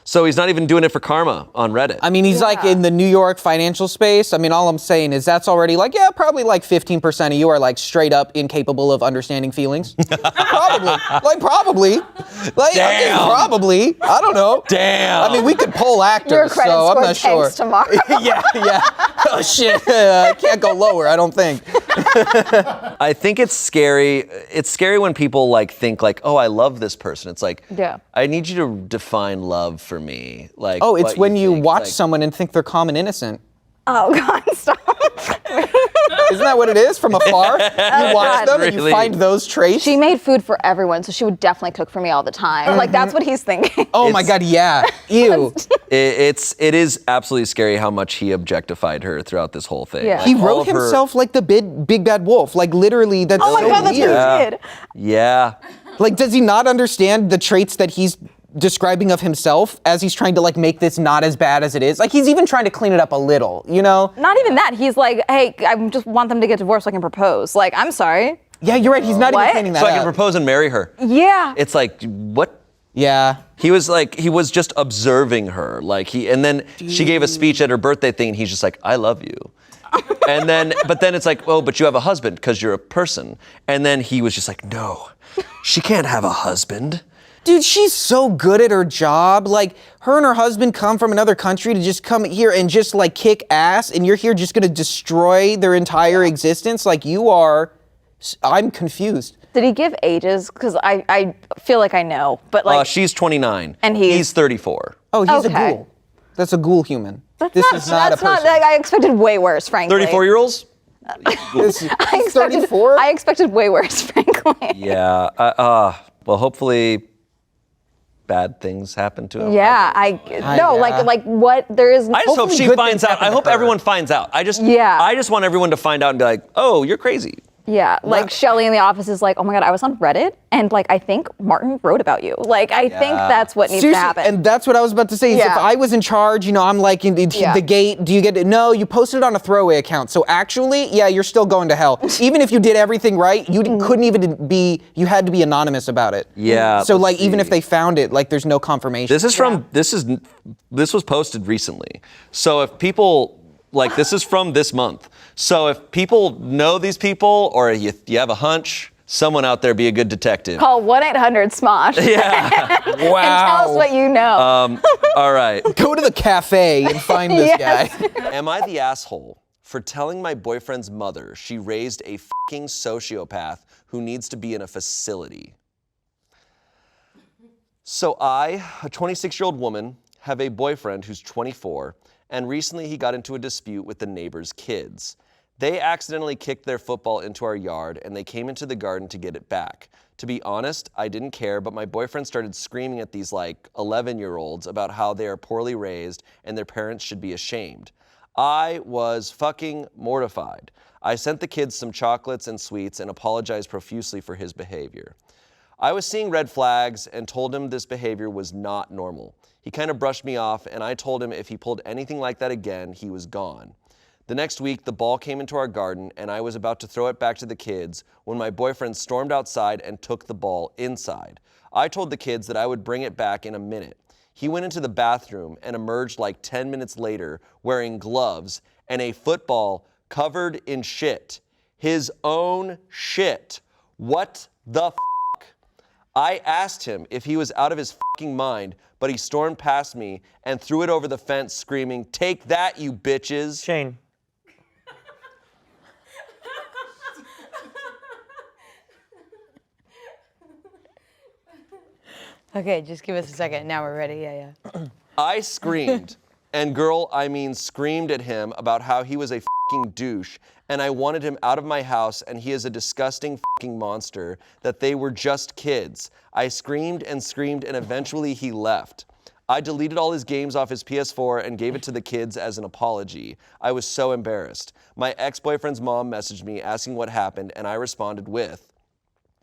So he's not even doing it for karma on Reddit. I mean, he's like in the New York financial space. I mean, all I'm saying is that's already like, probably like 15% of you are like straight up incapable of understanding feelings. Probably. Damn. Probably. I don't know. Damn. I mean, we could poll actors, Your credit so I'm score not sure. tanks tomorrow. Yeah. Oh shit. I can't go lower, I don't think. I think it's scary. It's scary when people like think like, oh, I love this person. It's like, I need you to define love for me. Like, it's when you watch someone and think they're calm and innocent. Oh God, stop. Isn't that what it is from afar? You watch them and you find those traits. She made food for everyone, so she would definitely cook for me all the time. Like that's what he's thinking. Oh my God, yeah. Ew. It is absolutely scary how much he objectified her throughout this whole thing. Yeah. Like, He all wrote of her- himself like the big bad wolf. Like literally, that's Oh my so God, that's weird. what he did. Yeah. Like, does he not understand the traits that he's describing of himself as he's trying to like make this not as bad as it is? Like he's even trying to clean it up a little, you know? Not even that. He's like, hey, I just want them to get divorced so I can propose. Like, I'm sorry. Yeah, you're right. He's not even cleaning that So up. I can propose and marry her. Yeah. It's like, what? Yeah. He was just observing her. And then she gave a speech at her birthday thing and he's just like, I love you. But then it's like, oh, but you have a husband because you're a person. And then he was just like, no, she can't have a husband. Dude, she's so good at her job. Like, her and her husband come from another country to just come here and just like kick ass, and you're here just gonna destroy their entire existence. Like, I'm confused. Did he give ages? Because I feel like I know, but like. She's 29. And he's 34. Oh, he's Okay. a ghoul. That's a ghoul human. That's this not, is not a that's person. not. I expected way worse, frankly. 34-year-olds? I expected 34. I expected way worse, frankly. Yeah. Well, hopefully bad things happen to him. Yeah, like what there is. I just hope she finds out. I hope everyone finds out. I just want everyone to find out and be like, oh, you're crazy. Yeah, like Shelly in the office is like, oh my God, I was on Reddit and like I think Martin wrote about you. Like I think that's what needs Seriously, to happen. and that's what I was about to say. Is if I was in charge, I'm like the gate. Do you get it? No, you posted it on a throwaway account. So actually, yeah, you're still going to hell. Even if you did everything right, you couldn't even be. You had to be anonymous about it. Yeah. So like even if they found it, like there's no confirmation. This was posted recently. So if people. Like, this is from this month. So if people know these people or you have a hunch, someone out there be a good detective. Call 1-800-SMOSH. Yeah. And tell us what you know. All right. Go to the cafe and find this guy. Am I the asshole for telling my boyfriend's mother she raised a fucking sociopath who needs to be in a facility? So I, a 26-year-old woman, have a boyfriend who's 24, and recently he got into a dispute with the neighbor's kids. They accidentally kicked their football into our yard, and they came into the garden to get it back. To be honest, I didn't care, but my boyfriend started screaming at these 11-year-olds about how they are poorly raised and their parents should be ashamed. I was fucking mortified. I sent the kids some chocolates and sweets and apologized profusely for his behavior. I was seeing red flags and told him this behavior was not normal. He kind of brushed me off, and I told him if he pulled anything like that again, he was gone. The next week, the ball came into our garden, and I was about to throw it back to the kids when my boyfriend stormed outside and took the ball inside. I told the kids that I would bring it back in a minute. He went into the bathroom and emerged like 10 minutes later wearing gloves and a football covered in shit. His own shit. What the f***? I asked him if he was out of his fucking mind, but he stormed past me and threw it over the fence screaming, "Take that, you bitches." Shane. Okay, just give us a second. Now we're ready. Yeah. I screamed, and girl, I mean screamed at him about how he was a fucking douche, and I wanted him out of my house, and he is a disgusting fucking monster, that they were just kids. I screamed, and eventually he left. I deleted all his games off his PS4 and gave it to the kids as an apology. I was so embarrassed. My ex-boyfriend's mom messaged me asking what happened, and I responded with,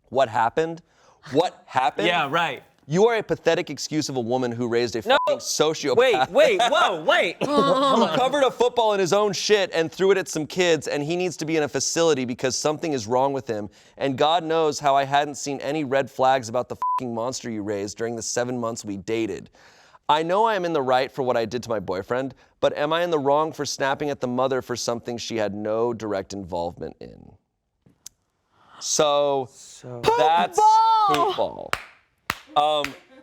"What happened? What happened?" Yeah, right. You are a pathetic excuse of a woman who raised a fucking sociopath. Wait, whoa, wait. He covered a football in his own shit and threw it at some kids, and he needs to be in a facility because something is wrong with him. And God knows how I hadn't seen any red flags about the fucking monster you raised during the 7 months we dated. I know I am in the right for what I did to my boyfriend, but am I in the wrong for snapping at the mother for something she had no direct involvement in? So that's poopball.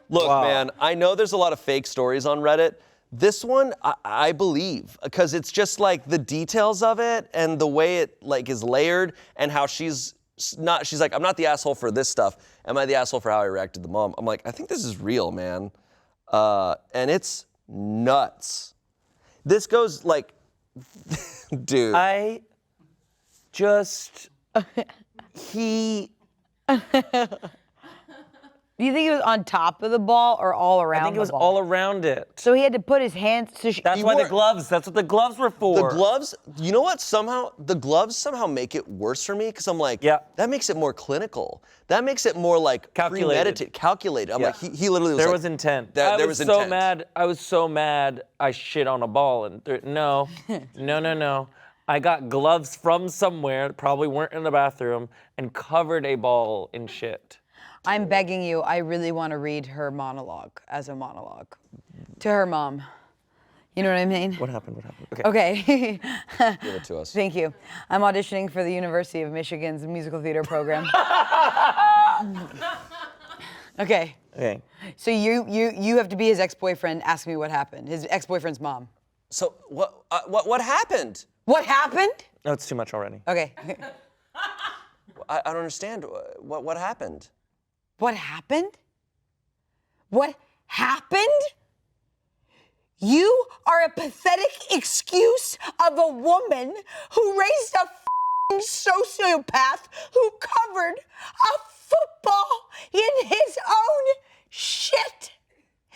Look, man, I know there's a lot of fake stories on Reddit. This one, I believe, because it's just like the details of it and the way it is layered and how she's like, I'm not the asshole for this stuff. Am I the asshole for how I reacted to the mom? I'm like, I think this is real, man. And it's nuts. This goes Dude. I just he. Do you think it was on top of the ball or all around? I think it was the ball? all around it. So he had to put his hands. That's why the gloves. That's what the gloves were for. The gloves, you know what? Somehow, the gloves somehow make it worse for me because I'm like, that makes it more clinical. That makes it more like premeditated, calculated. I'm like, he literally was there like, was intent. There I was so intent. mad. I was so mad. I shit on a ball and no. I got gloves from somewhere, probably weren't in the bathroom, and covered a ball in shit. I'm begging you. I really want to read her monologue as a monologue to her mom. You know what I mean? What happened? Okay. Give it to us. Thank you. I'm auditioning for the University of Michigan's musical theater program. Okay. Okay. So you have to be his ex-boyfriend. Ask me what happened. His ex-boyfriend's mom. So what happened? What happened? No, it's too much already. Okay. I don't understand. What happened? What happened? What happened? You are a pathetic excuse of a woman who raised a f***ing sociopath who covered a football in his own shit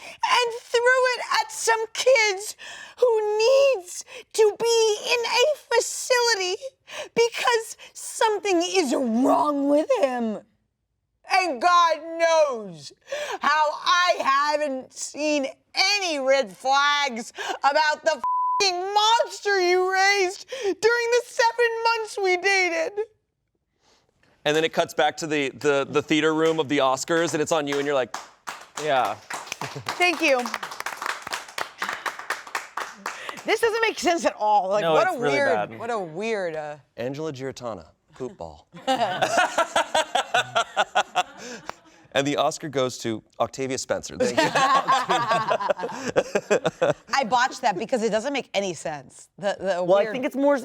and threw it at some kids who needs to be in a facility because something is wrong with him. And God knows how I haven't seen any red flags about the f***ing monster you raised during the 7 months we dated. And then it cuts back to the theater room of the Oscars, and it's on you, and you're like, yeah. Thank you. This doesn't make sense at all. Like, No, what it's a really weird, bad. what a weird. Angela Giratana, poop ball. And the Oscar goes to Octavia Spencer. Thank you. I botched that because it doesn't make any sense. Well, weird. I think it's more.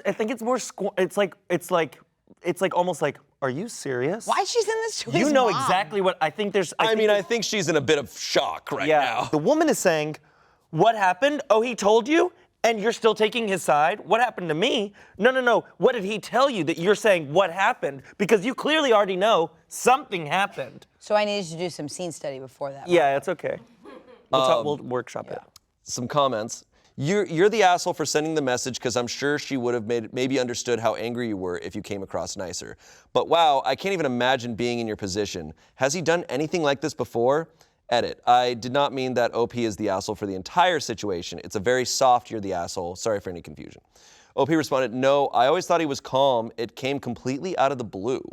It's like almost like, are you serious? Why she's in this to his You know mom? exactly what I think. I think she's in a bit of shock right now. The woman is saying, "What happened? Oh, he told you." And you're still taking his side? What happened to me? No. What did he tell you that you're saying what happened? Because you clearly already know something happened. So I needed to do some scene study before that. Yeah, it's okay. We'll workshop it. Some comments. You're the asshole for sending the message because I'm sure she would have maybe understood how angry you were if you came across nicer. But wow, I can't even imagine being in your position. Has he done anything like this before? Edit. I did not mean that OP is the asshole for the entire situation. It's a very soft, you're the asshole. Sorry for any confusion. OP responded, no, I always thought he was calm. It came completely out of the blue.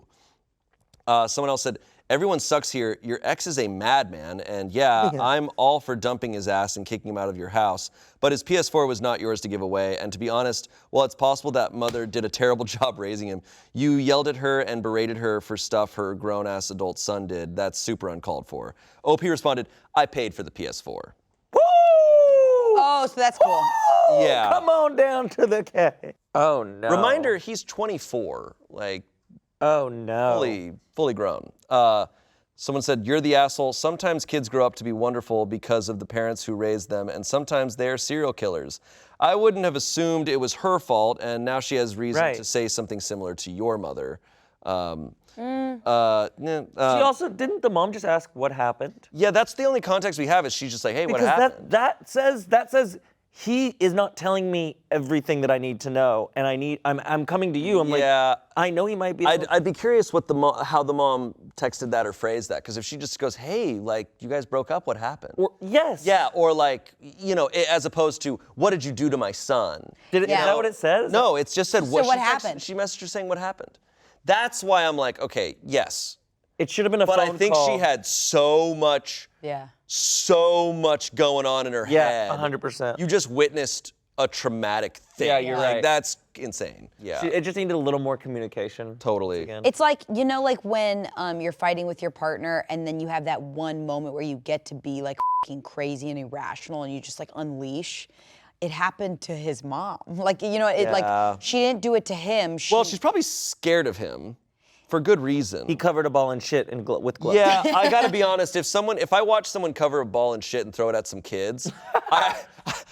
Someone else said, everyone sucks here. Your ex is a madman. And yeah, I'm all for dumping his ass and kicking him out of your house. But his PS4 was not yours to give away. And to be honest, while it's possible that mother did a terrible job raising him, you yelled at her and berated her for stuff her grown-ass adult son did. That's super uncalled for. OP responded, I paid for the PS4. Oh, so that's cool. Yeah. Come on down to the K. Oh, no. Reminder, he's 24. Like, oh, no. Fully grown. Someone said, you're the asshole. Sometimes kids grow up to be wonderful because of the parents who raised them, and sometimes they're serial killers. I wouldn't have assumed it was her fault, and now she has reason to say something similar to your mother. She also, didn't the mom just ask what happened? Yeah, that's the only context we have is she's just like, hey, Because what happened? that says he is not telling me everything that I need to know, and I'm coming to you. I'm like, I know he might be. I'd be curious what how the mom texted that or phrased that, because if she just goes, hey, like, you guys broke up, what happened? Or, yes. Yeah, or like, as opposed to, what did you do to my son? Is that what it says? No, it's just said, what happened? She messaged her saying what happened. That's why I'm like, okay, yes. It should have been a phone call. But I think she had so much going on in her head. Yeah, 100%. You just witnessed a traumatic thing. Yeah, you're right. That's insane. Yeah. It just needed a little more communication. Totally. Again. It's like, like when you're fighting with your partner and then you have that one moment where you get to be like f***ing crazy and irrational and you just like unleash. It happened to his mom. Like, like she didn't do it to him. Well, she's probably scared of him for good reason. He covered a ball in shit with gloves. Yeah, I gotta be honest. If I watch someone cover a ball in shit and throw it at some kids,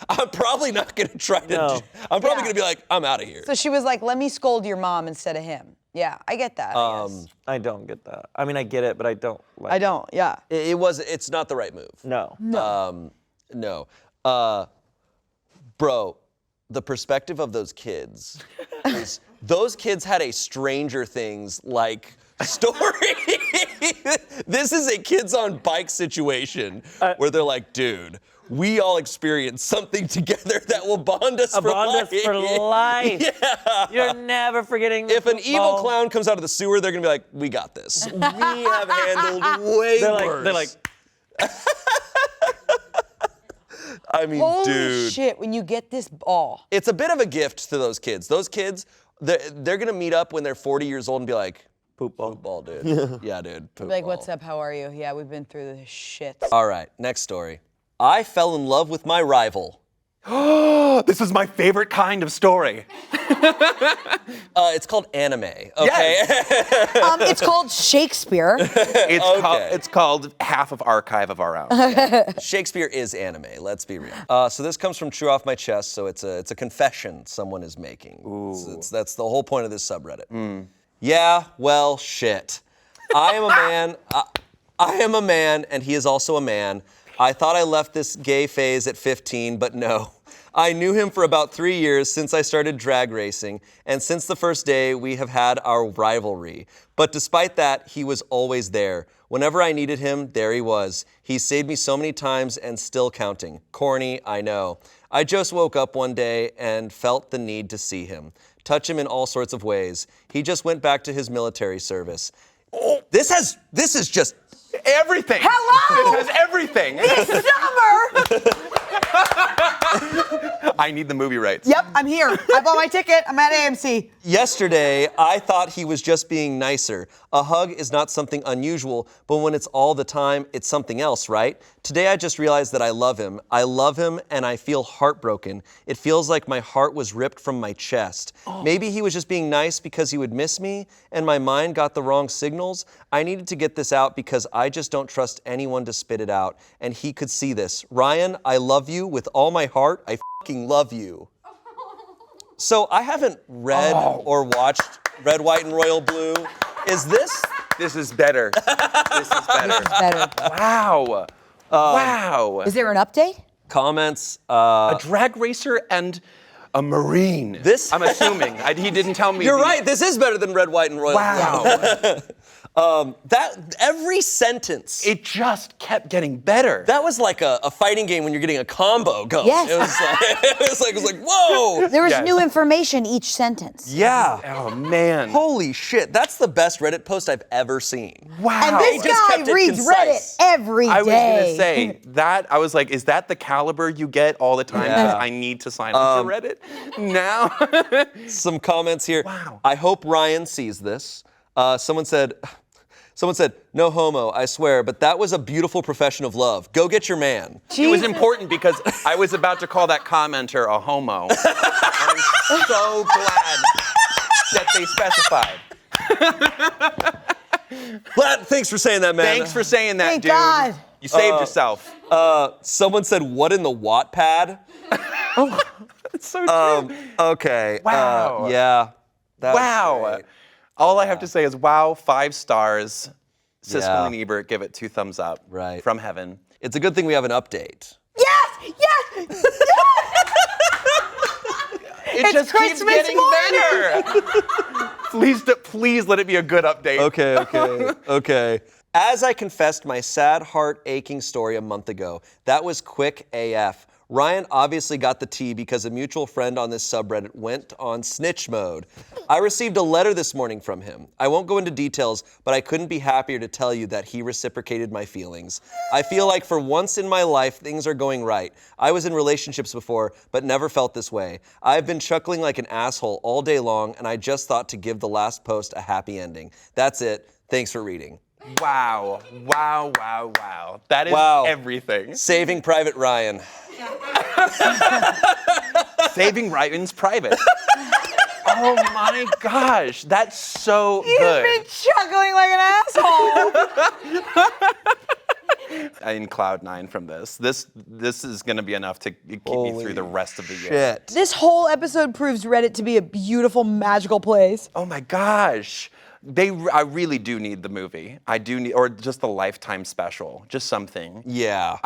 I'm probably not gonna try to. I'm probably gonna be like, I'm out of here. So she was like, let me scold your mom instead of him. Yeah, I get that. I don't get that. I mean, I get it, but I don't like I don't. Yeah. It's not the right move. No. No. Bro, the perspective of those kids is those kids had a Stranger Things like story. This is a kids on bike situation where they're like, dude, we all experienced something together that will bond us for life. Yeah. You're never forgetting this If an evil clown comes out of the sewer, they're gonna be like, we got this. We have handled way worse. They're like, I mean, Holy dude. shit, when you get this ball. It's a bit of a gift to those kids. Those kids, they're gonna meet up when they're 40 years old and be like, poop ball, dude. Yeah, dude, poop Like, ball. what's up, how are you? Yeah, we've been through this shit. All right, next story. I fell in love with my rival. This is my favorite kind of story. It's called anime, okay? It's called Shakespeare. It's called Half of Archive of Our Own. Shakespeare is anime, let's be real. So this comes from True Off My Chest, so it's a confession someone is making. That's the whole point of this subreddit. Yeah, well, shit. I am a man. I am a man, and he is also a man. I thought I left this gay phase at 15, but no. I knew him for about 3 years since I started drag racing, and since the first day, we have had our rivalry. But despite that, he was always there. Whenever I needed him, there he was. He saved me so many times and still counting. Corny, I know. I just woke up one day and felt the need to see him, touch him in all sorts of ways. He just went back to his military service. This is just everything. Hello! This has everything. This summer! I need the movie rights. Yep, I'm here. I bought my ticket. I'm at AMC. Yesterday, I thought he was just being nicer. A hug is not something unusual, but when it's all the time, it's something else, right? Today, I just realized that I love him. I love him, and I feel heartbroken. It feels like my heart was ripped from my chest. Maybe he was just being nice because he would miss me, and my mind got the wrong signals. I needed to get this out because I just don't trust anyone to spit it out, and he could see this. Ryan, I love you with all my heart. I fucking love you. So I haven't read or watched Red, White, and Royal Blue. Is this? This is better. This is better. Wow. Wow. Is there an update? Comments. A drag racer and a Marine. This I'm assuming. He didn't tell me. You're right. This is better than Red, White, and Royal Blue. Wow. That every sentence. It just kept getting better. That was like a fighting game when you're getting a combo going. Yes. It was like, whoa. There was new information each sentence. Yeah. Oh man. Holy shit. That's the best Reddit post I've ever seen. Wow. And this guy reads Reddit every day. I was gonna say that. I was like, is that the caliber you get all the time? Yeah. Because I need to sign up for Reddit now. Some comments here. Wow. I hope Ryan sees this. Someone said, no homo, I swear, but that was a beautiful profession of love. Go get your man. It was important because I was about to call that commenter a homo. I'm so glad that they specified. Glad, thanks for saying that, man. Thanks for saying that, Thank dude. God. You saved yourself. Someone said, what in the Wattpad? It's so true. Okay. Wow. Yeah. That was Wow. great. All I have to say is, wow, 5 stars. Siskel Yeah. and Ebert give it 2 thumbs up. Right. From heaven. It's a good thing we have an update. Yes! Yes! It It's just keeps Christmas getting better. Please let it be a good update. Okay. As I confessed my sad heart aching story a month ago, that was quick AF. Ryan obviously got the tea because a mutual friend on this subreddit went on snitch mode. I received a letter this morning from him. I won't go into details, but I couldn't be happier to tell you that he reciprocated my feelings. I feel like for once in my life, things are going right. I was in relationships before, but never felt this way. I've been chuckling like an asshole all day long, and I just thought to give the last post a happy ending. That's it. Thanks for reading. Wow. That is everything. Saving Private Ryan. Saving Ryan's private. Oh my gosh, that's so He's good. been chuckling like an asshole. In cloud nine from this. This is gonna be enough to keep me through the rest of the year. This whole episode proves Reddit to be a beautiful, magical place. Oh my gosh. I really do need the movie. I do need, or just the Lifetime special, just something. Yeah.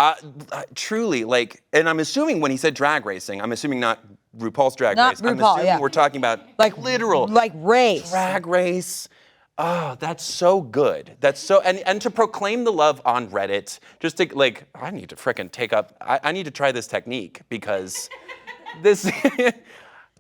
Truly, like, and I'm assuming when he said drag racing, I'm assuming not RuPaul's Drag Not Race. I'm RuPaul, assuming yeah. we're talking about Like literal, like race. drag race. Oh, that's so good. That's so, and to proclaim the love on Reddit, just to like, I need to frickin' take up, I need to try this technique because this.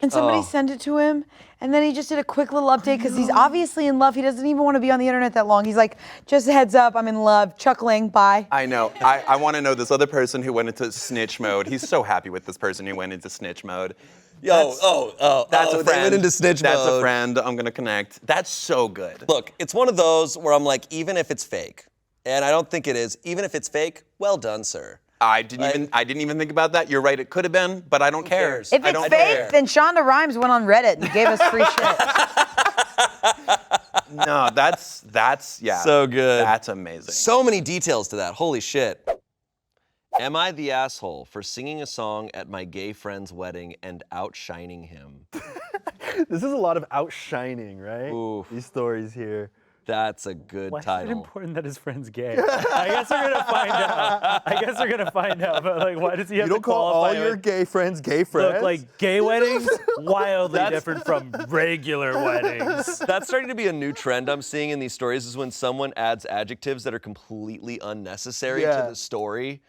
And somebody sent it to him, and then he just did a quick little update because he's obviously in love. He doesn't even want to be on the internet that long. He's like, just a heads up, I'm in love, chuckling, bye. I know. I want to know this other person who went into snitch mode. He's so happy with this person who went into snitch mode. That's a friend. They went into snitch That's mode. a friend. I'm gonna connect. That's so good. Look, it's one of those where I'm like, even if it's fake, and I don't think it is, even if it's fake, well done, sir. I didn't even think about that. You're right. It could have been, but I don't care. If it's fake, then Shonda Rhimes went on Reddit and gave us free shit. No, that's yeah. So good. That's amazing. So many details to that. Holy shit. Am I the asshole for singing a song at my gay friend's wedding and outshining him? This is a lot of outshining, right? Oof. These stories here. That's a good Why is it title. important that his friend's gay? I guess we're gonna find out. But like, why does he have You don't to call qualify all your with- gay friends gay friends? Look, like gay weddings, wildly different from regular weddings. That's starting to be a new trend I'm seeing in these stories is when someone adds adjectives that are completely unnecessary to the story.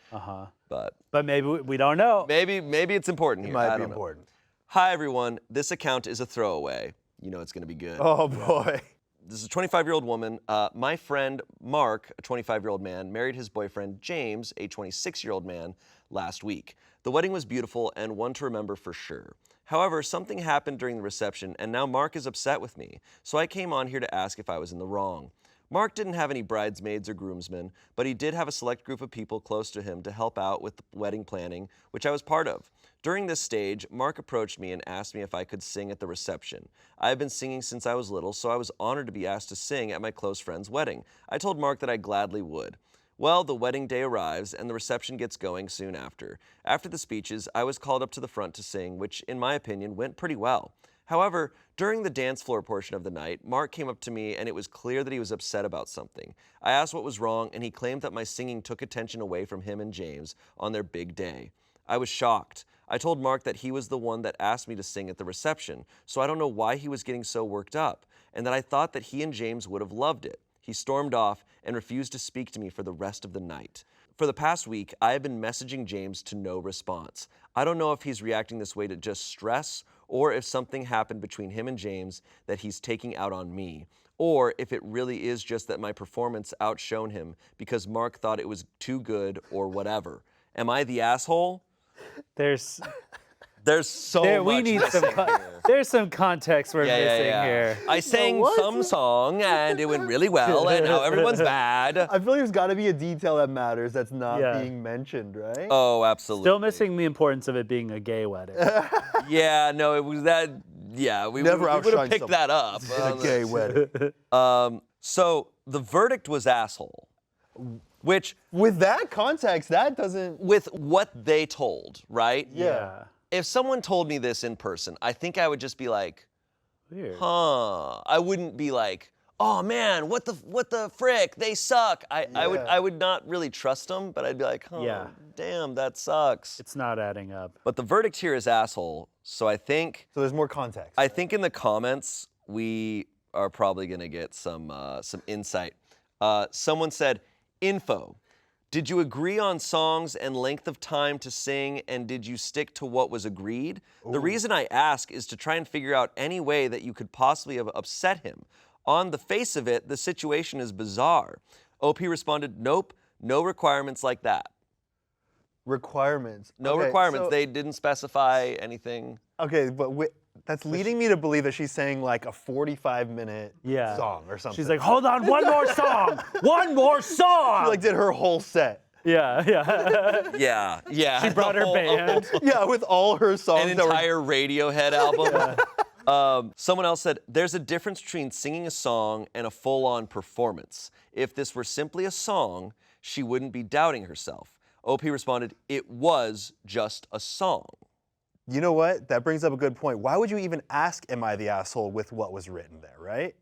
But maybe we don't know. Maybe it's important It here. might I be don't know. important. Hi everyone. This account is a throwaway. You know it's going to be good. Oh boy. This is a 25-year-old woman. My friend Mark, a 25-year-old man, married his boyfriend James, a 26-year-old man, last week. The wedding was beautiful and one to remember for sure. However, something happened during the reception and now Mark is upset with me. So I came on here to ask if I was in the wrong. Mark didn't have any bridesmaids or groomsmen, but he did have a select group of people close to him to help out with the wedding planning, which I was part of. During this stage, Mark approached me and asked me if I could sing at the reception. I have been singing since I was little, so I was honored to be asked to sing at my close friend's wedding. I told Mark that I gladly would. Well, the wedding day arrives and the reception gets going soon after. After the speeches, I was called up to the front to sing, which in my opinion went pretty well. However, during the dance floor portion of the night, Mark came up to me and it was clear that he was upset about something. I asked what was wrong and he claimed that my singing took attention away from him and James on their big day. I was shocked. I told Mark that he was the one that asked me to sing at the reception, so I don't know why he was getting so worked up, and that I thought that he and James would have loved it. He stormed off and refused to speak to me for the rest of the night. For the past week, I have been messaging James to no response. I don't know if he's reacting this way to just stress, or if something happened between him and James that he's taking out on me, or if it really is just that my performance outshone him because Mark thought it was too good or whatever. Am I the asshole? There's so we much need missing some. here. There's some context we're missing here. I sang some song and it went really well, and now everyone's bad. I feel like there's got to be a detail that matters that's not being mentioned, right? Oh, absolutely. Still missing the importance of it being a gay wedding. Yeah, no, it was that. Yeah, we would Never have outshine picked that up. in a gay wedding. So the verdict was asshole. Which, with that context, that doesn't. With what they told, right? Yeah. If someone told me this in person, I think I would just be like, weird. Huh. I wouldn't be like, oh man, what the frick? They suck. I would not really trust them, but I'd be like, oh, damn, that sucks. It's not adding up. But the verdict here is asshole. So I think. So there's more context. I think in the comments we are probably gonna get some insight. Someone said, info. Did you agree on songs and length of time to sing, and did you stick to what was agreed? Ooh. The reason I ask is to try and figure out any way that you could possibly have upset him. On the face of it, the situation is bizarre. OP responded, nope, no requirements like that. Requirements? No requirements. They didn't specify anything. Okay, but that's leading me to believe that she's saying like a 45-minute song or something. She's like, hold on, one more song! One more song! She like did her whole set. Yeah. She brought her band. Yeah, with all her songs. An entire Radiohead album. Someone else said, there's a difference between singing a song and a full-on performance. If this were simply a song, she wouldn't be doubting herself. OP responded, it was just a song. You know what? That brings up a good point. Why would you even ask, am I the asshole, with what was written there, right?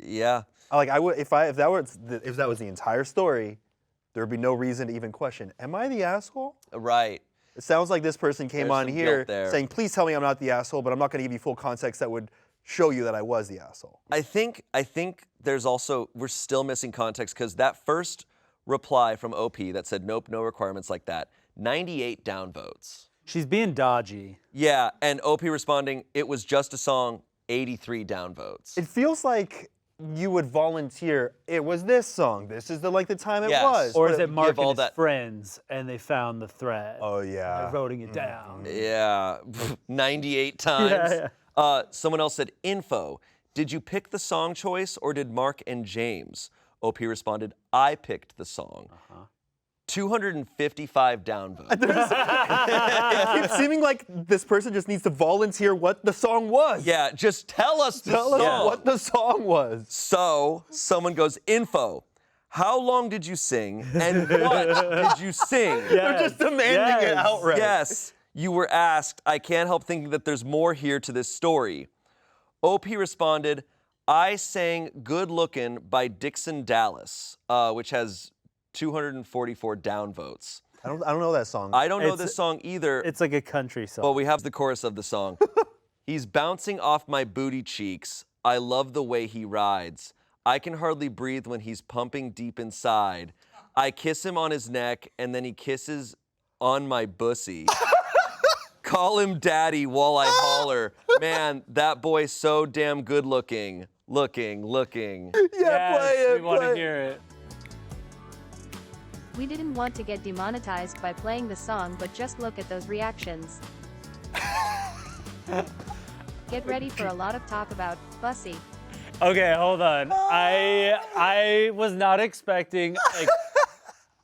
Yeah. Like, I would, if that was the entire story, there would be no reason to even question, am I the asshole? Right. It sounds like this person came There's on some here guilt there. saying, please tell me I'm not the asshole, but I'm not going to give you full context that would show you that I was the asshole. I think there's also, we're still missing context because that first reply from OP that said, nope, no requirements like that, 98 downvotes. She's being dodgy. Yeah, and OP responding, it was just a song, 83 downvotes. It feels like you would volunteer, it was this song, this is the time it was. Or is it Mark and his friends and they found the thread? Oh, yeah. They're voting it down. Yeah, 98 times. Yeah. Someone else said, info, did you pick the song choice or did Mark and James? OP responded, I picked the song. 255 downvotes. It keeps seeming like this person just needs to volunteer what the song was. Yeah, just tell us Tell us what the song was. So, someone goes, info. How long did you sing and what did you sing? They're just demanding it outright. Yes, you were asked. I can't help thinking that there's more here to this story. OP responded, I sang Good Lookin' by Dixon Dallas, which has 244 downvotes. I don't know that song. I don't know this song either. It's like a country song. Well, we have the chorus of the song. He's bouncing off my booty cheeks. I love the way he rides. I can hardly breathe when he's pumping deep inside. I kiss him on his neck and then he kisses on my bussy. Call him daddy while I holler. Man, that boy's so damn good looking. Looking. Yeah, play it. We want to hear it. We didn't want to get demonetized by playing the song, but just look at those reactions. Get ready for a lot of talk about Bussy. Okay, hold on. I was not expecting like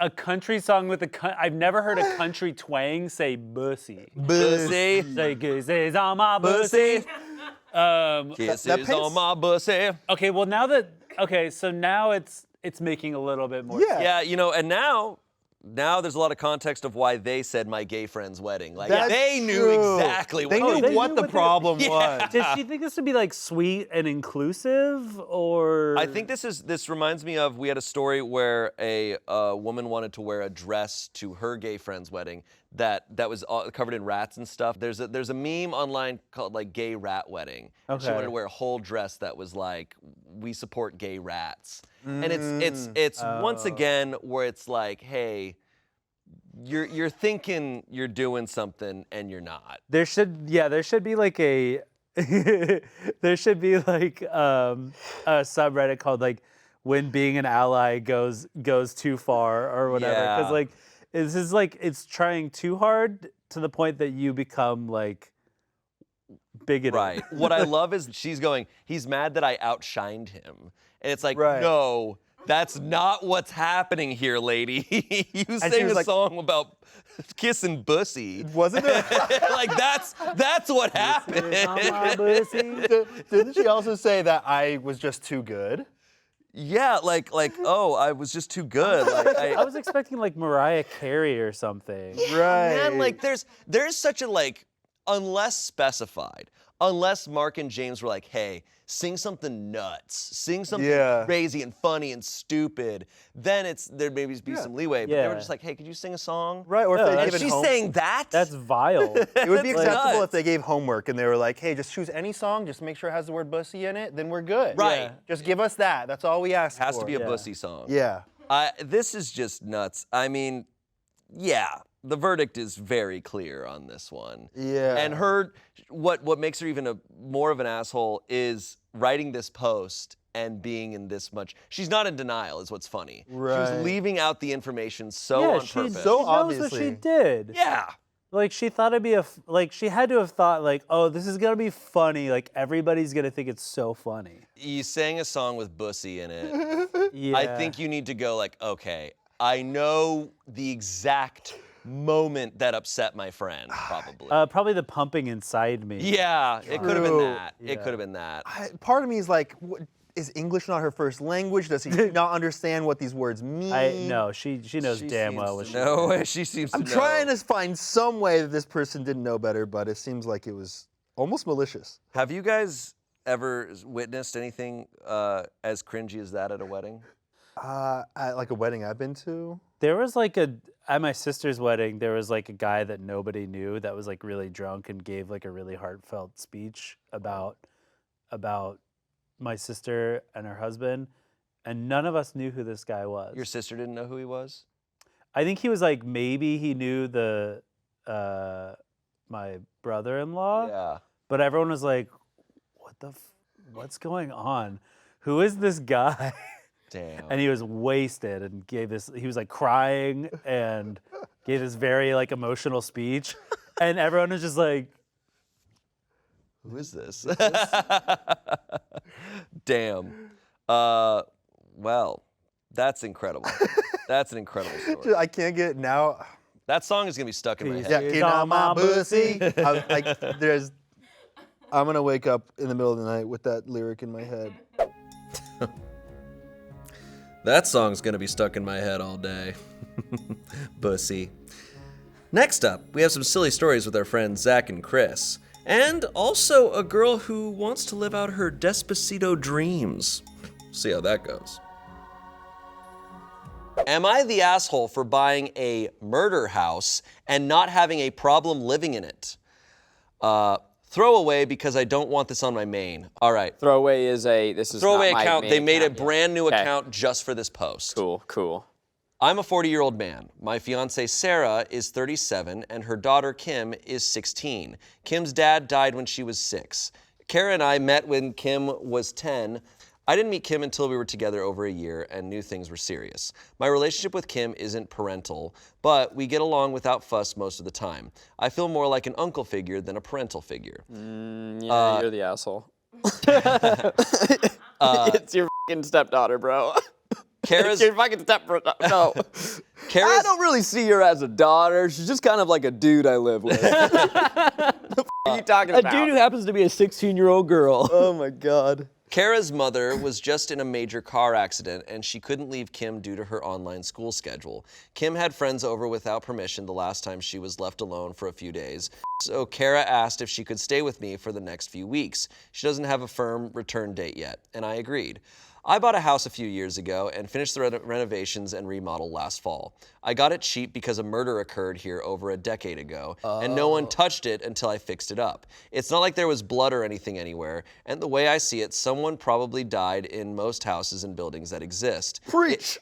a country song with I've never heard a country twang say bussy. Bussy. Say kisses on my bussy. Kisses on my bussy. Okay, well so now it's making a little bit more sense. Yeah, and now there's a lot of context of why they said my gay friend's wedding. Like they knew exactly They knew what the problem was. Did she think this would be like sweet and inclusive, or? I think this reminds me of, we had a story where a woman wanted to wear a dress to her gay friend's wedding that was covered in rats and stuff. There's a meme online called like gay rat wedding. And she Okay. wanted to wear a whole dress that was like, we support gay rats. And it's once again where it's like, hey, you're thinking you're doing something and you're not. There should be like a there should be like a subreddit called like when being an ally goes too far or whatever, because Yeah. like this is like it's trying too hard to the point that you become like bigoted. Right. What I love is she's going, he's mad that I outshined him. And it's like, no, that's not what's happening here, lady. You sang a song about kissing bussy. Wasn't it? Like that's what happened. Didn't she also say that I was just too good? Yeah, like oh, I was just too good. Like I was expecting like Mariah Carey or something. Man, like there's such a like, unless specified, unless Mark and James were like, hey, sing something nuts, sing something crazy and funny and stupid, then there maybe be some leeway. But they were just like, hey, could you sing a song? Right, or if they gave it she's home- saying that? That's vile. It would be That's acceptable nuts. if they gave homework and they were like, hey, just choose any song, just make sure it has the word bussy in it, then we're good. Right. Yeah. Just give us that. That's all we ask Has for. to be a bussy song. Yeah. This is just nuts. I mean, yeah, the verdict is very clear on this one. Yeah. And what makes her even more of an asshole is writing this post and being in this much. She's not in denial, is what's funny. She Right. was leaving out the information so Yeah, on she purpose. knows what she did. Yeah. Like she thought it'd be like she had to have thought like, oh, this is gonna be funny. Like everybody's gonna think it's so funny. You sang a song with bussy in it. Yeah. I think you need to go like, okay, I know the exact moment that upset my friend, probably. Probably the pumping inside me. Yeah, it could have been True. that. It could have been that. Part of me is like, is English not her first language? Does he not understand what these words mean? No, she knows damn well what she No way, she seems to I'm know. trying to find some way that this person didn't know better, but it seems like it was almost malicious. Have you guys ever witnessed anything as cringy as that at a wedding? At like a wedding I've been to? There was like at my sister's wedding, there was like a guy that nobody knew that was like really drunk and gave like a really heartfelt speech about my sister and her husband, and none of us knew who this guy was. Your sister didn't know who he was? I think he was like, maybe he knew my brother-in-law. Yeah. But everyone was like, what's going on? Who is this guy? Damn. And he was wasted and he was like crying and gave this very like emotional speech. And everyone was just like, who is this? Damn. Well, that's incredible. That's an incredible story. I can't get now. That song is gonna be stuck in my head. Yeah, get on my pussy. I'm gonna wake up in the middle of the night with that lyric in my head. That song's gonna be stuck in my head all day. Bussy. Next up, we have some silly stories with our friends Zach and Chris. And also a girl who wants to live out her Despacito dreams. See how that goes. Am I the asshole for buying a murder house and not having a problem living in it? Throwaway because I don't want this on my main. All right. Throwaway is throwaway not my account. main They made account, a brand new Okay. account just for this post. Cool. I'm a 40-year-old man. My fiance Sarah is 37 and her daughter Kim is 16. Kim's dad died when she was 6. Kara and I met when Kim was 10. I didn't meet Kim until we were together over a year and knew things were serious. My relationship with Kim isn't parental, but we get along without fuss most of the time. I feel more like an uncle figure than a parental figure. You're the asshole. It's your fucking stepdaughter, bro. Kara's It's your fucking stepbrother. No. I don't really see her as a daughter. She's just kind of like a dude I live with. What are you talking A about? dude who happens to be a 16-year-old girl. Oh my God. Kara's mother was just in a major car accident and she couldn't leave Kim due to her online school schedule. Kim had friends over without permission the last time she was left alone for a few days. So Kara asked if she could stay with me for the next few weeks. She doesn't have a firm return date yet, and I agreed. I bought a house a few years ago and finished the renovations and remodel last fall. I got it cheap because a murder occurred here over a decade ago, and no one touched it until I fixed it up. It's not like there was blood or anything anywhere, and the way I see it, someone probably died in most houses and buildings that exist. Preach!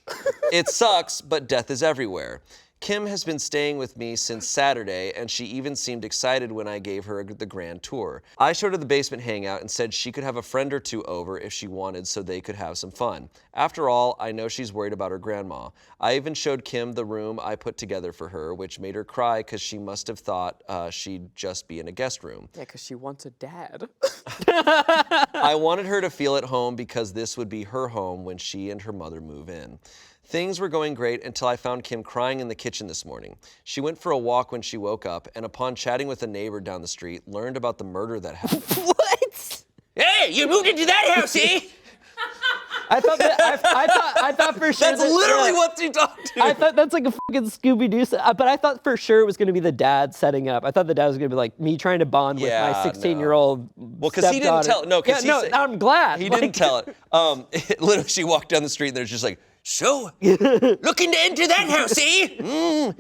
It sucks, but death is everywhere. Kim has been staying with me since Saturday, and she even seemed excited when I gave her the grand tour. I showed her the basement hangout and said she could have a friend or two over if she wanted so they could have some fun. After all, I know she's worried about her grandma. I even showed Kim the room I put together for her, which made her cry because she must have thought she'd just be in a guest room. Yeah, because she wants a dad. I wanted her to feel at home because this would be her home when she and her mother move in. Things were going great until I found Kim crying in the kitchen this morning. She went for a walk when she woke up, and upon chatting with a neighbor down the street, learned about the murder that happened. What? Hey, you moved into that house, eh? I thought for sure. That's literally what you talked to. I thought that's like a fucking Scooby-Doo, but I thought for sure it was going to be the dad setting up. I thought the dad was going to be like me trying to bond with my 16-year-old Well, because he didn't tell. No, because I'm glad. He didn't tell it. Literally, she walked down the street and there's just like, so, looking to enter that house, eh?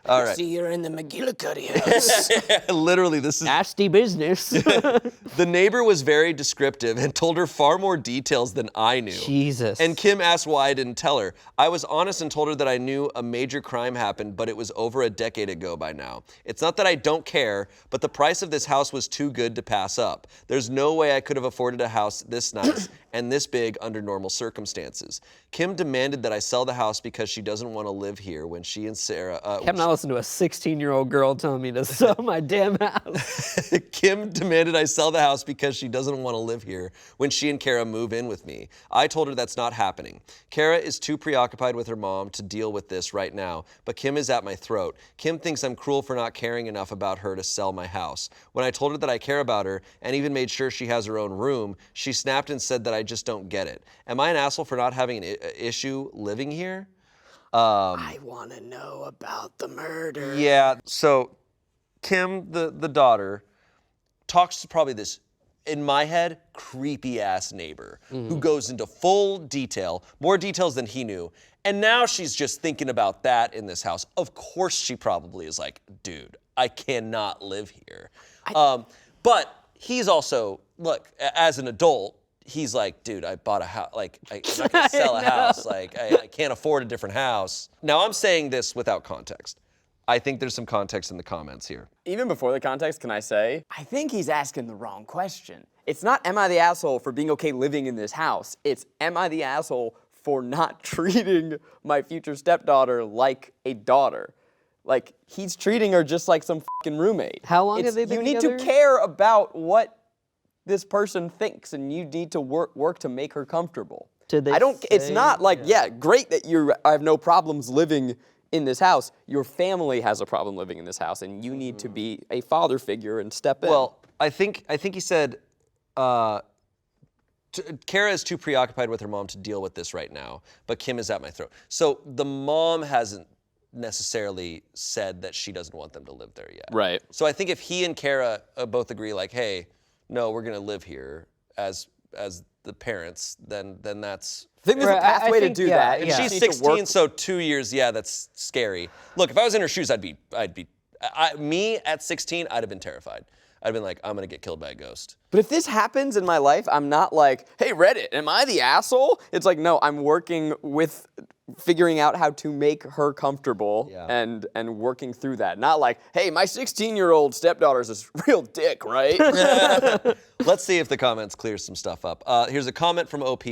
All right. See, you're in the McGillicuddy house. Literally, this is nasty business. The neighbor was very descriptive and told her far more details than I knew. Jesus. And Kim asked why I didn't tell her. I was honest and told her that I knew a major crime happened, but it was over a decade ago by now. It's not that I don't care, but the price of this house was too good to pass up. There's no way I could have afforded a house this nice and this big under normal circumstances. Kim demanded that I sell the house because she doesn't want to live here when she and Sarah... I'm not listening to a 16-year-old girl telling me to sell my damn house. Kim demanded I sell the house because she doesn't want to live here when she and Kara move in with me. I told her that's not happening. Kara is too preoccupied with her mom to deal with this right now, but Kim is at my throat. Kim thinks I'm cruel for not caring enough about her to sell my house. When I told her that I care about her and even made sure she has her own room, she snapped and said that I just don't get it. Am I an asshole for not having an issue living here? I want to know about the murder. Yeah, so Kim, the daughter, talks to probably this, in my head, creepy-ass neighbor who goes into full detail, more details than he knew, and now she's just thinking about that in this house. Of course she probably is like, dude, I cannot live here. But he's also, look, as an adult, he's like, dude, I bought a house. Like, I'm not gonna sell a house. Like, I can't afford a different house. Now, I'm saying this without context. I think there's some context in the comments here. Even before the context, can I say, I think he's asking the wrong question. It's not, am I the asshole for being okay living in this house? It's, am I the asshole for not treating my future stepdaughter like a daughter? Like, he's treating her just like some fucking roommate. How long have they been You need together? to care about what this person thinks, and you need to work to make her comfortable. Did they It's say- not like, yeah, great that I have no problems living in this house. Your family has a problem living in this house, and you need to be a father figure and step in. Well, I think he said, Kara is too preoccupied with her mom to deal with this right now, but Kim is at my throat. So the mom hasn't necessarily said that she doesn't want them to live there yet. Right. So I think if he and Kara both agree, like, hey, no, we're gonna live here as the parents, then that's. I think there's a pathway to do that. And she's 16, so 2 years, yeah, that's scary. Look, if I was in her shoes, me at 16, I'd have been terrified. I'd have been like, I'm gonna get killed by a ghost. But if this happens in my life, I'm not like, hey, Reddit, am I the asshole? It's like, no, I'm working with figuring out how to make her comfortable and working through that. Not like, hey, my 16-year-old stepdaughter's this real dick, right? Let's see if the comments clear some stuff up. Here's a comment from OP.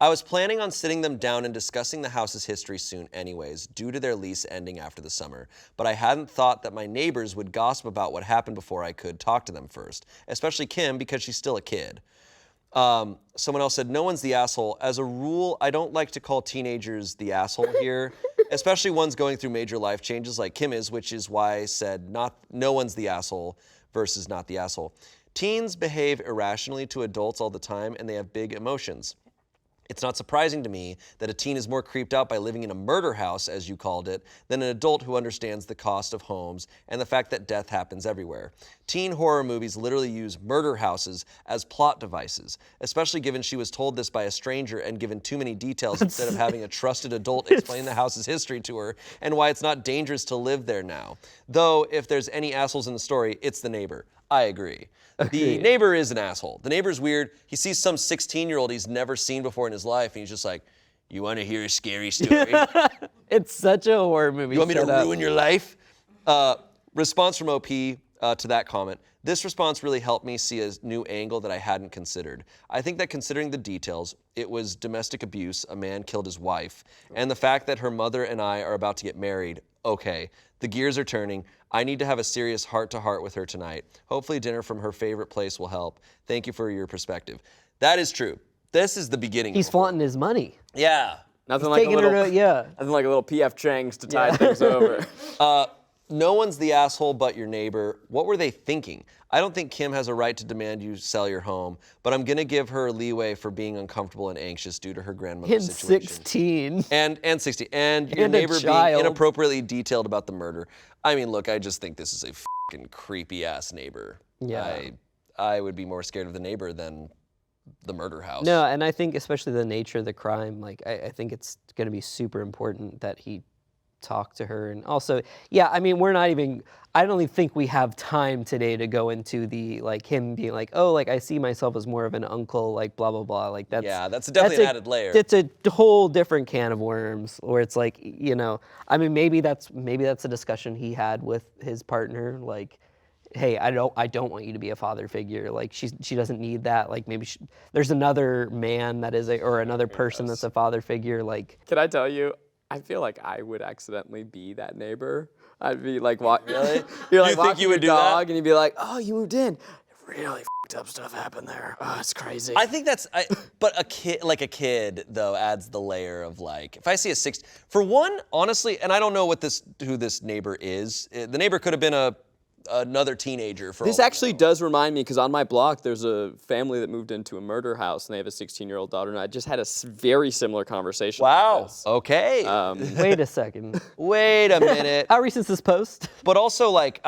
I was planning on sitting them down and discussing the house's history soon anyways, due to their lease ending after the summer. But I hadn't thought that my neighbors would gossip about what happened before I could talk to them first, especially Kim because she's still a kid. Someone else said, no one's the asshole. As a rule, I don't like to call teenagers the asshole here, especially ones going through major life changes like Kim is, which is why I said no one's the asshole versus not the asshole. Teens behave irrationally to adults all the time, and they have big emotions. It's not surprising to me that a teen is more creeped out by living in a murder house, as you called it, than an adult who understands the cost of homes and the fact that death happens everywhere. Teen horror movies literally use murder houses as plot devices, especially given she was told this by a stranger and given too many details instead of having a trusted adult explain the house's history to her and why it's not dangerous to live there now. Though, if there's any assholes in the story, it's the neighbor. I agree. The neighbor is an asshole. The neighbor's weird. He sees some 16-year-old he's never seen before in his life, and he's just like, you want to hear a scary story? It's such a horror movie. You want me to ruin your life? Response from OP to that comment. This response really helped me see a new angle that I hadn't considered. I think that considering the details, it was domestic abuse, a man killed his wife, and the fact that her mother and I are about to get married, okay, the gears are turning. I need to have a serious heart-to-heart with her tonight. Hopefully dinner from her favorite place will help. Thank you for your perspective. That is true. This is the beginning. He's flaunting his money. Yeah. Nothing He's like taking her to, nothing like a little PF Chang's to tide things over. No one's the asshole but your neighbor. What were they thinking? I don't think Kim has a right to demand you sell your home, but I'm going to give her leeway for being uncomfortable and anxious due to her grandmother's And situation. 16. And 60. And your And a neighbor being child. inappropriately detailed about the murder. I mean, look, I just think this is a fucking creepy-ass neighbor. Yeah. I would be more scared of the neighbor than the murder house. No, and I think especially the nature of the crime, like I think it's going to be super important that he talk to her. And also, yeah, I mean, I don't even think we have time today to go into the, like, him being like, oh, like, I see myself as more of an uncle, like, blah, blah, blah. Like, that's definitely an added layer. It's a whole different can of worms where it's like, you know, I mean, maybe that's a discussion he had with his partner, like, hey, I don't want you to be a father figure. Like she doesn't need that. Like maybe there's another man that is or another person that's a father figure. Like, Can I tell you? I feel like I would accidentally be that neighbor. I'd be like, really? You're like You think walking you would your do that? dog, and you'd be like, oh, you moved in. Really f***ed up stuff happened there. Oh, it's crazy. I think but a kid though adds the layer of like, if I see for one, honestly, and I don't know who this neighbor is. The neighbor could have been another teenager for This actually does remind me, because on my block, there's a family that moved into a murder house, and they have a 16-year-old daughter, and I just had a very similar conversation. Wow. Okay. wait a second. Wait a minute. How recent is this post? But also, like,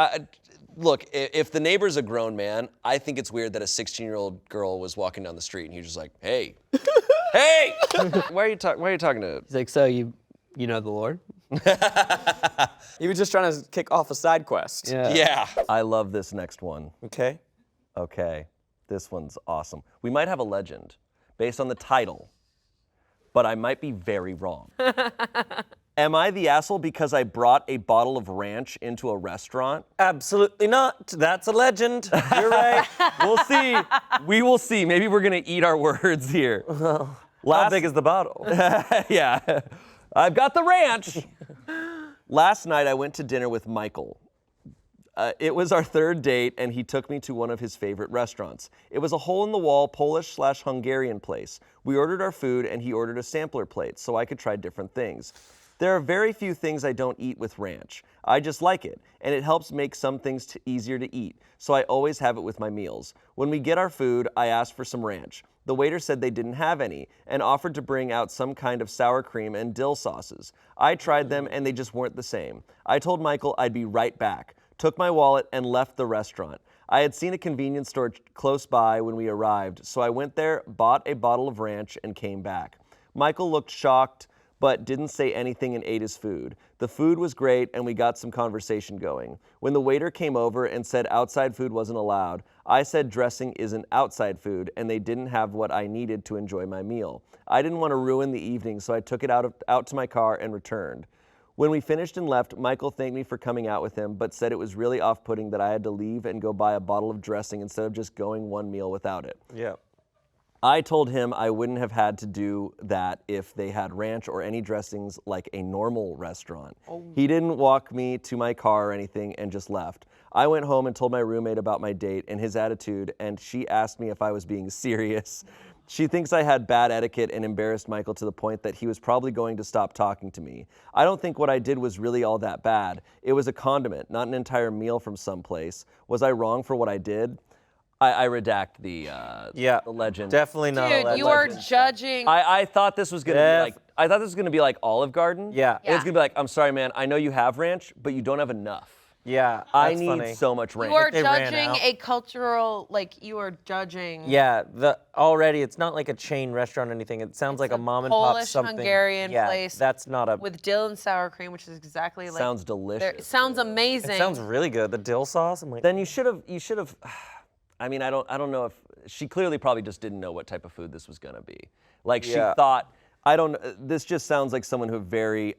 look, if the neighbor's a grown man, I think it's weird that a 16-year-old girl was walking down the street and he was just like, hey, hey! Why are you talking to? He's like, so you know the Lord? He was just trying to kick off a side quest. Yeah. I love this next one. Okay. Okay. This one's awesome. We might have a legend based on the title, but I might be very wrong. Am I the asshole because I brought a bottle of ranch into a restaurant? Absolutely not. That's a legend. You're right. We'll see. We will see. Maybe we're going to eat our words here. How big is the bottle? Yeah. I've got the ranch. Last night I went to dinner with Michael. It was our third date, and he took me to one of his favorite restaurants. It was a hole-in-the-wall Polish/Hungarian place. We ordered our food, and he ordered a sampler plate so I could try different things. There are very few things I don't eat with ranch. I just like it, and it helps make some things easier to eat, so I always have it with my meals. When we get our food, I asked for some ranch. The waiter said they didn't have any, and offered to bring out some kind of sour cream and dill sauces. I tried them, and they just weren't the same. I told Michael I'd be right back, took my wallet, and left the restaurant. I had seen a convenience store close by when we arrived, so I went there, bought a bottle of ranch, and came back. Michael looked shocked, but didn't say anything and ate his food. The food was great, and we got some conversation going. When the waiter came over and said outside food wasn't allowed, I said dressing isn't outside food, and they didn't have what I needed to enjoy my meal. I didn't want to ruin the evening, so I took it out to my car and returned. When we finished and left, Michael thanked me for coming out with him, but said it was really off-putting that I had to leave and go buy a bottle of dressing instead of just going one meal without it. Yeah. I told him I wouldn't have had to do that if they had ranch or any dressings like a normal restaurant. He didn't walk me to my car or anything and just left. I went home and told my roommate about my date and his attitude, and she asked me if I was being serious. She thinks I had bad etiquette and embarrassed Michael to the point that he was probably going to stop talking to me. I don't think what I did was really all that bad. It was a condiment, not an entire meal from someplace. Was I wrong for what I did? I redact the legend. Definitely not a legend. Dude, you are judging. I thought this was gonna be like Olive Garden. Yeah. And it's gonna be like, I'm sorry, man. I know you have ranch, but you don't have enough. Yeah. I that's need funny. so much ranch. You are judging a cultural, like, you are judging. Yeah, already it's not like a chain restaurant or anything. It sounds like a mom and pop Polish something. Hungarian yeah, place. That's not a. With dill and sour cream, which is exactly like. Sounds delicious. It sounds amazing. It sounds really good. The dill sauce. I'm like. Then you should have. I mean, I don't know if she clearly probably just didn't know what type of food this was gonna be. Like she thought. This just sounds like someone who very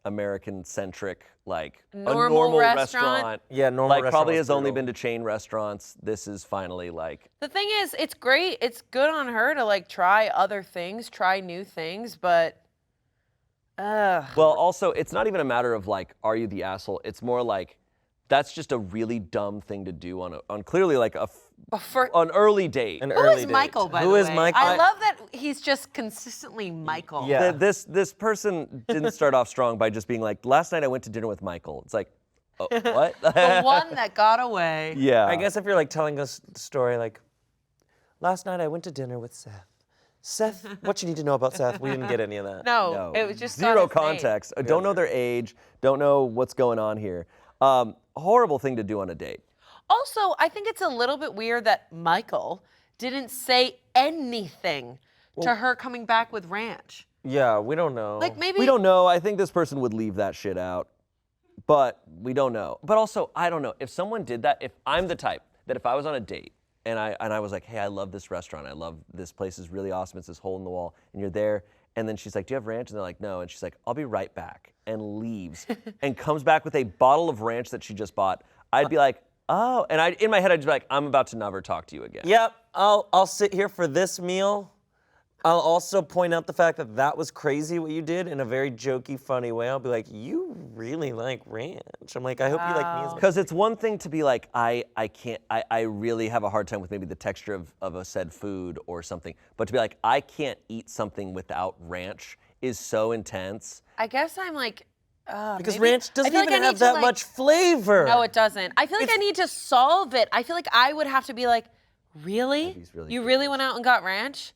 American-centric, like Normal a normal restaurant? Yeah, normal like probably restaurant's has only brutal. been to chain restaurants. This is finally like. The thing is, it's great. It's good on her to like try other things, try new things, but. Well, also, it's not even a matter of like, are you the asshole? It's more like, that's just a really dumb thing to do on clearly like an early date. Who is Michael, by the way? Who is Michael? I love that he's just consistently Michael. Yeah. This person didn't start off strong by just being like, last night I went to dinner with Michael. It's like, oh, what? The one that got away. Yeah. I guess if you're like telling us the story, like, last night I went to dinner with Seth. Seth, what you need to know about Seth? We didn't get any of that. No, it was just zero context. Don't know their age. Don't know what's going on here. Horrible thing to do on a date. Also, I think it's a little bit weird that Michael didn't say anything to her coming back with ranch. Yeah, we don't know. Like maybe We don't know. I think this person would leave that shit out, but we don't know. But also, I don't know. If someone did that, if I'm the type that if I was on a date and I was like, hey, I love this restaurant. I love this place is really awesome. It's this hole in the wall. And you're there. And then she's like, do you have ranch? And they're like, no. And she's like, I'll be right back. And leaves and comes back with a bottle of ranch that she just bought. I'd be like, oh, and in my head I'd just be like, I'm about to never talk to you again. Yep, I'll sit here for this meal. I'll also point out the fact that that was crazy what you did in a very jokey, funny way. I'll be like, you really like ranch. I'm like, I hope you like me as much. Because it's one thing to be like, I really have a hard time with maybe the texture of a said food or something. But to be like, I can't eat something without ranch is so intense. I guess I'm like, Because maybe- ranch doesn't I feel like even I have need to, that like- much flavor. No, it doesn't. I feel like I need to solve it. I feel like I would have to be like, really? You really went out and got ranch?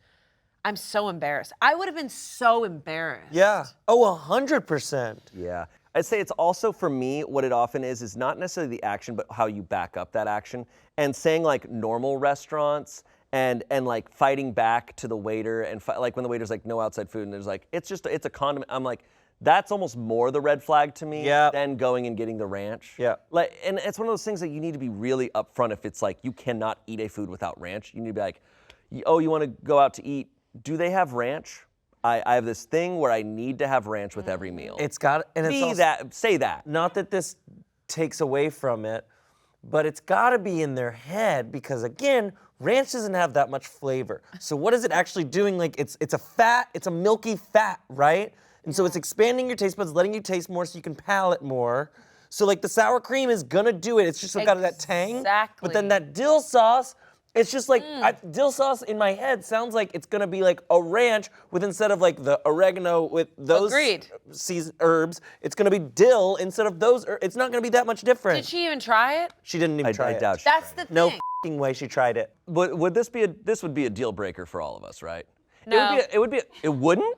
I'm so embarrassed. I would have been so embarrassed. Yeah. Oh, 100%. Yeah. I'd say it's also for me, what it often is not necessarily the action, but how you back up that action. And saying like normal restaurants and like fighting back to the waiter and like when the waiter's like, no outside food and there's like, it's a condiment. I'm like, that's almost more the red flag to me than going and getting the ranch. Yeah. Like, and it's one of those things that you need to be really upfront if it's like, you cannot eat a food without ranch. You need to be like, oh, you want to go out to eat? Do they have ranch? I have this thing where I need to have ranch with every meal. It's got, and it's also, say that. Not that this takes away from it, but it's got to be in their head because again, ranch doesn't have that much flavor. So what is it actually doing? Like it's a milky fat, right? And so it's expanding your taste buds, letting you taste more so you can palate more. So like the sour cream is gonna do it. It's just got that tang. Exactly. But then that dill sauce, it's just like, dill sauce in my head sounds like it's gonna be like a ranch with instead of like the oregano with those seasoned herbs, it's gonna be dill instead of those It's not gonna be that much different. Did she even try it? She didn't even try it. doubt she That's the thing. No f***ing way she tried it. But would this would be a deal breaker for all of us, right? No. It wouldn't?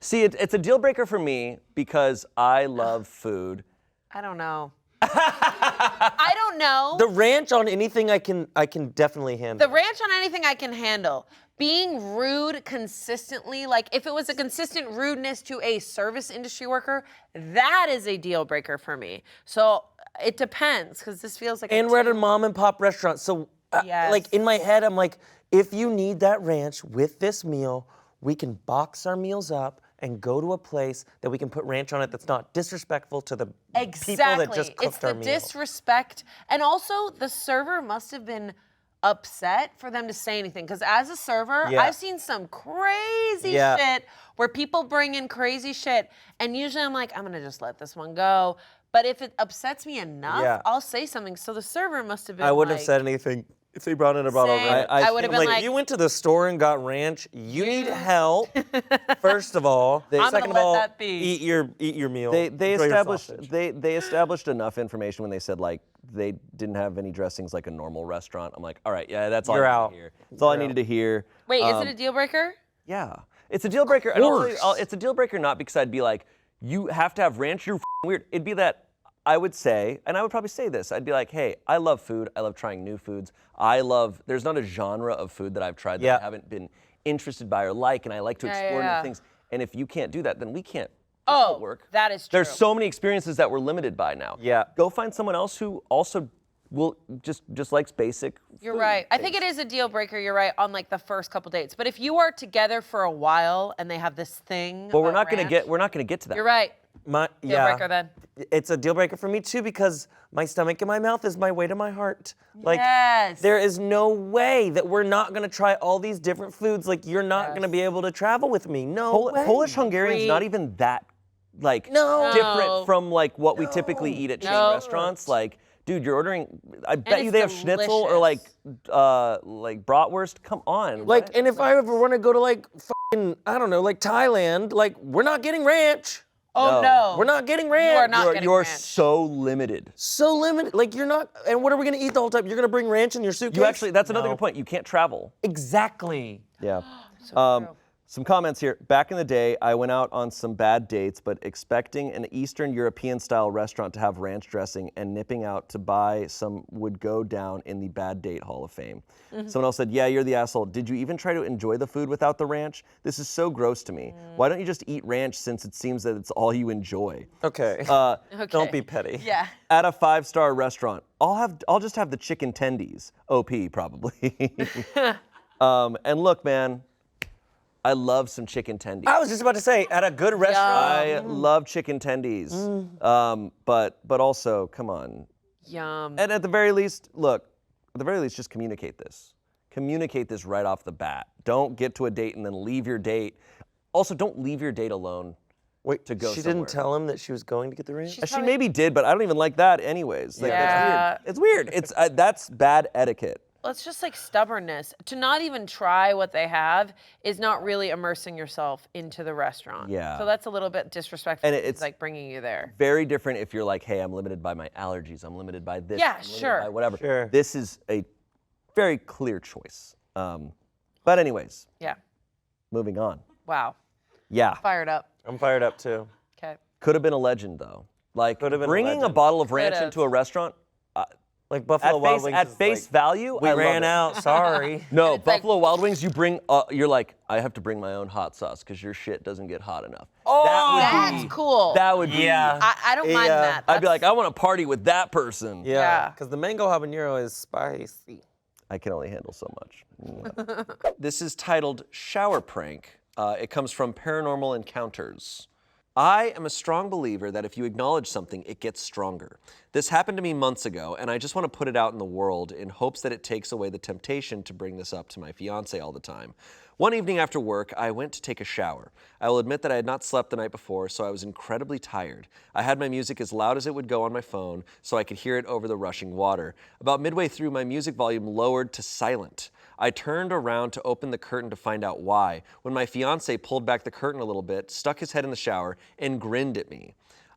See, it's a deal breaker for me because I love food. I don't know. I don't know. The ranch on anything I can definitely handle. The ranch on anything I can handle. Being rude consistently, like if it was a consistent rudeness to a service industry worker, that is a deal breaker for me. So it depends, because this feels like And we're at a mom and pop restaurant, so like in my head, I'm like, if you need that ranch with this meal, we can box our meals up and go to a place that we can put ranch on it that's not disrespectful to the people that just cooked it's our the meal. disrespect, and also the server must have been upset for them to say anything. Because as a server, Yeah. I've seen some crazy Yeah. shit where people bring in crazy shit, and usually I'm like, I'm gonna just let this one go. But if it upsets me enough, Yeah. I'll say something. So the server must have been. I wouldn't like, have said anything if they brought in a bottle of Same. ranch. I would've been like- you went to the store and got ranch, you need help, first of all. I'm gonna Second of let all, that be. eat your meal. They Enjoy your established sausage. they established enough information when they said like they didn't have any dressings like a normal restaurant. I'm like, all right, yeah, that's all You're I out. needed to hear. That's all I You're needed to hear. Wait, is it a deal breaker? Yeah, it's a deal breaker. And I'll tell you, it's a deal breaker not because I'd be like, you have to have ranch. You're weird. It'd be that I would say, and I would probably say this. I'd be like, hey, I love food. I love trying new foods. There's not a genre of food that I've tried that I haven't been interested by or like, and I like to explore new things. And if you can't do that, then we can't. Oh, work. that is true. There's so many experiences that we're limited by now. Yeah. Go find someone else who also will just likes basic. You're right. I think it is a deal breaker. You're right on like the first couple dates. But if you are together for a while and they have this thing, But we're about not gonna ranch, get to that. You're right. Deal breaker then. It's a deal breaker for me too because my stomach and my mouth is my way to my heart. Like Yes. there is no way that we're not gonna try all these different foods. Like you're not gonna be able to travel with me. No way. Polish Hungarian's not even that like No. different from like what we typically eat at chain restaurants. Like, dude, you're ordering. I bet you they have schnitzel or like bratwurst. Come on. Like, and if I ever want to go to like fucking, I don't know, like Thailand, like we're not getting ranch. Oh no. We're not getting ranch. You are not getting You're ranch. so limited. So limited. Like you're not. And what are we gonna eat the whole time? You're gonna bring ranch in your suitcase? You actually. That's another good point. You can't travel. Exactly. Yeah. Some comments here. Back in the day, I went out on some bad dates, but expecting an Eastern European style restaurant to have ranch dressing and nipping out to buy some would go down in the bad date Hall of Fame. Someone else said, yeah, you're the asshole. Did you even try to enjoy the food without the ranch? This is so gross to me. Why don't you just eat ranch since it seems that it's all you enjoy? Okay. Don't be petty. Yeah. At a 5-star restaurant, I'll just have the chicken tendies. OP probably. And look, man, I love some chicken tendies. I was just about to say, at a good restaurant. I love chicken tendies. But also, come on. Yum. And at the very least, look, at the very least, just communicate this. Communicate this right off the bat. Don't get to a date and then leave your date. Also, don't leave your date alone. Wait, to go she somewhere. didn't tell him that she was going to get the ring? She maybe did, but I don't even like that anyways. Like, that's weird. It's weird. That's bad etiquette. Well, it's just like stubbornness. To not even try what they have is not really immersing yourself into the restaurant. Yeah. So that's a little bit disrespectful. And It's like bringing you there. Very different if you're like, hey, I'm limited by my allergies. I'm limited by this. Yeah, I'm limited sure. by whatever. Sure. This is a very clear choice. But anyways, Yeah. moving on. Wow. Yeah. Fired up. I'm fired up too. Okay. Could have been a legend though. Like Could have been a bringing a legend. bottle of ranch Could've. into a restaurant. Like Buffalo Wild Wings At is face like, value, we I love ran it. out, sorry. No, Buffalo Wild Wings, you bring, you're like, I have to bring my own hot sauce because your shit doesn't get hot enough. Oh, That would that's cool. That would be. I don't mind that. I'd be like, I want to party with that person. Yeah, because the mango habanero is spicy. I can only handle so much. This is titled Shower Prank. It comes from Paranormal Encounters. I am a strong believer that if you acknowledge something, it gets stronger. This happened to me months ago, and I just want to put it out in the world in hopes that it takes away the temptation to bring this up to my fiance all the time. One evening after work, I went to take a shower. I will admit that I had not slept the night before, so I was incredibly tired. I had my music as loud as it would go on my phone, so I could hear it over the rushing water. About midway through, my music volume lowered to silent. I turned around to open the curtain to find out why, when my fiance pulled back the curtain a little bit, stuck his head in the shower, and grinned at me.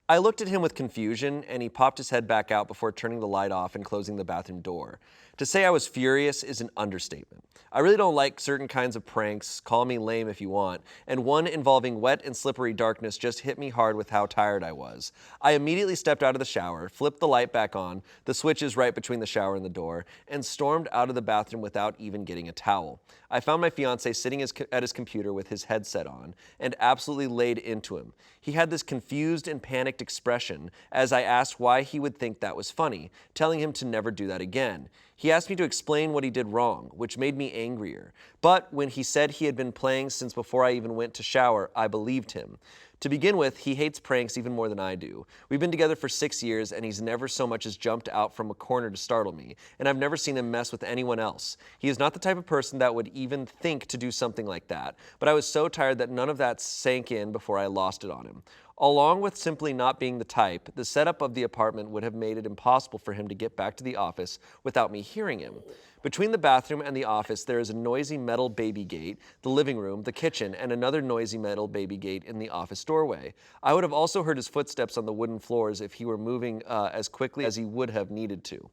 I looked at him with confusion, and he popped his head back out before turning the light off and closing the bathroom door. To say I was furious is an understatement. I really don't like certain kinds of pranks, call me lame if you want, and one involving wet and slippery darkness just hit me hard with how tired I was. I immediately stepped out of the shower, flipped the light back on, the switch is right between the shower and the door, and stormed out of the bathroom without even getting a towel. I found my fiance sitting at his computer with his headset on and absolutely laid into him. He had this confused and panicked expression as I asked why he would think that was funny, telling him to never do that again. He asked me to explain what he did wrong, which made me angrier. But when he said he had been playing since before I even went to shower, I believed him. To begin with, he hates pranks even more than I do. We've been together for 6 years, and he's never so much as jumped out from a corner to startle me, and I've never seen him mess with anyone else. He is not the type of person that would even think to do something like that, but I was so tired that none of that sank in before I lost it on him. Along with simply not being the type, the setup of the apartment would have made it impossible for him to get back to the office without me hearing him. Between the bathroom and the office, there is a noisy metal baby gate, the living room, the kitchen, and another noisy metal baby gate in the office doorway. I would have also heard his footsteps on the wooden floors if he were moving as quickly as he would have needed to.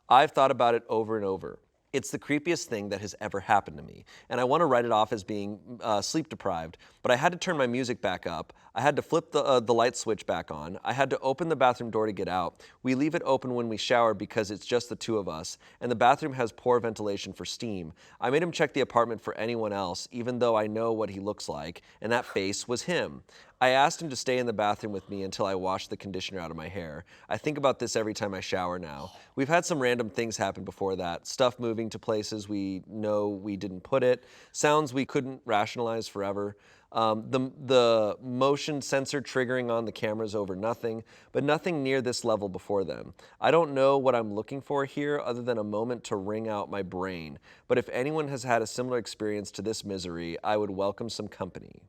I've thought about it over and over. It's the creepiest thing that has ever happened to me, and I want to write it off as being sleep deprived, but I had to turn my music back up, I had to flip the light switch back on, I had to open the bathroom door to get out. We leave it open when we shower because it's just the two of us, and the bathroom has poor ventilation for steam. I made him check the apartment for anyone else, even though I know what he looks like, and that face was him. I asked him to stay in the bathroom with me until I washed the conditioner out of my hair. I think about this every time I shower now. We've had some random things happen before that. Stuff moving to places we know we didn't put it. Sounds we couldn't rationalize forever. The motion sensor triggering on the cameras over nothing, but nothing near this level before then. I don't know what I'm looking for here other than a moment to wring out my brain. But if anyone has had a similar experience to this misery, I would welcome some company.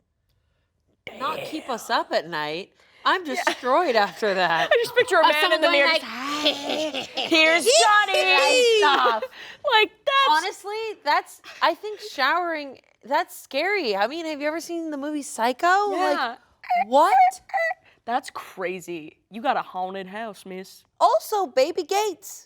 Not keep us up at night. I'm destroyed after that. I just picture a man in the mirror. Here's Johnny. Stop. Like that's honestly, I think showering, that's scary. I mean, have you ever seen the movie Psycho? Yeah. Like, what? That's crazy. You got a haunted house, miss. Also, baby gates.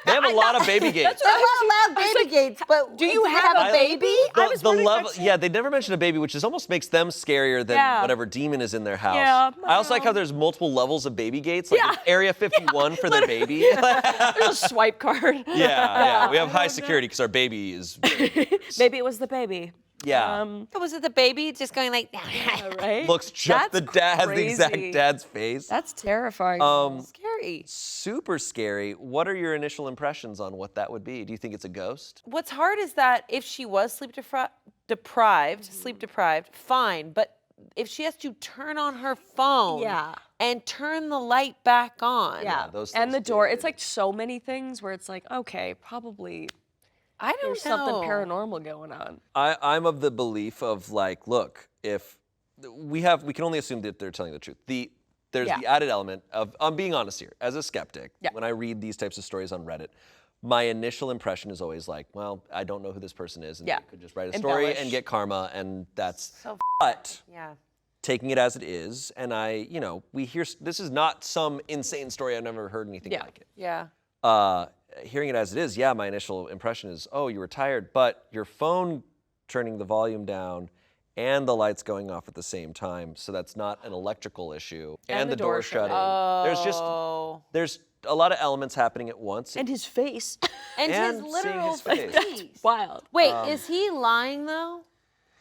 They have a lot of baby gates. They're not allowed baby gates, but do you have a baby? The level, yeah, they never mentioned a baby, which is almost makes them scarier than whatever demon is in their house. Yeah, I also like how there's multiple levels of baby gates, like Area 51 for their baby. There's a swipe card. Yeah, we have high security because our baby is. Maybe it was the baby. Yeah. Was it the baby just going like, right? Looks just the exact dad's face. That's terrifying. Scary. Super scary. What are your initial impressions on what that would be? Do you think it's a ghost? What's hard is that if she was sleep deprived, fine. But if she has to turn on her phone and turn the light back on. Yeah, and the door. It's like so many things where it's like, okay, probably there's something paranormal going on. I'm of the belief of like, look, if we can only assume that they're telling the truth. There's the added element of, I'm being honest here, as a skeptic, when I read these types of stories on Reddit, my initial impression is always like, well, I don't know who this person is, and they could just write a story and get karma, and that's. But taking it as it is, and we hear, this is not some insane story, I've never heard anything like it. Yeah. Hearing it as it is, my initial impression is, oh, you were tired, but your phone turning the volume down and the lights going off at the same time, so that's not an electrical issue. And the door shutting. There's a lot of elements happening at once. And his face. And his seeing literal his face. face. Wild. Wait, is he lying though?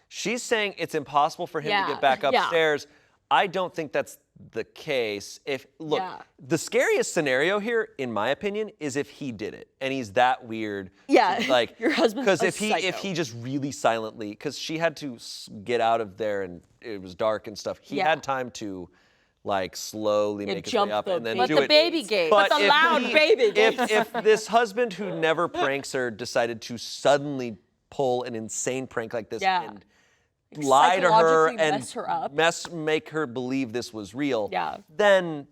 She's saying it's impossible for him to get back upstairs. I don't think that's the case. The scariest scenario here, in my opinion, is if he did it and he's that weird. Yeah, like your husband's because a if he just really silently, because she had to get out of there and it was dark and stuff. He had time to like slowly make his way up and then do it. But the baby gate. But the loud baby gate. If this husband who never pranks her decided to suddenly pull an insane prank like this and lie to her and mess her up. Make her believe this was real, then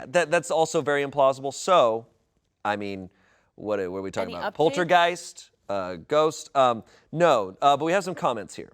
that's also very implausible. So, I mean, what are we talking about? Updates? Poltergeist, ghost? No, but we have some comments here.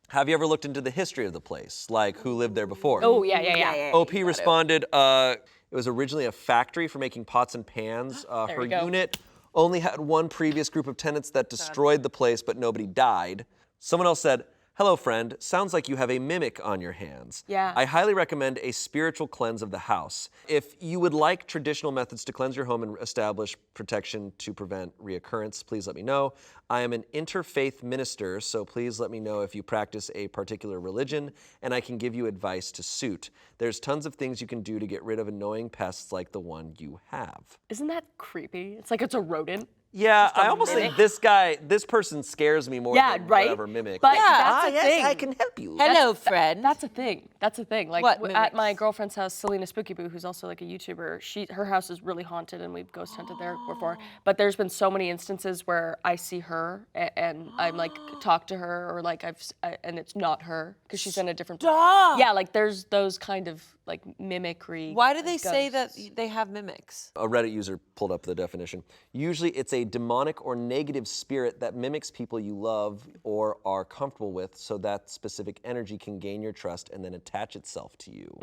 Have you ever looked into the history of the place, like who lived there before? Oh, yeah. OP responded, it was originally a factory for making pots and pans. Her unit only had one previous group of tenants that destroyed the place, but nobody died. Someone else said, hello, friend. Sounds like you have a mimic on your hands. Yeah. I highly recommend a spiritual cleanse of the house. If you would like traditional methods to cleanse your home and establish protection to prevent reoccurrence, please let me know. I am an interfaith minister, so please let me know if you practice a particular religion, and I can give you advice to suit. There's tons of things you can do to get rid of annoying pests like the one you have. Isn't that creepy? It's like it's a rodent. Yeah, I almost think this person scares me more than whatever mimic. But that's a thing. I can help you. Hello, friend. That's a thing. That's a thing. Like What at my girlfriend's house, Selena Spooky Boo, who's also like a YouTuber, her house is really haunted and we've ghost hunted there before. But there's been so many instances where I see her and I'm like talk to her or like and it's not her because she's in a different place. Yeah, like there's those kind of like mimicry. Why do they ghosts. say that they have mimics? A Reddit user pulled up the definition. Usually it's a demonic or negative spirit that mimics people you love or are comfortable with so that specific energy can gain your trust and then attach itself to you.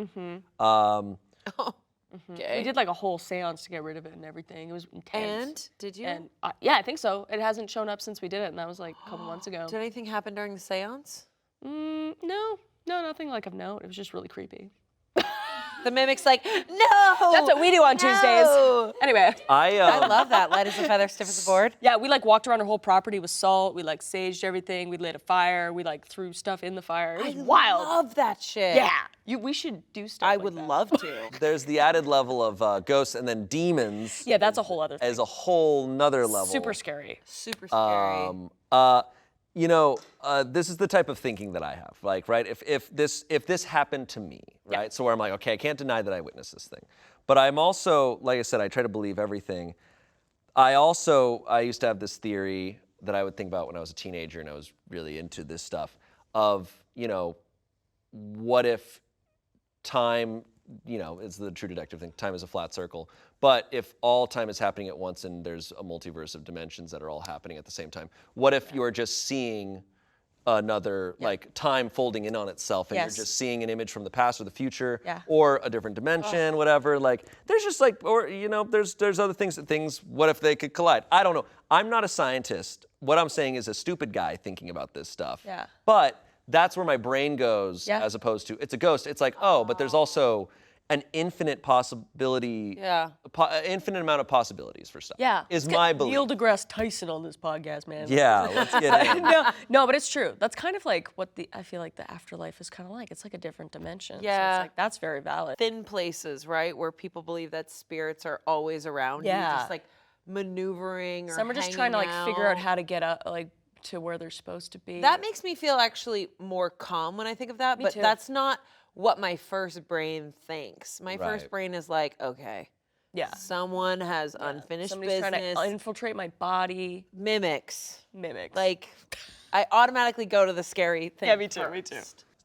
We did like a whole seance to get rid of it and everything. It was intense. And did you? And yeah, I think so. It hasn't shown up since we did it, and that was like a couple months ago. Did anything happen during the seance? No, nothing like of note. It was just really creepy. The mimic's like, no. That's what we do on Tuesdays. Anyway. I love that. Light as a feather, stiff as a board. Yeah, we like walked around our whole property with salt. We like saged everything. We lit a fire. We like threw stuff in the fire. It was wild. I love that shit. Yeah. We should do stuff I like would that. love to. There's the added level of ghosts and then demons. Yeah, that's a whole other thing. As a whole nother level. Super scary. Super scary. This is the type of thinking that I have. Like, right, if this happened to me, right? So where I'm like, okay, I can't deny that I witnessed this thing. But I'm also, like I said, I try to believe everything. I used to have this theory that I would think about when I was a teenager and I was really into this stuff of, what if time, it's the true detective thing, time is a flat circle. But if all time is happening at once and there's a multiverse of dimensions that are all happening at the same time, what if you are just seeing another, like time folding in on itself and you're just seeing an image from the past or the future or a different dimension, whatever. Like there's just like, or, there's other things, what if they could collide? I don't know. I'm not a scientist. What I'm saying is a stupid guy thinking about this stuff. Yeah. But that's where my brain goes as opposed to, it's a ghost. It's like, but there's also an infinite possibility, infinite amount of possibilities for stuff. Yeah. Is my belief. Neil deGrasse Tyson on this podcast, man. Yeah, let's get in. No, but it's true. That's kind of like what I feel like the afterlife is kind of like. It's like a different dimension. Yeah. So it's like, that's very valid. Thin places, right? Where people believe that spirits are always around you, just like maneuvering or some are just trying to like hanging figure out out. how to get up, like to where they're supposed to be. That makes me feel actually more calm when I think of that, but too. that's not what my first brain thinks. My Right. first brain is like, okay, Yeah. someone has unfinished Somebody's business. trying to infiltrate my body. Mimics. Mimics. Like, I automatically go to the scary thing. Yeah, me too. Me too.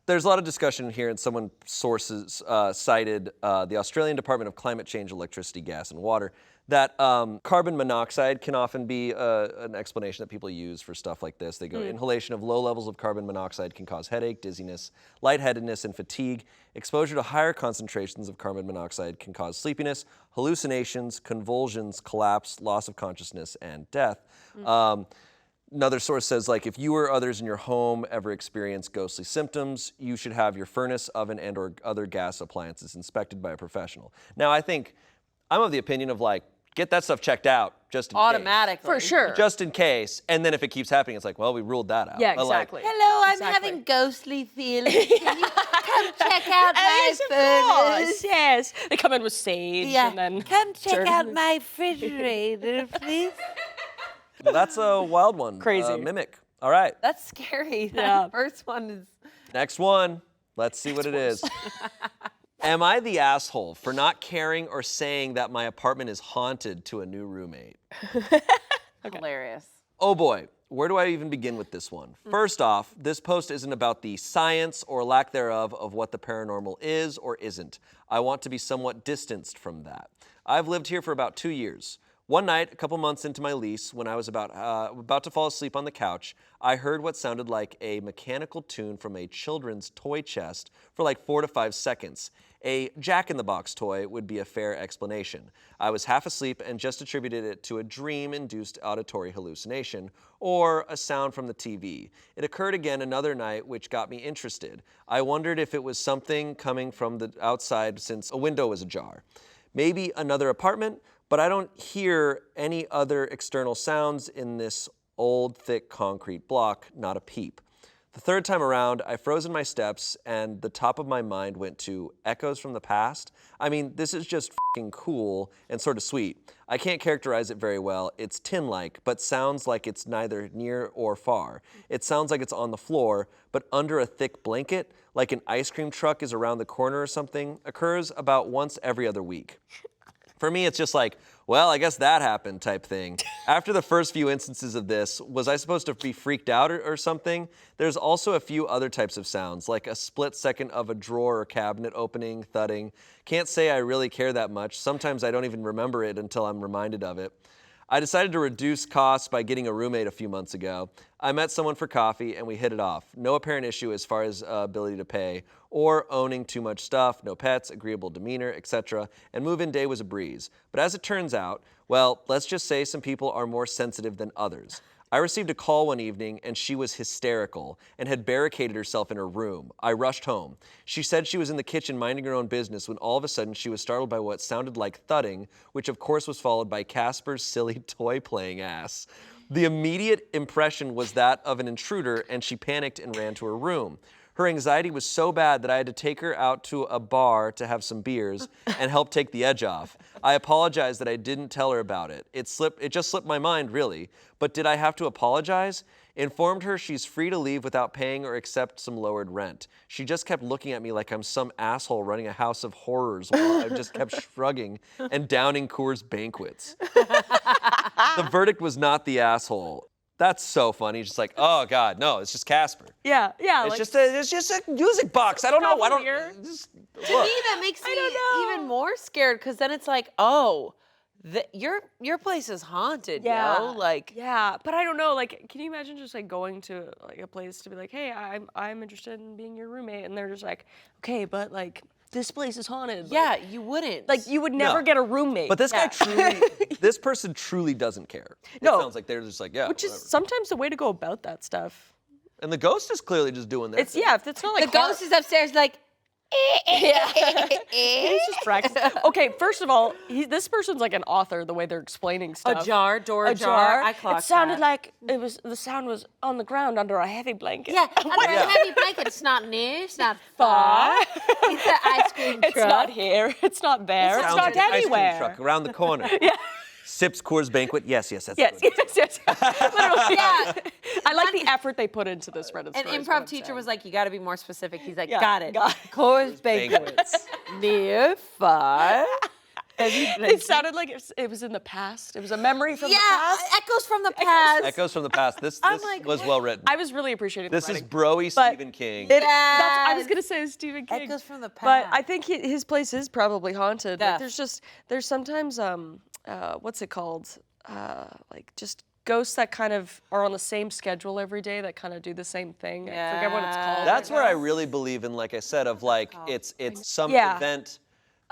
There's a lot of discussion here, and someone sources cited the Australian Department of Climate Change, Electricity, Gas, and Water, that carbon monoxide can often be an explanation that people use for stuff like this. They go, inhalation of low levels of carbon monoxide can cause headache, dizziness, lightheadedness, and fatigue. Exposure to higher concentrations of carbon monoxide can cause sleepiness, hallucinations, convulsions, collapse, loss of consciousness, and death. Another source says, like, if you or others in your home ever experience ghostly symptoms, you should have your furnace, oven, and or other gas appliances inspected by a professional. Now, I think, I'm of the opinion of, like, get that stuff checked out just in Automatically. For sure. case. Just in case. And then if it keeps happening, it's like, well, we ruled that out. Yeah, But, like, exactly. Hello, I'm Exactly. having ghostly feelings. Can you come check out my Yes, of course. furnace? Yes. They come in with sage and then come check turn out it- my refrigerator, please. well, that's a wild one. Crazy. Mimic. All right. That's scary. Yeah. That first one is. Next one. Let's see what it is. Am I the asshole for not caring or saying that my apartment is haunted to a new roommate? Hilarious. Oh boy, where do I even begin with this one? First off, this post isn't about the science or lack thereof of what the paranormal is or isn't. I want to be somewhat distanced from that. I've lived here for about 2 years. One night, a couple months into my lease, when I was about to fall asleep on the couch, I heard what sounded like a mechanical tune from a children's toy chest for like 4 to 5 seconds. A Jack-in-the-Box toy would be a fair explanation. I was half asleep and just attributed it to a dream-induced auditory hallucination or a sound from the TV. It occurred again another night, which got me interested. I wondered if it was something coming from the outside since a window was ajar. Maybe another apartment, but I don't hear any other external sounds in this old, thick concrete block, not a peep. The third time around, I froze in my steps and the top of my mind went to echoes from the past. I mean, this is just f***ing cool and sort of sweet. I can't characterize it very well. It's tin-like, but sounds like it's neither near or far. It sounds like it's on the floor, but under a thick blanket, like an ice cream truck is around the corner or something, occurs about once every other week. For me, it's just like, well, I guess that happened type thing. After the first few instances of this, was I supposed to be freaked out or something? There's also a few other types of sounds, like a split second of a drawer or cabinet opening, thudding. Can't say I really care that much. Sometimes I don't even remember it until I'm reminded of it. I decided to reduce costs by getting a roommate a few months ago. I met someone for coffee and we hit it off. No apparent issue as far as ability to pay or owning too much stuff, no pets, agreeable demeanor, etc. And move-in day was a breeze. But as it turns out, well, let's just say some people are more sensitive than others. I received a call one evening and she was hysterical and had barricaded herself in her room. I rushed home. She said she was in the kitchen minding her own business when all of a sudden she was startled by what sounded like thudding, which of course was followed by Casper's silly toy playing ass. The immediate impression was that of an intruder and she panicked and ran to her room. Her anxiety was so bad that I had to take her out to a bar to have some beers and help take the edge off. I apologize that I didn't tell her about it. It just slipped my mind, really. But did I have to apologize? Informed her she's free to leave without paying or accept some lowered rent. She just kept looking at me like I'm some asshole running a house of horrors while I just kept shrugging and downing Coors banquets. The verdict was not the asshole. That's so funny. Just like, oh God, no, it's just Casper. Yeah, yeah. It's just a music box. I don't know. I don't. Just, To me, that makes me even more scared because then it's like, oh, your place is haunted, yo. Like, yeah, but I don't know. Like, can you imagine just like going to like a place to be like, hey, I'm interested in being your roommate, and they're just like, okay, but like this place is haunted. Yeah, Like, you wouldn't. Like you would never get a roommate. But this guy truly, this person truly doesn't care. It sounds like they're just like, yeah. Which whatever. is sometimes the way to go about that stuff. And the ghost is clearly just doing their thing. If it's not like the ghost is upstairs, like. He's just practicing. Okay, first of all, this person's like an author. The way they're explaining stuff. Door ajar. I It clocked sounded that. like the sound was on the ground under a heavy blanket. Yeah, under a heavy blanket. It's not near. It's not far. It's an ice cream truck. It's not here. It's not there. It's Sounds not like an anywhere. Ice cream truck around the corner. Sips Coors banquet. Yes, that's Yes, good. yes. Literally, yeah. I like the effort they put into this Reddit An story. is what improv I'm teacher saying. was like, you got to be more specific. He's like, Yeah, got it. got it. Coors banquets. Near far. It sounded like it was in the past. It was a memory from the past. Echoes from the past. Echoes from the past. This was well written. I was really appreciating This the is writing. Broy But Stephen King. I was gonna say Stephen King. Echoes from the past. But I think his place is probably haunted. Like, Def. there's sometimes what's it called? Like just ghosts that kind of are on the same schedule every day that kind of do the same thing. I forget what it's called. That's where I really believe in, like I said, of like it's some Yeah. event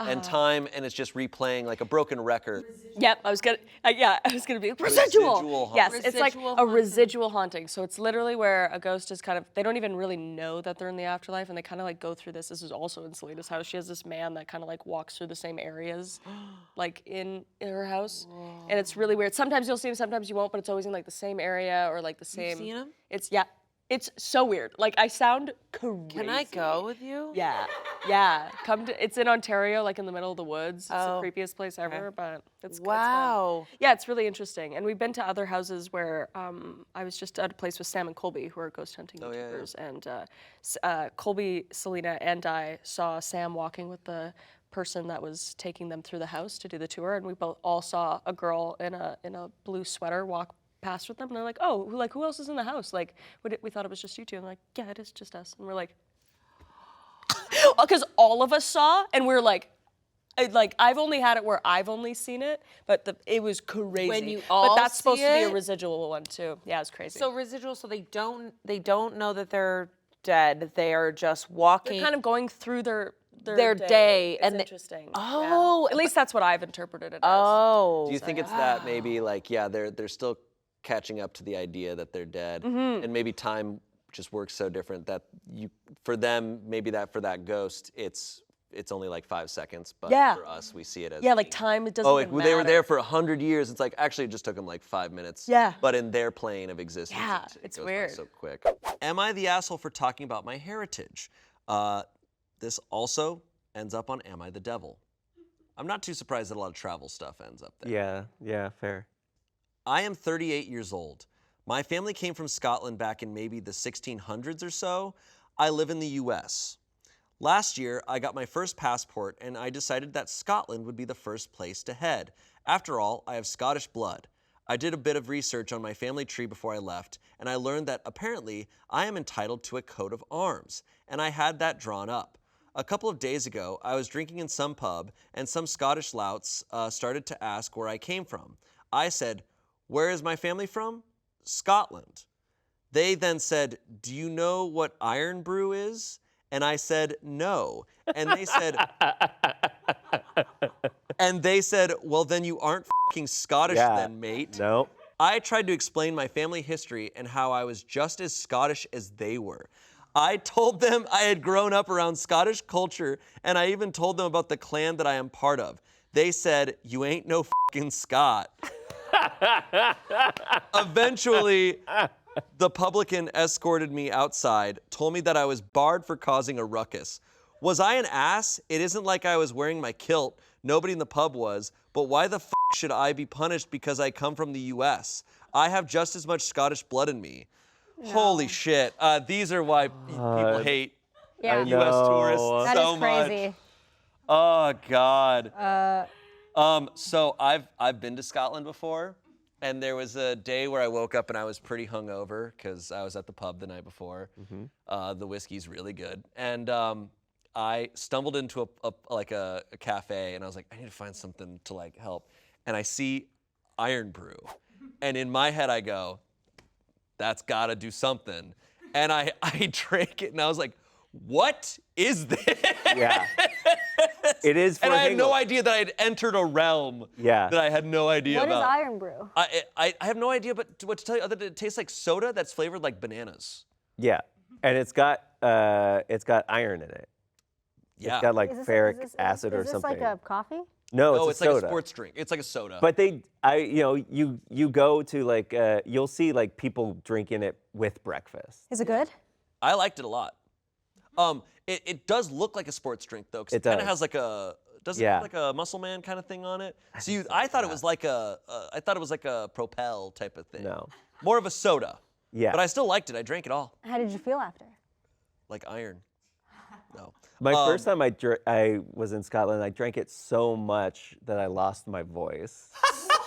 and time, and it's just replaying like a broken record. Yep, I was gonna be residual. Residual Yes, haunting. it's like a residual haunting. So it's literally where a ghost is kind of, they don't even really know that they're in the afterlife, and they kind of like go through this. This is also in Selena's house. She has this man that kind of like walks through the same areas, like in her house, and it's really weird. Sometimes you'll see him, sometimes you won't, but it's always in like the same area or like the same. seen him? It's so weird. Like I sound crazy. Can I go with you? Yeah. It's in Ontario, like in the middle of the woods. It's the creepiest place ever, but it's Wow. It's fun. Yeah, it's really interesting. And we've been to other houses where I was just at a place with Sam and Colby, who are ghost hunting YouTubers, and Colby, Selena, and I saw Sam walking with the person that was taking them through the house to do the tour, and we all saw a girl in a blue sweater walk past with them, and they're like, "Oh, who else is in the house? Like, we thought it was just you two." And they're like, "Yeah, it is just us." And we're like, because all of us saw, and we're like, I've only had it where I've only seen it, but it was crazy. When you all but that's supposed see to be a it? residual one too. Yeah, it's crazy. So residual, so they don't know that they're dead. They are just walking. They're kind of going through their day, It's and interesting. Oh, at least that's what I've interpreted it as. Oh. Do you think it's that maybe like they're still catching up to the idea that they're dead, and maybe time just works so different that for them maybe that for that ghost it's only like 5 seconds, but for us we see it as like time. It doesn't. Even they were matter. there for 100 years. It's like actually it just took them like 5 minutes. Yeah. But in their plane of existence, it's goes by weird. so quick. Am I the asshole for talking about my heritage? This also ends up on Am I the Devil? I'm not too surprised that a lot of travel stuff ends up there. Yeah, fair. I am 38 years old. My family came from Scotland back in maybe the 1600s or so. I live in the US. Last year, I got my first passport and I decided that Scotland would be the first place to head. After all, I have Scottish blood. I did a bit of research on my family tree before I left, and I learned that apparently I am entitled to a coat of arms, and I had that drawn up. A couple of days ago, I was drinking in some pub, and some Scottish louts started to ask where I came from. I said, "Where is my family from?" "Scotland." They then said, "Do you know what iron brew is?" And I said, "No." And they said, "Well, then you aren't fucking Scottish then, mate." No. I tried to explain my family history and how I was just as Scottish as they were. I told them I had grown up around Scottish culture, and I even told them about the clan that I am part of. They said, "You ain't no fucking Scot." Eventually, the publican escorted me outside, told me that I was barred for causing a ruckus. Was I an ass? It isn't like I was wearing my kilt. Nobody in the pub was. But why the should I be punished because I come from the US? I have just as much Scottish blood in me. No. Holy shit. These are why people hate US tourists That so is crazy. much. Oh, God. So I've been to Scotland before, and there was a day where I woke up and I was pretty hungover because I was at the pub the night before. The whiskey's really good, and I stumbled into a cafe, and I was like, I need to find something to like help, and I see iron brew, and in my head I go, that's gotta do something, and I drank it, and I was like, what is this? Yeah. It is for and I had thing- no idea that I had entered a realm that I had no idea What is about. iron brew? I have no idea what to tell you other than it tastes like soda that's flavored like bananas. Yeah, and it's got iron in it. Yeah. It's got like ferric acid or Is this something. like a coffee? No, it's a like soda. a sports drink. It's like a soda. But you go to like you'll see like people drinking it with breakfast. Is it good? I liked it a lot. It does look like a sports drink though, because it kind of has like a have like a muscle man kind of thing on it. So I thought it was like a Propel type of thing. No, more of a soda. Yeah. But I still liked it. I drank it all. How did you feel after? Like iron. No. My first time I was in Scotland, I drank it so much that I lost my voice.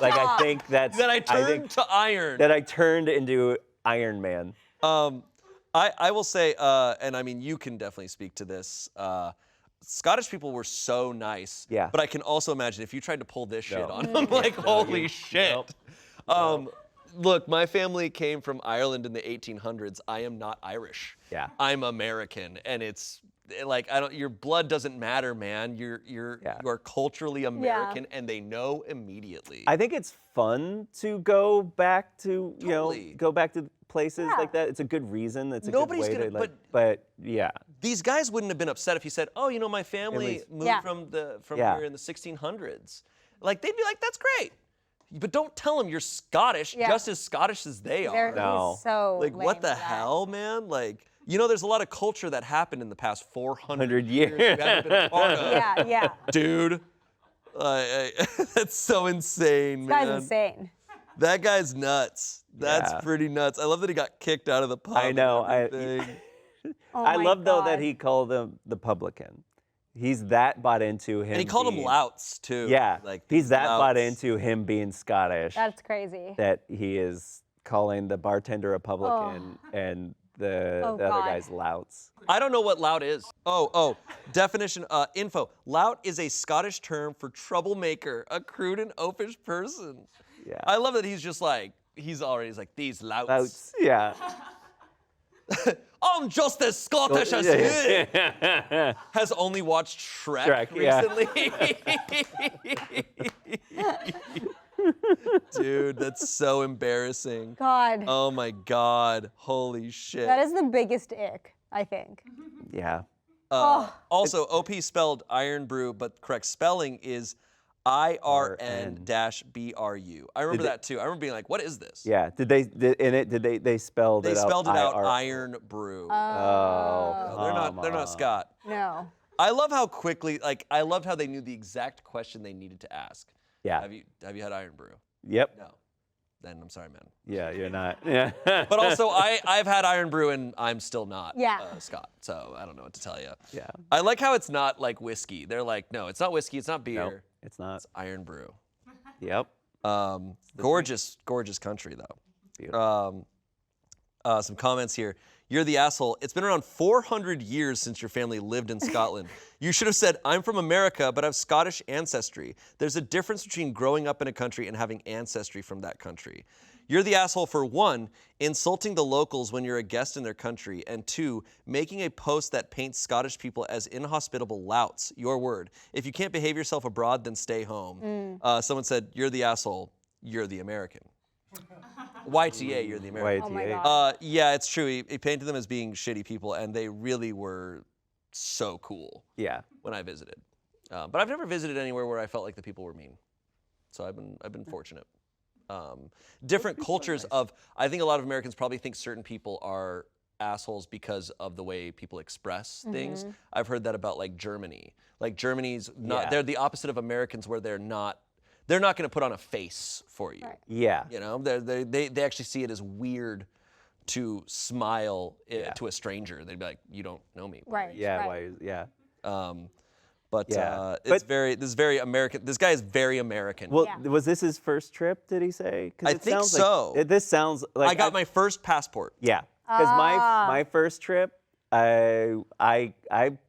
Like I think that's That I turned to iron. That I turned into Iron Man. I will say, and I mean, you can definitely speak to this. Scottish people were so nice. Yeah. But I can also imagine if you tried to pull this shit on them, like, holy shit. Look, my family came from Ireland in the 1800s. I am not Irish. Yeah. I'm American, and it's like your blood doesn't matter, man. You are culturally American, and they know immediately. I think it's fun to go back to go back to places like that. It's a good reason. It's a Nobody's good way gonna- to but yeah. These guys wouldn't have been upset if you said, "Oh, my family moved from here in the 1600s." Like they'd be like, "That's great." But don't tell them you're Scottish, just as Scottish as they are. No. So like, what lame the for that. hell, man? Like, there's a lot of culture that happened in the past 400 years. You haven't been a part of. Yeah. Dude, that's so insane, This man. guy's insane. That guy's nuts. That's pretty nuts. I love that he got kicked out of the pub. I know. I I love though that he called him the publican. He's that bought into him. And he called him louts too. Yeah, like he's that bought louts. into him being Scottish. That's crazy. That he is calling the bartender a publican and the other God. guys louts. I don't know what lout is. Oh, definition, info. Lout is a Scottish term for troublemaker, a crude and oafish person. Yeah. I love that he's just like, he's like, these louts. Louts, yeah. I'm just as Scottish as you. Has only watched Shrek recently. Dude, that's so embarrassing. God. Oh my God. Holy shit. That is the biggest ick, I think. Yeah. Also, OP spelled iron brew, but correct spelling is IRN-BRU. I remember that too. I remember being like, what is this? Yeah. Did they spelled They it out? spelled it out IR iron brew. Oh, They're not Scott. No. I love how quickly, I loved how they knew the exact question they needed to ask. Yeah. Have you had iron brew? Yep. No. Then I'm sorry, man. Yeah, you're not. Yeah. But also, I've had iron brew and I'm still not Yeah. Scott, so I don't know what to tell you. Yeah. I like how it's not like whiskey. They're like, no, it's not whiskey, it's not beer. No, it's not. It's iron brew. Yep. Gorgeous country though. Beautiful. Some comments here. You're the asshole. It's been around 400 years since your family lived in Scotland. You should have said, I'm from America, but I have Scottish ancestry. There's a difference between growing up in a country and having ancestry from that country. You're the asshole for 1, insulting the locals when you're a guest in their country, and 2, making a post that paints Scottish people as inhospitable louts. Your word. If you can't behave yourself abroad, then stay home. Someone said, you're the asshole. You're the American. YTA, you're the American. YTA. Oh my God. Yeah, it's true. He painted them as being shitty people, and they really were so cool. Yeah. When I visited, but I've never visited anywhere where I felt like the people were mean. So I've been fortunate. Different cultures of. I think a lot of Americans probably think certain people are assholes because of the way people express things. I've heard that about like Germany. Like Germany's not. Yeah. They're the opposite of Americans, where they're not. They're not going to put on a face for you. Yeah. You know, they actually see it as weird to smile to a stranger. They'd be like, "You don't know me." Right. Yeah. Right. Why? Yeah. This is very American. This guy is very American. Well, was this his first trip? Did he say? 'Cause I it think sounds so. Like, this sounds like I got my first passport. Yeah, because my first trip, I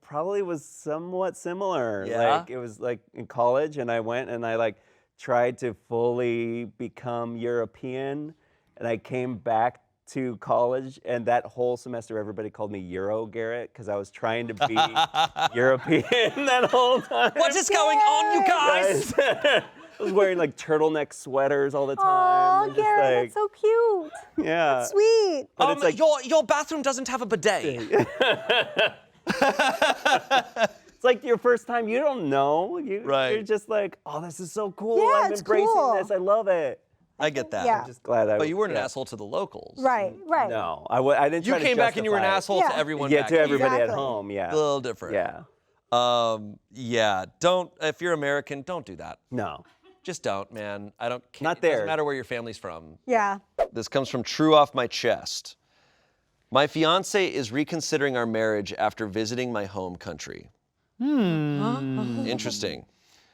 probably was somewhat similar. Yeah? Like it was like in college, and I went and I like tried to fully become European, and I came back to college, and that whole semester everybody called me Euro Garrett because I was trying to be European that whole time. What is going on, you guys? I was wearing like turtleneck sweaters all the time. Oh, and just, Garrett, like, that's so cute. yeah. Sweet. But it's like your bathroom doesn't have a bidet. it's like your first time. You don't know. Right. You're just like, oh, this is so cool. Yeah, I'm it's embracing cool. this. I love it. I get that. Yeah. I'm just glad I. But you weren't an yeah. asshole to the locals. Right. Right. No, I didn't. You Try to came back and you were an justify it. asshole to everyone. Yeah, back to here. everybody at Exactly. home. Yeah. A little different. Yeah. Yeah. Don't. If you're American, don't do that. No. Just don't, man. I don't care. Not It there. doesn't matter where your family's from. Yeah. This comes from True Off My Chest. My fiance is reconsidering our marriage after visiting my home country. Interesting.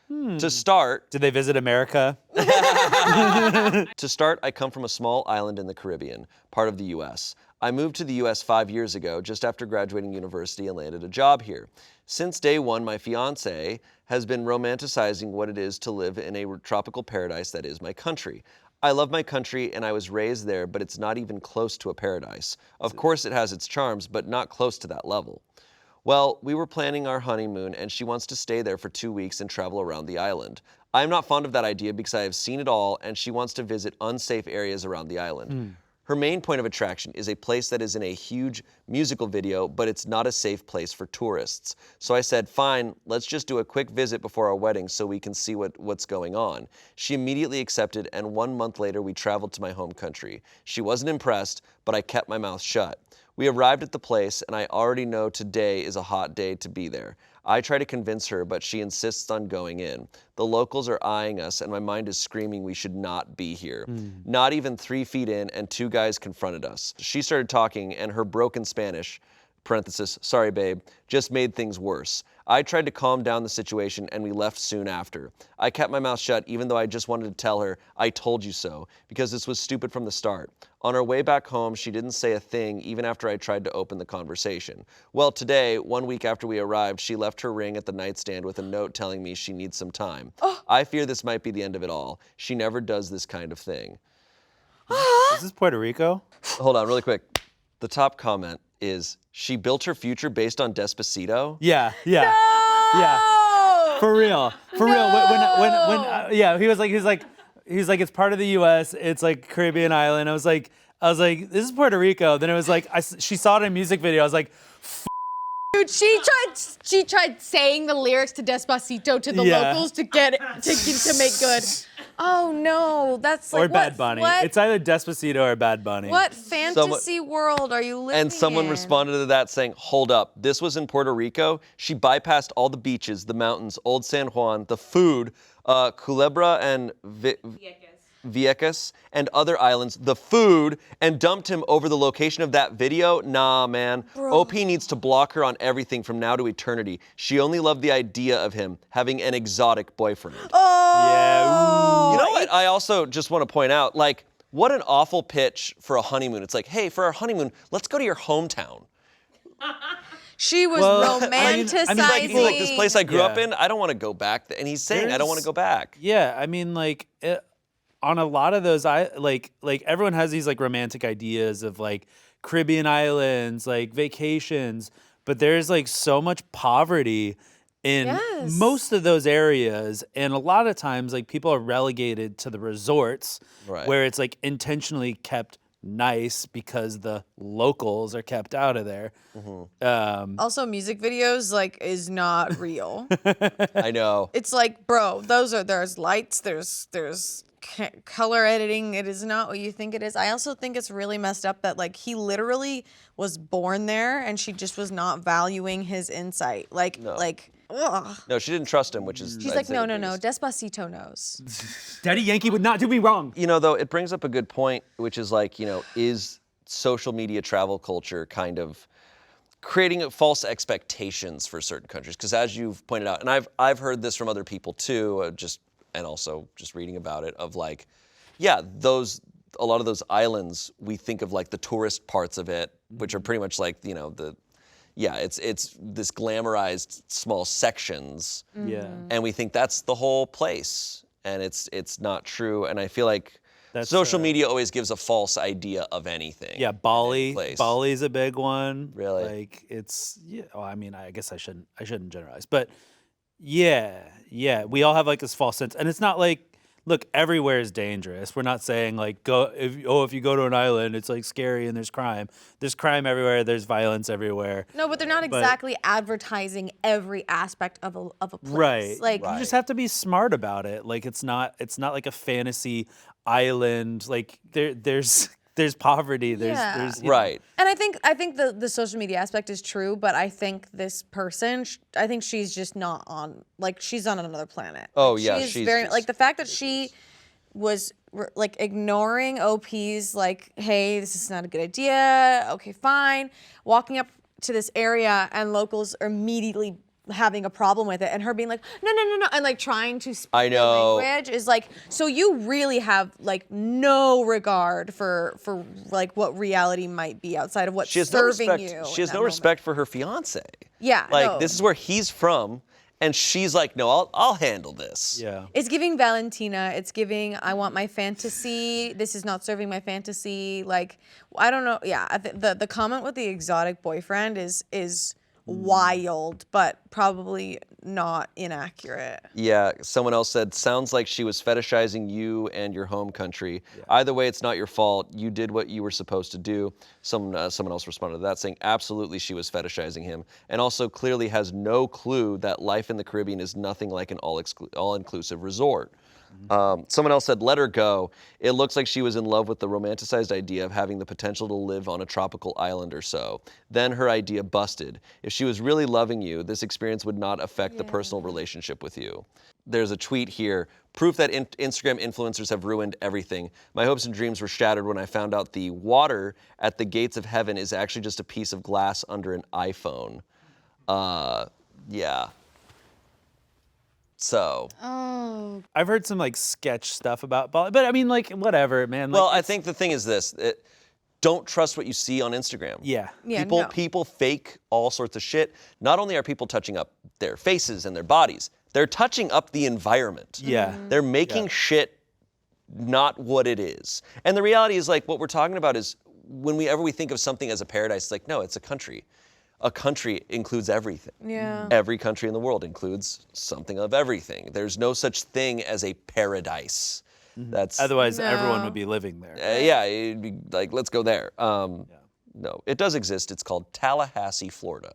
To start, did they visit America? To start, I come from a small island in the Caribbean, part of the U.S. I moved to the U.S. 5 years ago, just after graduating university and landed a job here. Since day one, my fiance has been romanticizing what it is to live in a tropical paradise that is my country. I love my country and I was raised there, but it's not even close to a paradise. Of course it has its charms, but not close to that level. Well, we were planning our honeymoon and she wants to stay there for 2 weeks and travel around the island. I am not fond of that idea because I have seen it all and she wants to visit unsafe areas around the island. Her main point of attraction is a place that is in a huge musical video, but it's not a safe place for tourists. So I said, fine, let's just do a quick visit before our wedding so we can see what's going on. She immediately accepted, and 1 month later we traveled to my home country. She wasn't impressed, but I kept my mouth shut. We arrived at the place, and I already know today is a hot day to be there. I try to convince her, but she insists on going in. The locals are eyeing us, and my mind is screaming we should not be here. Not even 3 feet in, and 2 guys confronted us. She started talking, and her broken Spanish, parenthesis, sorry babe, just made things worse. I tried to calm down the situation and we left soon after. I kept my mouth shut even though I just wanted to tell her, I told you so, because this was stupid from the start. On our way back home, she didn't say a thing even after I tried to open the conversation. Well, today, 1 week after we arrived, she left her ring at the nightstand with a note telling me she needs some time. I fear this might be the end of it all. She never does this kind of thing. Is this Puerto Rico? Hold on, really quick. The top comment is, she built her future based on Despacito? Yeah. For real. When yeah, he's like, it's part of the U.S. It's like Caribbean island. I was like, this is Puerto Rico. Then it was like, she saw it in a music video. I was like, Dude, she tried saying the lyrics to Despacito to the locals to get it, to make good. Oh no, that's like or Bad Bunny. It's either Despacito or Bad Bunny. What fantasy world are you living And someone in? responded to that saying, hold up, this was in Puerto Rico. She bypassed all the beaches, the mountains, Old San Juan, the food, Culebra and Vieques, and other islands, the food, and dumped him over the location of that video? Nah, man. Bro. OP needs to block her on everything from now to eternity. She only loved the idea of him having an exotic boyfriend. Oh! You know what? I also just want to point out, like, what an awful pitch for a honeymoon. It's like, hey, for our honeymoon, let's go to your hometown. She was romanticizing. He's like, this place I grew up in, I don't want to go back. And he's saying, I don't want to go back. Yeah, I mean, like, on a lot of those, like everyone has these like romantic ideas of like Caribbean islands, like vacations, but there's like so much poverty in most of those areas, and a lot of times like people are relegated to the resorts where it's like intentionally kept nice because the locals are kept out of there. Also, music videos like is not real. I know. It's like, bro, there's lights, there's color editing. It is not what you think it is. I also think it's really messed up that like he literally was born there and she just was not valuing his insight. Ugh. No, she didn't trust him, which is... She's like, no, Despacito knows. Daddy Yankee would not do me wrong. You know, though, it brings up a good point, which is like, you know, is social media travel culture kind of creating false expectations for certain countries? Because as you've pointed out, and I've heard this from other people too, and also just reading about it, of like, yeah, a lot of those islands, we think of like the tourist parts of it, which are pretty much like, you know, it's this glamorized small sections. Yeah. And we think that's the whole place. And it's not true. And I feel like social media always gives a false idea of anything. Yeah, Bali's a big one. Really? Like well, I mean, I guess I shouldn't generalize, but yeah, we all have like this false sense, and it's not like, look, everywhere is dangerous. We're not saying like if you go to an island, it's like scary and there's crime. There's crime everywhere. There's violence everywhere. No, but they're not exactly advertising every aspect of a place. Right. Like you just have to be smart about it. Like it's not like a fantasy island. Like there's there's poverty. There's you know. Right. And I think the social media aspect is true, but I think this person, I think she's just not on, like, she's on another planet. Oh, Like, yeah, she's she's very just like the fact that she was like ignoring OP's like, hey, this is not a good idea. Okay, fine. Walking up to this area and locals are immediately having a problem with it, and her being like, no, and like trying to speak I know. the language is like, so you really have like no regard for like what reality might be outside of what's She has no serving respect. you. She has no respect for her fiance. Yeah, Like no. this is where he's from, and she's like, no, I'll handle this. Yeah. It's giving Valentina. It's giving, I want my fantasy. This is not serving my fantasy. Like, I don't know. Yeah, the comment with the exotic boyfriend is wild, but probably not inaccurate. Yeah, someone else said, sounds like she was fetishizing you and your home country. Yeah. Either way, it's not your fault. You did what you were supposed to do. Someone else responded to that saying, absolutely she was fetishizing him. And also clearly has no clue that life in the Caribbean is nothing like an all-inclusive resort. Someone else said, let her go. It looks like she was in love with the romanticized idea of having the potential to live on a tropical island or so. Then her idea busted. If she was really loving you, this experience would not affect the personal relationship with you. There's a tweet here. Proof that Instagram influencers have ruined everything. My hopes and dreams were shattered when I found out the water at the gates of heaven is actually just a piece of glass under an iPhone. Yeah. So. Oh. I've heard some like sketch stuff about, but I mean, like whatever, man. Like, Well, I think the thing is this: don't trust what you see on Instagram. Yeah. Yeah, People no. people fake all sorts of shit. Not only are people touching up their faces and their bodies, they're touching up the environment. Yeah. They're making shit not what it is. And the reality is, like, what we're talking about is whenever we think of something as a paradise, it's like, no, it's a country. A country includes everything. Yeah. Every country in the world includes something of everything. There's no such thing as a paradise. That's otherwise everyone would be living there. yeah, it'd be like, let's go there. No, it does exist. It's called Tallahassee, Florida.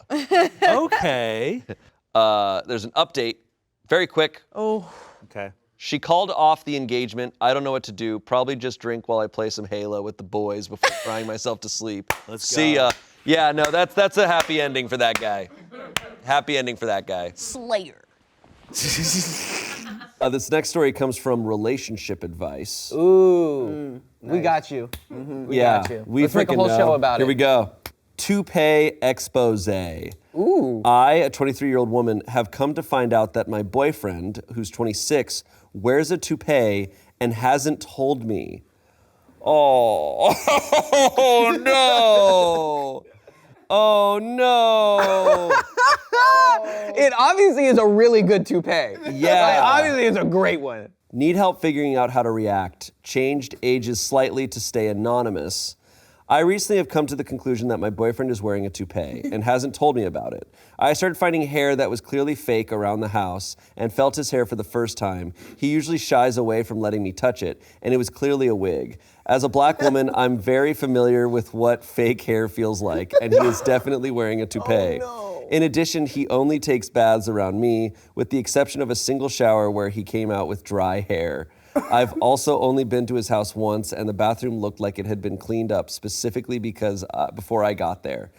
Okay. There's an update, very quick. Oh. Okay. She called off the engagement. I don't know what to do. Probably just drink while I play some Halo with the boys before crying myself to sleep. Let's See go. ya. Yeah, no, that's a happy ending for that guy. Happy ending for that guy. Slayer. This next story comes from Relationship Advice. Ooh. We got you. We got you. We Let's make a freaking whole know. show about Here it. we go. Toupee expose. Ooh. I, a 23-year-old woman, have come to find out that my boyfriend, who's 26, wears a toupee and hasn't told me. Oh, no. Oh, no. It obviously is a really good toupee. Yeah. Like, obviously it's a great one. Need help figuring out how to react. Changed ages slightly to stay anonymous. I recently have come to the conclusion that my boyfriend is wearing a toupee and hasn't told me about it. I started finding hair that was clearly fake around the house and felt his hair for the first time. He usually shies away from letting me touch it, and it was clearly a wig. As a black woman, I'm very familiar with what fake hair feels like, and he is definitely wearing a toupee. In addition, he only takes baths around me, with the exception of a single shower where he came out with dry hair. I've also only been to his house once, and the bathroom looked like it had been cleaned up specifically because before I got there.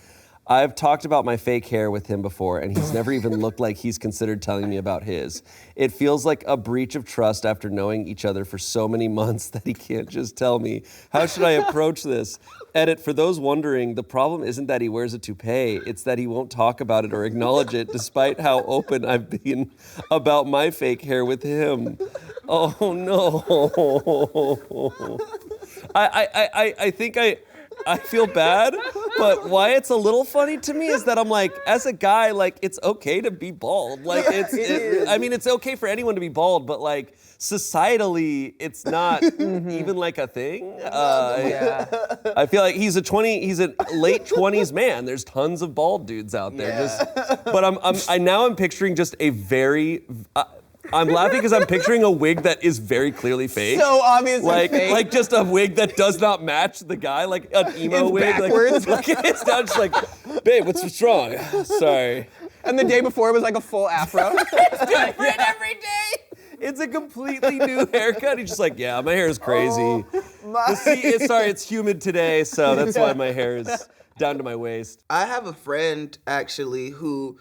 I've talked about my fake hair with him before, and he's never even looked like he's considered telling me about his. It feels like a breach of trust after knowing each other for so many months that he can't just tell me. How should I approach this? Edit, for those wondering, the problem isn't that he wears a toupee, it's that he won't talk about it or acknowledge it, despite how open I've been about my fake hair with him. Oh no. I think I feel bad, but why it's a little funny to me is that I'm like, as a guy, like, it's okay to be bald. Like, I mean, it's okay for anyone to be bald, but like, societally, it's not even like a thing. I feel like he's a late 20s man. There's tons of bald dudes out there. But I'm picturing just a very. I'm laughing because I'm picturing a wig that is very clearly fake. So obviously fake. Like just a wig that does not match the guy, like an emo It's wig. backwards. Like, it's not just like, babe, what's wrong? Sorry. And the day before it was like a full afro. It's different every day. It's a completely new haircut. He's just like, yeah, my hair is crazy. Sorry, it's humid today, so that's why my hair is down to my waist. I have a friend actually who,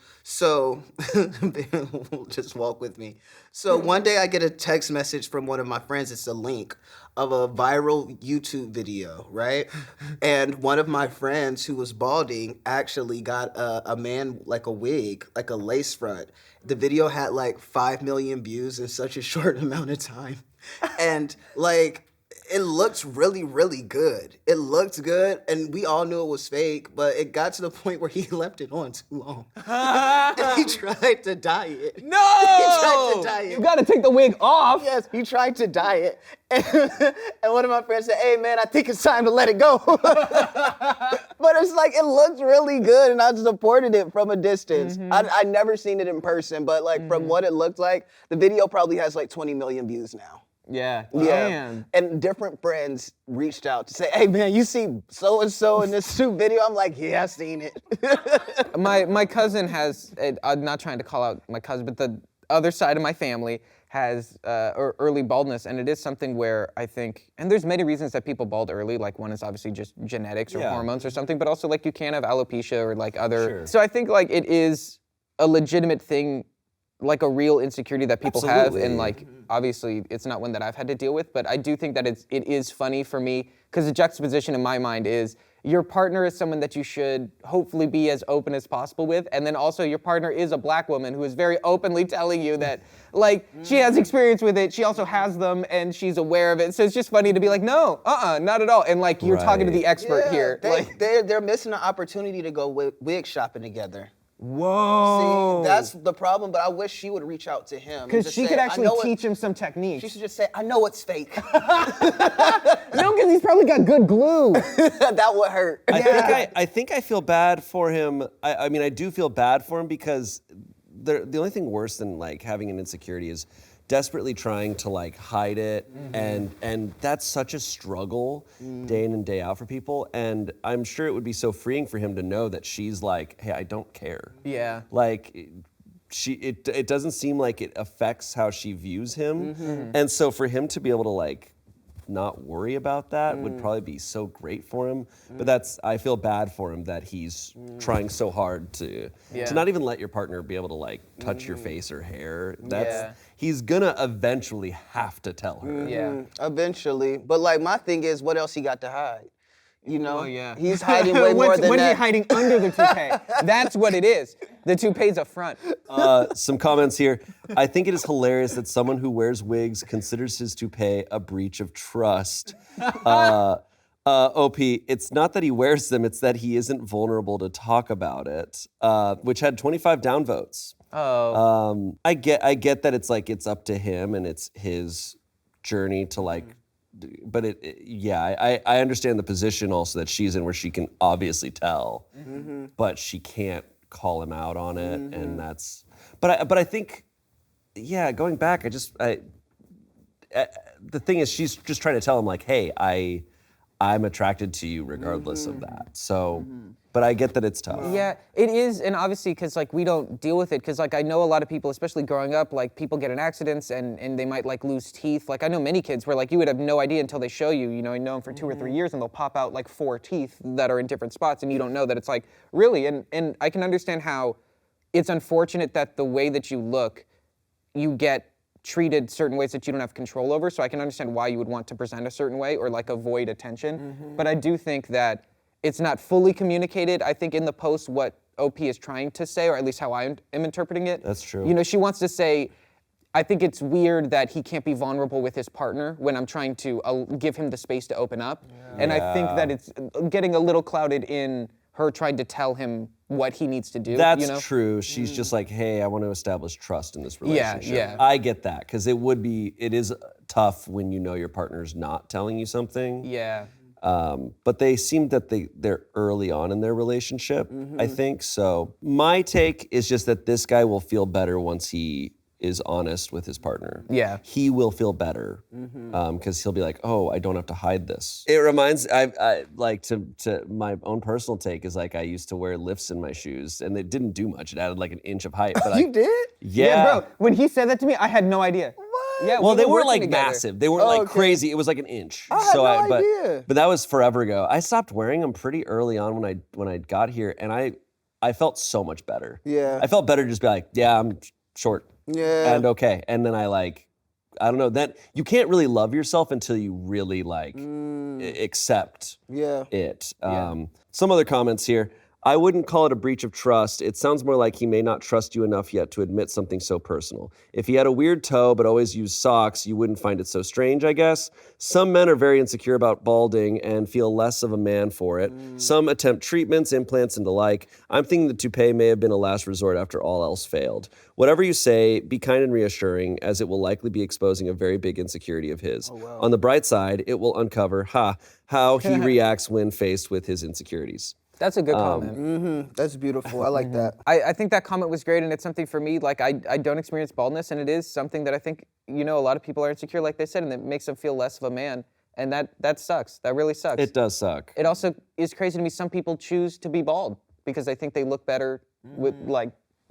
just walk with me. So one day I get a text message from one of my friends. It's a link of a viral YouTube video, right? And one of my friends who was balding actually got a man, like a wig, like a lace front. The video had like 5 million views in such a short amount of time. And like, it looked really, really good. It looked good, and we all knew it was fake, but it got to the point where he left it on too long. And he tried to dye it. No! He tried to dye it. You gotta take the wig off. Yes, he tried to dye it. And one of my friends said, hey man, I think it's time to let it go. But it's like, it looked really good, and I supported it from a distance. I never seen it in person, but like from what it looked like, the video probably has like 20 million views now. Yeah. Yeah. Damn. And different friends reached out to say, hey man, you see so-and-so in this new video? I'm like, yeah, I seen it. My cousin has, I'm not trying to call out my cousin, but the other side of my family has early baldness, and it is something where I think, and there's many reasons that people bald early, like one is obviously just genetics or hormones or something, but also like you can have alopecia or like other, so I think like it is a legitimate thing, like a real insecurity that people have, and like obviously it's not one that I've had to deal with, but I do think that it is funny for me, because the juxtaposition in my mind is your partner is someone that you should hopefully be as open as possible with, and then also your partner is a black woman who is very openly telling you that like she has experience with it, she also has them, and she's aware of it, so it's just funny to be like, no, not at all, and like you're talking to the expert here. They're missing an opportunity to go wig shopping together. Whoa. See, that's the problem, but I wish she would reach out to him. Because she could actually teach him some techniques. She should just say, I know it's fake. No, because he's probably got good glue. That would hurt. I think I feel bad for him. I mean, I do feel bad for him because the only thing worse than like having an insecurity is desperately trying to like hide it, and that's such a struggle day in and day out for people, and I'm sure it would be so freeing for him to know that she's like, hey, I don't care. Yeah. Like it doesn't seem like it affects how she views him, and so for him to be able to like not worry about that would probably be so great for him. But I feel bad for him that he's trying so hard to not even let your partner be able to like touch your face or hair. He's gonna eventually have to tell her. Yeah, eventually. But like my thing is, what else he got to hide? You know, he's He's hiding way more than when that. he's hiding under the toupee. That's what it is. The toupee's up front. Some comments here. I think it is hilarious that someone who wears wigs considers his toupee a breach of trust. OP, it's not that he wears them, it's that he isn't vulnerable to talk about it, which had 25 downvotes. I get that it's like it's up to him and it's his journey to like, but I understand the position also that she's in where she can obviously tell, but she can't call him out on it, and that's. But I think, going back, the thing is she's just trying to tell him like, hey, I'm attracted to you regardless of that. So, but I get that it's tough. Yeah, it is, and obviously, because like we don't deal with it, because like I know a lot of people, especially growing up, like people get in accidents and they might like lose teeth. Like I know many kids where like you would have no idea until they show you, you know them for 2 or 3 years and they'll pop out like 4 teeth that are in different spots and you don't know that it's like, really? And I can understand how it's unfortunate that the way that you look, you get treated certain ways that you don't have control over, so I can understand why you would want to present a certain way or like avoid attention. But I do think that it's not fully communicated, I think, in the post what OP is trying to say, or at least how I am interpreting it. That's true. You know, she wants to say, I think it's weird that he can't be vulnerable with his partner when I'm trying to give him the space to open up. And I think that it's getting a little clouded in her trying to tell him what he needs to do. That's true. She's just like, hey, I want to establish trust in this relationship. Yeah. I get that, because it is tough when you know your partner's not telling you something. Yeah. But they seem that they're early on in their relationship, I think. So my take is just that this guy will feel better once he is honest with his partner. Yeah. He will feel better, because he'll be like, oh, I don't have to hide this. It reminds, I like to my own personal take is like I used to wear lifts in my shoes and it didn't do much. It added like an inch of height. But You did? Yeah. Bro, when he said that to me, I had no idea. What? Yeah, Well, we they were weren't working like together. massive. They weren't like crazy. It was like an inch. I had no idea. But that was forever ago. I stopped wearing them pretty early on when I got here, and I felt so much better. Yeah. I felt better just be like, yeah, I'm short. Yeah. And okay. And then I don't know, that you can't really love yourself until you really accept it. Some other comments here. I wouldn't call it a breach of trust. It sounds more like he may not trust you enough yet to admit something so personal. If he had a weird toe but always used socks, you wouldn't find it so strange, I guess. Some men are very insecure about balding and feel less of a man for it. Some attempt treatments, implants, and the like. I'm thinking the toupee may have been a last resort after all else failed. Whatever you say, be kind and reassuring, as it will likely be exposing a very big insecurity of his. On the bright side, it will uncover, how he reacts when faced with his insecurities. That's a good comment. That's beautiful. I like that. I think that comment was great, and it's something for me, like I don't experience baldness, and it is something that I think, a lot of people are insecure, like they said, and it makes them feel less of a man. And that sucks. That really sucks. It does suck. It also is crazy to me, some people choose to be bald because they think they look better with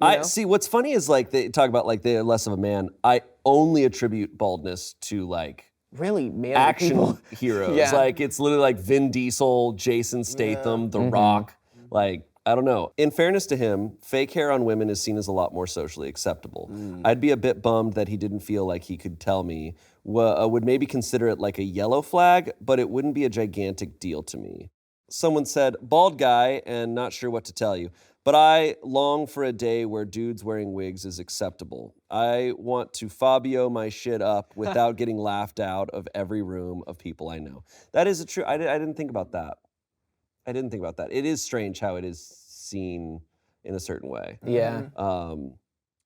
I see. What's funny is they talk about they're less of a man. I only attribute baldness to really manly action people. heroes. Yeah. It's literally like Vin Diesel, Jason Statham, The Rock. I don't know. In fairness to him, fake hair on women is seen as a lot more socially acceptable. I'd be a bit bummed that he didn't feel like he could tell me. Would maybe consider it like a yellow flag, but it wouldn't be a gigantic deal to me. Someone said, bald guy and not sure what to tell you. But I long for a day where dudes wearing wigs is acceptable. I want to Fabio my shit up without getting laughed out of every room of people I know. That is true. I didn't think about that. It is strange how it is seen in a certain way. Yeah.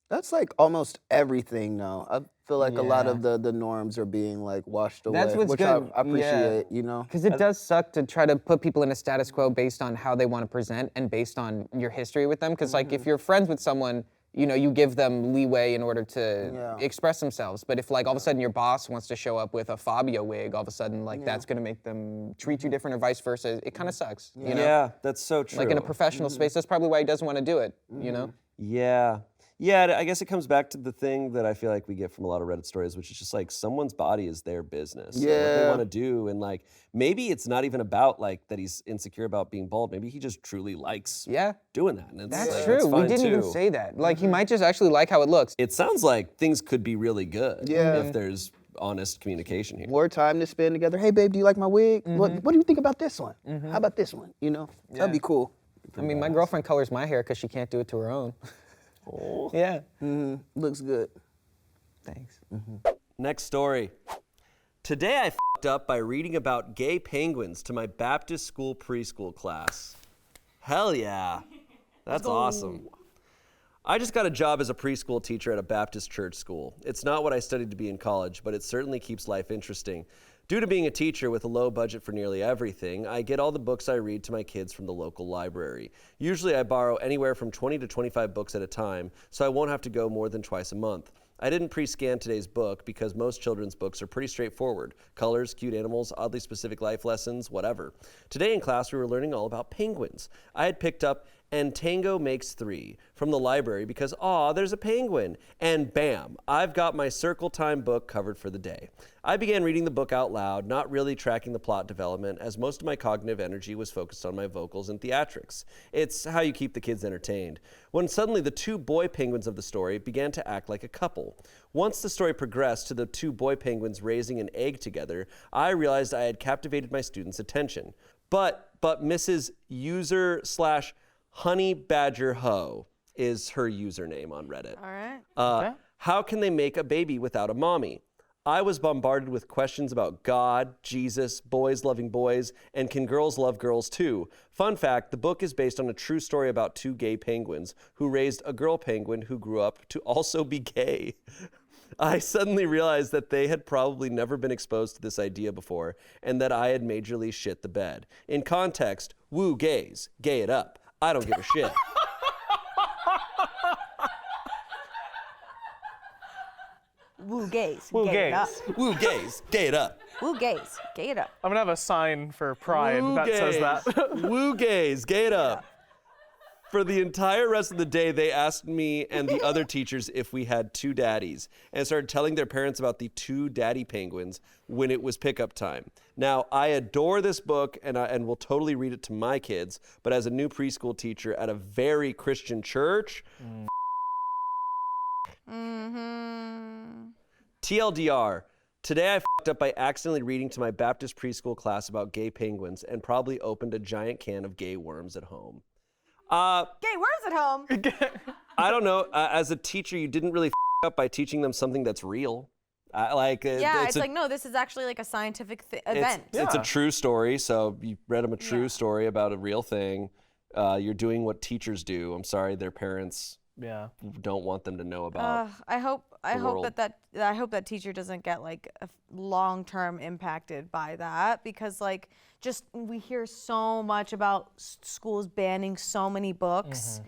That's almost everything now. I feel like a lot of the norms are being washed away. That's what's which good. I appreciate, Because it does suck to try to put people in a status quo based on how they want to present and based on your history with them. Because if you're friends with someone, you give them leeway in order to express themselves. But if all of a sudden your boss wants to show up with a Fabio wig, all of a sudden that's going to make them treat you different or vice versa. It kind of sucks. Yeah, that's so true. In a professional space, that's probably why he doesn't want to do it. Yeah. Yeah, I guess it comes back to the thing that I feel like we get from a lot of Reddit stories, which is just someone's body is their business. And what they want to do. And maybe it's not even about that he's insecure about being bald. Maybe he just truly likes doing that. And it's, that's true. We didn't even say that. He might just actually like how it looks. It sounds like things could be really good if there's honest communication here. More time to spend together. Hey, babe, do you like my wig? What do you think about this one? How about this one? That'd be cool. I mean, my girlfriend colors my hair because she can't do it to her own. Oh. Yeah. Looks good. Thanks. Next story. Today I f***ed up by reading about gay penguins to my Baptist school preschool class. Hell yeah. That's awesome. I just got a job as a preschool teacher at a Baptist church school. It's not what I studied to be in college, but it certainly keeps life interesting. Due to being a teacher with a low budget for nearly everything, I get all the books I read to my kids from the local library. Usually I borrow anywhere from 20 to 25 books at a time, so I won't have to go more than twice a month. I didn't pre-scan today's book because most children's books are pretty straightforward. Colors, cute animals, oddly specific life lessons, whatever. Today in class we were learning all about penguins. I had picked up And Tango Makes Three from the library because, there's a penguin. And bam, I've got my circle time book covered for the day. I began reading the book out loud, not really tracking the plot development, as most of my cognitive energy was focused on my vocals and theatrics. It's how you keep the kids entertained. When suddenly the two boy penguins of the story began to act like a couple. Once the story progressed to the two boy penguins raising an egg together, I realized I had captivated my students' attention. But Mrs. User/Honey Badger Ho is her username on Reddit. All right. Okay. How can they make a baby without a mommy? I was bombarded with questions about God, Jesus, boys loving boys, and can girls love girls too? Fun fact, the book is based on a true story about two gay penguins who raised a girl penguin who grew up to also be gay. I suddenly realized that they had probably never been exposed to this idea before, and that I had majorly shit the bed. In context, woo gays, gay it up. I don't give a shit. Woo gays. Woo gay gays. It up. Woo gays, gay it up. Woo gays. Gay it up. I'm gonna have a sign for Pride Woo that gays. says that. Woo gays, gay it up. For the entire rest of the day, they asked me and the other teachers if we had two daddies and started telling their parents about the two daddy penguins when it was pickup time. Now, I adore this book and will totally read it to my kids, but as a new preschool teacher at a very Christian church, TLDR, today I f***ed up by accidentally reading to my Baptist preschool class about gay penguins and probably opened a giant can of gay worms at home. Gay worms at home. I don't know. As a teacher, you didn't really f*** up by teaching them something that's real. It's like, no, this is actually like a scientific event. It's a true story. So you read them a true story about a real thing. You're doing what teachers do. I'm sorry, their parents don't want them to know about. I hope world. that teacher doesn't get like long-term impacted by that, because like we hear so much about schools banning so many books,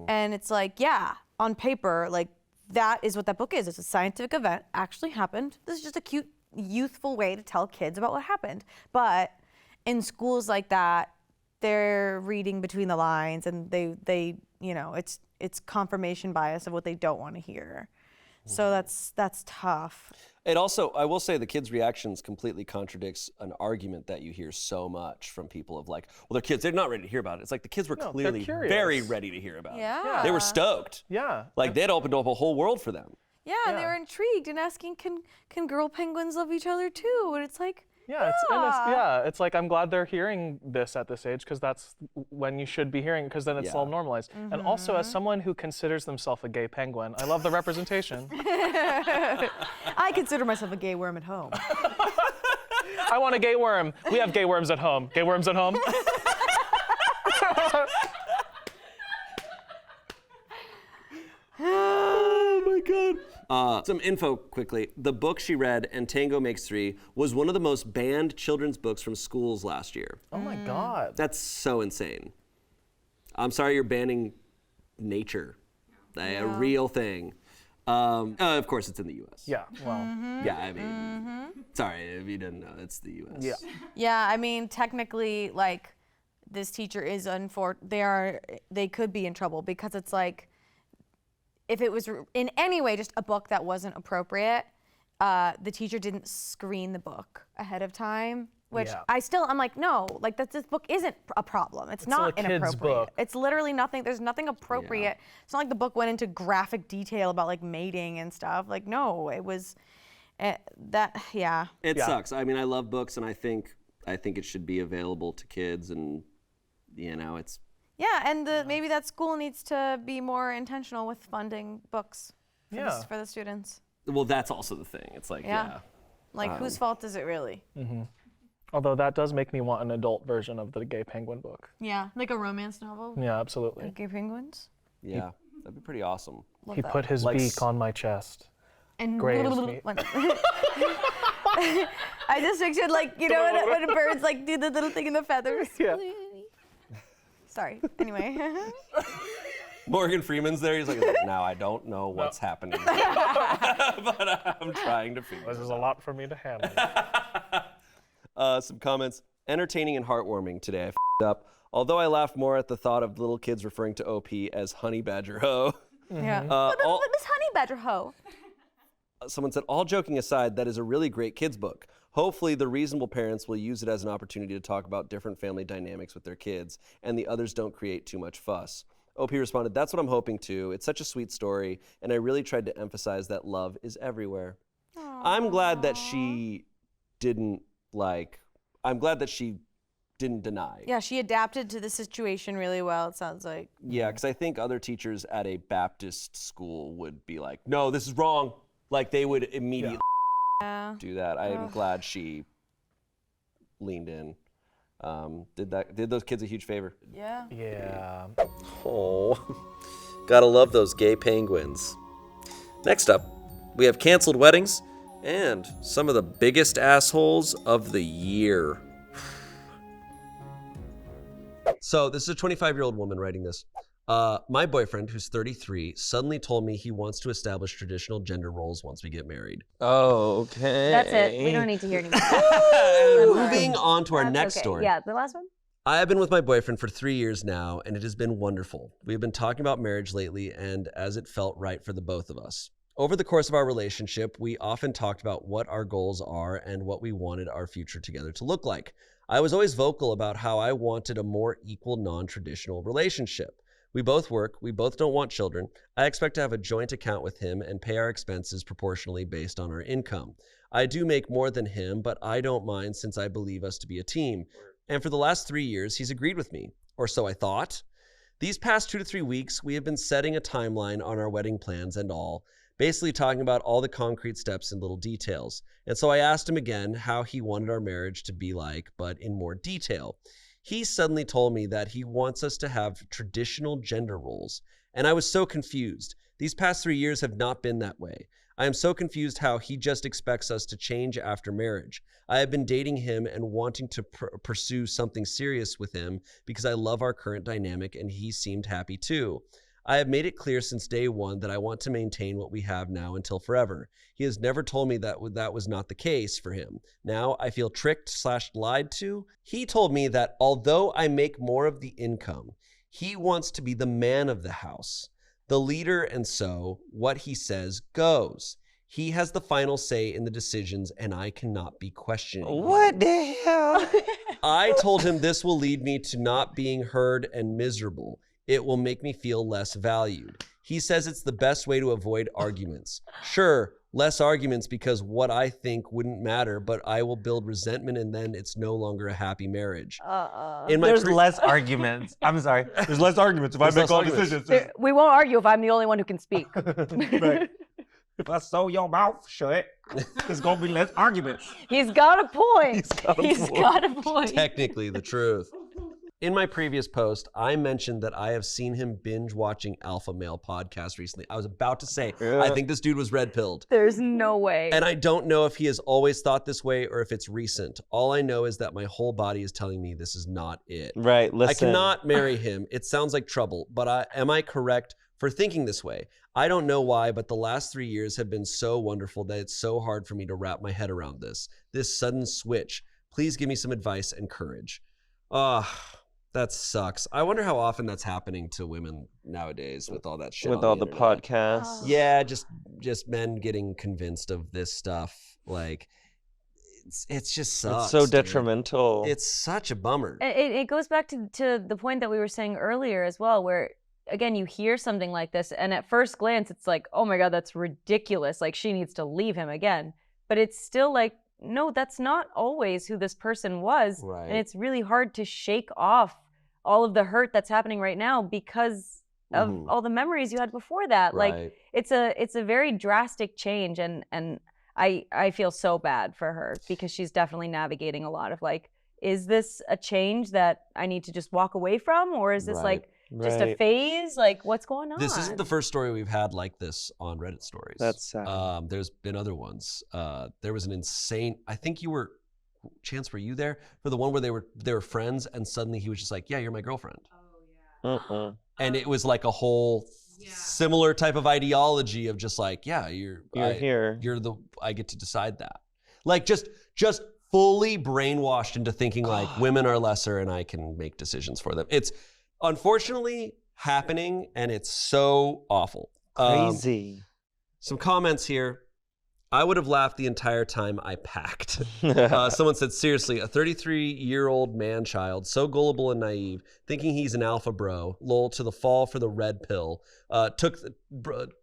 and it's like, yeah, on paper, like that is what that book is. It's a scientific event, actually happened. This is just a cute, youthful way to tell kids about what happened. But in schools like that, they're reading between the lines, and they it's confirmation bias of what they don't want to hear. So that's tough. It also, I will say, the kids' reactions completely contradicts an argument that you hear so much from people of like, well, they're kids, they're not ready to hear about it. It's like the kids were clearly very ready to hear about it. They were stoked. Yeah. Like they'd opened up a whole world for them. Yeah, and they were intrigued and asking, can girl penguins love each other too? And it's like, it's like, I'm glad they're hearing this at this age, because that's when you should be hearing, because then it's all normalized. And also, as someone who considers themselves a gay penguin, I love the representation. I consider myself a gay worm at home. I want a gay worm. We have gay worms at home. Gay worms at home. Oh my God. Some info quickly. The book she read, And Tango Makes Three, was one of the most banned children's books from schools last year. Oh my God. That's so insane. I'm sorry you're banning nature, a real thing. Of course, it's in the U.S. Yeah, well. Yeah, I mean, sorry if you didn't know, it's the U.S. Yeah. Yeah, I mean, technically, like, this teacher is they could be in trouble, because it's like, if it was in any way just a book that wasn't appropriate, the teacher didn't screen the book ahead of time, which I'm like, no, like this book isn't a problem. It's not inappropriate. Book. It's literally nothing. There's nothing appropriate. It's not like the book went into graphic detail about like mating and stuff. Like, no, it was It sucks. I mean, I love books, and I think it should be available to kids, and it's. Yeah, and maybe that school needs to be more intentional with funding books for the students. Well, that's also the thing. It's like, Like, whose fault is it really? Mm-hmm. Although that does make me want an adult version of the Gay Penguin book. Yeah, like a romance novel. Yeah, absolutely. Like Gay Penguins. Yeah, that'd be pretty awesome. He put his beak on my chest. And grazed me. I just pictured, like, you know when birds like do the little thing in the feathers. Yeah. Sorry. Anyway. Morgan Freeman's there. He's like, now I don't know what's happening, but I'm trying to figure. This is a lot for me to handle. Some comments. Entertaining and heartwarming today. I f***ed up. Although I laughed more at the thought of little kids referring to OP as Honey Badger Ho. Yeah. What is Honey Badger Ho? Someone said, all joking aside, that is a really great kids book. Hopefully the reasonable parents will use it as an opportunity to talk about different family dynamics with their kids, and the others don't create too much fuss. OP responded, that's what I'm hoping to. It's such a sweet story, and I really tried to emphasize that love is everywhere. Aww. I'm glad that she didn't deny. Yeah, she adapted to the situation really well, it sounds like. Yeah, because I think other teachers at a Baptist school would be like, no, this is wrong. Like, they would immediately do that. I am glad she leaned in. Did those kids a huge favor. Yeah. Yeah. Oh, gotta love those gay penguins. Next up, we have canceled weddings and some of the biggest assholes of the year. So this is a 25-year-old woman writing this. My boyfriend, who's 33, suddenly told me he wants to establish traditional gender roles once we get married. Okay. That's it. We don't need to hear anymore. Moving on to our next story. Yeah, the last one? I have been with my boyfriend for 3 years now, and it has been wonderful. We have been talking about marriage lately, and as it felt right for the both of us. Over the course of our relationship, we often talked about what our goals are and what we wanted our future together to look like. I was always vocal about how I wanted a more equal, non-traditional relationship. We both work, we both don't want children. I expect to have a joint account with him and pay our expenses proportionally based on our income. I do make more than him, but I don't mind since I believe us to be a team. And for the last 3 years, he's agreed with me, or so I thought. These past 2 to 3 weeks, we have been setting a timeline on our wedding plans and all, basically talking about all the concrete steps and little details. And so I asked him again how he wanted our marriage to be like, but in more detail. He suddenly told me that he wants us to have traditional gender roles, and I was so confused. These past 3 years have not been that way. I am so confused how he just expects us to change after marriage. I have been dating him and wanting to pursue something serious with him because I love our current dynamic and he seemed happy too. I have made it clear since day one that I want to maintain what we have now until forever. He has never told me that that was not the case for him. Now I feel tricked/lied to. He told me that although I make more of the income, he wants to be the man of the house, the leader, and so what he says goes. He has the final say in the decisions and I cannot be questioning him. What the hell? I told him this will lead me to not being heard and miserable. It will make me feel less valued. He says it's the best way to avoid arguments. Sure, less arguments because what I think wouldn't matter, but I will build resentment and then it's no longer a happy marriage. There's less arguments. I'm sorry. There's less arguments if I make all decisions. We won't argue if I'm the only one who can speak. Right. If I sew your mouth shut, there's gonna be less arguments. He's got a point. He's got a point. Technically the truth. In my previous post, I mentioned that I have seen him binge watching alpha male podcasts recently. I was about to say, I think this dude was red-pilled. There's no way. And I don't know if he has always thought this way or if it's recent. All I know is that my whole body is telling me this is not it. Right, listen. I cannot marry him. It sounds like trouble, but am I correct for thinking this way? I don't know why, but the last 3 years have been so wonderful that it's so hard for me to wrap my head around this sudden switch. Please give me some advice and courage. That sucks. I wonder how often that's happening to women nowadays with all that shit. With on all the internet. podcasts. Yeah, just men getting convinced of this stuff. Like, it's just sucks. It's so dude. detrimental. It's such a bummer. It goes back to the point that we were saying earlier as well, where again, you hear something like this and at first glance, it's like, oh my God, that's ridiculous. Like she needs to leave him again. But it's still like, no, that's not always who this person was. Right. And it's really hard to shake off all of the hurt that's happening right now because of all the memories you had before that. Right. Like it's a very drastic change and I feel so bad for her because she's definitely navigating a lot of like, is this a change that I need to just walk away from? Or is this like just a phase? Like what's going on? This isn't the first story we've had like this on Reddit stories. That's sad. There's been other ones. There was an insane, I think you were, Chance, were you there for the one where they were friends and suddenly he was just like, yeah, you're my girlfriend. Oh yeah. And it was like a whole similar type of ideology of just like, yeah, you're here. I get to decide that. Like just fully brainwashed into thinking like women are lesser and I can make decisions for them. It's unfortunately happening and it's so awful. Crazy. Some comments here. I would have laughed the entire time I packed. Someone said, seriously, a 33-year-old man-child, so gullible and naive, thinking he's an alpha bro, lol, to the fall for the red pill, took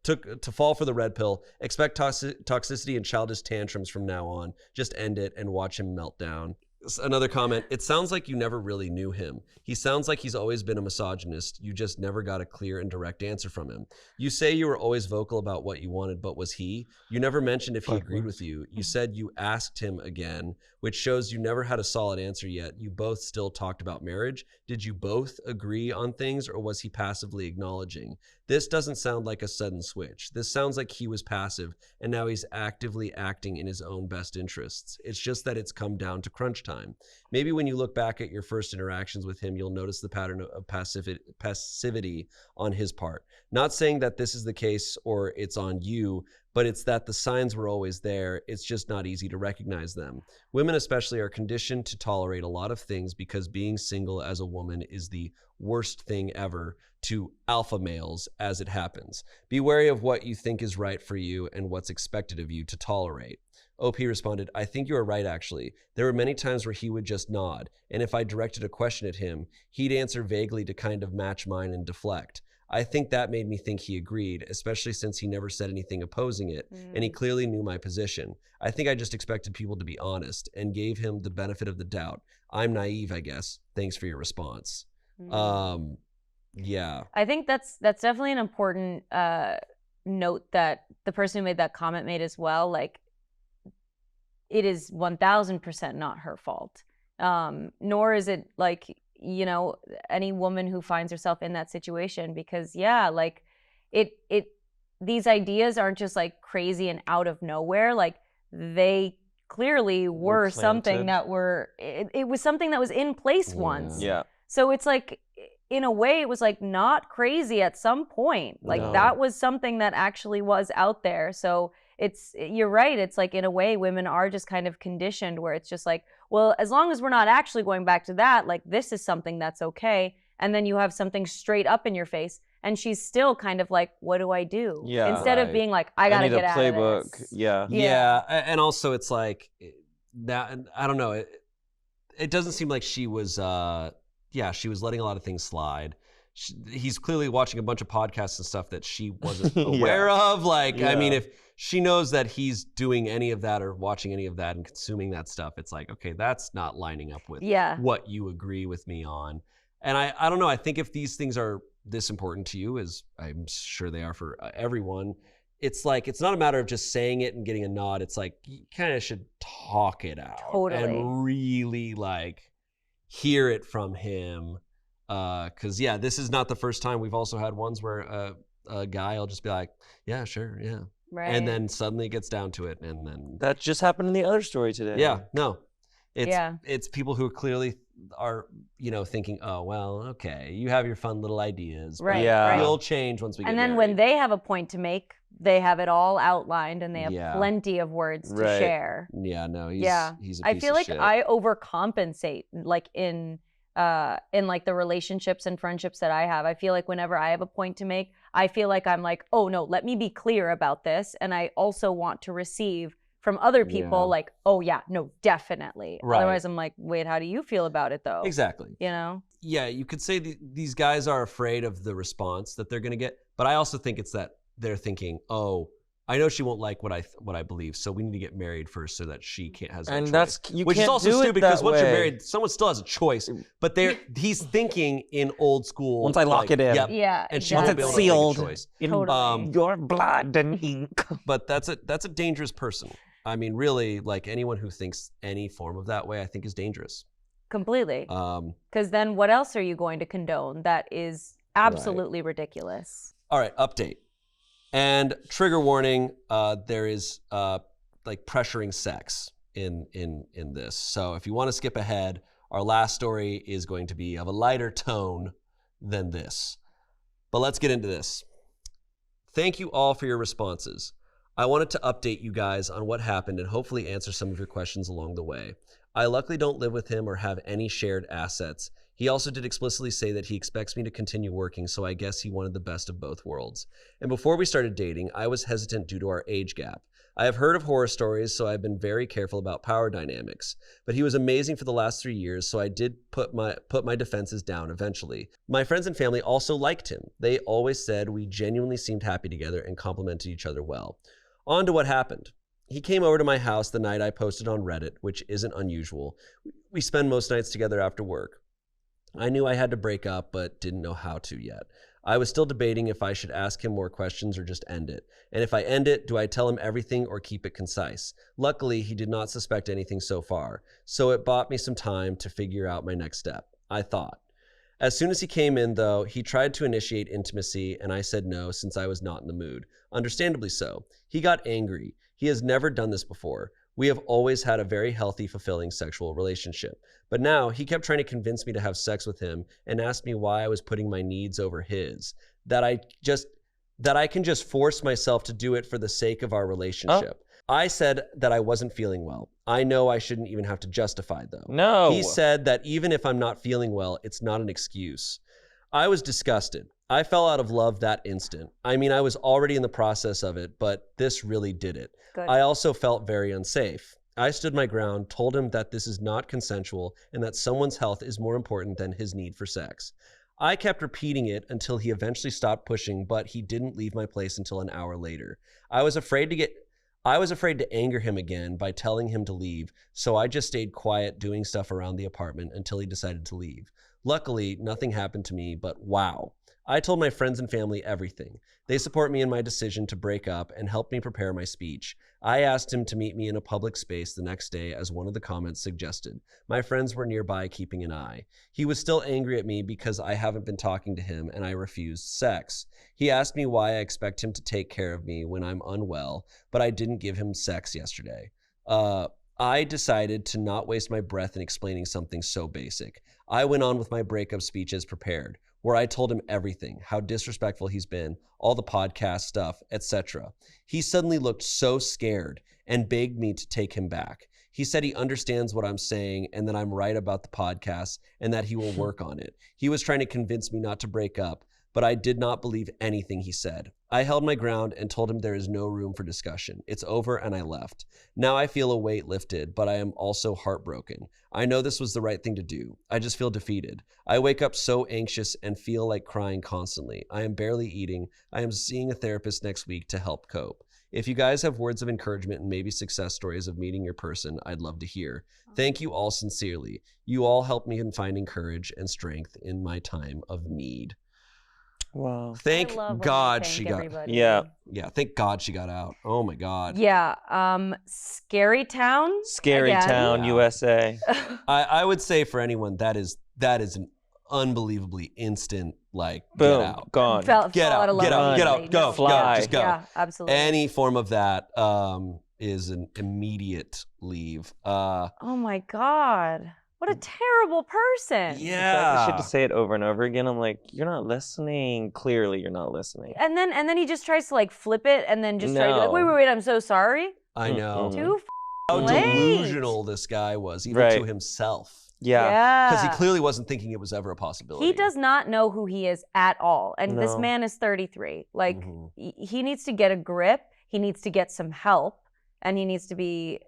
to fall for the red pill, expect toxicity and childish tantrums from now on, just end it and watch him melt down. Another comment, it sounds like you never really knew him. He sounds like he's always been a misogynist. You just never got a clear and direct answer from him. You say you were always vocal about what you wanted, but was he? You never mentioned if he agreed with you. You said you asked him again, which shows you never had a solid answer yet. You both still talked about marriage. Did you both agree on things or was he passively acknowledging? This doesn't sound like a sudden switch. This sounds like he was passive and now he's actively acting in his own best interests. It's just that it's come down to crunch time. time. Maybe when you look back at your first interactions with him, you'll notice the pattern of passivity on his part. Not saying that this is the case or it's on you, but it's that the signs were always there. It's just not easy to recognize them. Women especially are conditioned to tolerate a lot of things because being single as a woman is the worst thing ever to alpha males as it happens. Be wary of what you think is right for you and what's expected of you to tolerate. OP responded, I think you are right, actually. There were many times where he would just nod, and if I directed a question at him, he'd answer vaguely to kind of match mine and deflect. I think that made me think he agreed, especially since he never said anything opposing it, and he clearly knew my position. I think I just expected people to be honest and gave him the benefit of the doubt. I'm naive, I guess. Thanks for your response. Yeah. I think that's definitely an important note that the person who made that comment made as well. Like, it is 1000% not her fault. Nor is it like, you know, any woman who finds herself in that situation, because yeah, like these ideas aren't just like crazy and out of nowhere. Like, they clearly were something that it was something that was in place once. Yeah. So it's like, in a way, it was like not crazy at some point. Like that was something that actually was out there. So you're right. It's like, in a way, women are just kind of conditioned where it's just like, well, as long as we're not actually going back to that, like this is something that's okay. And then you have something straight up in your face, and she's still kind of like, what do I do? Yeah. Instead of being like, I gotta get out of this. Yeah. Yeah. And also it's like that, I don't know. It doesn't seem like she was, she was letting a lot of things slide. He's clearly watching a bunch of podcasts and stuff that she wasn't aware of. Like, I mean, if she knows that he's doing any of that or watching any of that and consuming that stuff, it's like, okay, that's not lining up with what you agree with me on. And I don't know. I think if these things are this important to you, as I'm sure they are for everyone, it's like, it's not a matter of just saying it and getting a nod. It's like, you kind of should talk it out. Totally. And really like hear it from him. Because yeah, this is not the first time. We've also had ones where a guy will just be like, yeah, sure, yeah. Right. And then suddenly it gets down to it, and then That just happened in the other story today. yeah, no. It's people who clearly are, you know, thinking, oh, well, okay, you have your fun little ideas. But Right, Yeah. right. We'll change once we get And then married. when they have a point to make, they have it all outlined and they have Yeah. plenty of words to Right. share. Yeah, no, he's Yeah. he's a I piece feel of like shit. I overcompensate, like in like the relationships and friendships that I have. I feel like whenever I have a point to make, I feel like I'm like, oh no, let me be clear about this. And I also want to receive from other people Yeah. like, oh yeah, no, definitely. Right. Otherwise I'm like, wait, how do you feel about it though? Exactly. You know? Yeah, you could say these guys are afraid of the response that they're going to get, but I also think it's that they're thinking, oh, I know she won't like what I believe, so we need to get married first so that she has no And choice. that's- you Which is can't also do it stupid because that once you're way. married, someone still has a choice. But he's thinking in old school. Once I lock like, it in. Yep, Yeah, and she won't exactly. be able Once it's to make a sealed choice. in Totally. your blood and ink. But that's a dangerous person. I mean, really, like anyone who thinks any form of that way, I think is dangerous. Completely. Because then what else are you going to condone that is absolutely ridiculous? All right, update. And trigger warning, there is like pressuring sex in this. So if you want to skip ahead, our last story is going to be of a lighter tone than this. But let's get into this. Thank you all for your responses. I wanted to update you guys on what happened and hopefully answer some of your questions along the way. I luckily don't live with him or have any shared assets. He also did explicitly say that he expects me to continue working, so I guess he wanted the best of both worlds. And before we started dating, I was hesitant due to our age gap. I have heard of horror stories, so I've been very careful about power dynamics. But he was amazing for the last 3 years, so I did put my defenses down eventually. My friends and family also liked him. They always said we genuinely seemed happy together and complimented each other well. On to what happened. He came over to my house the night I posted on Reddit, which isn't unusual. We spend most nights together after work. I knew I had to break up, but didn't know how to yet. I was still debating if I should ask him more questions or just end it. And if I end it, do I tell him everything or keep it concise? Luckily, he did not suspect anything so far, so it bought me some time to figure out my next step, I thought. As soon as he came in, though, he tried to initiate intimacy, and I said no since I was not in the mood. Understandably so. He got angry. He has never done this before. We have always had a very healthy, fulfilling sexual relationship. But now he kept trying to convince me to have sex with him and asked me why I was putting my needs over his. That I can just force myself to do it for the sake of our relationship. I said that I wasn't feeling well. I know I shouldn't even have to justify though. No. He said that even if I'm not feeling well, it's not an excuse. I was disgusted. I fell out of love that instant. I mean, I was already in the process of it, but this really did it. Good. I also felt very unsafe. I stood my ground, told him that this is not consensual and that someone's health is more important than his need for sex. I kept repeating it until he eventually stopped pushing, but he didn't leave my place until an hour later. I was afraid to anger him again by telling him to leave, so I just stayed quiet doing stuff around the apartment until he decided to leave. Luckily, nothing happened to me, but wow. I told my friends and family everything. They support me in my decision to break up and help me prepare my speech. I asked him to meet me in a public space the next day as one of the comments suggested. My friends were nearby keeping an eye. He was still angry at me because I haven't been talking to him and I refused sex. He asked me why I expect him to take care of me when I'm unwell, but I didn't give him sex yesterday. I decided to not waste my breath in explaining something so basic. I went on with my breakup speech as prepared, where I told him everything, how disrespectful he's been, all the podcast stuff, etc. He suddenly looked so scared and begged me to take him back. He said he understands what I'm saying and that I'm right about the podcast and that he will work on it. He was trying to convince me not to break up, but I did not believe anything he said. I held my ground and told him there is no room for discussion. It's over and I left. Now I feel a weight lifted, but I am also heartbroken. I know this was the right thing to do. I just feel defeated. I wake up so anxious and feel like crying constantly. I am barely eating. I am seeing a therapist next week to help cope. If you guys have words of encouragement and maybe success stories of meeting your person, I'd love to hear. Thank you all sincerely. You all helped me in finding courage and strength in my time of need. Wow. Thank God she got. everybody. Yeah. Yeah. Thank God she got out. Oh my God. Yeah. Scary Town. Scary again. Town, USA. I would say for anyone that is an unbelievably instant like Boom, get out, gone. Get out, get out, get out, go, fly. go, just go. Yeah, absolutely. Any form of that is an immediate leave. Oh my God. What a terrible person. I should just say it over and over again. I'm like, you're not listening. Clearly, you're not listening. And then he just tries to like flip it and then just try to be like, No. wait, I'm so sorry. I know. Too How late. delusional this guy was, even to himself. Yeah. Because he clearly wasn't thinking it was ever a possibility. He does not know who he is at all. And this No. man is 33. Like, he needs to get a grip. He needs to get some help. And he needs to be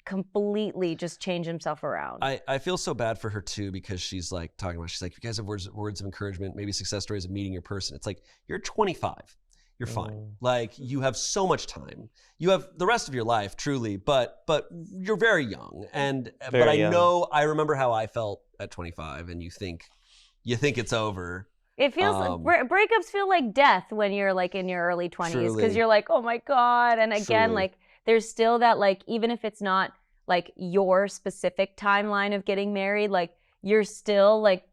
completely just change himself around. I feel so bad for her too, because she's like talking about, she's like, you guys have words of encouragement, maybe success stories of meeting your person. It's like, you're 25. You're fine. Like, you have so much time. You have the rest of your life, truly, but you're very young. But I know, I remember how I felt at 25, and you think it's over. It feels breakups feel like death when you're like in your early 20s, because Truly. you're like, oh my God. And again, Truly. like there's still that, like, even if it's not like your specific timeline of getting married, like you're still like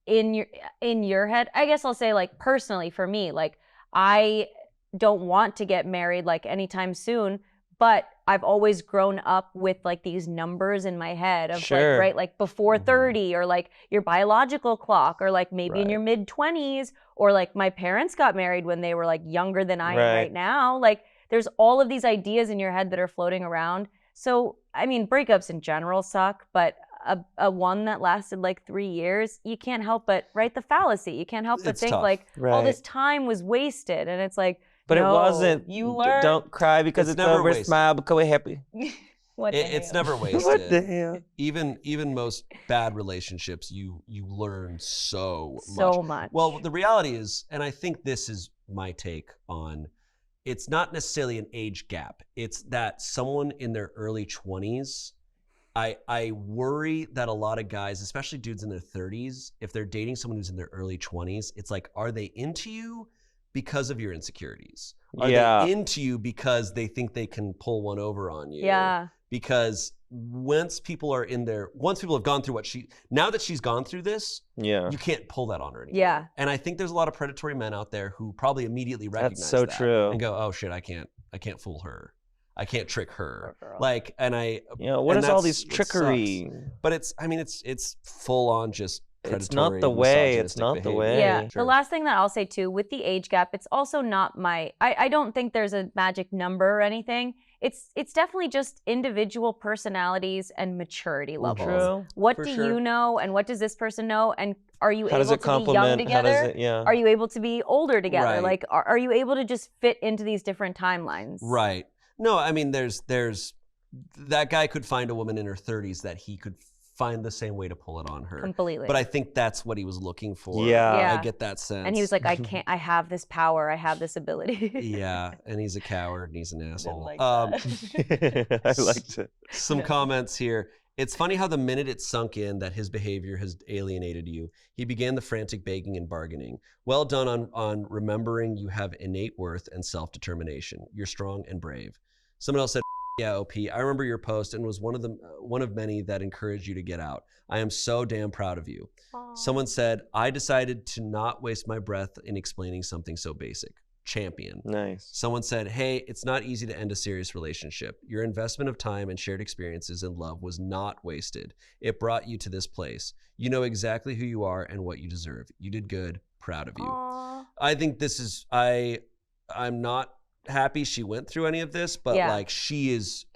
in your head. I guess I'll say, like, personally for me, like, I don't want to get married like anytime soon, but I've always grown up with like these numbers in my head of Sure. like, right, like before 30, or like your biological clock, or like maybe in your mid 20s, or like my parents got married when they were like younger than I am Right. right now. Like, there's all of these ideas in your head that are floating around. So, I mean, breakups in general suck, but a one that lasted like 3 years, you can't help but, right, the fallacy. You can't help but It's think tough. like all Right. this time was wasted. And it's like, But no, it wasn't. You learned. Don't cry because It's it's never over. wasted. Smile because we're happy. What the It's hell? never wasted. What the hell? Even most bad relationships, you learn so So much. Well, the reality is, and I think this is my take on, it's not necessarily an age gap. It's that someone in their early 20s, I worry that a lot of guys, especially dudes in their 30s, if they're dating someone who's in their early 20s, it's like, are they into you because of your insecurities? Are Yeah. they into you because they think they can pull one over on you? Yeah. Because once people have gone through now that she's gone through this, Yeah. you can't pull that on her anymore. Yeah. And I think there's a lot of predatory men out there who probably immediately recognize so that true. and go, oh shit, I can't fool her. I can't trick her. Like, and I. Yeah, what and is all that's these what trickery? sucks. But it's full on just predatory. It's not the way. It's misogynistic not the behavior. way. Yeah. The last thing that I'll say too, with the age gap, it's also not I don't think there's a magic number or anything. It's definitely just individual personalities and maturity levels. True. What For do sure. you know and what does this person know? And are you How does able it to be young complement? How does together? it- yeah. Are you able to be older together? Right. Like, are you able to just fit into these different timelines? Right. No, I mean, there's that guy could find a woman in her 30s that he could find the same way to pull it on her. Completely. But I think that's what he was looking for. Yeah. I get that sense. And he was like, I have this power, I have this ability. Yeah, and he's a coward and he's an asshole. like I liked it. Some comments here. It's funny how the minute it sunk in that his behavior has alienated you, he began the frantic begging and bargaining. Well done on remembering you have innate worth and self-determination. You're strong and brave. Someone else said, yeah, OP, I remember your post and was one of many that encouraged you to get out. I am so damn proud of you. Aww. Someone said, I decided to not waste my breath in explaining something so basic. Champion. Nice. Someone said, hey, it's not easy to end a serious relationship. Your investment of time and shared experiences and love was not wasted. It brought you to this place. You know exactly who you are and what you deserve. You did good. Proud of you. Aww. I think this is, I'm not happy she went through any of this, but like she is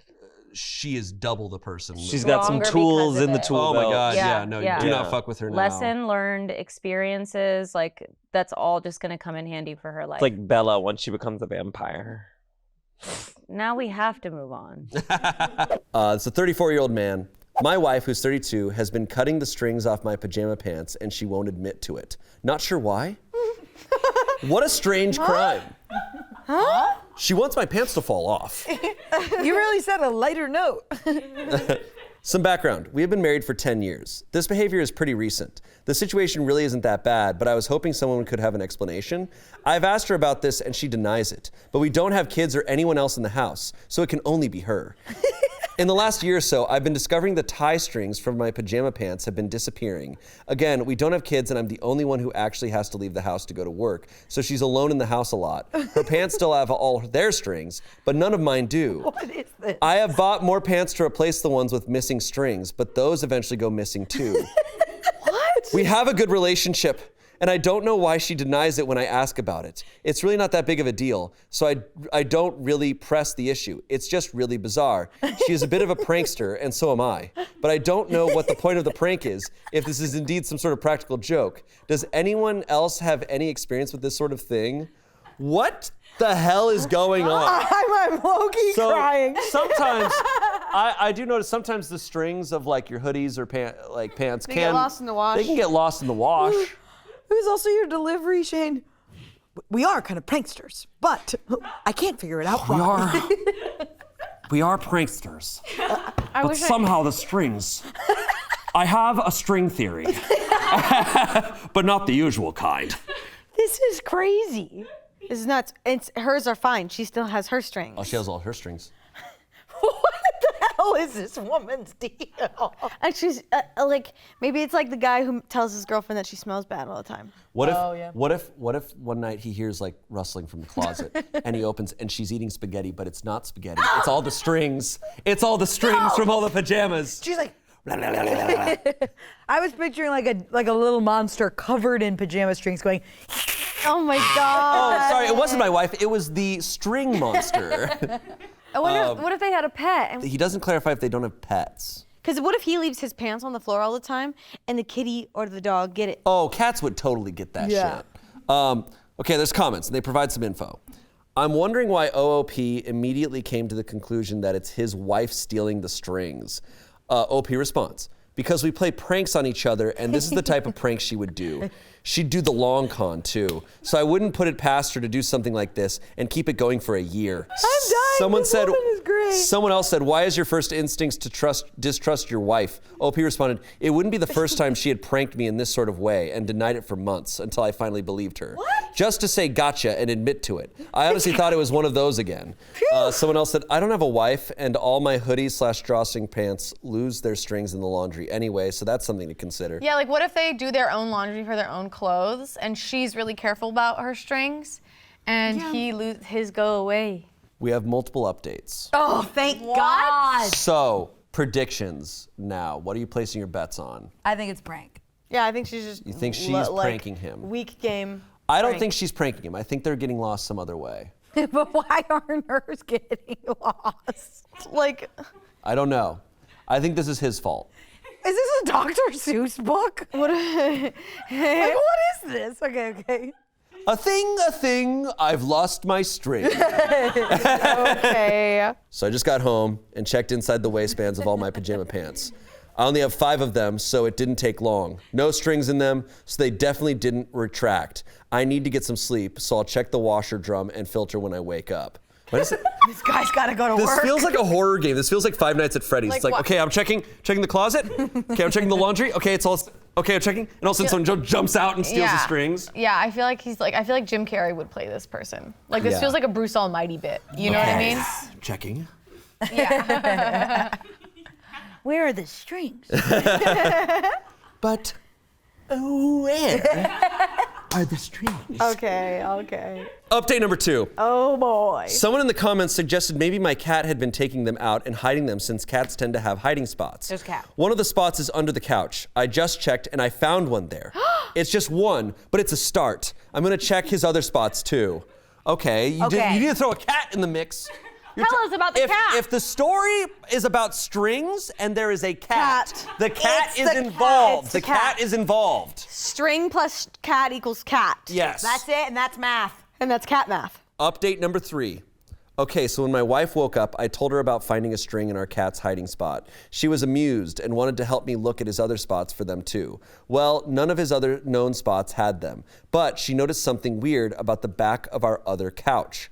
double the person. She's got some tools in the tool Oh belt. my God, yeah, no, do not fuck with her now. Lesson learned, experiences, like that's all just gonna come in handy for her life. It's like Bella once she becomes a vampire. Now we have to move on. It's a 34-year-old man. My wife, who's 32, has been cutting the strings off my pajama pants and she won't admit to it. Not sure why. What a strange crime. Huh? She wants my pants to fall off. You really said a lighter note. Some background. We have been married for 10 years. This behavior is pretty recent. The situation really isn't that bad, but I was hoping someone could have an explanation. I've asked her about this and she denies it, but we don't have kids or anyone else in the house, so it can only be her. In the last year or so, I've been discovering the tie strings from my pajama pants have been disappearing. Again, we don't have kids and I'm the only one who actually has to leave the house to go to work, so she's alone in the house a lot. Her pants still have all their strings, but none of mine do. What is this? I have bought more pants to replace the ones with missing strings, but those eventually go missing too. What? We have a good relationship, and I don't know why she denies it when I ask about it. It's really not that big of a deal, so I don't really press the issue. It's just really bizarre. She is a bit of a prankster, and so am I. But I don't know what the point of the prank is, if this is indeed some sort of practical joke. Does anyone else have any experience with this sort of thing? What the hell is going on? I'm low-key crying. Sometimes, I do notice sometimes the strings of like your hoodies or pants They get lost in the wash. They can get lost in the wash. Who's also your delivery, Shane? We are kind of pranksters, but I can't figure it out. We are pranksters. I But wish I- somehow the strings. I have a string theory, but not the usual kind. This is crazy. This is nuts. Hers are fine. She still has her strings. Oh, she has all her strings. Hell is this woman's deal? And she's like, maybe it's like the guy who tells his girlfriend that she smells bad all the time. What if one night he hears like rustling from the closet and he opens and she's eating spaghetti, but it's not spaghetti. It's all the strings. It's all the strings from all the pajamas. She's like, I was picturing like a little monster covered in pajama strings going, oh my God. Oh, sorry, it wasn't my wife. It was the string monster. I wonder, what if they had a pet? He doesn't clarify if they don't have pets. Because what if he leaves his pants on the floor all the time and the kitty or the dog get it? Oh, cats would totally get that Yeah. shit. Okay, there's comments, and they provide some info. I'm wondering why OOP immediately came to the conclusion that it's his wife stealing the strings. OP responds, because we play pranks on each other, and this is the type of prank she would do. She'd do the long con, too. So I wouldn't put it past her to do something like this and keep it going for a year. I'm dying. This woman is great. Someone else said, why is your first instincts to distrust your wife? OP responded, it wouldn't be the first time she had pranked me in this sort of way and denied it for months until I finally believed her. What? Just to say gotcha and admit to it. I honestly thought it was one of those again. Someone else said, I don't have a wife and all my hoodies/drawstring pants lose their strings in the laundry anyway, so that's something to consider. Yeah, like what if they do their own laundry for their own clothes and she's really careful about her strings and his go away? We have multiple updates. Oh, thank God. So, predictions now. What are you placing your bets on? I think it's prank. Yeah, I think she's just. You think she's pranking him? Weak game. I don't think she's pranking him. I think they're getting lost some other way. But why aren't hers getting lost? Like, I don't know. I think this is his fault. is this a Dr. Seuss book? What? Like, what is this? Okay. A thing, I've lost my string. Okay. So I just got home and checked inside the waistbands of all my pajama pants. I only have 5 of them, so it didn't take long. No strings in them, so they definitely didn't retract. I need to get some sleep, so I'll check the washer drum and filter when I wake up. What is it? This guy's got to go to This work. feels like a horror game. This feels like Five Nights at Freddy's. Like it's like, what? okay, I'm checking the closet. Okay, I'm checking the laundry. Okay, it's all. Okay, I'm checking. And all of a sudden, someone jumps out and steals the strings. Yeah, I feel like I feel like Jim Carrey would play this person. Like this Yeah. feels like a Bruce Almighty bit. You know what I mean? Checking. Where are the strings? But where are the strings? Okay. Update number 2. Oh boy. Someone in the comments suggested maybe my cat had been taking them out and hiding them since cats tend to have hiding spots. There's cat. One of the spots is under the couch. I just checked and I found one there. It's just one, but it's a start. I'm gonna check his other spots too. Okay, you need to throw a cat in the mix. Tell us about the cat. If the story is about strings and there is a cat, the cat It's is the involved. cat. The cat is involved. String plus cat equals cat. Yes. That's it, and that's math. And that's cat math. Update number 3. Okay, so when my wife woke up, I told her about finding a string in our cat's hiding spot. She was amused and wanted to help me look at his other spots for them too. Well, none of his other known spots had them, but she noticed something weird about the back of our other couch.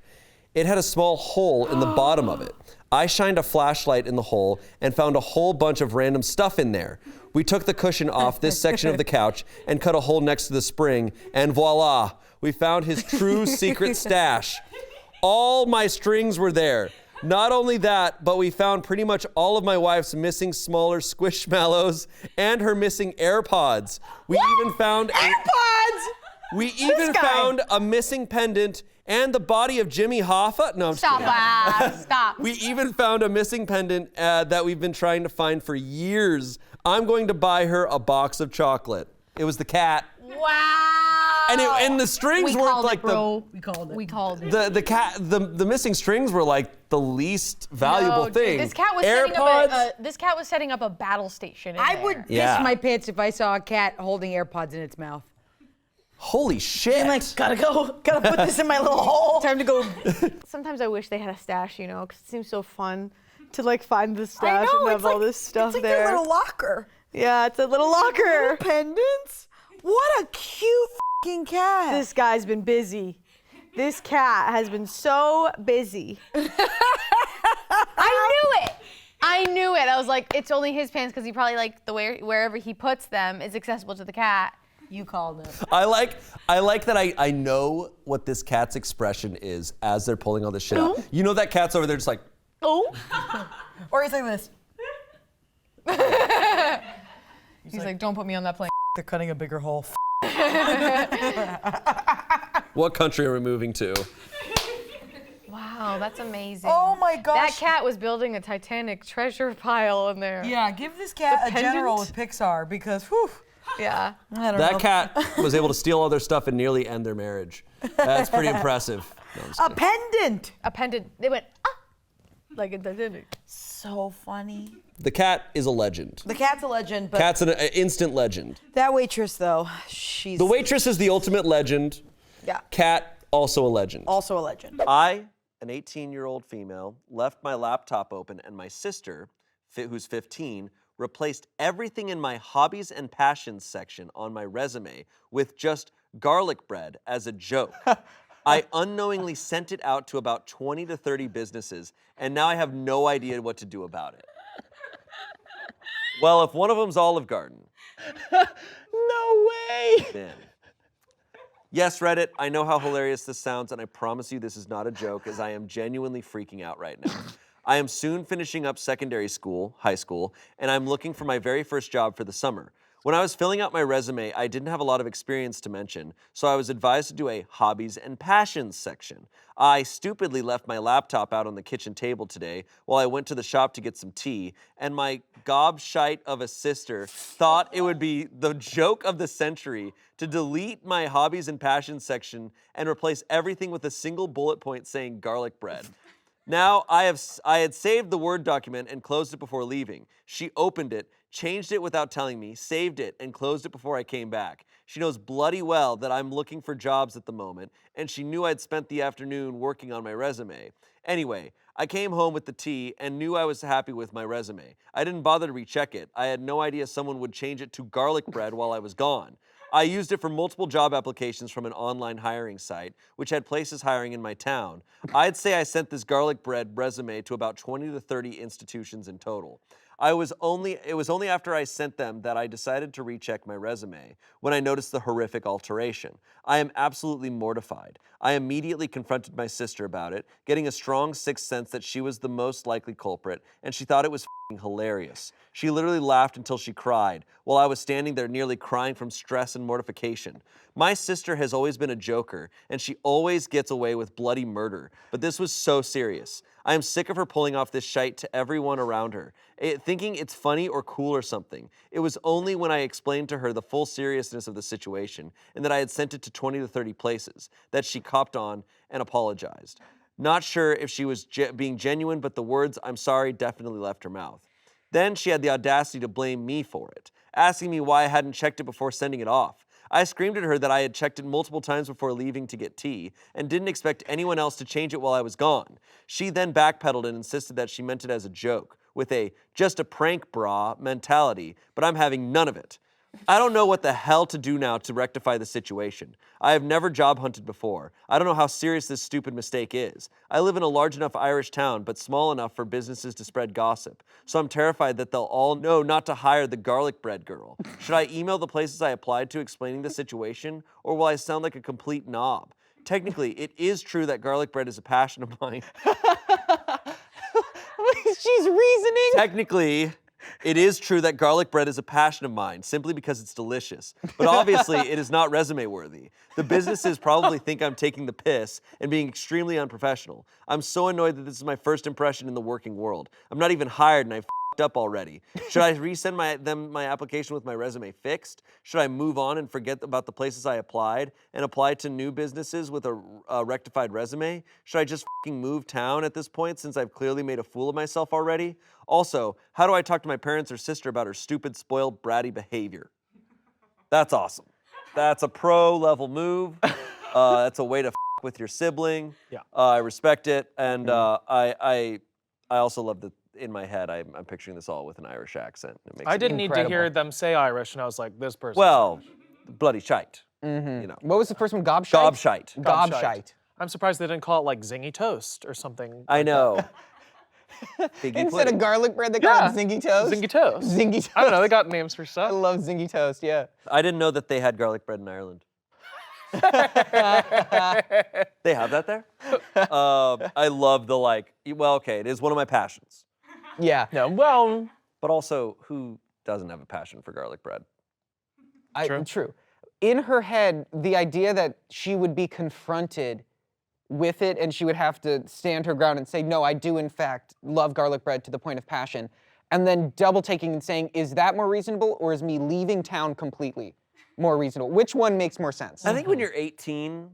It had a small hole in the bottom of it. I shined a flashlight in the hole and found a whole bunch of random stuff in there. We took the cushion off this section of the couch and cut a hole next to the spring, and voila, we found his true secret stash. All my strings were there. Not only that, but we found pretty much all of my wife's missing smaller squishmallows and her missing AirPods. We even found AirPods! We even found a missing pendant and the body of Jimmy Hoffa. No, I'm just kidding. Stop. We even found a missing pendant that we've been trying to find for years. I'm going to buy her a box of chocolate. It was the cat. Wow. And the strings were like We called it. the missing strings were like the least valuable Dude, thing. This cat was setting up a battle station. I would Yeah. piss my pants if I saw a cat holding AirPods in its mouth. Holy shit. I'm like, gotta put this in my little hole. Time to go. Sometimes I wish they had a stash, because it seems so fun to like find the stash and have all this stuff it's like there. their little locker. Yeah, it's a little locker. Pendants. What a cute fucking cat. This guy's been busy. This cat has been so busy. I knew it. I was like, it's only his pants because he probably like the way wherever he puts them is accessible to the cat. You called it. I like that I know what this cat's expression is as they're pulling all this shit out. You know that cat's over there just like, Oh. Or he's like this. He's like, don't put me on that plane. They're cutting a bigger hole. what country are we moving to? Wow, that's amazing. Oh my gosh. That cat was building a Titanic treasure pile in there. Yeah, give this cat The a general pendant? with Pixar because, whew. Yeah. I don't That know. cat was able to steal all their stuff and nearly end their marriage. That's pretty impressive. No, I'm just A kidding. pendant. A pendant. They went, like in Titanic. So funny. The cat is a legend. The cat's a legend, but Cat's an instant legend. that waitress though, she's The waitress is the ultimate legend. Yeah. Cat, also a legend. Also a legend. I, an 18-year-old female, left my laptop open and my sister, who's 15, replaced everything in my hobbies and passions section on my resume with just garlic bread as a joke. I unknowingly sent it out to about 20 to 30 businesses, and now I have no idea what to do about it. Well, if one of them's Olive Garden. No way! Then. Yes, Reddit, I know how hilarious this sounds, and I promise you this is not a joke, as I am genuinely freaking out right now. I am soon finishing up secondary school, high school, and I'm looking for my very first job for the summer. When I was filling out my resume, I didn't have a lot of experience to mention, so I was advised to do a hobbies and passions section. I stupidly left my laptop out on the kitchen table today while I went to the shop to get some tea, and my gobshite of a sister thought it would be the joke of the century to delete my hobbies and passions section and replace everything with a single bullet point saying garlic bread. Now, I had saved the Word document and closed it before leaving. She opened it, changed it without telling me, saved it, and closed it before I came back. She knows bloody well that I'm looking for jobs at the moment, and she knew I'd spent the afternoon working on my resume. Anyway, I came home with the tea and knew I was happy with my resume. I didn't bother to recheck it. I had no idea someone would change it to garlic bread while I was gone. I used it for multiple job applications from an online hiring site, which had places hiring in my town. I'd say I sent this garlic bread resume to about 20 to 30 institutions in total. It was only after I sent them that I decided to recheck my resume when I noticed the horrific alteration. I am absolutely mortified. I immediately confronted my sister about it, getting a strong sixth sense that she was the most likely culprit, and she thought it was hilarious. She literally laughed until she cried, while I was standing there nearly crying from stress and mortification. My sister has always been a joker, and she always gets away with bloody murder, but this was so serious. I am sick of her pulling off this shite to everyone around her, thinking it's funny or cool or something. It was only when I explained to her the full seriousness of the situation and that I had sent it to 20 to 30 places that she copped on and apologized. Not sure if she was being genuine, but the words "I'm sorry" definitely left her mouth. Then she had the audacity to blame me for it, asking me why I hadn't checked it before sending it off. I screamed at her that I had checked it multiple times before leaving to get tea and didn't expect anyone else to change it while I was gone. She then backpedaled and insisted that she meant it as a joke, with a "just a prank, brah" mentality, but I'm having none of it. I don't know what the hell to do now to rectify the situation. I have never job hunted before. I don't know how serious this stupid mistake is. I live in a large enough Irish town, but small enough for businesses to spread gossip. So I'm terrified that they'll all know not to hire the garlic bread girl. Should I email the places I applied to explaining the situation, or will I sound like a complete knob? Technically, it is true that garlic bread is a passion of mine. She's reasoning. Technically, it is true that garlic bread is a passion of mine, simply because it's delicious. But obviously, it is not resume worthy. The businesses probably think I'm taking the piss and being extremely unprofessional. I'm so annoyed that this is my first impression in the working world. I'm not even hired and I f***ed up already. Should I resend my application with my resume fixed? Should I move on and forget about the places I applied and apply to new businesses with a rectified resume? Should I just f***ing move town at this point since I've clearly made a fool of myself already? Also, how do I talk to my parents or sister about her stupid, spoiled, bratty behavior? That's awesome. That's a pro-level move. That's a way to f*** with your sibling. Yeah. I respect it, and I also love that in my head I'm picturing this all with an Irish accent. It makes I it didn't need to incredible. hear them say Irish, and I was like, this person. Well, bloody shite. You know. What was the first one? Gobshite? Gobshite. Gobshite. I'm surprised they didn't call it like zingy toast or something. I like know. Instead of garlic bread, they call it zingy toast. Zingy toast. Zingy toast. I don't know. They got names for stuff. I love zingy toast. Yeah. I didn't know that they had garlic bread in Ireland. They have that there? I love the well, okay, it is one of my passions. Yeah. No, well. But also, who doesn't have a passion for garlic bread? True. In her head, the idea that she would be confronted with it and she would have to stand her ground and say, no, I do in fact love garlic bread to the point of passion, and then double taking and saying, is that more reasonable or is me leaving town completely more reasonable? Which one makes more sense? I think when you're 18,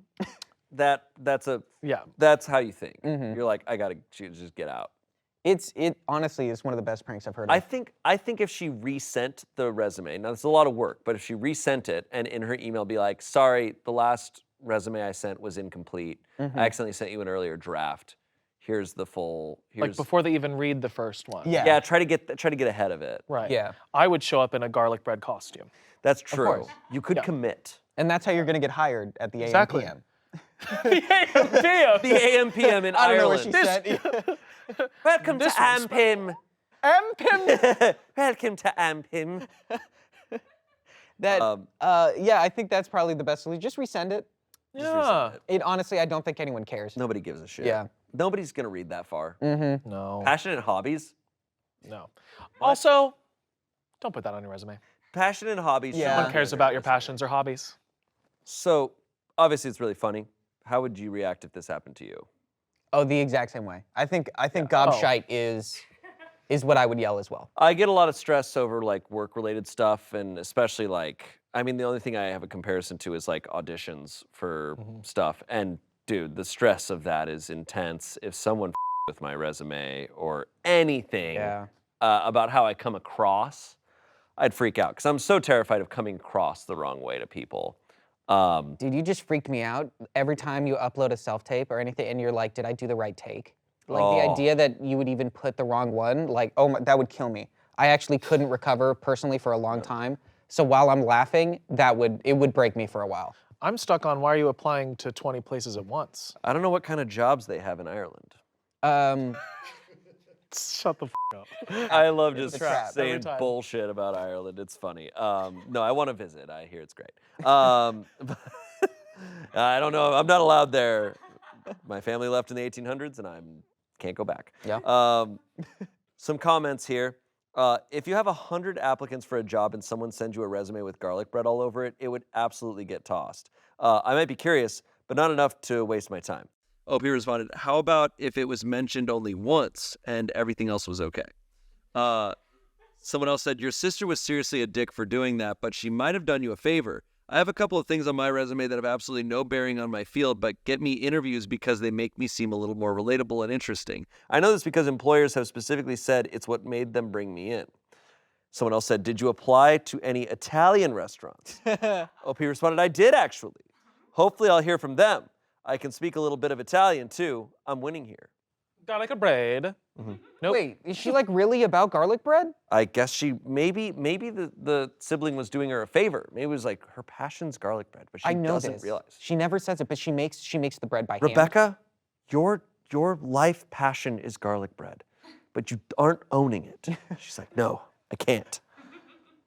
that's how you think. You're like, I gotta just get out. It honestly is one of the best pranks I've heard of. I think if she resent the resume, now it's a lot of work, but if she resent it and in her email be like, sorry, the last resume I sent was incomplete. I accidentally sent you an earlier draft. Here's the full. Like before they even read the first one. Yeah. Try to get ahead of it. Right. Yeah. I would show up in a garlic bread costume. That's true. course. You could commit. And that's how you're going to get hired at the Exactly. AM/PM. The AM/PM in I don't know what Ireland. she said. Welcome to AMPIM. AMPIM. Welcome to AMPIM. That yeah, I think that's probably the best solution. Just resend it. Yeah. It honestly, I don't think anyone cares. Nobody gives a shit. Yeah. Nobody's gonna read that far. No. Passionate hobbies? No. Also, don't put that on your resume. Passion and hobbies. Yeah. No one cares about your passions or hobbies. So, obviously, it's really funny. How would you react if this happened to you? Oh, the exact same way. I think gobshite is what I would yell as well. I get a lot of stress over like work-related stuff, and especially like, I mean, the only thing I have a comparison to is like auditions for stuff. And dude, the stress of that is intense. If someone with my resume or anything about how I come across, I'd freak out because I'm so terrified of coming across the wrong way to people. Dude, you just freaked me out every time you upload a self-tape or anything, and you're like, did I do the right take? Like the idea that you would even put the wrong one, like, oh my, that would kill me. I actually couldn't recover personally for a long time. So while I'm laughing, it would break me for a while. I'm stuck on why are you applying to 20 places at once? I don't know what kind of jobs they have in Ireland. Shut the up. I love just It's a trap. saying Every time. bullshit about Ireland. It's funny. No, I want to visit. I hear it's great. I don't know. I'm not allowed there. My family left in the 1800s, and I can't go back. Yeah. Some comments here. If you have 100 applicants for a job and someone sends you a resume with garlic bread all over it, it would absolutely get tossed. I might be curious, but not enough to waste my time. OP responded, how about if it was mentioned only once and everything else was okay? Someone else said, your sister was seriously a dick for doing that, but she might have done you a favor. I have a couple of things on my resume that have absolutely no bearing on my field, but get me interviews because they make me seem a little more relatable and interesting. I know this because employers have specifically said it's what made them bring me in. Someone else said, did you apply to any Italian restaurants? OP responded, I did actually. Hopefully I'll hear from them. I can speak a little bit of Italian too. I'm winning here. Garlic bread. Nope. Wait, is she like really about garlic bread? I guess maybe the sibling was doing her a favor. Maybe it was like her passion's garlic bread, but she doesn't realize. She never says it, but she makes the bread by hand. Rebecca, your life passion is garlic bread, but you aren't owning it. She's like, no, I can't.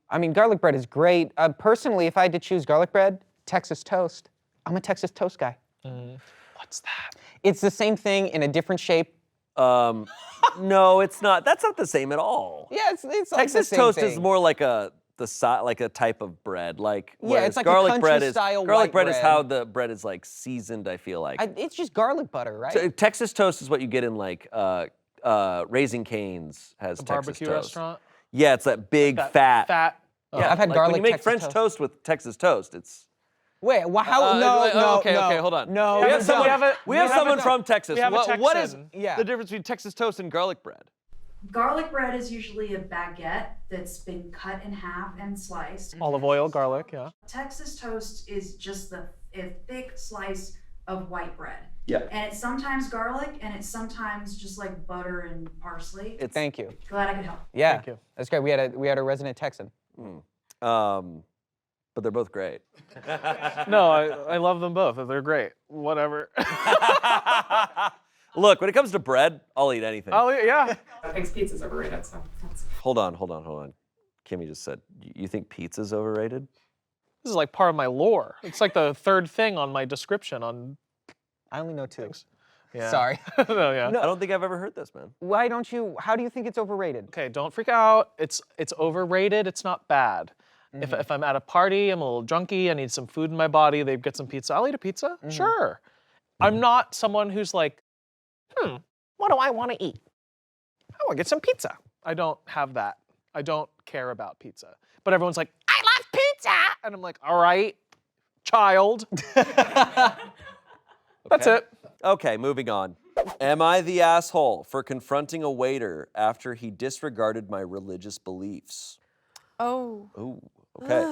I mean, garlic bread is great. Personally, if I had to choose garlic bread, Texas toast. I'm a Texas toast guy. What's that? It's the same thing in a different shape. No, it's not. That's not the same at all. Yeah, it's like Texas the same toast thing. is more like a type of bread. Like Yeah, it's like a garlic bread country is style garlic white bread is bread. how the bread is like seasoned. I feel like It's just garlic butter, right? So, Texas toast is what you get in like Raising Cane's has A Texas barbecue toast. restaurant? Yeah, it's that big That fat. fat. Yeah, I've had like garlic when you make Texas French toast. toast with Texas toast. It's Wait, how? okay, hold on. No, we have no, someone, no. we have someone from Texas. we have a What is Texan. the difference between Texas toast and garlic bread? Garlic bread is usually a baguette that's been cut in half and sliced. Olive oil, garlic, yeah. Texas toast is just a thick slice of white bread. Yeah. And it's sometimes garlic and it's sometimes just like butter and parsley. Thank you. Glad I could help. Yeah, Thank you. that's great. We had a resident Texan. But they're both great. No, I love them both. They're great. Whatever. Look, when it comes to bread, I'll eat anything. Oh, yeah. I think pizza's overrated, so that's... Hold on. Kimmy just said, you think pizza's overrated? This is like part of my lore. It's like the third thing on my description on... I only know two. Yeah. Sorry. No, yeah. I don't think I've ever heard this, man. Why don't you? How do you think it's overrated? Okay, don't freak out. It's overrated. It's not bad. If I'm at a party, I'm a little drunky, I need some food in my body, they get some pizza, I'll eat a pizza, sure. I'm not someone who's like, what do I want to eat? I want to get some pizza. I don't have that. I don't care about pizza. But everyone's like, I love pizza! And I'm like, all right, child. That's it. Okay, moving on. Am I the asshole for confronting a waiter after he disregarded my religious beliefs? Oh. Ooh, okay.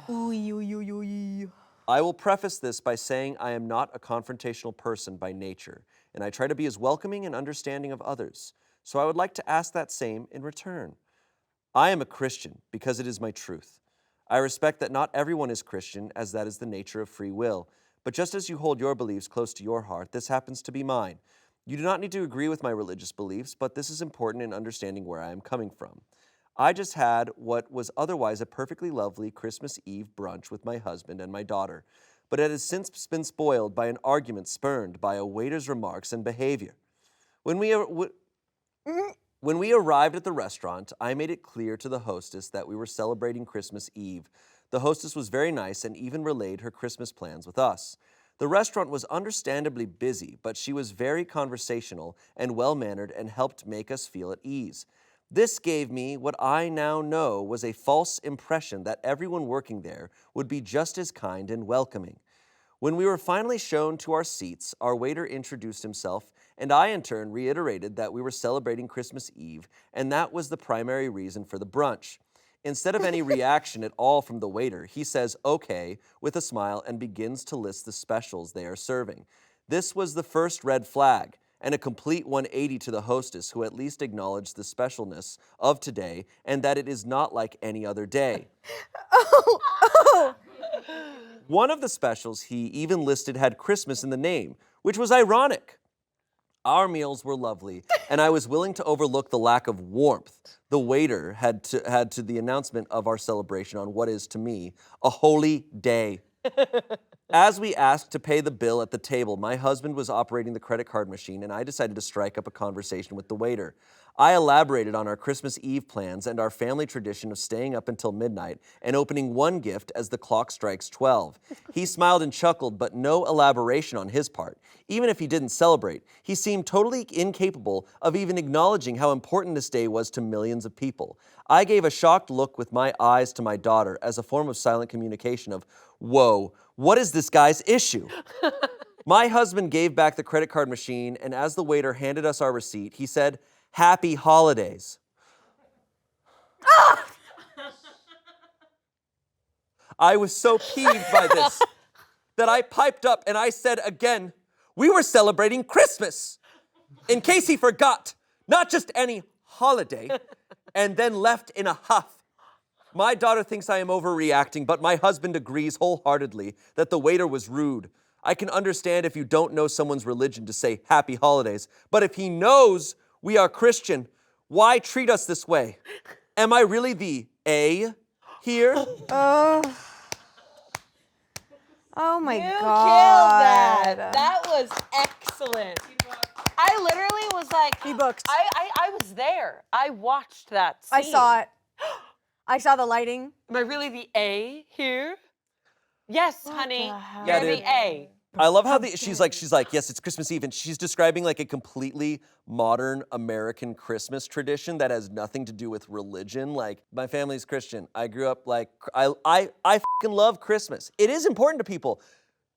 Ooh. I will preface this by saying I am not a confrontational person by nature, and I try to be as welcoming and understanding of others. So I would like to ask that same in return. I am a Christian because it is my truth. I respect that not everyone is Christian, as that is the nature of free will. But just as you hold your beliefs close to your heart, this happens to be mine. You do not need to agree with my religious beliefs, but this is important in understanding where I am coming from. I just had what was otherwise a perfectly lovely Christmas Eve brunch with my husband and my daughter, but it has since been spoiled by an argument spurned by a waiter's remarks and behavior. When we When we arrived at the restaurant, I made it clear to the hostess that we were celebrating Christmas Eve. The hostess was very nice and even relayed her Christmas plans with us. The restaurant was understandably busy, but she was very conversational and well-mannered and helped make us feel at ease. This gave me what I now know was a false impression that everyone working there would be just as kind and welcoming. When we were finally shown to our seats, our waiter introduced himself, and I in turn reiterated that we were celebrating Christmas Eve, and that was the primary reason for the brunch. Instead of any reaction at all from the waiter, he says, "Okay," with a smile and begins to list the specials they are serving. This was the first red flag, and a complete 180 to the hostess, who at least acknowledged the specialness of today and that it is not like any other day. One of the specials he even listed had Christmas in the name, which was ironic. Our meals were lovely, and I was willing to overlook the lack of warmth the waiter had to the announcement of our celebration on what is, to me, a holy day. As we asked to pay the bill at the table, my husband was operating the credit card machine, and I decided to strike up a conversation with the waiter. I elaborated on our Christmas Eve plans and our family tradition of staying up until midnight and opening one gift as the clock strikes 12. He smiled and chuckled, but no elaboration on his part. Even if he didn't celebrate, he seemed totally incapable of even acknowledging how important this day was to millions of people. I gave a shocked look with my eyes to my daughter as a form of silent communication of, "Whoa, what is this guy's issue?" My husband gave back the credit card machine, and as the waiter handed us our receipt, he said, "Happy holidays." I was so peeved by this that I piped up and I said again, "We were celebrating Christmas." In case he forgot, not just any holiday, and then left in a huff. My daughter thinks I am overreacting, but my husband agrees wholeheartedly that the waiter was rude. I can understand if you don't know someone's religion to say happy holidays, but if he knows we are Christian, why treat us this way? Am I really the A here? Oh my You God. killed that. That was excellent. I literally was like, He booked. I was there. I watched that scene. I saw it. I saw the lighting. Am I really the A here? Yes, honey. Yeah, You're dude. the A. I love how she's like, yes, it's Christmas Eve, and she's describing like a completely modern American Christmas tradition that has nothing to do with religion. Like, my family's Christian. I grew up like, I fucking love Christmas. It is important to people.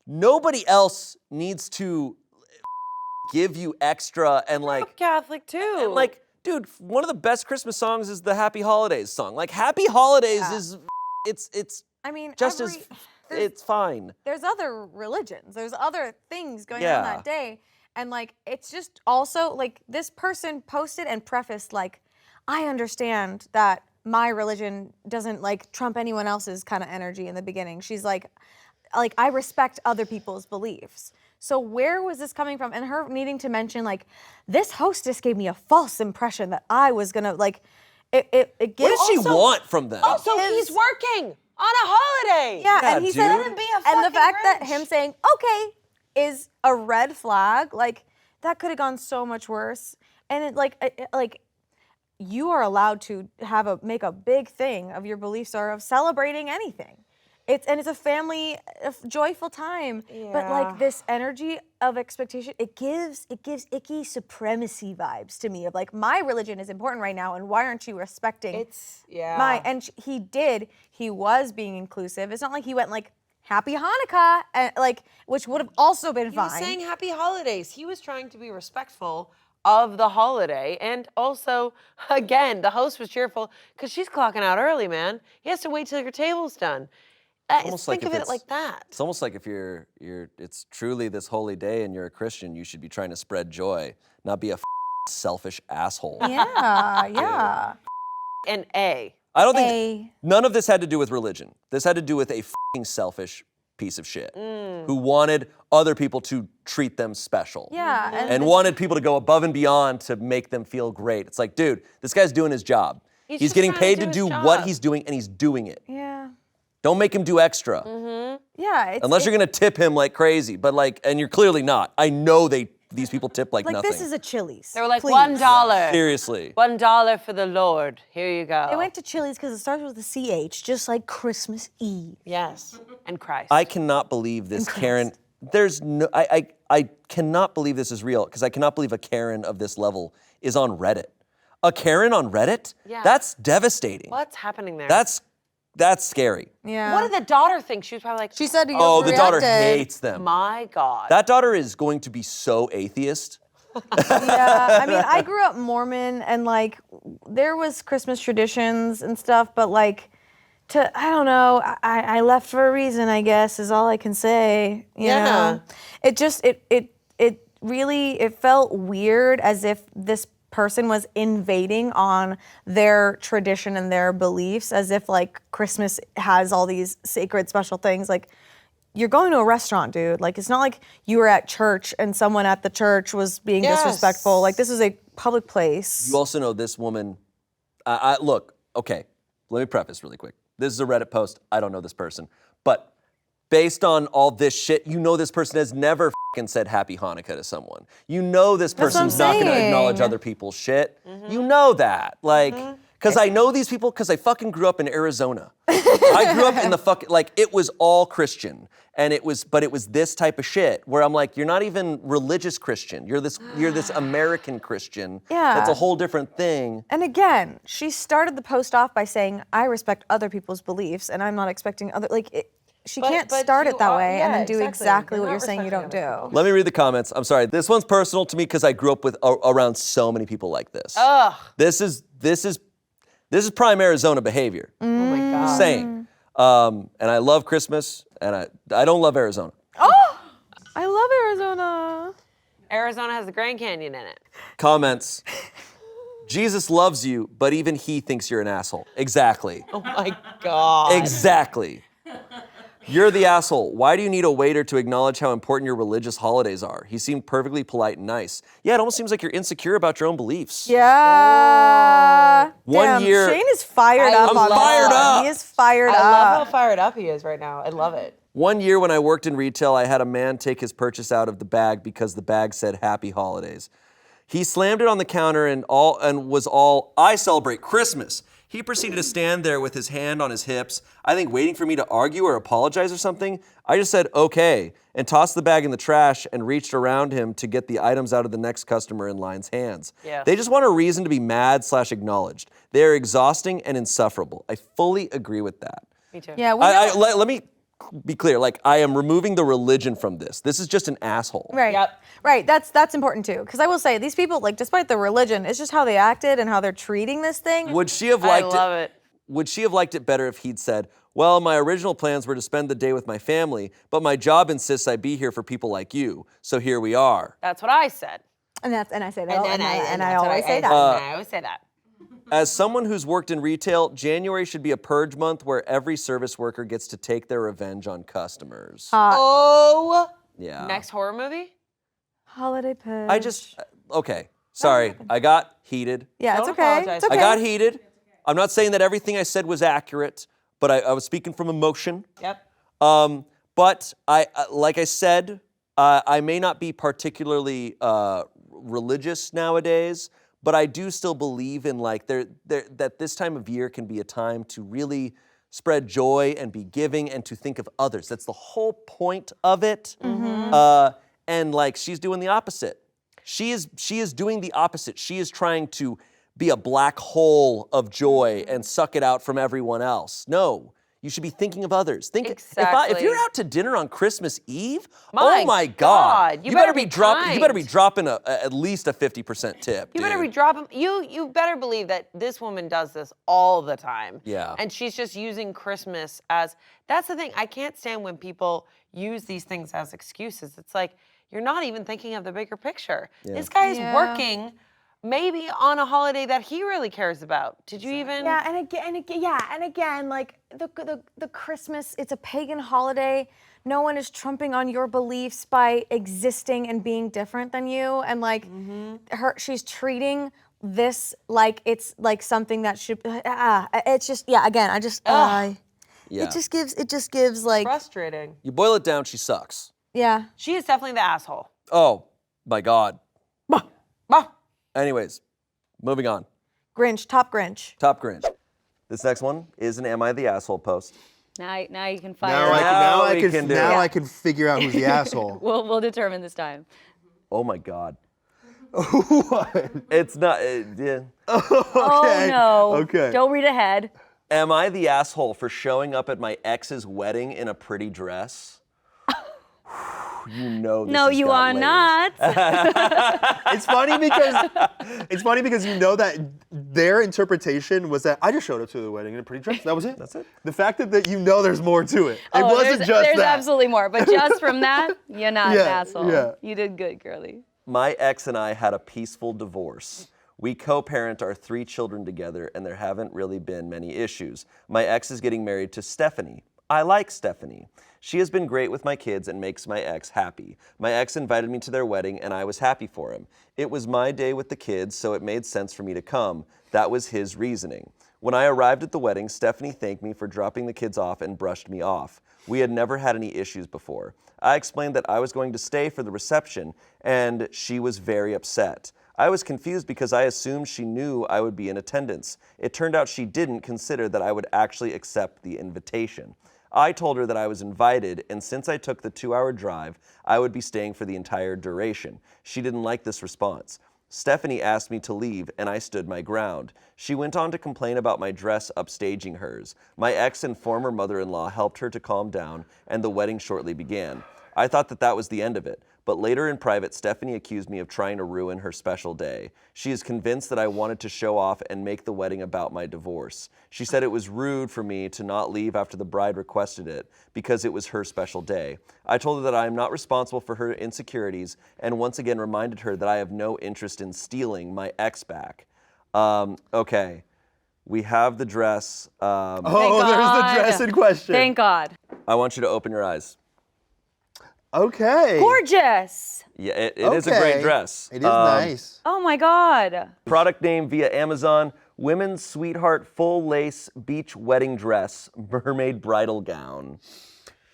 Nobody else needs to give you extra and like. I'm Catholic too. And like, dude, one of the best Christmas songs is the Happy Holidays song. Like, Happy Holidays is, it's. I mean, just as. It's fine. There's other religions. There's other things going on Yeah. that day. And like, it's just also like this person posted and prefaced like, I understand that my religion doesn't like trump anyone else's kind of energy in the beginning. She's like I respect other people's beliefs. So where was this coming from? And her needing to mention like, this hostess gave me a false impression that I was gonna like, it gives. What does she want from them? Also, he's working on a holiday. Yeah, Yeah, and he dude. said, Let him be a and the fucking fact that Grinch. him saying okay is a red flag. Like that could have gone so much worse. And it like you are allowed to make a big thing of your beliefs or of celebrating anything. It's a family, a joyful time. But like this energy of expectation, it gives icky supremacy vibes to me of like, my religion is important right now, and why aren't you respecting he was being inclusive. It's not like he went like Happy Hanukkah, and like, which would have also been He fine. was saying happy holidays. He was trying to be respectful of the holiday. And also, again, the host was cheerful because she's clocking out early, man. He has to wait till your table's done. Almost Think like of if it like that. It's almost like if it's truly this holy day and you're a Christian, you should be trying to spread joy, not be a selfish asshole. Yeah. An A. I don't think none of this had to do with religion. This had to do with a selfish piece of shit who wanted other people to treat them special. Yeah. And wanted people to go above and beyond to make them feel great. It's like, dude, this guy's doing his job. He's He's just getting trying paid to to do do his what job. he's doing, and he's doing it. Yeah. Don't make him do extra. Yeah. Unless you're gonna tip him like crazy, but like, and you're clearly not. I know they these people tip like nothing. This is a Chili's. They were like, please. $1. Seriously. $1 for the Lord. Here you go. They went to Chili's because it starts with a CH, just like Christmas Eve. Yes, and Christ. I cannot believe this, Karen. There's no, I cannot believe this is real because I cannot believe a Karen of this level is on Reddit. A Karen on Reddit? Yeah. That's devastating. What's happening there? That's scary. Yeah. What did the daughter think? She was probably like, she said, oh, the daughter hates them. My God. That daughter is going to be so atheist. Yeah, I mean, I grew up Mormon, and like, there was Christmas traditions and stuff, but like, I don't know, I left for a reason, I guess, is all I can say. You know? It just, it really, it felt weird, as if this person was invading on their tradition and their beliefs, as if like Christmas has all these sacred special things. Like, you're going to a restaurant, dude. Like, it's not like you were at church and someone at the church was being disrespectful. Like, this is a public place. You also know this woman. Look, okay, let me preface really quick. This is a Reddit post. I don't know this person. But based on all this shit, you know this person has never fucking said Happy Hanukkah to someone. You know this person's not going to acknowledge other people's shit. You know that. Like, because I know these people because I fucking grew up in Arizona. I grew up in the fucking, like, it was all Christian. And it was this type of shit where I'm like, you're not even religious Christian. You're this American Christian. Yeah. That's a whole different thing. And again, she started the post off by saying, I respect other people's beliefs and I'm not expecting other, like, she can't start it that way and then do exactly what you're saying you don't do. Let me read the comments. I'm sorry. This one's personal to me because I grew up with around so many people like this. Ugh. This is prime Arizona behavior. Oh my God. Just saying. And I love Christmas, and I don't love Arizona. Oh, I love Arizona. Arizona has the Grand Canyon in it. Comments. Jesus loves you, but even he thinks you're an asshole. Exactly. Oh my God. Exactly. You're the asshole. Why do you need a waiter to acknowledge how important your religious holidays are? He seemed perfectly polite and nice. Yeah, it almost seems like you're insecure about your own beliefs. Yeah. One year. Shane is fired up. I'm fired up. He is fired up. I love how fired up he is right now. I love it. One year when I worked in retail, I had a man take his purchase out of the bag because the bag said Happy Holidays. He slammed it on the counter and was all, I celebrate Christmas. He proceeded to stand there with his hand on his hips, I think waiting for me to argue or apologize or something. I just said, okay, and tossed the bag in the trash and reached around him to get the items out of the next customer in line's hands. Yes. They just want a reason to be mad/acknowledged. They are exhausting and insufferable. I fully agree with that. Me too. Yeah, let me be clear, like, I am removing the religion from this. This is just an asshole. Right. Yep. Right. That's important too. Because I will say, these people, like, despite the religion, it's just how they acted and how they're treating this thing. Would she have liked I love it. Would she have liked it better if he'd said, well, my original plans were to spend the day with my family, but my job insists I be here for people like you, so here we are. That's what I said. And I say that. And I always say that. I always say that. As someone who's worked in retail, January should be a purge month where every service worker gets to take their revenge on customers. Oh. Yeah. Next horror movie? Holiday purge. I just, okay, sorry, I got heated. Yeah, it's Don't okay. apologize. It's okay. I got heated. I'm not saying that everything I said was accurate, but I was speaking from emotion. Yep. But like I said, I may not be particularly religious nowadays, but I do still believe in like that this time of year can be a time to really spread joy and be giving and to think of others. That's the whole point of it. And like she's doing the opposite. She is doing the opposite. She is trying to be a black hole of joy and suck it out from everyone else. No. You should be thinking of others. Think Exactly. if you're out to dinner on Christmas Eve, My oh my God. God, you better be You better be kind. dropping at least a 50% tip. You better dude. be dropping. You better believe that this woman does this all the time. Yeah. And she's just using Christmas as. That's the thing. I can't stand when people use these things as excuses. It's like you're not even thinking of the bigger picture. Yeah. This guy is working, maybe on a holiday that he really cares about. Did you even? Yeah, and again, like the Christmas, it's a pagan holiday. No one is trumping on your beliefs by existing and being different than you. And like she's treating this like it's like something that should. It's just again, I just. Yeah. It just gives like frustrating. You boil it down, she sucks. Yeah. She is definitely the asshole. Oh, By God. Anyways, moving on. Grinch, top Grinch. Top Grinch. This next one is an Am I the Asshole post. Now you can fire. Now I can figure out who's the asshole. We'll determine this time. Oh my God. What? It's not. Yeah. Oh no. Okay. Don't read ahead. Am I the asshole for showing up at my ex's wedding in a pretty dress? You know this No, has you got are layers. not. It's funny because you know that their interpretation was that I just showed up to the wedding in a pretty dress. That was it. That's it. The fact that you know there's more to it. It wasn't just there's that. absolutely more, but just from that, you're not an Yeah, asshole. yeah. You did good, girly. My ex and I had a peaceful divorce. We co-parent our 3 children together, and there haven't really been many issues. My ex is getting married to Stephanie. I like Stephanie. She has been great with my kids and makes my ex happy. My ex invited me to their wedding, and I was happy for him. It was my day with the kids, so it made sense for me to come. That was his reasoning. When I arrived at the wedding, Stephanie thanked me for dropping the kids off and brushed me off. We had never had any issues before. I explained that I was going to stay for the reception, and she was very upset. I was confused because I assumed she knew I would be in attendance. It turned out she didn't consider that I would actually accept the invitation. I told her that I was invited, and since I took the 2-hour drive, I would be staying for the entire duration. She didn't like this response. Stephanie asked me to leave, and I stood my ground. She went on to complain about my dress upstaging hers. My ex and former mother-in-law helped her to calm down, and the wedding shortly began. I thought that that was the end of it. But later in private, Stephanie accused me of trying to ruin her special day. She is convinced that I wanted to show off and make the wedding about my divorce. She said it was rude for me to not leave after the bride requested it because it was her special day. I told her that I am not responsible for her insecurities and once again reminded her that I have no interest in stealing my ex back. Okay, we have the dress. There's the dress in question. Thank God. I want you to open your eyes. Okay. Gorgeous. Yeah, it is a great dress. It is nice. Oh my God. Product name via Amazon, Women's Sweetheart Full Lace Beach Wedding Dress, Mermaid Bridal Gown.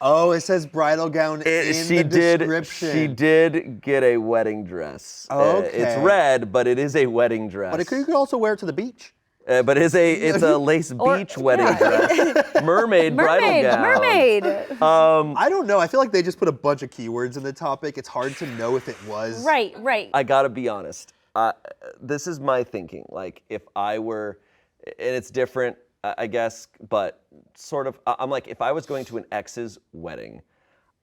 Oh, it says bridal gown in the description. She did get a wedding dress. Okay. It's red, but it is a wedding dress. But you could also wear it to the beach. But it's a lace beach wedding dress. Mermaid bridal gown. Mermaid. I don't know. I feel like they just put a bunch of keywords in the topic. It's hard to know if it was. Right. I gotta be honest. This is my thinking. Like, if I were, and it's different, I guess, but sort of, I'm like, if I was going to an ex's wedding,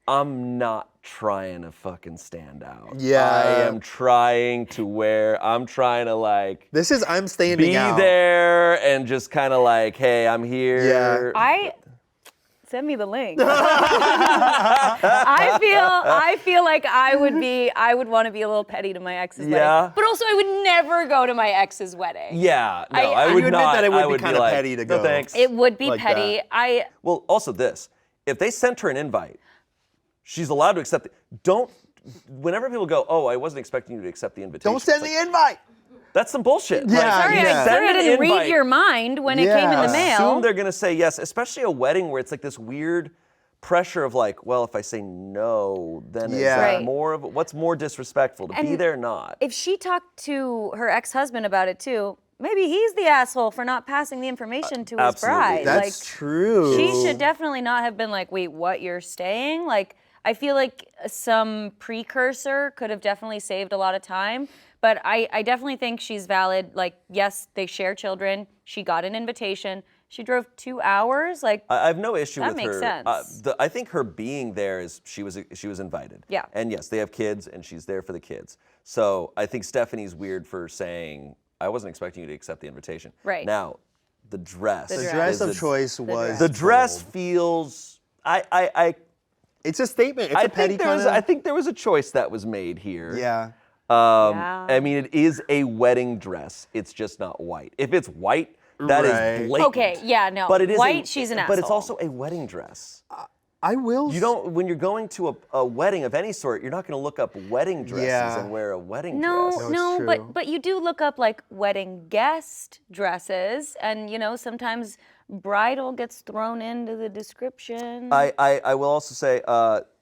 I'm not trying to fucking stand out. Yeah. I am trying to I'm trying to like. This is, I'm standing out. Be there and just kind of like, hey, I'm here. Yeah. Send me the link. I feel like I would want to be a little petty to my ex's wedding. But also I would never go to my ex's wedding. Yeah, no, I would you not. admit that it would I be kind of like, petty to go. No thanks. It would be like petty. that. Well, also this, if they sent her an invite, she's allowed to accept it. Whenever people go, oh, I wasn't expecting you to accept the invitation. Don't send the invite. That's some bullshit. Yeah, Sorry, I didn't read your mind when it came in the mail. Assume they're gonna say yes, especially a wedding where it's like this weird pressure of like, well, if I say no, then is that more of what's more disrespectful, to be there or not? If she talked to her ex-husband about it too, maybe he's the asshole for not passing the information to his bride. That's true. She should definitely not have been like, wait, what, you're staying? Like, I feel like some precursor could have definitely saved a lot of time. But I definitely think she's valid. Like, yes, they share children. She got an invitation. She drove 2 hours. Like, I have no issue with her. That makes sense. I think her being there is she was invited. Yeah. And yes, they have kids, and she's there for the kids. So I think Stephanie's weird for saying, I wasn't expecting you to accept the invitation. Right. Now, the dress. The dress of choice was. The dress feels. It's a statement. It's a petty kind of. I think there was a choice that was made here. Yeah. I mean, it is a wedding dress. It's just not white. If it's white, that is blatant. Okay, yeah, no. But it is white, she's an asshole. But it's also a wedding dress. I will. You don't. When you're going to a wedding of any sort, you're not going to look up wedding dresses and wear a wedding dress. No, but you do look up like wedding guest dresses, and sometimes bridal gets thrown into the description. I will also say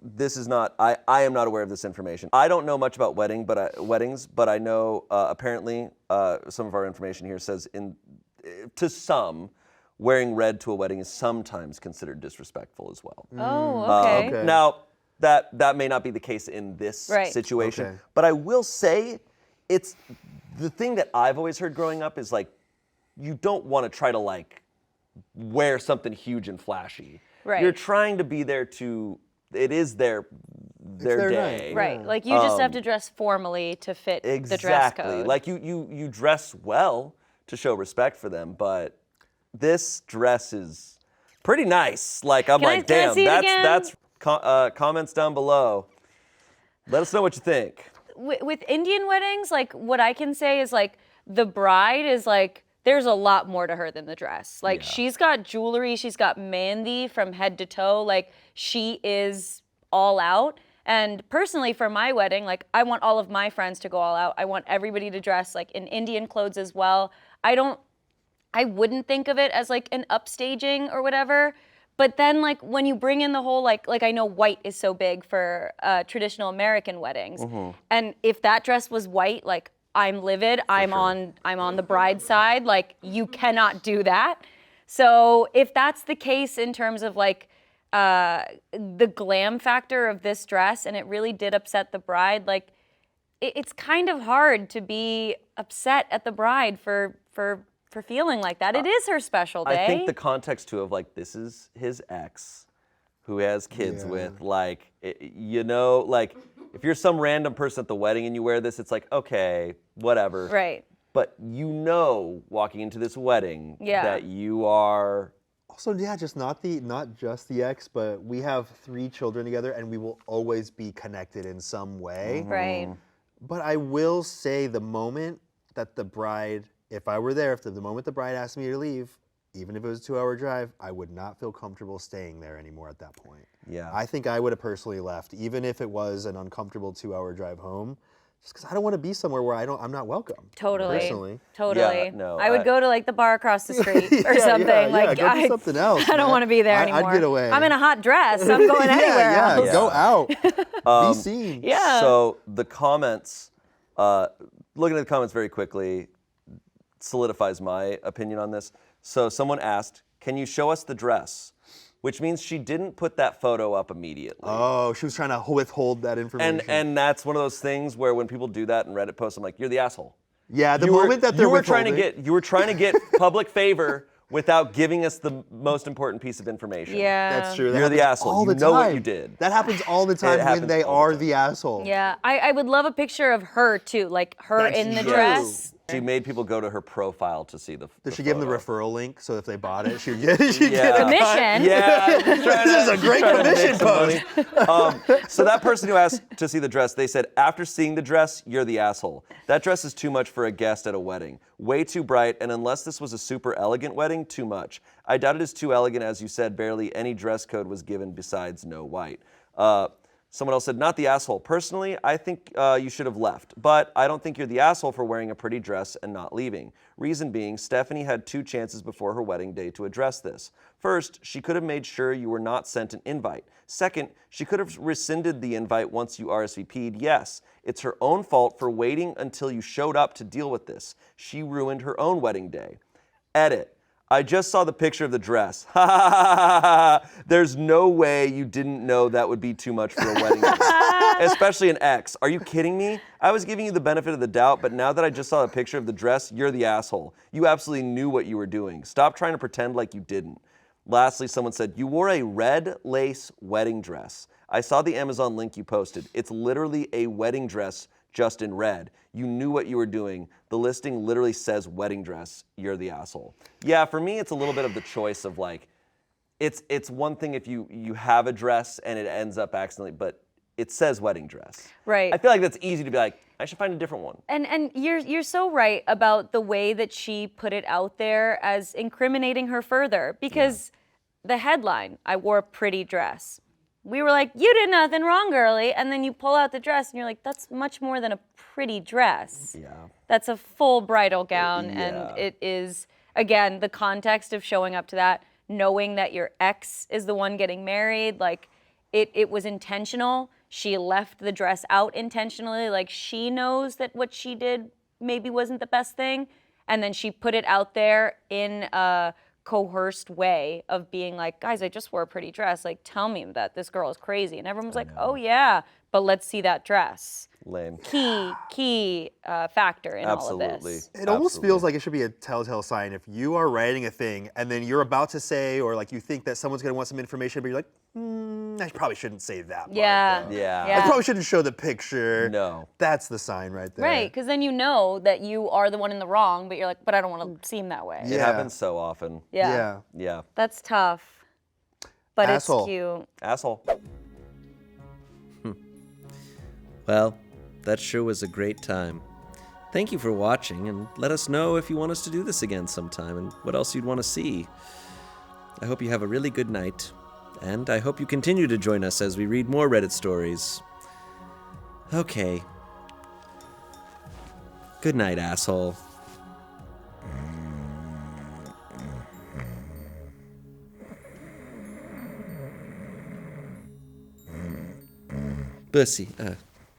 this is not. I am not aware of this information. I don't know much about weddings, but I know apparently some of our information here says to some, wearing red to a wedding is sometimes considered disrespectful as well. Oh, okay. Now that may not be the case in this situation, Okay. but I will say it's the thing that I've always heard growing up is like you don't want to try to like wear something huge and flashy. Right. You're trying to be there it is their day. Right. Like you just have to dress formally to fit the dress Exactly. code. Like you dress well to show respect for them, but this dress is pretty nice. Like I'm Can I like, damn, see it again? that's comments down below. Let us know what you think. With Indian weddings, like what I can say is like the bride is like, there's a lot more to her than the dress. Like she's got jewelry, she's got mehndi from head to toe. Like she is all out. And personally for my wedding, like I want all of my friends to go all out. I want everybody to dress like in Indian clothes as well. I wouldn't think of it as like an upstaging or whatever. But then like when you bring in the whole like I know white is so big for traditional American weddings. And if that dress was white, like I'm livid, I'm on the bride's side, like you cannot do that. So if that's the case in terms of like the glam factor of this dress and it really did upset the bride, like it's kind of hard to be upset at the bride for feeling like that. It is her special day. I think the context too of like this is his ex who he has kids with, like like if you're some random person at the wedding and you wear this, it's like, okay, whatever. Right. But walking into this wedding that you are Also, just not just the ex, but we have 3 children together and we will always be connected in some way. Right. But I will say the moment that the bride, if I were there, the moment the bride asked me to leave, even if it was a 2-hour drive, I would not feel comfortable staying there anymore at that point. Yeah. I think I would have personally left, even if it was an uncomfortable 2-hour drive home, just because I don't want to be somewhere where I'm not welcome. Totally. Personally. Totally. Yeah, no, I would go to like the bar across the street or something. Like go do something else. I don't man. want to be there anymore. I'd get away. I'm in a hot dress. I'm going anywhere else. Go out. Be seen. Yeah. So the comments, looking at the comments very quickly, solidifies my opinion on this. So someone asked, can you show us the dress? Which means she didn't put that photo up immediately. Oh, she was trying to withhold that information. And that's one of those things where when people do that in Reddit posts, I'm like, you're the asshole. Yeah, the moment that they're withholding. You were trying to get public favor without giving us the most important piece of information. Yeah. That's true. You're the asshole. All you the know time. what you did. That happens all the time when they are the asshole. Yeah. I would love a picture of her too, like her That's in the true. dress. She made people go to her profile to see the Did she give them the referral link so if they bought it, she'd get Commission. Yeah. This is a great commission post. So that person who asked to see the dress, they said, after seeing the dress, you're the asshole. That dress is too much for a guest at a wedding. Way too bright, and unless this was a super elegant wedding, too much. I doubt it is too elegant, as you said, barely any dress code was given besides no white. Someone else said, not the asshole. Personally, I think you should have left, but I don't think you're the asshole for wearing a pretty dress and not leaving. Reason being, Stephanie had 2 chances before her wedding day to address this. First, she could have made sure you were not sent an invite. Second, she could have rescinded the invite once you RSVP'd. Yes, it's her own fault for waiting until you showed up to deal with this. She ruined her own wedding day. Edit. I just saw the picture of the dress. There's no way you didn't know that would be too much for a wedding day. Especially an ex. Are you kidding me? I was giving you the benefit of the doubt, but now that I just saw a picture of the dress, you're the asshole. You absolutely knew what you were doing. Stop trying to pretend like you didn't. Lastly, someone said, you wore a red lace wedding dress. I saw the Amazon link you posted. It's literally a wedding dress just in red. You knew what you were doing. The listing literally says wedding dress. You're the asshole. Yeah, for me, it's a little bit of the choice of like, it's one thing if you have a dress and it ends up accidentally, but it says wedding dress. Right. I feel like that's easy to be like, I should find a different one. And you're so right about the way that she put it out there as incriminating her further, because the headline, I wore a pretty dress. We were like, you did nothing wrong, girly. And then you pull out the dress and you're like, that's much more than a pretty dress. Yeah. That's a full bridal gown and it is again, the context of showing up to that, knowing that your ex is the one getting married, like it was intentional. She left the dress out intentionally. Like she knows that what she did maybe wasn't the best thing. And then she put it out there in a coerced way of being like, guys, I just wore a pretty dress. Like, tell me that this girl is crazy. And everyone was like, oh yeah, but let's see that dress. Lame. Key factor in all of this. It almost feels like it should be a telltale sign if you are writing a thing and then you're about to say, or like you think that someone's gonna want some information, but you're like, I probably shouldn't say that. Yeah. I probably shouldn't show the picture. No. That's the sign right there. Right, because then you know that you are the one in the wrong, but you're like, but I don't want to seem that way. It happens so often. Yeah. Yeah. That's tough. But Asshole. it's cute. Asshole. Well, that sure was a great time. Thank you for watching, and let us know if you want us to do this again sometime and what else you'd want to see. I hope you have a really good night, and I hope you continue to join us as we read more Reddit stories. Okay. Good night, asshole. Bussy,